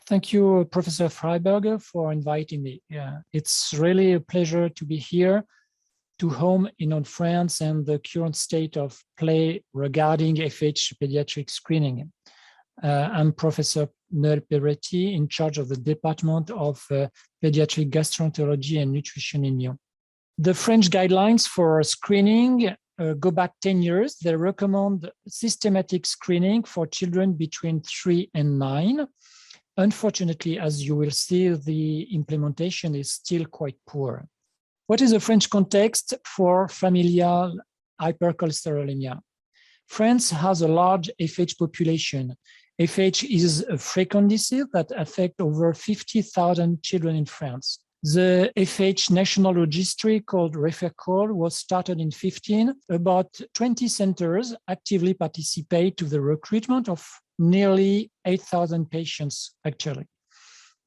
Thank you, Professor Freiberger, for inviting me. It's really a pleasure to be here to home in France and the current state of play regarding FH pediatric screening. I'm Professor Noël Peretti, in charge of the Department of Pediatric Gastroenterology and Nutrition in Lyon. The French guidelines for screening go back 10 years. They recommend systematic screening for children between 3 and 9. Unfortunately, as you will see, the implementation is still quite poor. What is the French context for familial hypercholesterolaemia? France has a large FH population. FH is a frequent disease that affects over 50,000 children in France. The FH national registry called ReferCall was started in 2015. About 20 centers actively participate to the recruitment of nearly 8,000 patients, actually,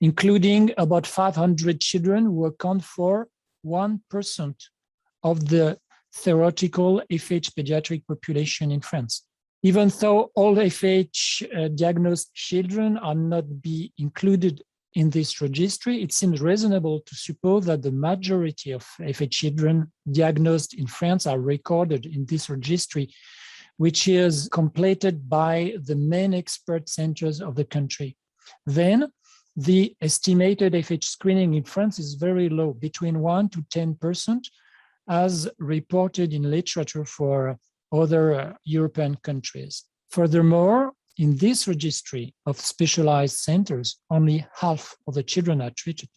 including about 500 children who account for 1% of the theoretical FH pediatric population in France. Even though all FH diagnosed children are not be included in this registry, it seems reasonable to suppose that the majority of FH children diagnosed in France are recorded in this registry, which is completed by the main expert centers of the country. Then, the estimated FH screening in France is very low, between 1 to 10%, as reported in literature for other European countries. Furthermore, in this registry of specialized centers, only half of the children are treated.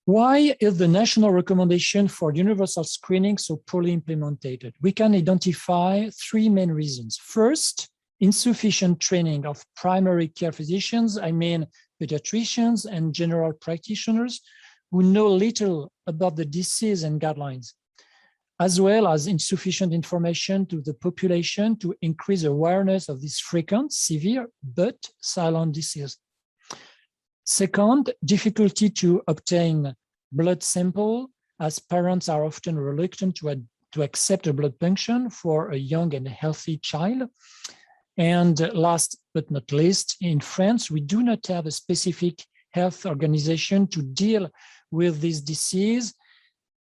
Why is the national recommendation for universal screening so poorly implemented? We can identify 3 main reasons. First, insufficient training of primary care physicians, I mean pediatricians and general practitioners who know little about the disease and guidelines, as well as insufficient information to the population to increase awareness of this frequent, severe, but silent disease. Second, difficulty to obtain blood sample, as parents are often reluctant to accept a blood punction for a young and healthy child. And last but not least, in France, we do not have a specific health organization to deal with this disease.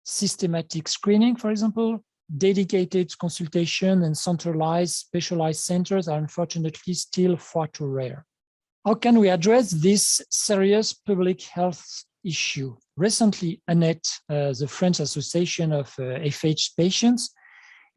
Systematic screening, for example, dedicated consultation and centralized specialized centers are unfortunately still far too rare. How can we address this serious public health issue? Recently, ANET, the French Association of FH Patients,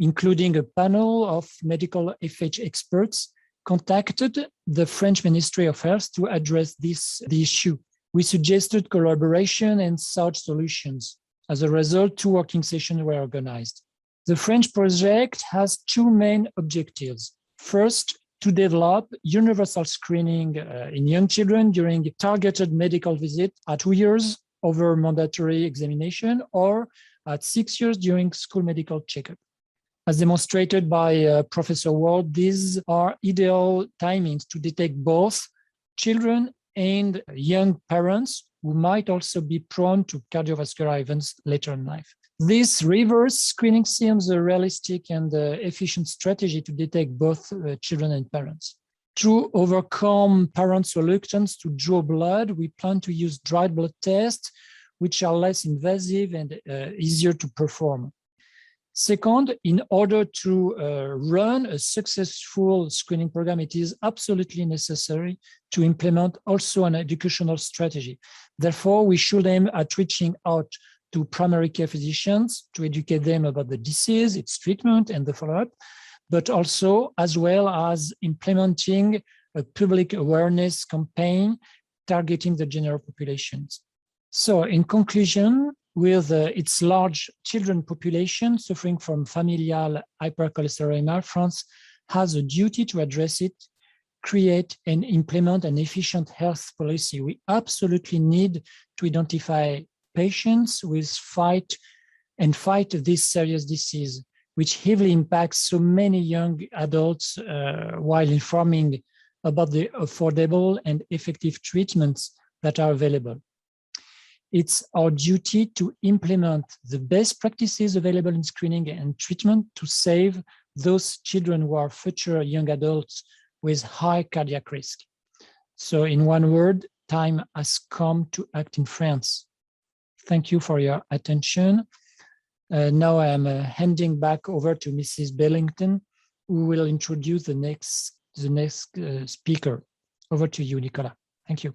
including a panel of medical FH experts, contacted the French Ministry of Health to address the issue. We suggested collaboration and sought solutions. As a result, 2 working sessions were organized. The French project has 2 main objectives. First, to develop universal screening in young children during targeted medical visit at 2 years over mandatory examination or at 6 years during school medical checkup. As demonstrated by Professor Ward, these are ideal timings to detect both children and young parents who might also be prone to cardiovascular events later in life. This reverse screening seems a realistic and efficient strategy to detect both children and parents. To overcome parents' reluctance to draw blood, we plan to use dried blood tests, which are less invasive and easier to perform. Second, in order to run a successful screening program, it is absolutely necessary to implement also an educational strategy. Therefore, we should aim at reaching out to primary care physicians to educate them about the disease, its treatment, and the follow-up, but also as well as implementing a public awareness campaign targeting the general populations. So in conclusion, with its large children population suffering from familial hypercholesterolaemia, France has a duty to address it, create and implement an efficient health policy. We absolutely need to identify patients with fight this serious disease, which heavily impacts so many young adults while informing about the affordable and effective treatments that are available. It's our duty to implement the best practices available in screening and treatment to save those children who are future young adults with high cardiac risk. So in one word, time has come to act in France. Thank you for your attention. Now I am handing back over to Mrs. Bellington, who will introduce the next speaker. Over to you, Nicola. Thank you.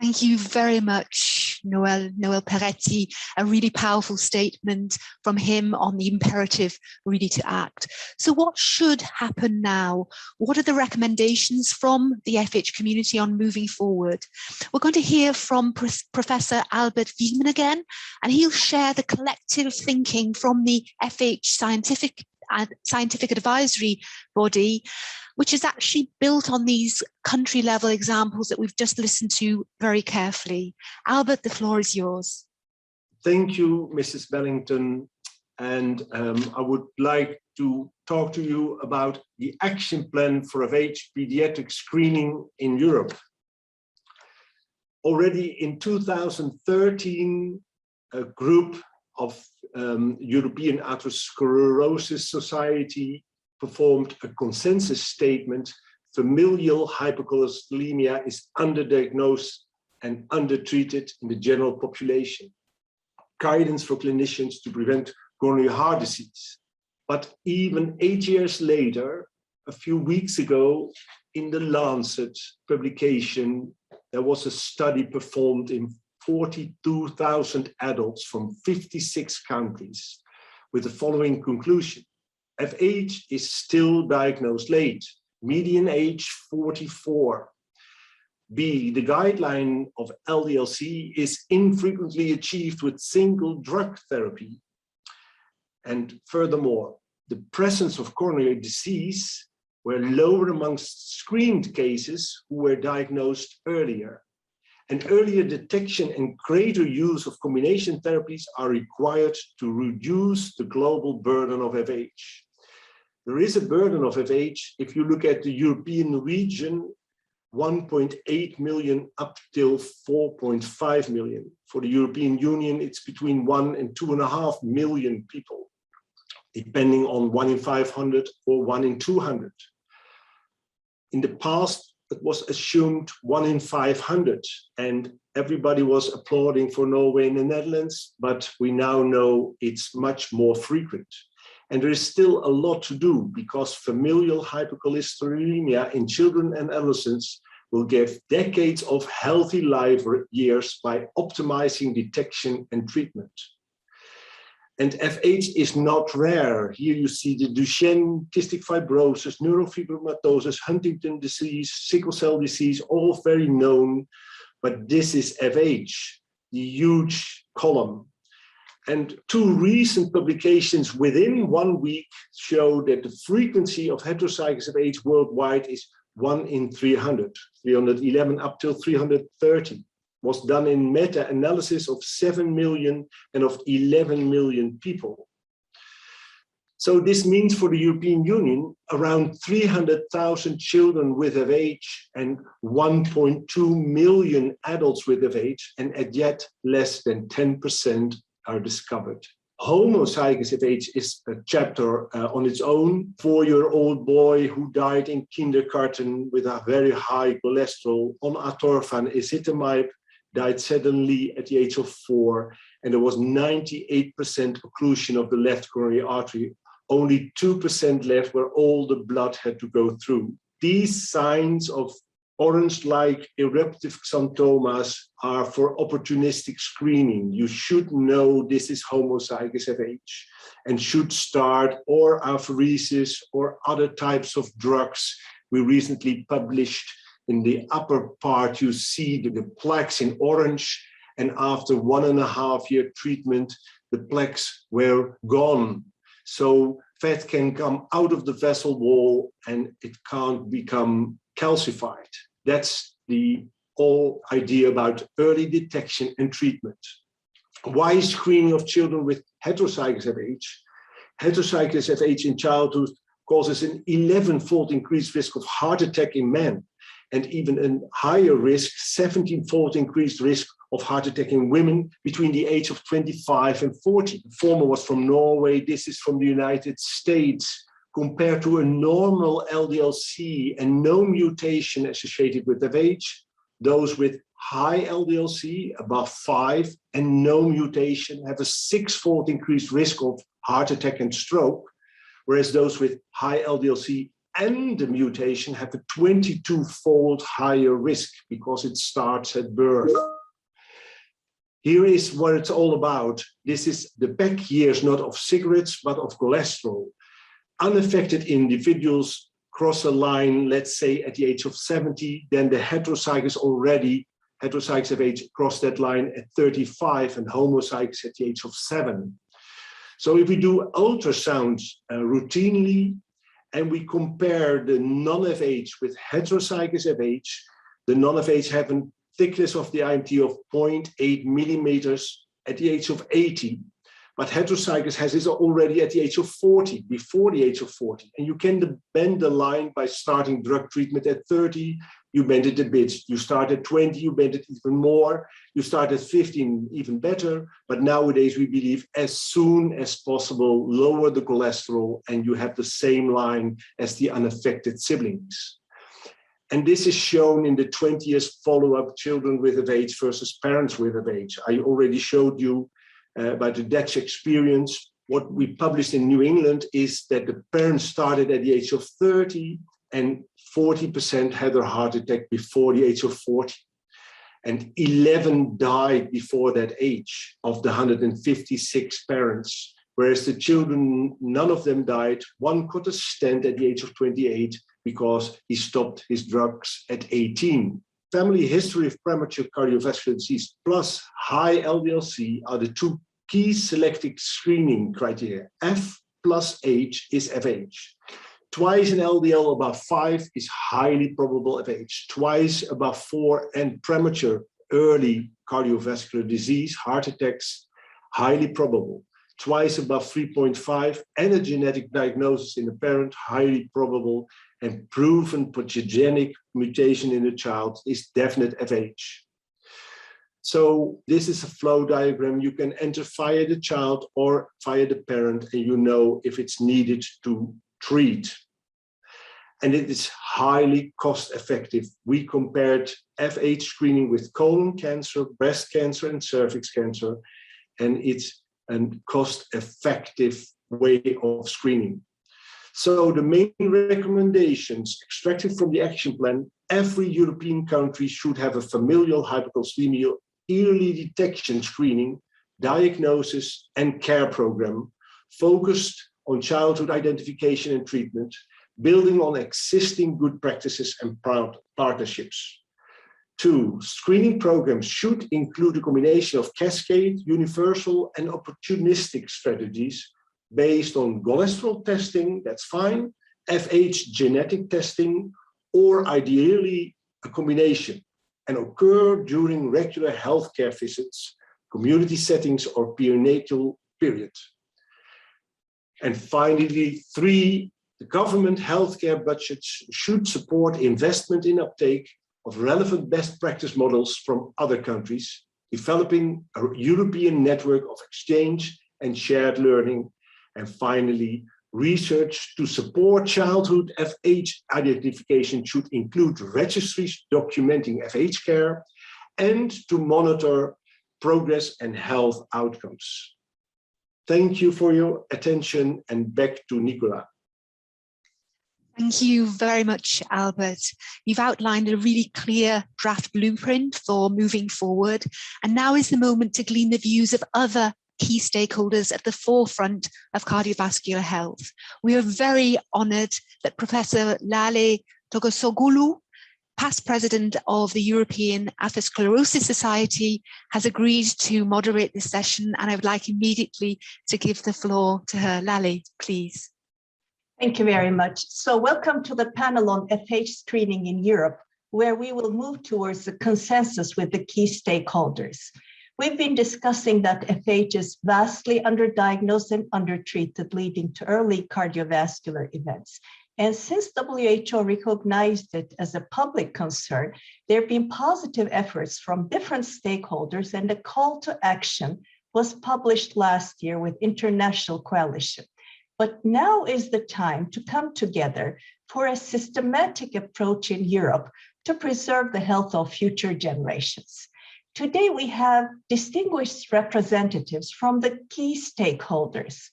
Thank you very much, Noel Peretti. A really powerful statement from him on the imperative really to act. So what should happen now? What are the recommendations from the FH community on moving forward? We're going to hear from Professor Albert Wiegmann again, and he'll share the collective thinking from the FH scientific advisory body, which is actually built on these country level examples that we've just listened to very carefully. Albert, the floor is yours. Thank you, Mrs. Bellington. And I would like to talk to you about the action plan for FH pediatric screening in Europe. Already in 2013, a group of European Atherosclerosis Society performed a consensus statement: familial hypercholesterolemia is underdiagnosed and undertreated in the general population. Guidance for clinicians to prevent coronary heart disease. But even 8 years later, a few weeks ago, in the Lancet publication, there was a study performed in 42,000 adults from 56 countries with the following conclusion: FH is still diagnosed late, median age 44. B, the guideline of LDLC is infrequently achieved with single drug therapy. And furthermore, the presence of coronary disease were lower amongst screened cases who were diagnosed earlier. And earlier detection and greater use of combination therapies are required to reduce the global burden of FH. There is a burden of FH if you look at the European region, 1.8 million up till 4.5 million. For the European Union, it's between 1 and 2.5 million people, depending on 1 in 500 or 1 in 200. In the past, it was assumed 1 in 500, and everybody was applauding for Norway and the Netherlands, but we now know it's much more frequent. And there is still a lot to do, because familial hypercholesterolemia in children and adolescents will give decades of healthy life years by optimizing detection and treatment. And FH is not rare. Here you see the Duchenne, cystic fibrosis, neurofibromatosis, Huntington disease, sickle cell disease, all very known, but this is FH, the huge column. And 2 recent publications within 1 week show that the frequency of heterozygous FH worldwide is 1 in 300, 311 up till 330. Was done in meta-analysis of 7 million and of 11 million people. So this means for the European Union, around 300,000 children with FH and 1.2 million adults with FH, and yet less than 10% are discovered. Homozygous FH is a chapter on its own. 4-year-old boy who died in kindergarten with a very high cholesterol on atorvastatin ezetimibe, died suddenly at the age of 4, and there was 98% occlusion of the left coronary artery, only 2% left where all the blood had to go through. These signs of orange-like eruptive xanthomas are for opportunistic screening. You should know this is homozygous FH and should start or apheresis or other types of drugs. We recently published in the upper part, you see the plaques in orange, and after 1.5-year treatment, the plaques were gone. So fat can come out of the vessel wall and it can't become calcified. That's the whole idea about early detection and treatment. Why screening of children with heterozygous FH? Heterozygous FH in childhood causes an 11-fold increased risk of heart attack in men, and even a higher risk, 17-fold increased risk of heart attack in women between the age of 25 and 40. The former was from Norway, this is from the United States. Compared to a normal LDL-C and no mutation associated with FH, those with high LDL-C, above 5, and no mutation have a 6-fold increased risk of heart attack and stroke, whereas those with high LDL-C and the mutation have a 22-fold higher risk because it starts at birth. Here is what it's all about. This is the back years, not of cigarettes, but of cholesterol. Unaffected individuals cross a line, let's say at the age of 70, then the heterozygous FH cross that line at 35 and homozygous at the age of 7. So if we do ultrasounds routinely and we compare the non-FH with heterozygous FH, the non-FH have a thickness of the IMT of 0.8 millimeters at the age of 80. But heterozygous has this already at the age of 40, before the age of 40. And you can bend the line by starting drug treatment at 30, you bend it a bit. You start at 20, you bend it even more. You start at 15, even better. But nowadays we believe as soon as possible, lower the cholesterol and you have the same line as the unaffected siblings. And this is shown in the 20 years follow-up children with FH versus parents with FH. I already showed you about the Dutch experience. What we published in New England is that the parents started at the age of 30 and 40% had their heart attack before the age of 40. And 11 died before that age of the 156 parents, whereas the children, none of them died. One got a stent at the age of 28 because he stopped his drugs at 18. Family history of premature cardiovascular disease plus high LDL-C are the two key selective screening criteria. F plus H is FH. Twice an LDL above 5 is highly probable FH. Twice above 4 and premature early cardiovascular disease, heart attacks, highly probable. Twice above 3.5 and a genetic diagnosis in a parent, highly probable, and proven pathogenic mutation in the child is definite FH. So this is a flow diagram. You can enter via the child or via the parent, and you know if it's needed to treat. And it is highly cost effective. We compared FH screening with colon cancer, breast cancer, and cervix cancer, and it's a cost effective way of screening. So the main recommendations extracted from the action plan, every European country should have a familial hypercholesteremia early detection screening, diagnosis and care program focused on childhood identification and treatment, building on existing good practices and partnerships. 2, screening programs should include a combination of cascade, universal and opportunistic strategies based on cholesterol testing, that's fine, FH genetic testing, or ideally a combination, and occur during regular healthcare visits, community settings, or perinatal period. And finally, 3, the government healthcare budgets should support investment in uptake of relevant best practice models from other countries, developing a European network of exchange and shared learning. And finally, research to support childhood FH identification should include registries documenting FH care and to monitor progress and health outcomes. Thank you for your attention, and back to Nicola. Thank you very much, Albert. You've outlined a really clear draft blueprint for moving forward, and now is the moment to glean the views of other key stakeholders at the forefront of cardiovascular health. We are very honoured that Professor Lale Togosogulu, past president of the European Atherosclerosis Society, has agreed to moderate this session, and I would like immediately to give the floor to her. Lale, please. Thank you very much. So welcome to the panel on FH screening in Europe, where we will move towards a consensus with the key stakeholders. We've been discussing that FH is vastly underdiagnosed and undertreated, leading to early cardiovascular events. And since WHO recognized it as a public concern, there have been positive efforts from different stakeholders, and a call to action was published last year with international coalition. But now is the time to come together for a systematic approach in Europe to preserve the health of future generations. Today, we have distinguished representatives from the key stakeholders.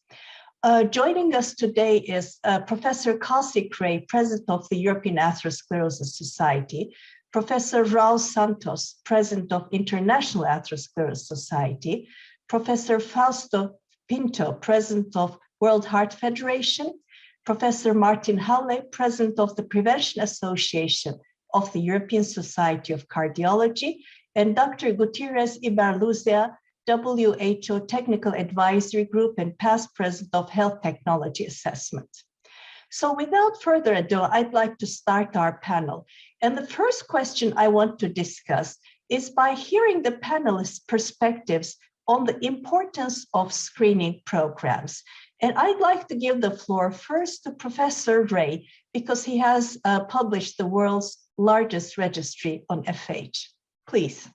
Joining us today is Professor Kasi Cray, President of the European Atherosclerosis Society, Professor Raul Santos, President of International Atherosclerosis Society, Professor Fausto Pinto, President of World Heart Federation, Professor Martin Halle, President of the Prevention Association of the European Society of Cardiology, and Dr. Gutierrez Ibarluzea, WHO Technical Advisory Group and past President of Health Technology Assessment. So without further ado, I'd like to start our panel. And the first question I want to discuss is by hearing the panelists' perspectives on the importance of screening programs. And I'd like to give the floor first to Professor Ray, because he has published the world's largest registry on FH. Please.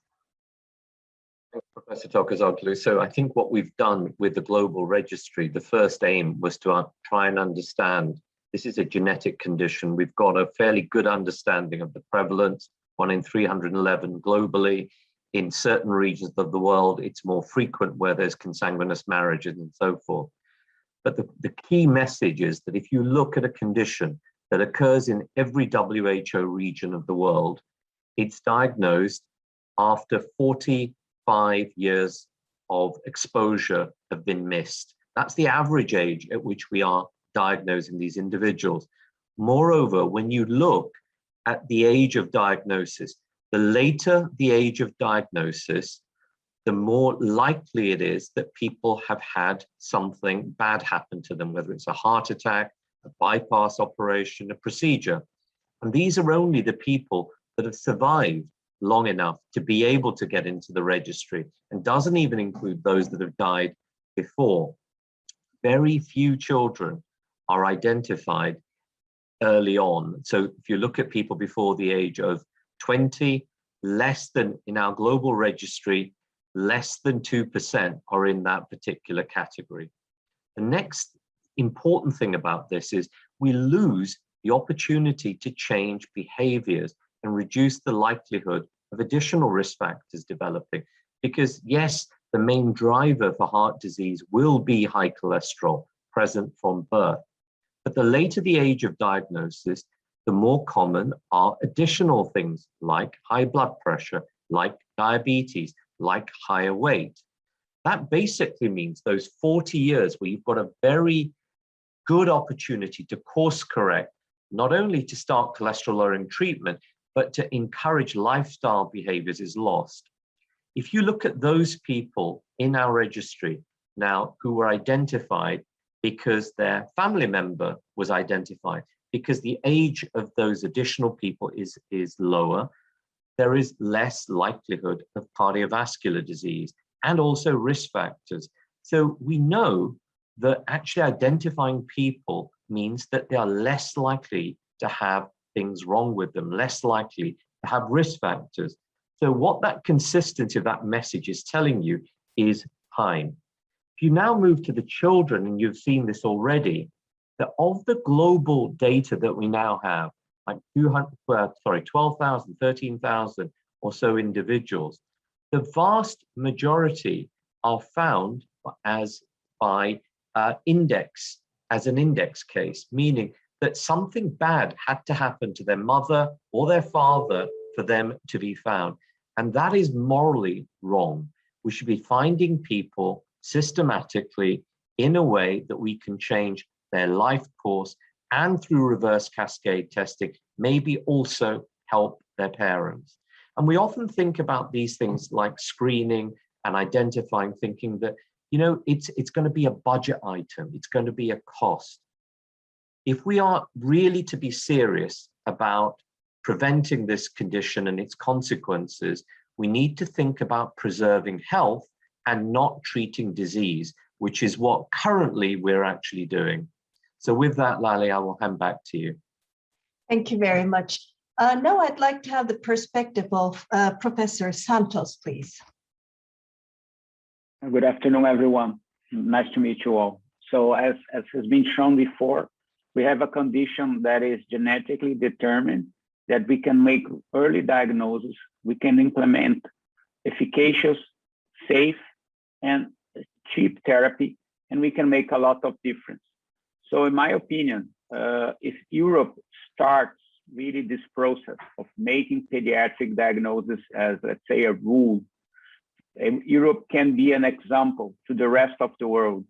Thanks, Professor Togosoglu. So I think what we've done with the global registry, the first aim was to try and understand, this is a genetic condition. We've got a fairly good understanding of the prevalence, 1 in 311 globally. In certain regions of the world, it's more frequent where there's consanguineous marriages and so forth. But the key message is that if you look at a condition that occurs in every WHO region of the world, it's diagnosed after 45 years of exposure have been missed. That's the average age at which we are diagnosing these individuals. Moreover, when you look at the age of diagnosis, the later the age of diagnosis, the more likely it is that people have had something bad happen to them, whether it's a heart attack, a bypass operation, a procedure. And these are only the people that have survived long enough to be able to get into the registry, and doesn't even include those that have died before. Very few children are identified early on. So if you look at people before the age of 20, less than, in our global registry, less than 2% are in that particular category. The next important thing about this is we lose the opportunity to change behaviors and reduce the likelihood of additional risk factors developing. Because yes, the main driver for heart disease will be high cholesterol present from birth. But the later the age of diagnosis, the more common are additional things like high blood pressure, like diabetes, like higher weight. That basically means those 40 years where you've got a very good opportunity to course correct, not only to start cholesterol lowering treatment, but to encourage lifestyle behaviors is lost. If you look at those people in our registry now who were identified because their family member was identified, because the age of those additional people is lower, there is less likelihood of cardiovascular disease and also risk factors. So we know that actually identifying people means that they are less likely to have things wrong with them, less likely to have risk factors. So what that consistency of that message is telling you is time. If you now move to the children, and you've seen this already, that of the global data that we now have, like 12,000, 13,000 or so individuals, the vast majority are found as by index, as an index case, meaning that something bad had to happen to their mother or their father for them to be found. And that is morally wrong. We should be finding people systematically in a way that we can change their life course, and through reverse cascade testing, maybe also help their parents. And we often think about these things like screening and identifying, thinking that, you know, it's going to be a budget item, it's going to be a cost. If we are really to be serious about preventing this condition and its consequences, we need to think about preserving health and not treating disease, which is what currently we're actually doing. So with that, Lali, I will hand back to you. Thank you very much. Now I'd like to have the perspective of Professor Santos, please. Good afternoon, everyone. Nice to meet you all. So as has been shown before, we have a condition that is genetically determined, that we can make early diagnosis, we can implement efficacious, safe, and cheap therapy, and we can make a lot of difference. So in my opinion, if Europe starts really this process of making pediatric diagnosis as, let's say, a rule, Europe can be an example to the rest of the world.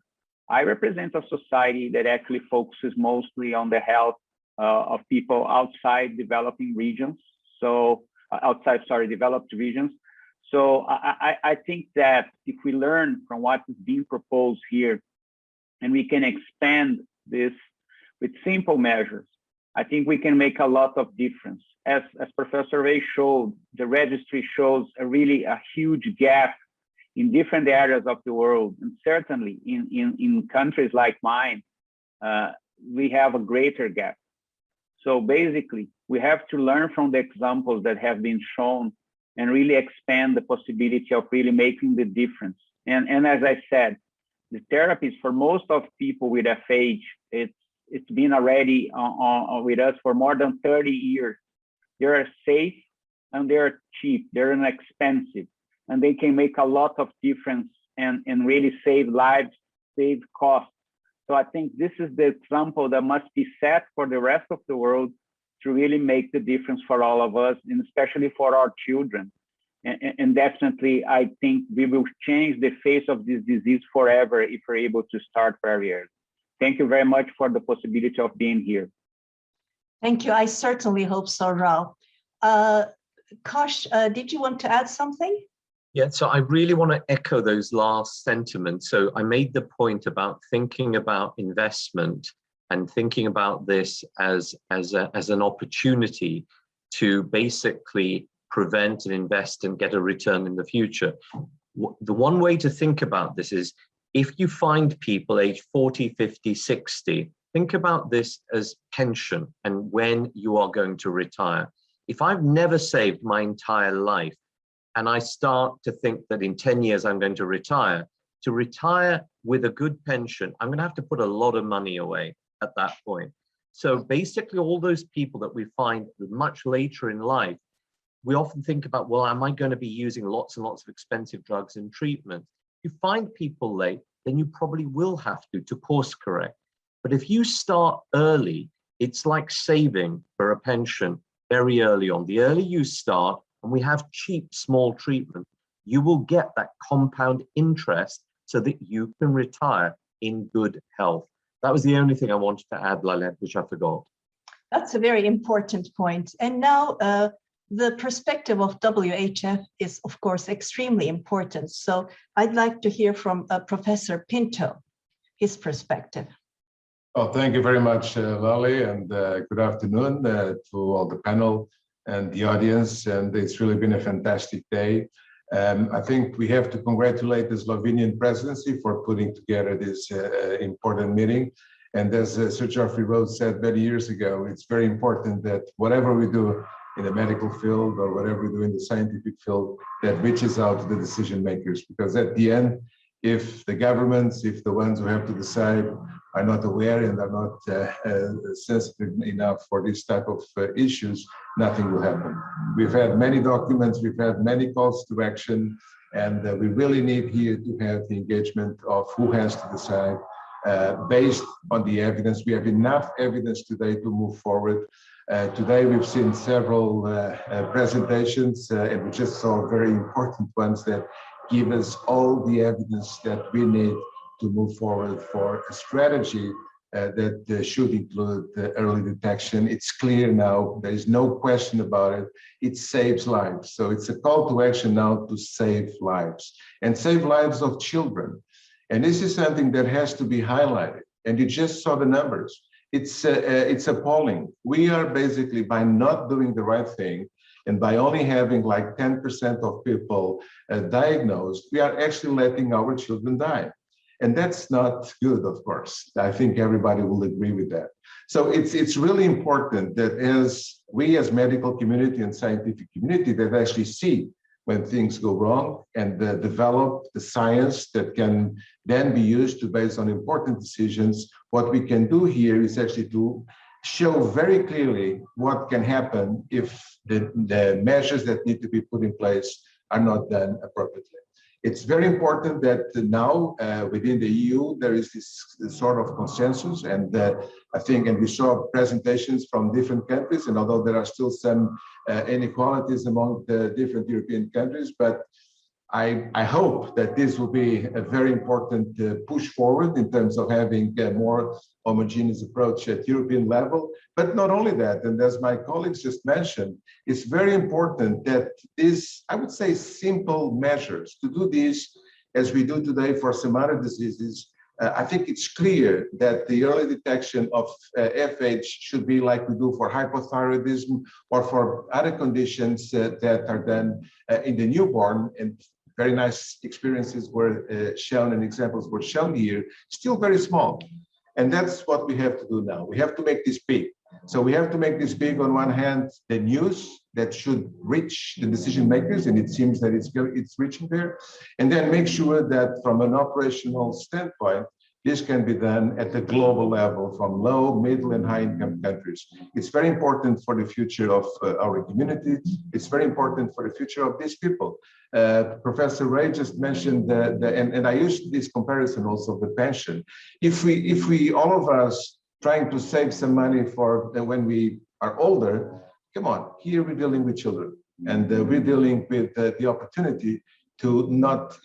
I represent a society that actually focuses mostly on the health of people outside developing regions. So developed regions. So I think that if we learn from what is being proposed here, and we can expand this with simple measures, I think we can make a lot of difference. As Professor Ray showed, the registry shows a huge gap in different areas of the world. And certainly in countries like mine, we have a greater gap. So basically, we have to learn from the examples that have been shown and really expand the possibility of really making the difference. And as I said, the therapies for most of people with FH, it's been already with us for more than 30 years. They are safe and they are cheap, they're inexpensive, and they can make a lot of difference and really save lives, save costs. So I think this is the example that must be set for the rest of the world to really make the difference for all of us, and especially for our children. And definitely, I think we will change the face of this disease forever if we're able to start very early. Thank you very much for the possibility of being here. Thank you. I certainly hope so, Rao. Kosh, did you want to add something? Yeah, so I really want to echo those last sentiments. So I made the point about thinking about investment and thinking about this as an opportunity to basically prevent and invest and get a return in the future. The one way to think about this is, if you find people age 40, 50, 60, think about this as pension and when you are going to retire. If I've never saved my entire life and I start to think that in 10 years I'm going to retire with a good pension, I'm going to have to put a lot of money away at that point. So basically all those people that we find much later in life, we often think about, well, am I going to be using lots and lots of expensive drugs and treatments? If you find people late, then you probably will have to course correct. But if you start early, it's like saving for a pension very early on. The earlier you start, and we have cheap, small treatment, you will get that compound interest so that you can retire in good health. That was the only thing I wanted to add, Lalet, which I forgot. That's a very important point. And now the perspective of WHF is, of course, extremely important. So I'd like to hear from Professor Pinto, his perspective. Well, thank you very much, Lali, and good afternoon to all the panel and the audience. And it's really been a fantastic day. I think we have to congratulate the Slovenian presidency for putting together this important meeting. And as Sir Geoffrey Rhodes said many years ago, it's very important that whatever we do in the medical field or whatever we do in the scientific field, that reaches out to the decision makers, because at the end, if the governments, if the ones who have to decide are not aware and are not sensitive enough for this type of issues, nothing will happen. We've had many documents, we've had many calls to action, and we really need here to have the engagement of who has to decide based on the evidence. We have enough evidence today to move forward. Today we've seen several presentations and we just saw very important ones that give us all the evidence that we need to move forward for a strategy that should include early detection. It's clear now, there is no question about it, it saves lives. So it's a call to action now to save lives and save lives of children. And this is something that has to be highlighted. And you just saw the numbers. It's appalling. We are basically, by not doing the right thing, and by only having like 10% of people diagnosed, we are actually letting our children die. And that's not good, of course. I think everybody will agree with that. So it's really important that as we as medical community and scientific community that actually see when things go wrong and develop the science that can then be used to base on important decisions. What we can do here is actually to show very clearly what can happen if the measures that need to be put in place are not done appropriately. It's very important that now within the EU, there is this sort of consensus, and I think, and we saw presentations from different countries, and although there are still some inequalities among the different European countries, but I hope that this will be a very important push forward in terms of having a more homogeneous approach at European level. But not only that, and as my colleagues just mentioned, it's very important that these, I would say, simple measures, to do this as we do today for some other diseases, I think it's clear that the early detection of FH should be like we do for hypothyroidism or for other conditions that are done in the newborn. And very nice experiences were shown and examples were shown here, still very small. And that's what we have to do now. We have to make this big. So we have to make this big, on one hand, the news that should reach the decision makers, and it seems that it's reaching there. And then make sure that from an operational standpoint, this can be done at the global level from low, middle, and high-income countries. It's very important for the future of our community. It's very important for the future of these people. Professor Ray just mentioned and I used this comparison also of the pension. If we all of us trying to save some money for when we are older, come on, here we're dealing with children, and we're dealing with the opportunity to not,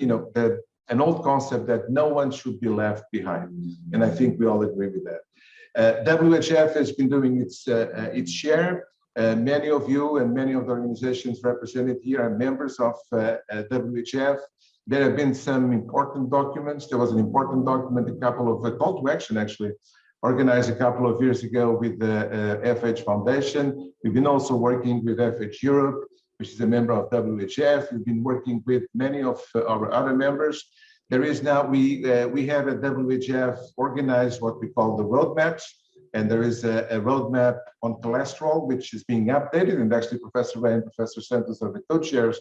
an old concept that no one should be left behind. And I think we all agree with that. WHF has been doing its share. Many of you and many of the organizations represented here are members of WHF. There have been some important documents. There was an important document, a couple of call to action actually, organized a couple of years ago with the FH Foundation. We've been also working with FH Europe, which is a member of WHF. We've been working with many of our other members. There is now, we have at WHF organized what we call the roadmaps, and there is a roadmap on cholesterol, which is being updated, and actually Professor Ray and Professor Santos are the co-chairs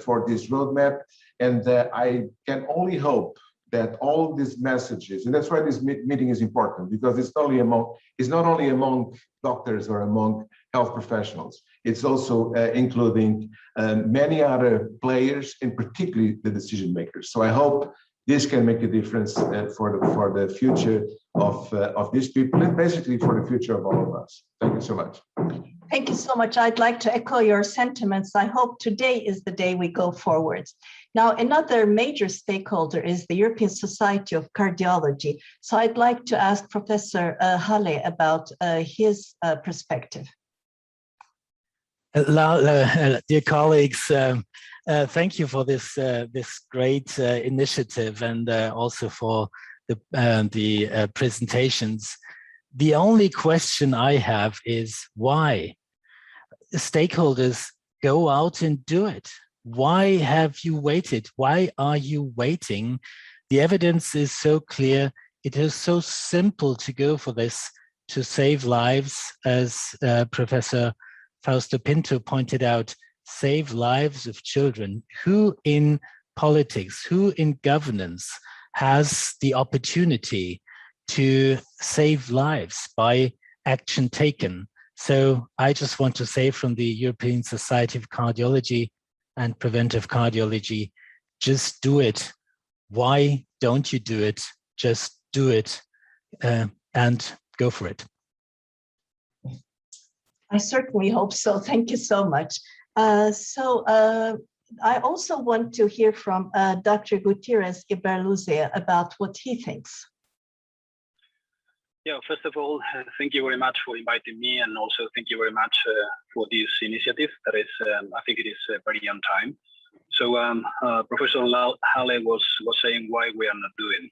for this roadmap. And I can only hope that all these messages, and that's why this meeting is important, because it's not only among doctors or among health professionals, it's also including many other players, and particularly the decision makers. So I hope this can make a difference for the future of these people, and basically for the future of all of us. Thank you so much. Thank you so much. I'd like to echo your sentiments. I hope today is the day we go forward. Now, another major stakeholder is the European Society of Cardiology. So I'd like to ask Professor Halle about his perspective. Dear colleagues, thank you for this great initiative, and also for the presentations. The only question I have is why stakeholders go out and do it. Why have you waited? Why are you waiting? The evidence is so clear. It is so simple to go for this, to save lives, as Professor Fausto Pinto pointed out, save lives of children who in politics, who in governance has the opportunity to save lives by action taken. So I just want to say from the European Society of Cardiology and Preventive Cardiology, just do it. Why don't you do it? Just do it and go for it. I certainly hope so. Thank you so much. I also want to hear from Dr. Gutierrez Iberluze about what he thinks. Yeah, first of all, thank you very much for inviting me, and also thank you very much for this initiative. That is, I think it is very on time. So Professor Halle was saying why we are not doing.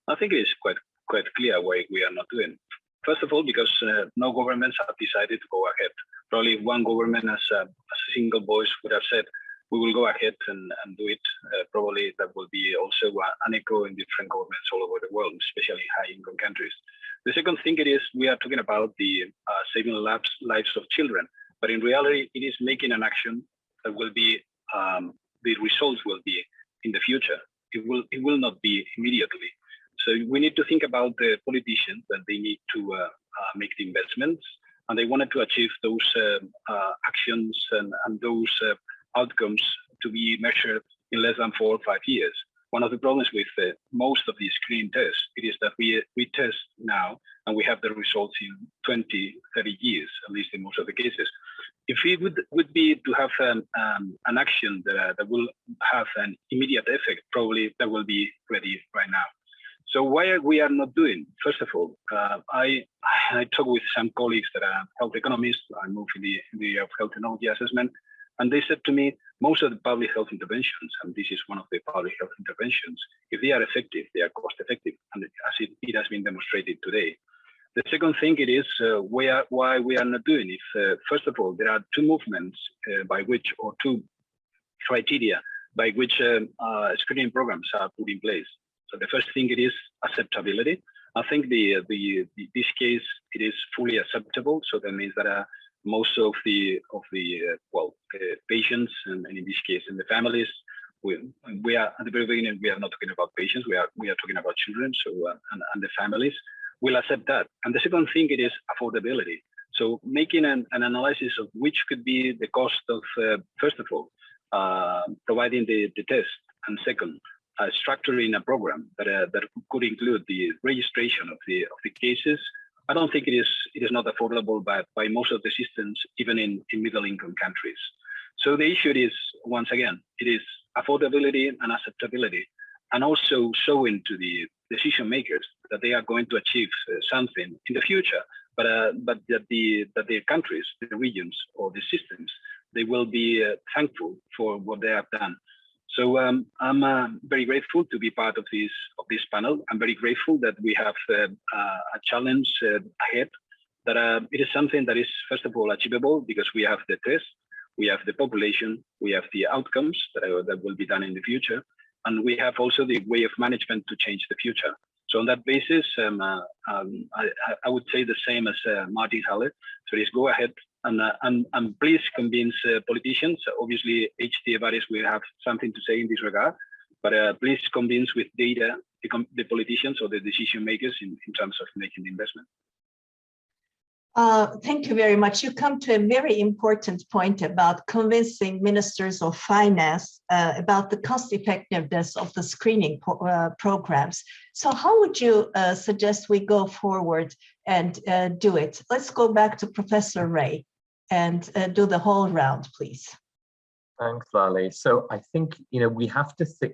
I think it is quite clear why we are not doing. First of all, because no governments have decided to go ahead. Probably one government as a single voice would have said, we will go ahead and do it. Probably that will be also an echo in different governments all over the world, especially high-income countries. The second thing it is, we are talking about the saving lives of children, but in reality, it is making an action that will be, the results will be in the future. It will not be immediately. So we need to think about the politicians that they need to make the investments, and they wanted to achieve those actions and those outcomes to be measured in less than 4 or 5 years. One of the problems with most of these screening tests, it is that we test now and we have the results in 20, 30 years, at least in most of the cases. If it would be to have an action that will have an immediate effect, probably that will be ready right now. So why we are not doing? First of all, I talk with some colleagues that are health economists. I move in the area of health technology assessment, and they said to me, most of the public health interventions, and this is one of the public health interventions, if they are effective, they are cost effective, and as it has been demonstrated today. The second thing it is why we are not doing it. First of all, there are two movements by which, or two criteria by which screening programs are put in place. So the first thing it is acceptability. I think this case it is fully acceptable. So that means that most of the patients, and in this case in the families, we are at the very beginning, we are not talking about patients, we are talking about children, so and the families will accept that. And the second thing it is affordability. So making an analysis of which could be the cost of first of all providing the test, and second structuring a program that could include the registration of the cases. I don't think it is not affordable by most of the systems, even in middle income countries. So the issue is, once again, it is affordability and acceptability, and also showing to the decision makers that they are going to achieve something in the future, but that the countries, the regions, or the systems, they will be thankful for what they have done. So I'm very grateful to be part of this panel. I'm very grateful that we have a challenge ahead, that it is something that is, first of all, achievable, because we have the test, we have the population, we have the outcomes that will be done in the future, and we have also the way of management to change the future. So on that basis, I would say the same as Martin Halle. So please go ahead and please convince politicians. Obviously, HT Evaris will have something to say in this regard, but please convince with data the politicians or the decision makers in terms of making the investment. Thank you very much. You come to a very important point about convincing ministers of finance about the cost effectiveness of the screening programs. So how would you suggest we go forward and do it? Let's go back to Professor Ray and do the whole round, please. Thanks, Lali. So I think, we have to think,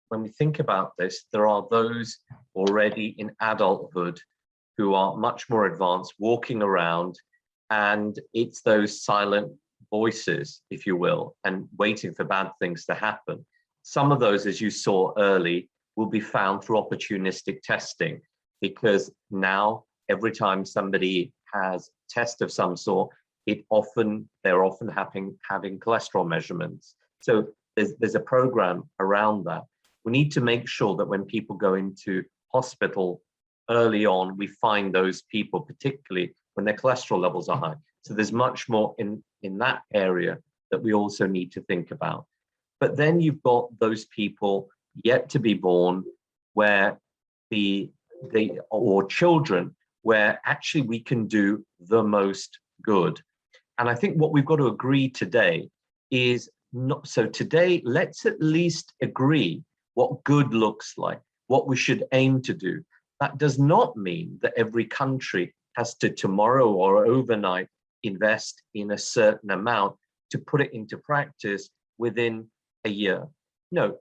when we think about this, there are those already in adulthood who are much more advanced, walking around, and it's those silent voices, if you will, and waiting for bad things to happen. Some of those, as you saw early, will be found through opportunistic testing, because now every time somebody has a test of some sort, they're often having cholesterol measurements. So there's a program around that. We need to make sure that when people go into hospital early on, we find those people, particularly when their cholesterol levels are high. So there's much more in that area that we also need to think about. But then you've got those people yet to be born where or children where actually we can do the most good. And I think what we've got to agree today is not, so today, let's at least agree what good looks like, what we should aim to do. That does not mean that every country has to tomorrow or overnight invest in a certain amount to put it into practice within a year. No,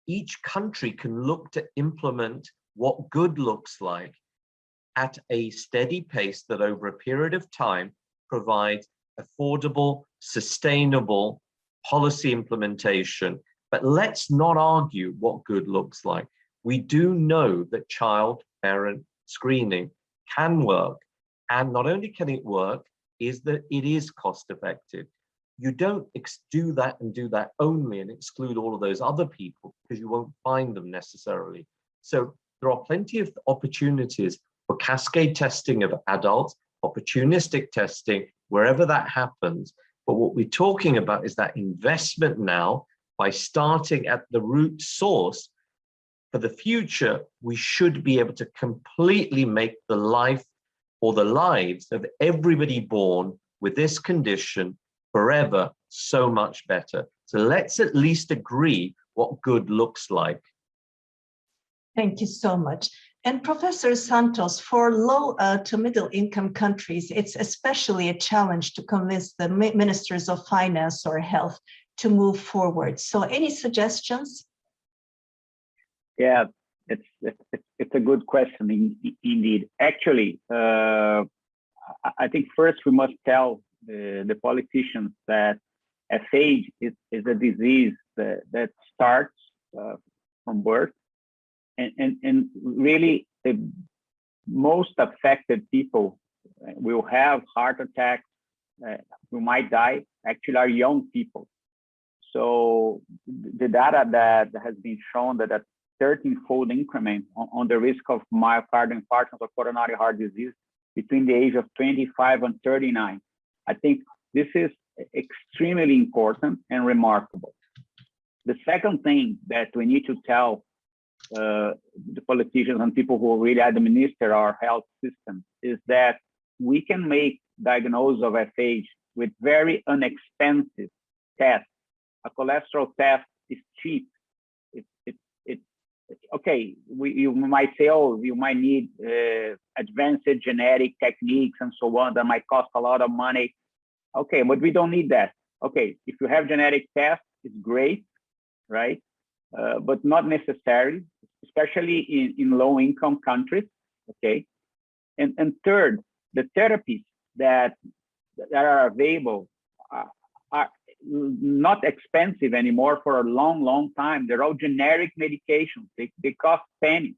each country can look to implement what good looks like at a steady pace that over a period of time provides affordable, sustainable policy implementation. But let's not argue what good looks like. We do know that child-parent screening can work. And not only can it work, is that it is cost effective. You don't do that and do that only and exclude all of those other people because you won't find them necessarily. So there are plenty of opportunities for cascade testing of adults, opportunistic testing, wherever that happens. But what we're talking about is that investment now by starting at the root source. For the future, we should be able to completely make the life or the lives of everybody born with this condition forever so much better. So let's at least agree what good looks like. Thank you so much. And Professor Santos, for low to middle income countries, it's especially a challenge to convince the ministers of finance or health to move forward. So any suggestions? Yeah, it's a good question indeed. Actually, I think first we must tell the politicians that FH is a disease that starts from birth. And really, the most affected people will have heart attacks, who might die, actually are young people. So the data that has been shown that a 13-fold increment on the risk of myocardial infarction or coronary heart disease between the age of 25 and 39. I think this is extremely important and remarkable. The second thing that we need to tell the politicians and people who really administer our health system is that we can make diagnosis of FH with very inexpensive tests. A cholesterol test is cheap. It's okay. You might say, oh, you might need advanced genetic techniques and so on that might cost a lot of money. Okay, but we don't need that. Okay, if you have genetic tests, it's great, right? But not necessarily, especially in low-income countries, okay? And third, the therapies that are available are not expensive anymore for a long, long time. They're all generic medications. They cost pennies.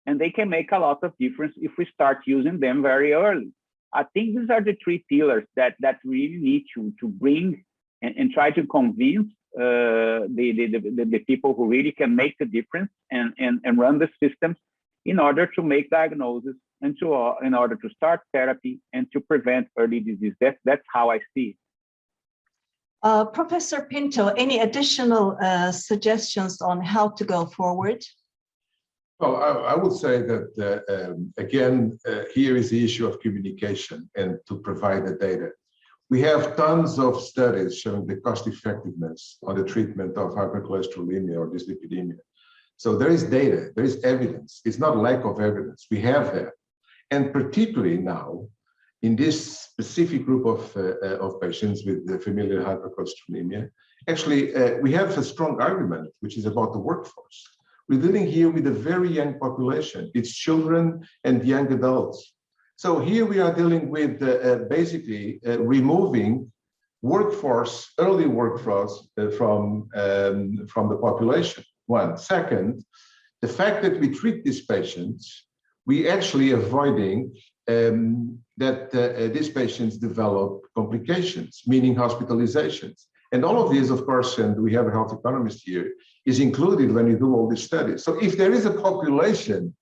And they can make a lot of difference if we start using them very early. I think these are the three pillars that really need to bring and try to convince the people who really can make the difference and run the systems in order to make diagnosis and in order to start therapy and to prevent early disease. That's how I see it. Professor Pinto, any additional suggestions on how to go forward? Well, I would say that, again, here is the issue of communication and to provide the data. We have tons of studies showing the cost effectiveness on the treatment of hypercholesterolaemia or dyslipidemia. So there is data, there is evidence. It's not lack of evidence. We have that. And particularly now, in this specific group of patients with the familial hypercholesterolemia, actually, we have a strong argument, which is about the workforce. We're dealing here with a very young population. It's children and young adults. So here we are dealing with basically removing workforce, early workforce from the population. One. Second, the fact that we treat these patients, we actually avoiding that these patients develop complications, meaning hospitalizations. And all of these, of course, and we have a health economist here, is included when you do all these studies. So if there is a population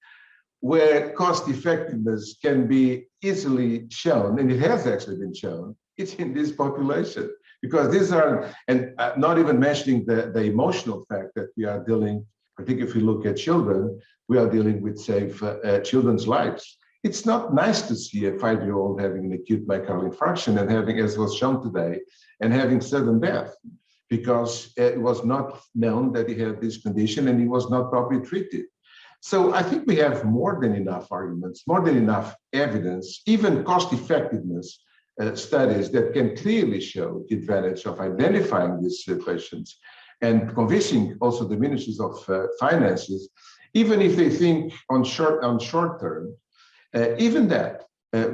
where cost effectiveness can be easily shown, and it has actually been shown, it's in this population. because these are, and not even mentioning the emotional fact that we are dealing, particularly if we look at children, we are dealing with children's lives. It's not nice to see a 5-year-old having an acute myocardial infarction and having, as was shown today, and having sudden death, because it was not known that he had this condition and he was not properly treated. So I think we have more than enough arguments, more than enough evidence, even cost-effectiveness studies that can clearly show the advantage of identifying these patients and convincing also the ministries of finances, even if they think on short term, even that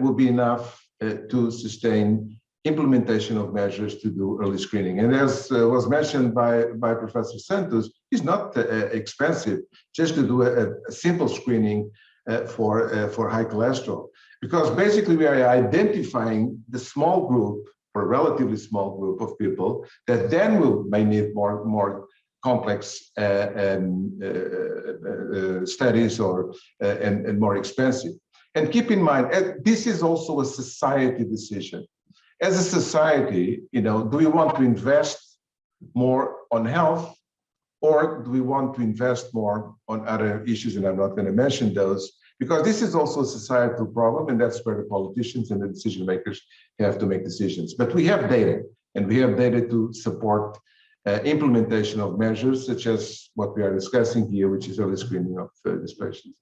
will be enough to sustain implementation of measures to do early screening. And as was mentioned by Professor Santos, it's not expensive just to do a simple screening for high cholesterol, because basically we are identifying the small group, or relatively small group of people that then may need more complex studies and more expensive. And keep in mind, this is also a society decision. As a society, do we want to invest more on health, or do we want to invest more on other issues? And I'm not going to mention those, because this is also a societal problem, and that's where the politicians and the decision makers have to make decisions. But we have data, and we have data to support implementation of measures such as what we are discussing here, which is early screening of these patients.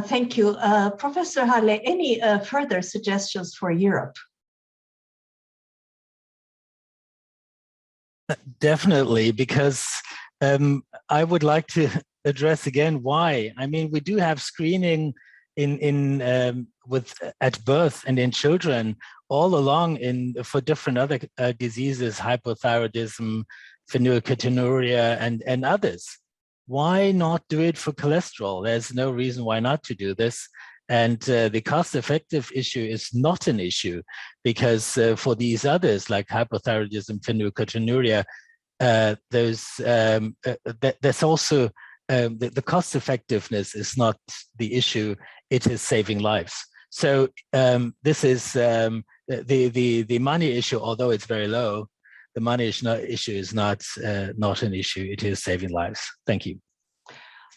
Thank you. Professor Halle, any further suggestions for Europe? Definitely, because I would like to address again why. I mean, we do have screening at birth and in children all along for different other diseases, hypothyroidism, phenylketonuria, and others. Why not do it for cholesterol? There's no reason why not to do this. And the cost-effective issue is not an issue, because for these others like hypothyroidism, phenylketonuria, there's also the cost-effectiveness is not the issue; it is saving lives. So this is the money issue, although it's very low. The money issue is not an issue. It is saving lives. Thank you.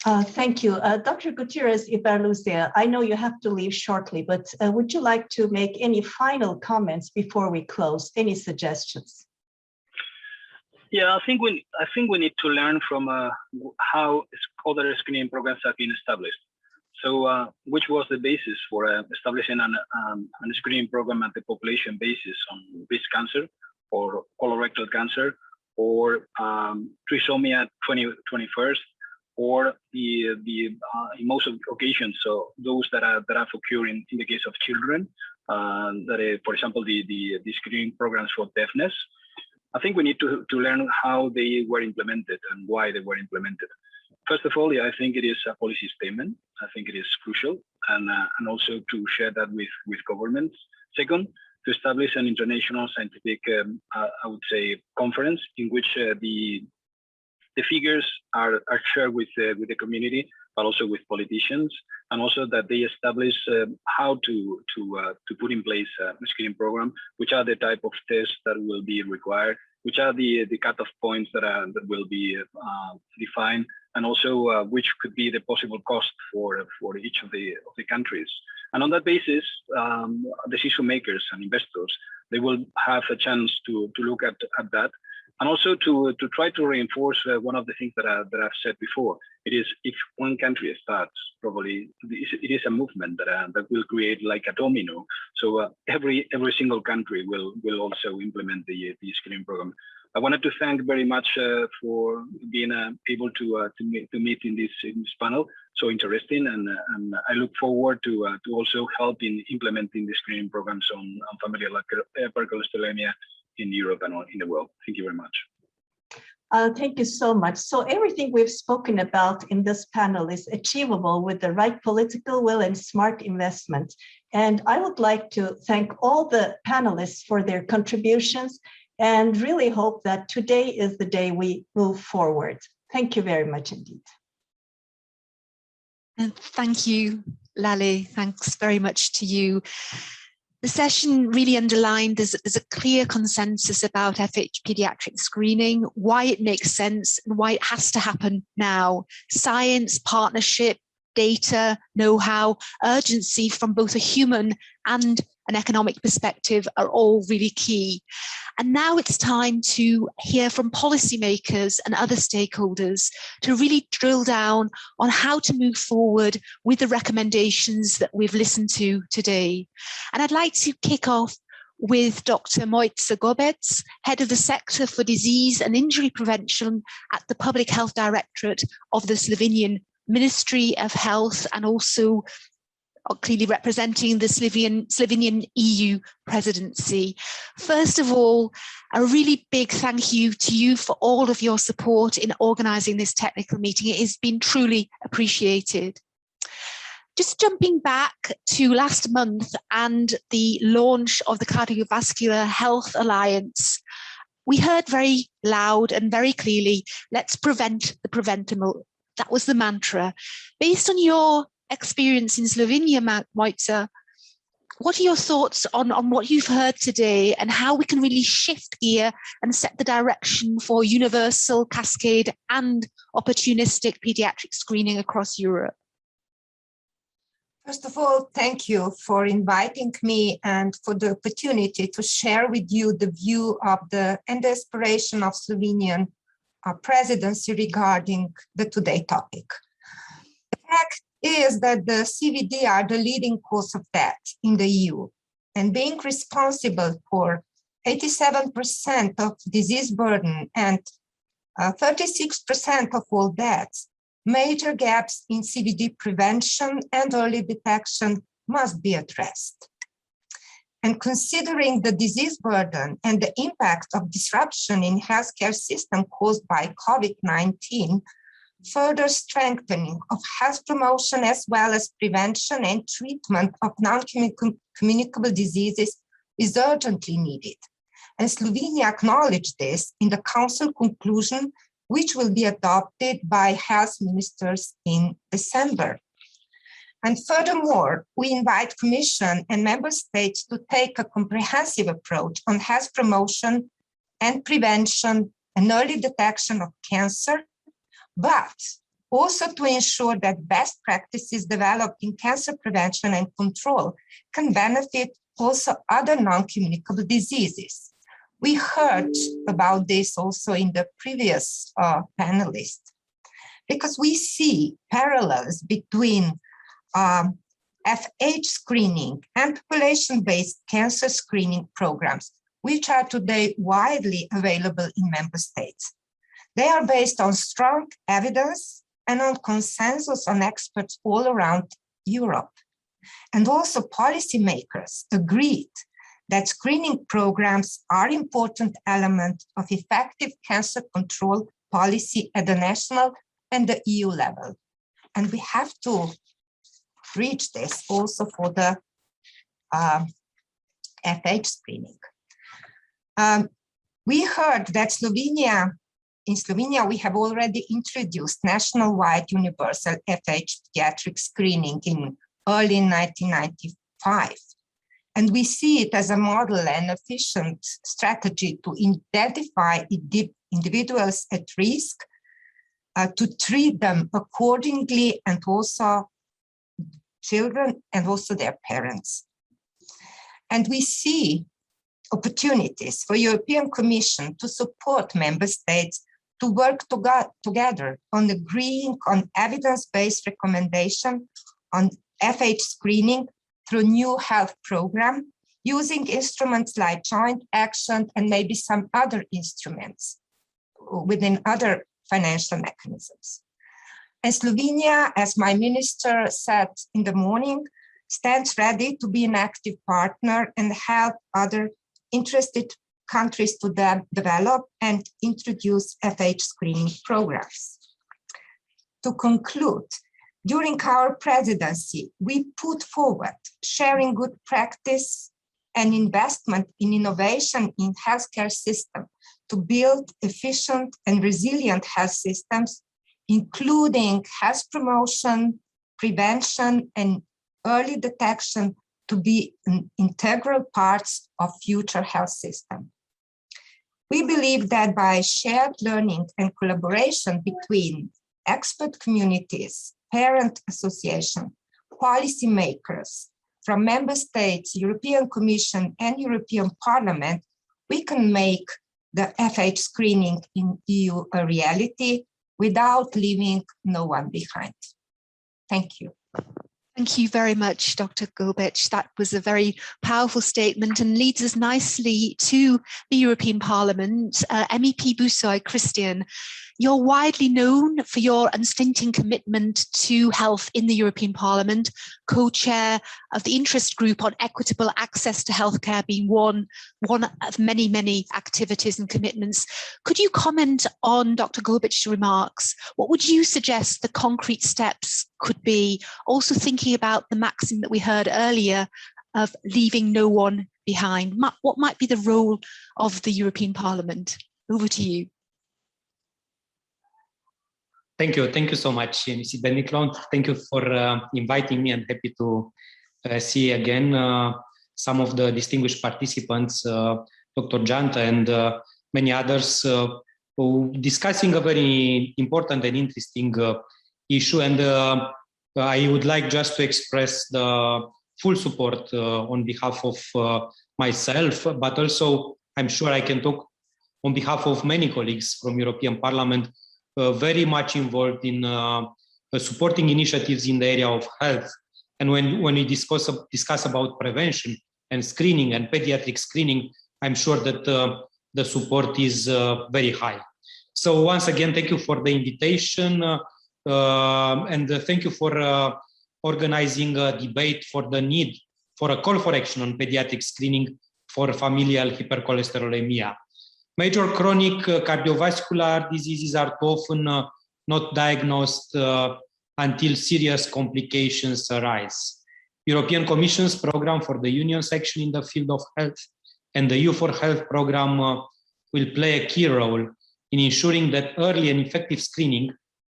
Thank you. Dr. Gutierrez Ibarlucea, I know you have to leave shortly, but would you like to make any final comments before we close? Any suggestions? Yeah, I think we need to learn from how other screening programs have been established. So, which was the basis for establishing a screening program at the population basis on breast cancer, or colorectal cancer, or trisomy 21st, or in most occasions, so those that have occurred in the case of children, for example, the screening programs for deafness. I think we need to learn how they were implemented and why they were implemented. First of all, I think it is a policy statement. I think it is crucial, and also to share that with governments. Second, to establish an international scientific, I would say, conference in which the figures are shared with the community, but also with politicians, and also that they establish how to put in place a screening program, which are the type of tests that will be required, which are the cutoff points that will be defined, and also which could be the possible cost for each of the countries. And on that basis, decision makers and investors, they will have a chance to look at that. And also to try to reinforce one of the things that I've said before. It is, if one country starts, probably it is a movement that will create like a domino. So every single country will also implement the screening program. I wanted to thank very much for being able to meet in this panel. So interesting, and I look forward to also help in implementing the screening programs on familial hypercholesterolaemia in Europe and in the world. Thank you very much. Thank you so much. So everything we've spoken about in this panel is achievable with the right political will and smart investment. And I would like to thank all the panelists for their contributions, and really hope that today is the day we move forward. Thank you very much indeed. And thank you, Lale. Thanks very much to you. The session really underlined there's a clear consensus about FH pediatric screening, why it makes sense and why it has to happen now. Science, partnership, data, know-how, urgency from both a human and an economic perspective are all really key. And now it's time to hear from policymakers and other stakeholders to really drill down on how to move forward with the recommendations that we've listened to today. And I'd like to kick off with Dr. Mojca Gobec, Head of the Sector for Disease and Injury Prevention at the Public Health Directorate of the Slovenian Ministry of Health, and also clearly representing the Slovenian EU presidency. First of all, a really big thank you to you for all of your support in organising this technical meeting. It has been truly appreciated. Just jumping back to last month and the launch of the Cardiovascular Health Alliance, we heard very loud and very clearly, let's prevent the preventable. That was the mantra. Based on your experience in Slovenia, Mojca, what are your thoughts on what you've heard today and how we can really shift gear and set the direction for universal, cascade and opportunistic pediatric screening across Europe? First of all, thank you for inviting me and for the opportunity to share with you the view of and the aspiration of Slovenian presidency regarding the today topic. The fact is that the CVD are the leading cause of death in the EU, and being responsible for 87% of disease burden and 36% of all deaths, major gaps in CVD prevention and early detection must be addressed. And considering the disease burden and the impact of disruption in healthcare system caused by COVID-19, further strengthening of health promotion as well as prevention and treatment of non-communicable diseases is urgently needed. And Slovenia acknowledged this in the Council conclusion, which will be adopted by health ministers in December. And furthermore, we invite Commission and Member States to take a comprehensive approach on health promotion and prevention and early detection of cancer, but also to ensure that best practices developed in cancer prevention and control can benefit also other non-communicable diseases. We heard about this also in the previous panelist, because we see parallels between FH screening and population-based cancer screening programs, which are today widely available in member states. They are based on strong evidence and on consensus on experts all around Europe. And also policymakers agreed that screening programs are an important element of effective cancer control policy at the national and the EU level. And we have to reach this also for the FH screening. We heard that in Slovenia, we have already introduced national-wide universal FH pediatric screening in early 1995. And we see it as a model and efficient strategy to identify individuals at risk, to treat them accordingly, and also children and also their parents. And we see opportunities for European Commission to support member states to work together on agreeing on evidence-based recommendation on FH screening through new health program, using instruments like joint action and maybe some other instruments within other financial mechanisms. And Slovenia, as my minister said in the morning, stands ready to be an active partner and help other interested countries to develop and introduce FH screening programs. To conclude, during our presidency, we put forward sharing good practice and investment in innovation in healthcare system to build efficient and resilient health systems, including health promotion, prevention, and early detection to be an integral parts of future health system. We believe that by shared learning and collaboration between expert communities, parent association, policymakers from member states, European Commission and European Parliament, we can make the FH screening in EU a reality without leaving no one behind. Thank you. Thank you very much, Dr. Gobic. That was a very powerful statement and leads us nicely to the European Parliament. MEP Busoy, Christian, you're widely known for your unstinting commitment to health in the European Parliament, co-chair of the interest group on equitable access to healthcare being one of many, many activities and commitments. Could you comment on Dr. Gobic's remarks? What would you suggest the concrete steps could be? Also thinking about the maxim that we heard earlier of leaving no one behind. What might be the role of the European Parliament? Over to you. Thank you so much, Mrs. Benniclon. Thank you for inviting me. I'm happy to see again some of the distinguished participants, Dr. Janta and many others, who discussing a very important and interesting issue. And I would like just to express the full support on behalf of myself, but also I'm sure I can talk on behalf of many colleagues from European Parliament, very much involved in supporting initiatives in the area of health. And when we discuss about prevention and screening and pediatric screening, I'm sure that the support is very high. So once again, thank you for the invitation and thank you for organizing a debate for the need for a call for action on pediatric screening for familial hypercholesterolaemia. Major chronic cardiovascular diseases are too often not diagnosed until serious complications arise. European Commission's program for the Union section in the field of health and the EU4Health program will play a key role in ensuring that early and effective screening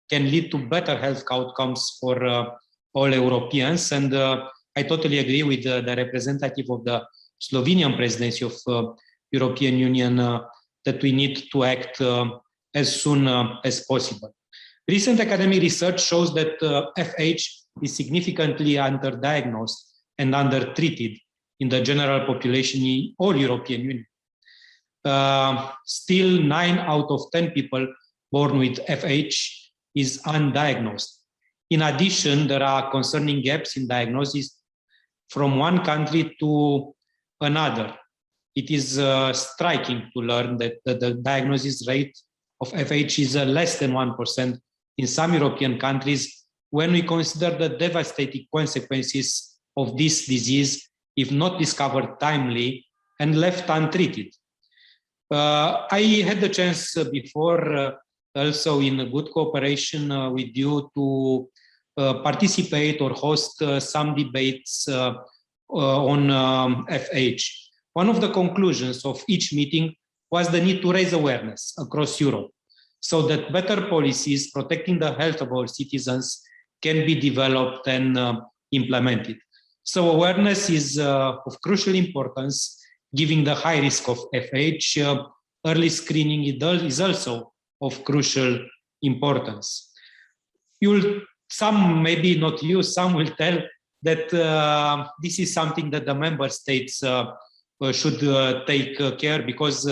can lead to better health outcomes for all Europeans. And I totally agree with the representative of the Slovenian presidency of European Union that we need to act as soon as possible. Recent academic research shows that FH is significantly underdiagnosed and undertreated in the general population in all European Union. Still 9 out of 10 people born with FH is undiagnosed. In addition, there are concerning gaps in diagnosis from one country to another. It is striking to learn that the diagnosis rate of FH is less than 1% in some European countries when we consider the devastating consequences of this disease if not discovered timely and left untreated. I had the chance before, also in good cooperation with you, to participate or host some debates on FH. One of the conclusions of each meeting was the need to raise awareness across Europe so that better policies protecting the health of our citizens can be developed and implemented. So awareness is of crucial importance, given the high risk of FH. Early screening is also of crucial importance. Some, maybe not you, some will tell that this is something that the member states should take care, because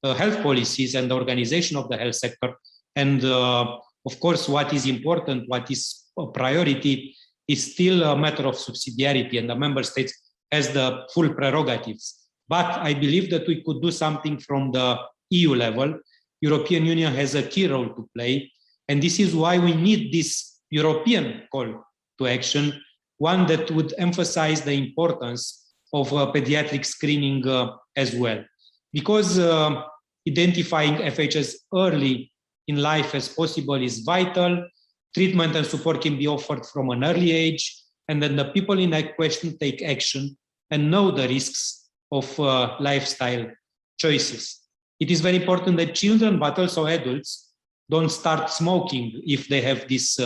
health policies and the organization of the health sector, and of course what is important, what is a priority, is still a matter of subsidiarity, and the member states has the full prerogatives. But I believe that we could do something from the EU level. European Union has a key role to play, and this is why we need this European call to action, one that would emphasize the importance of pediatric screening as well. Because identifying FH as early in life as possible is vital. Treatment and support can be offered from an early age, and then the people in that question take action and know the risks of lifestyle choices. It is very important that children, but also adults, don't start smoking if they have this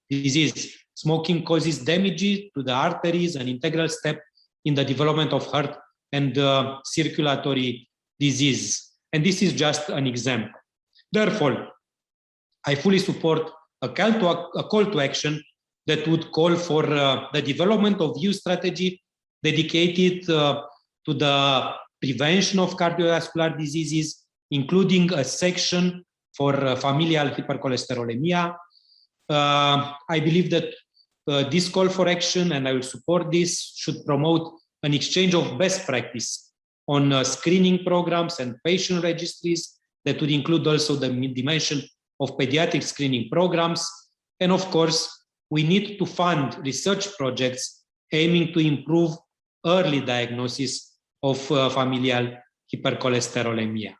disease. Smoking causes damage to the arteries, an integral step in the development of heart and circulatory disease. And this is just an example. Therefore, I fully support a call to action that would call for the development of EU strategy dedicated to the prevention of cardiovascular diseases, including a section for familial hypercholesterolemia. I believe that this call for action, and I will support this, should promote an exchange of best practice on screening programs and patient registries that would include also the dimension of pediatric screening programs. And of course, we need to fund research projects aiming to improve early diagnosis of familial hypercholesterolemia.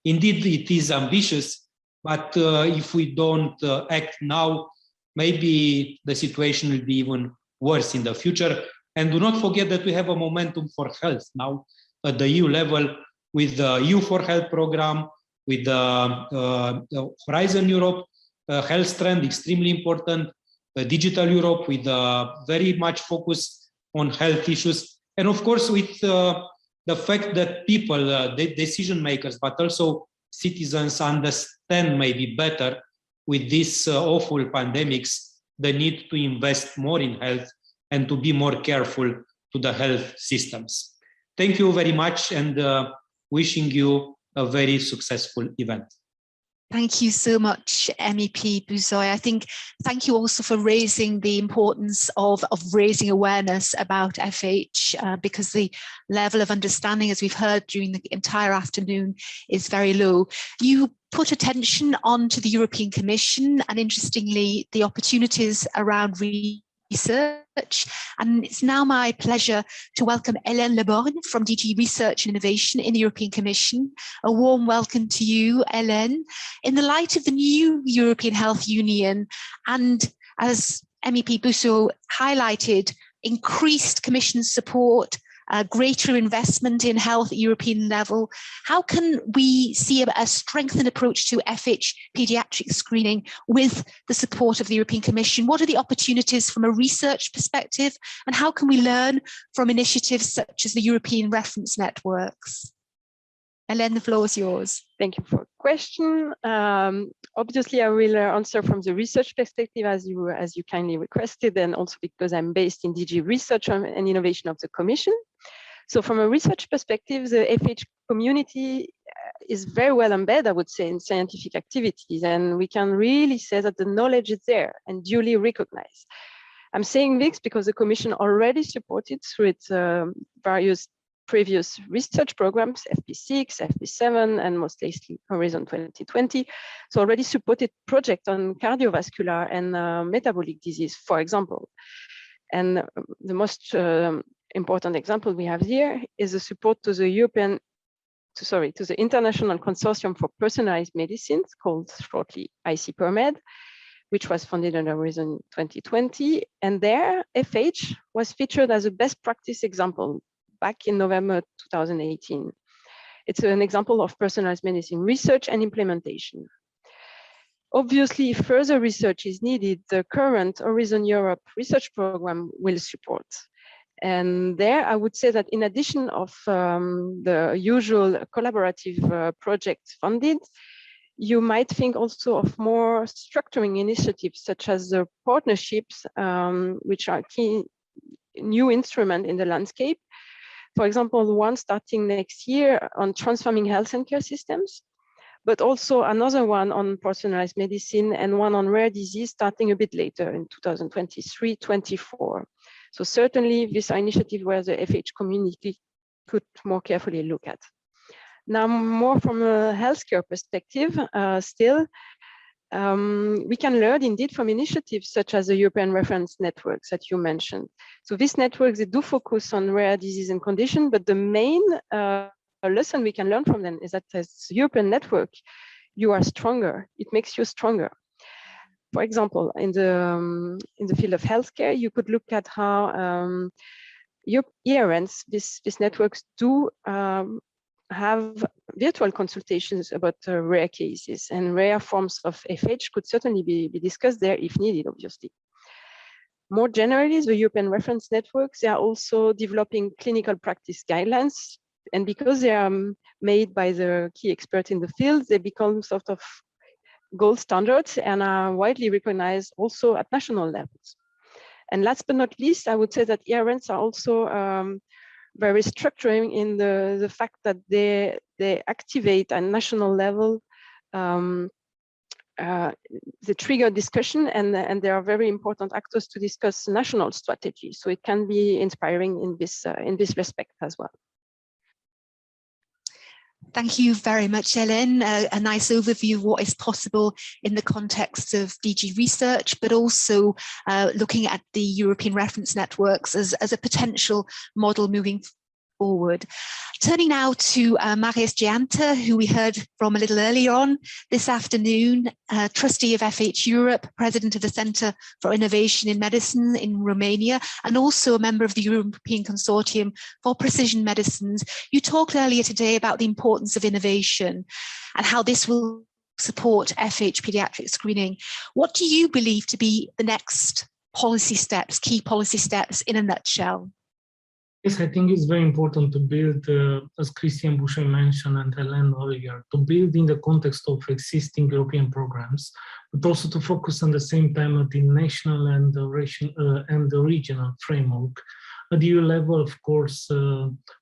Indeed, it is ambitious, but if we don't act now, maybe the situation will be even worse in the future. And do not forget that we have a momentum for health now at the EU level with the EU4Health program, with the Horizon Europe health trend, extremely important, the Digital Europe with very much focus on health issues. And of course, with the fact that people, the decision makers, but also citizens understand maybe better with these awful pandemics, the need to invest more in health and to be more careful to the health systems. Thank you very much, and wishing you a very successful event. Thank you so much, MEP Buzoy. I think thank you also for raising the importance of raising awareness about FH because the level of understanding, as we've heard during the entire afternoon, is very low. You put attention onto the European Commission and, interestingly, the opportunities around research. And it's now my pleasure to welcome Hélène Leborgne from DG Research and Innovation in the European Commission. A warm welcome to you, Hélène. In the light of the new European Health Union and, as MEP Busso highlighted, increased Commission support, greater investment in health at European level, how can we see a strengthened approach to FH paediatric screening with the support of the European Commission? What are the opportunities from a research perspective, and how can we learn from initiatives such as the European reference networks? Hélène, the floor is yours. Thank you for the question. Obviously, I will answer from the research perspective as you kindly requested, and also because I'm based in DG Research and Innovation of the Commission. So from a research perspective, the FH community is very well embedded, I would say, in scientific activities, and we can really say that the knowledge is there and duly recognized. I'm saying this because the Commission already supported through its various previous research programs, FP6, FP7, and most lately Horizon 2020. So already supported projects on cardiovascular and metabolic disease, for example. And the most important example we have here is the support to the to the International Consortium for Personalized Medicines, called shortly ICPERMED, which was funded under Horizon 2020. And there, FH was featured as a best practice example back in November 2018. It's an example of personalized medicine research and implementation. Obviously, if further research is needed, the current Horizon Europe research program will support. And there, I would say that in addition of the usual collaborative projects funded, you might think also of more structuring initiatives, such as the partnerships, which are key new instrument in the landscape. For example, one starting next year on transforming health and care systems, but also another one on personalized medicine and one on rare disease starting a bit later in 2023-24. So certainly these are initiatives where the FH community could more carefully look at. Now, more from a healthcare perspective, we can learn indeed from initiatives such as the European reference networks that you mentioned. So these networks, they do focus on rare disease and condition, but the main lesson we can learn from them is that as a European network, you are stronger. It makes you stronger. For example, in the field of healthcare, you could look at how ERNs, these networks do have virtual consultations about rare cases, and rare forms of FH could certainly be discussed there if needed, obviously. More generally, the European reference networks, they are also developing clinical practice guidelines. And because they are made by the key experts in the field, they become sort of gold standards and are widely recognized also at national levels. And last but not least, I would say that ERNs are also very structuring in the fact that they activate at national level the trigger discussion, and they are very important actors to discuss national strategy. So it can be inspiring in this respect as well. Thank you very much, Hélène. A nice overview of what is possible in the context of DG research, but also looking at the European reference networks as a potential model moving forward. Turning now to Marius Gianta, who we heard from a little earlier on this afternoon, trustee of FH Europe, president of the Centre for Innovation in Medicine in Romania, and also a member of the European Consortium for Precision Medicines. You talked earlier today about the importance of innovation and how this will support FH pediatric screening. What do you believe to be the next policy steps, key policy steps in a nutshell? Yes, I think it's very important to build, as Christian Boucher mentioned and Hélène earlier, to build in the context of existing European programs, but also to focus on the same time at the national and the regional framework. At the EU level, of course,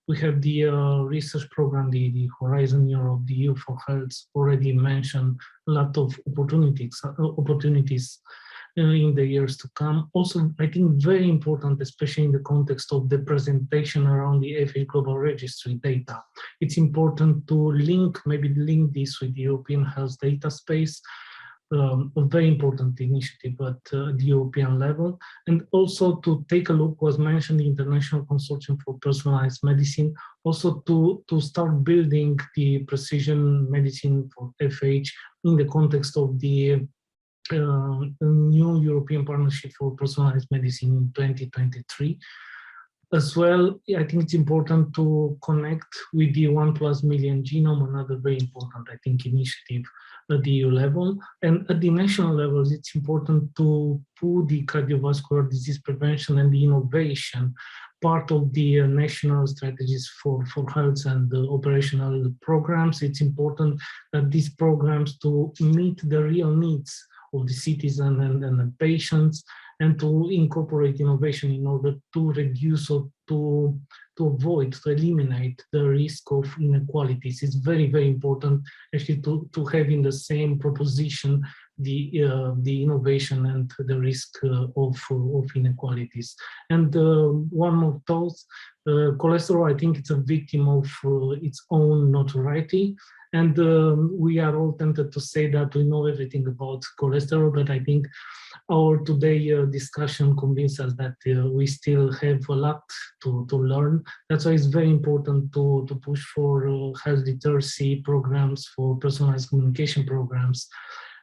we have the research program, the Horizon Europe, the EU for Health, already mentioned a lot of opportunities in the years to come. Also, I think very important, especially in the context of the presentation around the FH Global Registry data. It's important to maybe link this with the European health data space, a very important initiative at the European level, and also to take a look, was mentioned, the International Consortium for Personalized Medicine, also to start building the precision medicine for FH in the context of the new European Partnership for Personalized Medicine in 2023. As well, I think it's important to connect with the 1+ million genome, another very important, I think, initiative at the EU level. And at the national levels, it's important to put the cardiovascular disease prevention and the innovation part of the national strategies for health and the operational programs. It's important that these programs to meet the real needs of the citizen and the patients, and to incorporate innovation in order to reduce or to avoid, to eliminate the risk of inequalities. It's very, very important actually to have in the same proposition the innovation and the risk of inequalities. And one more thought, cholesterol, I think it's a victim of its own notoriety. And we are all tempted to say that we know everything about cholesterol, but I think our today discussion convinces us that we still have a lot to learn. That's why it's very important to push for health literacy programs, for personalized communication programs.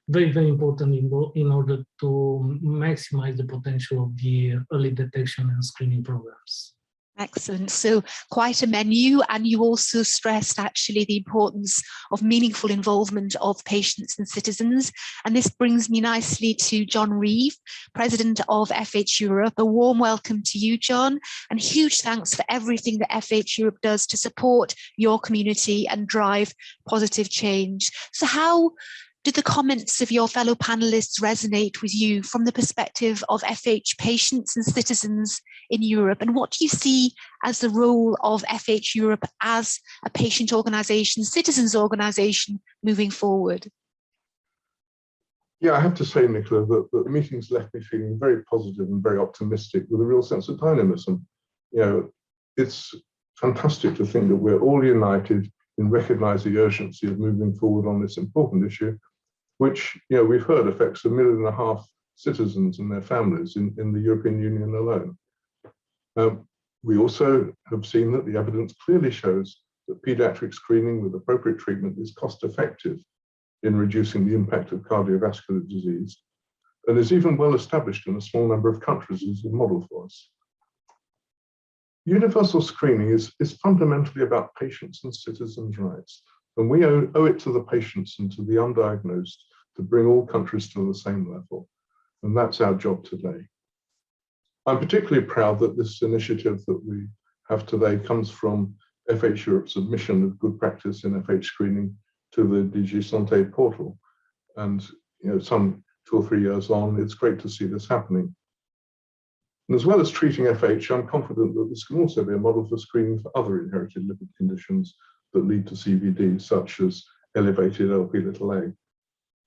Very, very important in order to maximize the potential of the early detection and screening programs. Excellent. So quite a menu, and you also stressed actually the importance of meaningful involvement of patients and citizens. And this brings me nicely to John Reeve, President of FH Europe. A warm welcome to you, John, and huge thanks for everything that FH Europe does to support your community and drive positive change. So how did the comments of your fellow panelists resonate with you from the perspective of FH patients and citizens in Europe? And what do you see as the role of FH Europe as a patient organisation, citizens organisation moving forward? Yeah, I have to say, Nicola, that the meetings left me feeling very positive and very optimistic with a real sense of dynamism. You know, it's fantastic to think that we're all united in recognising the urgency of moving forward on this important issue, which, you know, we've heard affects 1.5 million citizens and their families in the European Union alone. We also have seen that the evidence clearly shows that paediatric screening with appropriate treatment is cost effective in reducing the impact of cardiovascular disease, and is even well established in a small number of countries as a model for us. Universal screening is fundamentally about patients' and citizens' rights, and we owe it to the patients and to the undiagnosed to bring all countries to the same level. And that's our job today. I'm particularly proud that this initiative that we have today comes from FH Europe's submission of good practice in FH screening to the DG Santé portal. And some 2 or 3 years on, it's great to see this happening. And as well as treating FH, I'm confident that this can also be a model for screening for other inherited lipid conditions that lead to CVD, such as elevated Lp(a).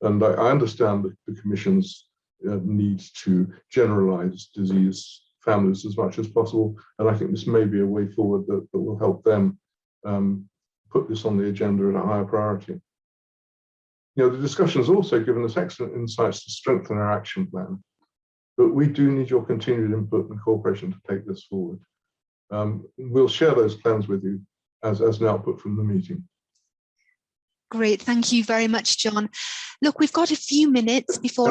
And I understand that the Commission's needs to generalize disease families as much as possible. And I think this may be a way forward that will help them put this on the agenda at a higher priority. The discussion has also given us excellent insights to strengthen our action plan, but we do need your continued input and cooperation to take this forward. We'll share those plans with you as an output from the meeting. Great, thank you very much, John. Look, we've got a few minutes before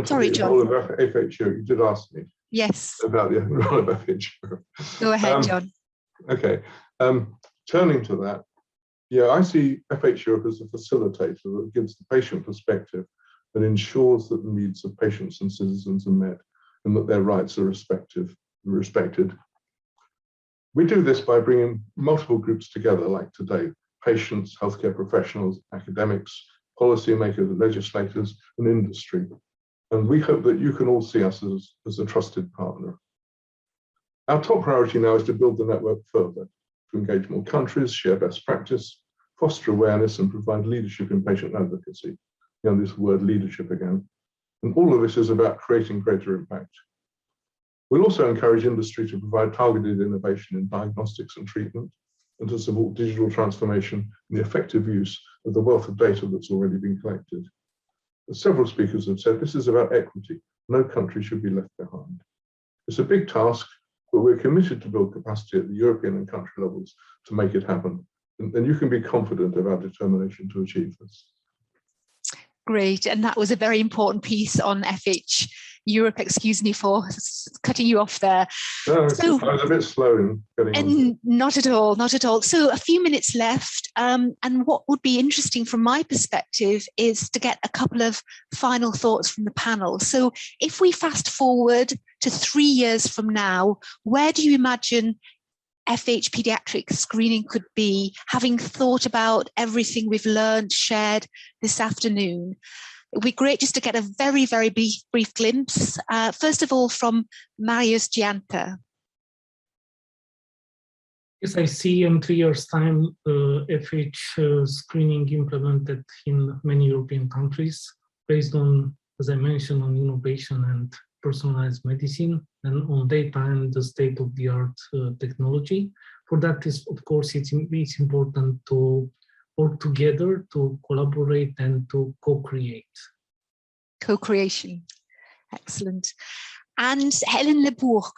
Sorry, John. Role of FHO. You did ask me. Yes. About the role of FHO. Go ahead, John. Okay. Turning to that, I see FH Europe as a facilitator that gives the patient perspective and ensures that the needs of patients and citizens are met and that their rights are respected. We do this by bringing multiple groups together, like today: patients, healthcare professionals, academics, policymakers, legislators, and industry. And we hope that you can all see us as a trusted partner. Our top priority now is to build the network further, to engage more countries, share best practice, foster awareness, and provide leadership in patient advocacy. This word leadership again. And all of this is about creating greater impact. We'll also encourage industry to provide targeted innovation in diagnostics and treatment, and to support digital transformation and the effective use of the wealth of data that's already been collected. As several speakers have said, this is about equity. No country should be left behind. It's a big task, but we're committed to build capacity at the European and country levels to make it happen. And you can be confident of our determination to achieve this. Great, and that was a very important piece on FH Europe. Excuse me for cutting you off there. No, so, I was a bit slow in getting on. Not at all, not at all. So a few minutes left, and what would be interesting from my perspective is to get a couple of final thoughts from the panel. So if we fast forward to 3 years from now, where do you imagine FH pediatric screening could be, having thought about everything we've learned, shared this afternoon? It would be great just to get a very, very brief glimpse. First of all, from Marius Gianta. Yes, I see in 3 years' time FH screening implemented in many European countries based on, as I mentioned, on innovation and personalized medicine and on data and the state-of-the-art technology. For that, of course, it's important to work together, to collaborate and to co-create. Co-creation, excellent. And Helen Lebourg,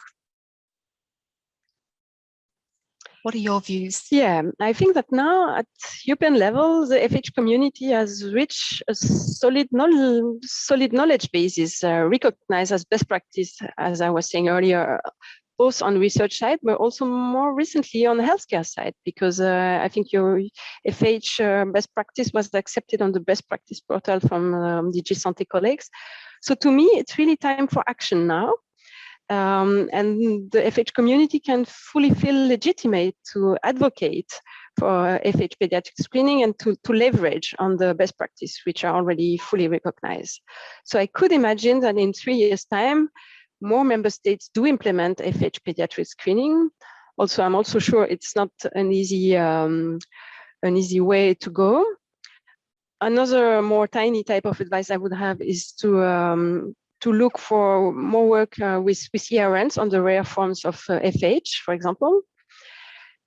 what are your views? Yeah, I think that now at European level, the FH community has reached a solid knowledge basis, recognized as best practice, as I was saying earlier, both on research side, but also more recently on the healthcare side, because I think your FH best practice was accepted on the best practice portal from DG Santé colleagues. So to me, it's really time for action now. And the FH community can fully feel legitimate to advocate for FH pediatric screening and to leverage on the best practice, which are already fully recognized. So I could imagine that in 3 years' time, more member states do implement FH pediatric screening. Also, I'm also sure it's not an easy way to go. Another more tiny type of advice I would have is to look for more work with ERNs on the rare forms of FH, for example.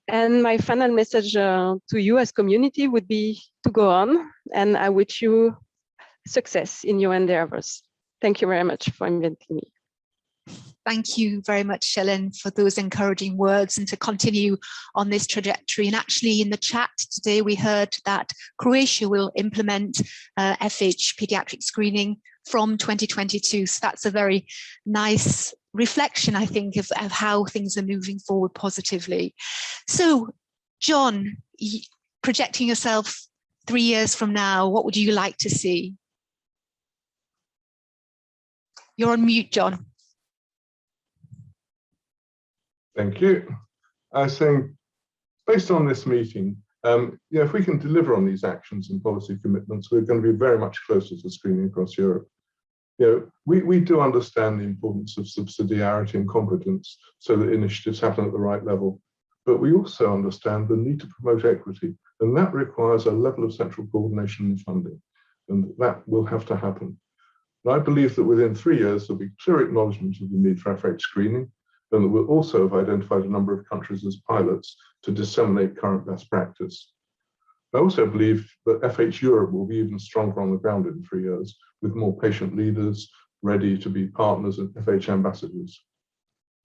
And my final message to you as community would be to go on, and I wish you success in your endeavors. Thank you very much for inviting me. Thank you very much, Helen, for those encouraging words and to continue on this trajectory. And actually in the chat today, we heard that Croatia will implement FH pediatric screening from 2022. So that's a very nice reflection, I think, of how things are moving forward positively. So, John, projecting yourself 3 years from now, what would you like to see? You're on mute, John. Thank you. I was saying, based on this meeting, if we can deliver on these actions and policy commitments, we're going to be very much closer to screening across Europe. We do understand the importance of subsidiarity and competence so that initiatives happen at the right level, but we also understand the need to promote equity, and that requires a level of central coordination and funding, and that will have to happen. And I believe that within 3 years, there'll be clear acknowledgement of the need for FH screening, and that we'll also have identified a number of countries as pilots to disseminate current best practice. I also believe that FH Europe will be even stronger on the ground in 3 years, with more patient leaders ready to be partners and FH ambassadors.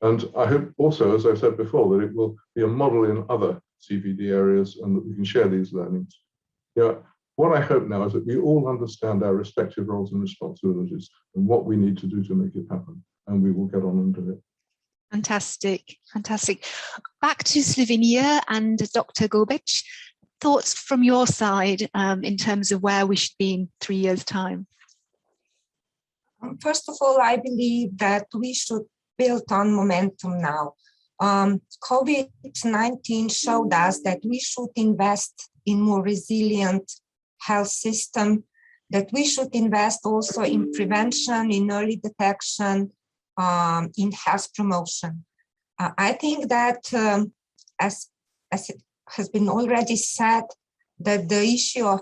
And I hope also, as I said before, that it will be a model in other CVD areas and that we can share these learnings. What I hope now is that we all understand our respective roles and responsibilities and what we need to do to make it happen, and we will get on and do it. Fantastic, fantastic. Back to Slovenia and Dr. Gobic. Thoughts from your side in terms of where we should be in 3 years' time? First of all, I believe that we should build on momentum now. COVID-19 showed us that we should invest in more resilient health system, that we should invest also in prevention, in early detection, in health promotion. I think that as it has been already said, that the issue of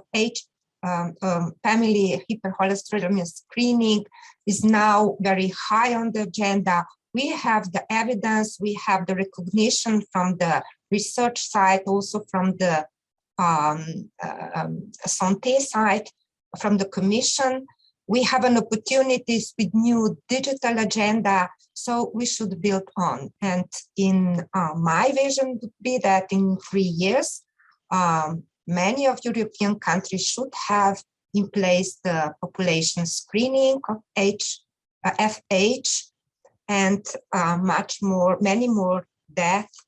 family hypercholesterolaemia screening is now very high on the agenda. We have the evidence, we have the recognition from the research side, also from the Santé side, from the Commission. We have an opportunities with new digital agenda, so we should build on. And in my vision would be that in 3 years, many of European countries should have in place the population screening of FH, and many more deaths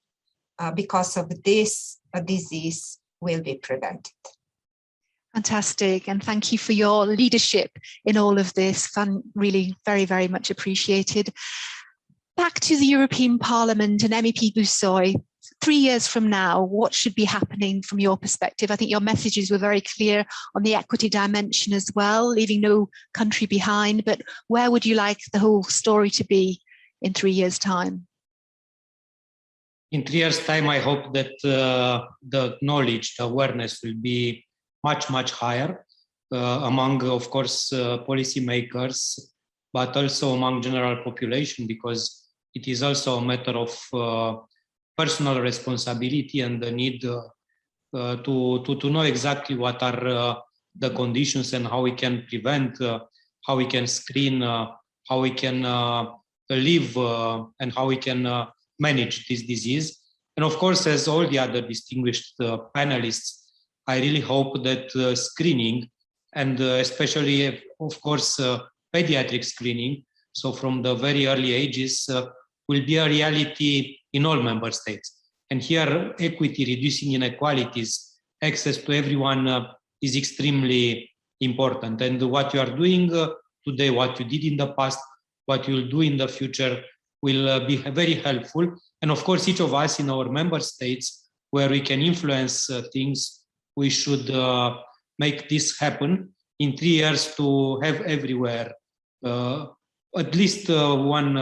because of this disease will be prevented. Fantastic, and thank you for your leadership in all of this. Really very, very much appreciated. Back to the European Parliament and MEP Busoy. 3 years from now, what should be happening from your perspective? I think your messages were very clear on the equity dimension as well, leaving no country behind, but where would you like the whole story to be in 3 years' time? In 3 years' time, I hope that the knowledge, the awareness will be much, much higher among, of course, policymakers, but also among general population, because it is also a matter of personal responsibility and the need to know exactly what are the conditions and how we can prevent, how we can screen, how we can live and how we can manage this disease. And of course, as all the other distinguished panelists, I really hope that screening, and especially, of course, pediatric screening, so from the very early ages, will be a reality in all member states. And here, equity, reducing inequalities, access to everyone is extremely important. And what you are doing today, what you did in the past, what you will do in the future will be very helpful. And of course, each of us in our member states, where we can influence things, we should make this happen in 3 years to have everywhere at least one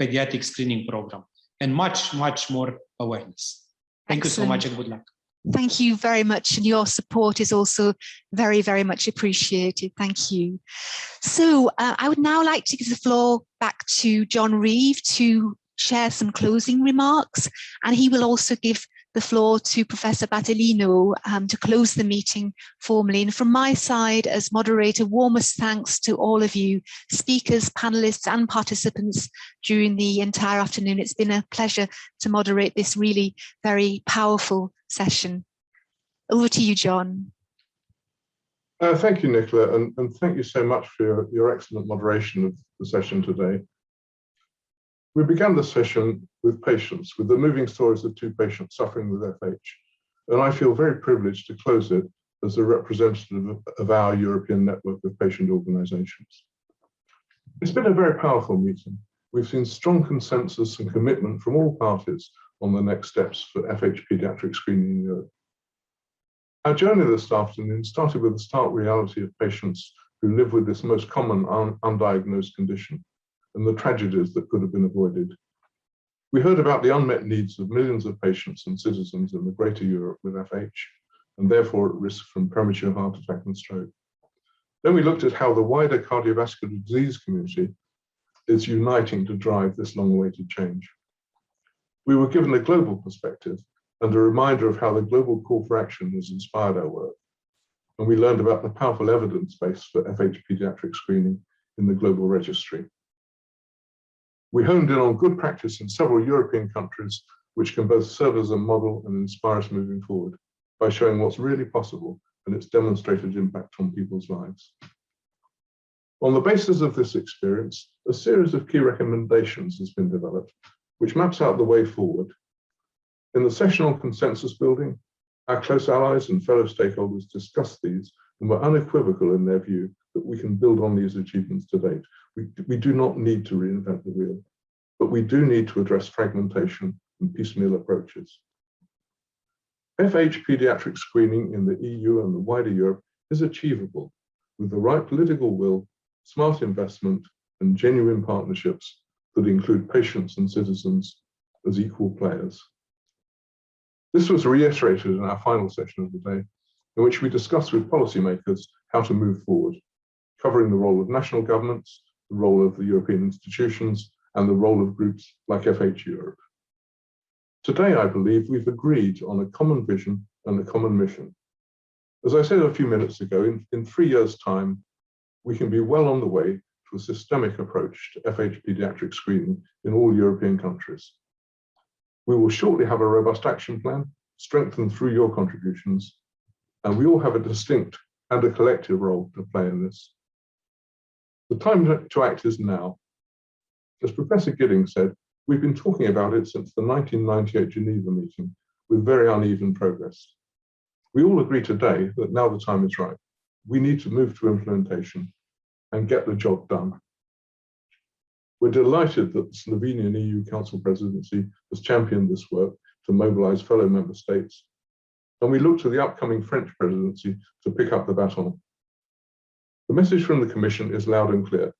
pediatric screening program and much, much more awareness. Thank you so much and good luck. Thank you very much. And your support is also very, very much appreciated. Thank you. So I would now like to give the floor back to John Reeve to share some closing remarks. And he will also give the floor to Professor Battaglino to close the meeting formally. And from my side as moderator, warmest thanks to all of you, speakers, panelists and participants during the entire afternoon. It's been a pleasure to moderate this really very powerful session. Over to you, John. Thank you, Nicola, and thank you so much for your excellent moderation of the session today. We began the session with patients, with the moving stories of 2 patients suffering with FH, and I feel very privileged to close it as a representative of our European network of patient organisations. It's been a very powerful meeting, we've seen strong consensus and commitment from all parties on the next steps for FH paediatric screening in Europe. Our journey this afternoon started with the stark reality of patients who live with this most common undiagnosed condition and the tragedies that could have been avoided. We heard about the unmet needs of millions of patients and citizens in the greater Europe with FH, and therefore at risk from premature heart attack and stroke. Then we looked at how the wider cardiovascular disease community is uniting to drive this long-awaited change. We were given a global perspective and a reminder of how the global call for action has inspired our work. And we learned about the powerful evidence base for FH paediatric screening in the global registry. We honed in on good practice in several European countries, which can both serve as a model and inspire us moving forward by showing what's really possible and its demonstrated impact on people's lives. On the basis of this experience, a series of key recommendations has been developed, which maps out the way forward. In the session on consensus building, our close allies and fellow stakeholders discussed these and were unequivocal in their view that we can build on these achievements to date. We do not need to reinvent the wheel, but we do need to address fragmentation and piecemeal approaches. FH paediatric screening in the EU and the wider Europe is achievable with the right political will, smart investment, and genuine partnerships that include patients and citizens as equal players. This was reiterated in our final session of the day, in which we discussed with policymakers how to move forward, covering the role of national governments, the role of the European institutions, and the role of groups like FH Europe. Today, I believe we've agreed on a common vision and a common mission. As I said a few minutes ago, in 3 years' time, we can be well on the way to a systemic approach to FH paediatric screening in all European countries. We will shortly have a robust action plan, strengthened through your contributions, and we all have a distinct and a collective role to play in this. The time to act is now. As Professor Gidding said, we've been talking about it since the 1998 Geneva meeting with very uneven progress. We all agree today that now the time is right. We need to move to implementation and get the job done. We're delighted that the Slovenian EU Council presidency has championed this work to mobilize fellow member states, and we look to the upcoming French presidency to pick up the baton. The message from the Commission is loud and clear.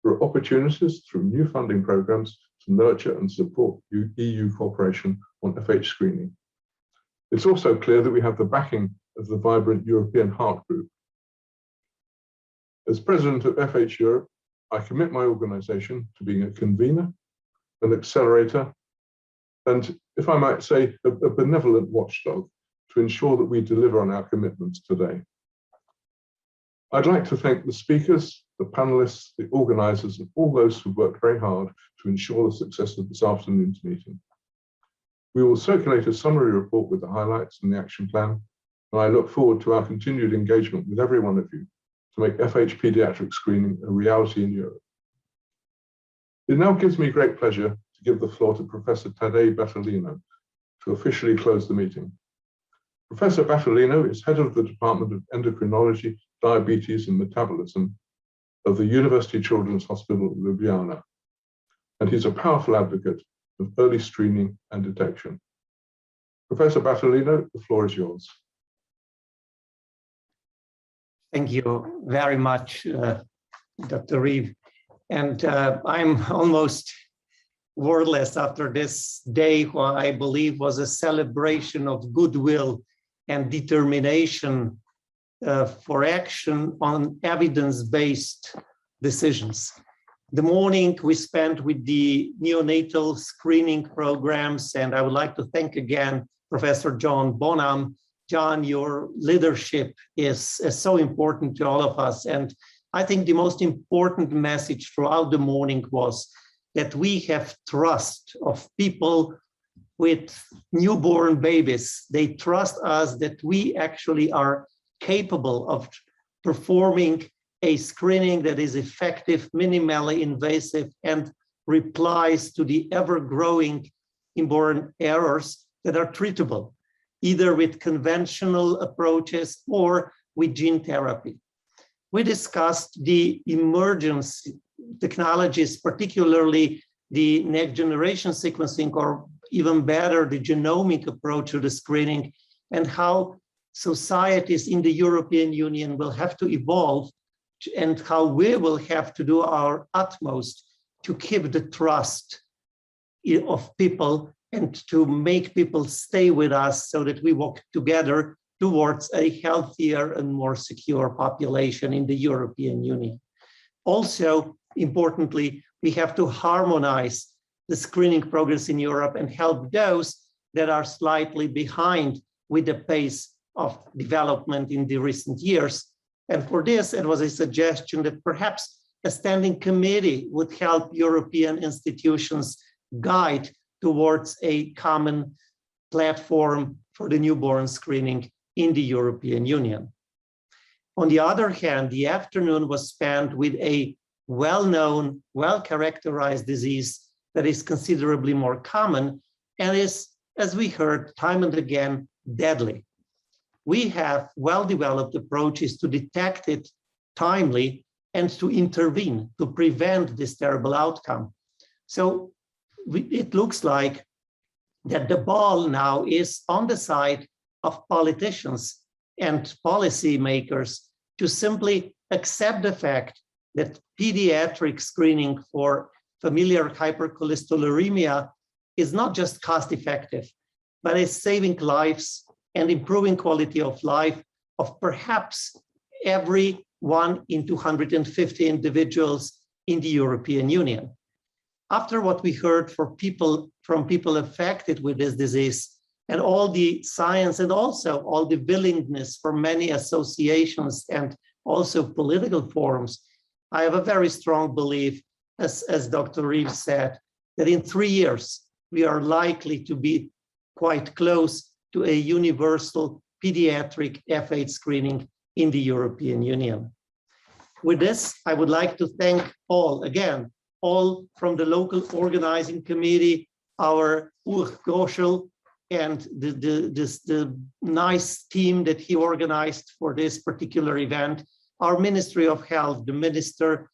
There are opportunities through new funding programs to nurture and support EU cooperation on FH screening. It's also clear that we have the backing of the vibrant European Heart Group. As president of FH Europe, I commit my organization to being a convener, an accelerator, and, if I might say, a benevolent watchdog to ensure that we deliver on our commitments today. I'd like to thank the speakers, the panelists, the organizers, and all those who worked very hard to ensure the success of this afternoon's meeting. We will circulate a summary report with the highlights and the action plan, and I look forward to our continued engagement with every one of you to make FH paediatric screening a reality in Europe. It now gives me great pleasure to give the floor to Professor Tadej Batolino to officially close the meeting. Professor Batolino is head of the Department of Endocrinology, Diabetes and Metabolism of the University Children's Hospital of Ljubljana, and he's a powerful advocate of early screening and detection. Professor Batolino, the floor is yours. Thank you very much, Dr. Reeve. And I'm almost wordless after this day, what I believe was a celebration of goodwill and determination for action on evidence-based decisions. The morning we spent with the neonatal screening programs, and I would like to thank again Professor John Bonham. John, your leadership is so important to all of us. And I think the most important message throughout the morning was that we have trust of people with newborn babies. They trust us that we actually are capable of performing a screening that is effective, minimally invasive, and replies to the ever-growing inborn errors that are treatable, either with conventional approaches or with gene therapy. We discussed the emergence technologies, particularly the next generation sequencing, or even better, the genomic approach to the screening, and how societies in the European Union will have to evolve, and how we will have to do our utmost to keep the trust of people and to make people stay with us so that we walk together towards a healthier and more secure population in the European Union. Also, importantly, we have to harmonize the screening progress in Europe and help those that are slightly behind with the pace of development in the recent years. And for this, it was a suggestion that perhaps a standing committee would help European institutions guide towards a common platform for the newborn screening in the European Union. On the other hand, the afternoon was spent with a well-known, well-characterized disease that is considerably more common and is, as we heard time and again, deadly. We have well-developed approaches to detect it timely and to intervene, to prevent this terrible outcome. So it looks like that the ball now is on the side of politicians and policymakers to simply accept the fact that pediatric screening for familial hypercholesterolaemia is not just cost-effective, but is saving lives and improving quality of life of perhaps every 1 in 250 individuals in the European Union. After what we heard from people affected with this disease, and all the science and also all the willingness for many associations and also political forums, I have a very strong belief, as Dr. Reeves said, that in 3 years, we are likely to be quite close to a universal pediatric FH screening in the European Union. With this, I would like to thank all, again, all from the local organizing committee, our Ulrich Goschel, and the nice team that he organized for this particular event, our Ministry of Health, the Minister,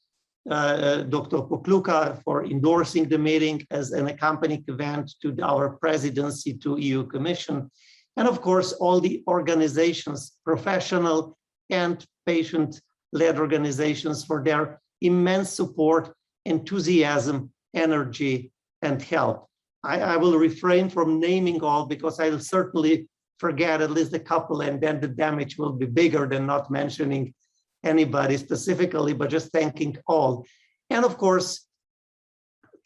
Dr. Pokluka, for endorsing the meeting as an accompanying event to our presidency to EU Commission, and of course, all the organizations, professional and patient-led organizations, for their immense support, enthusiasm, energy, and help. I will refrain from naming all because I'll certainly forget at least a couple, and then the damage will be bigger than not mentioning anybody specifically, but just thanking all. And of course,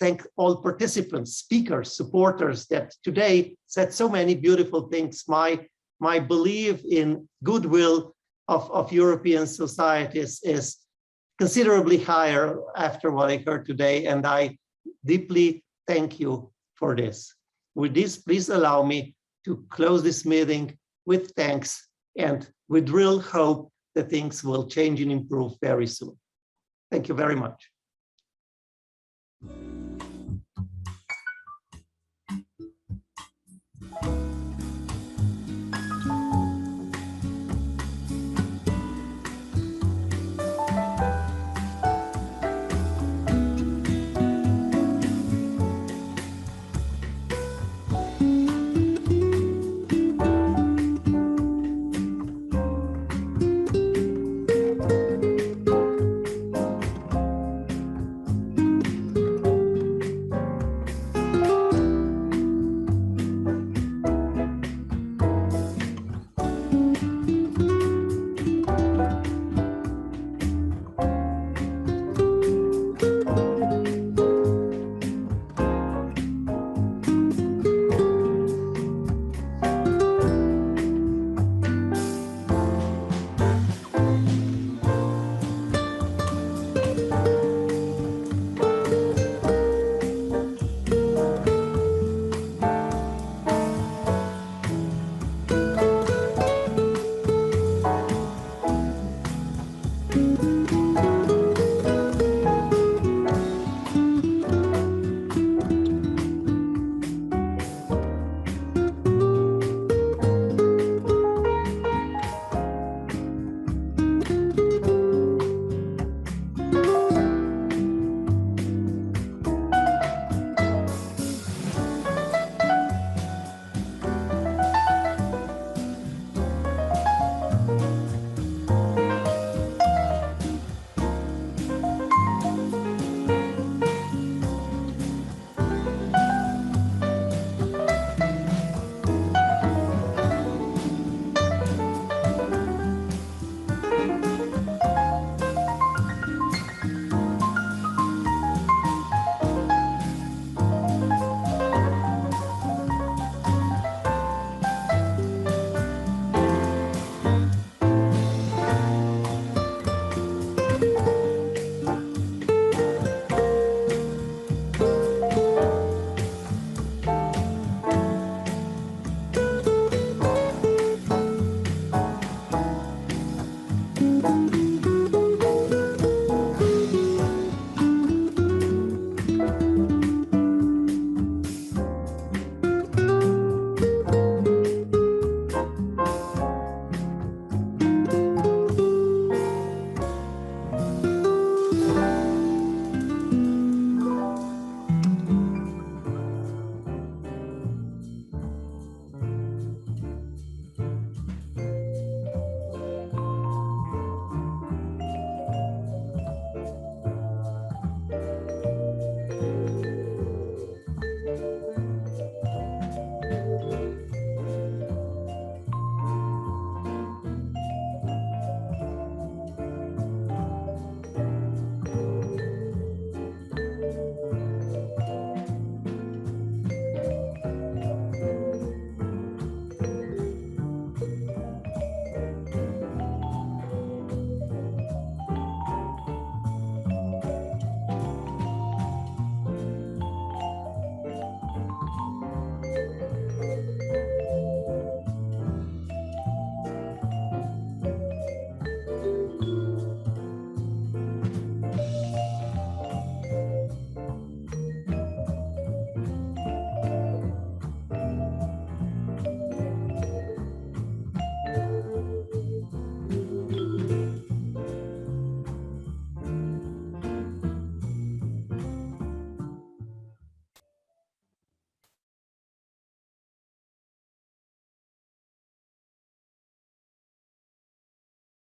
thank all participants, speakers, supporters that today said so many beautiful things. My belief in goodwill of European societies is considerably higher after what I heard today, and I deeply thank you for this. With this, please allow me to close this meeting with thanks and with real hope that things will change and improve very soon. Thank you very much.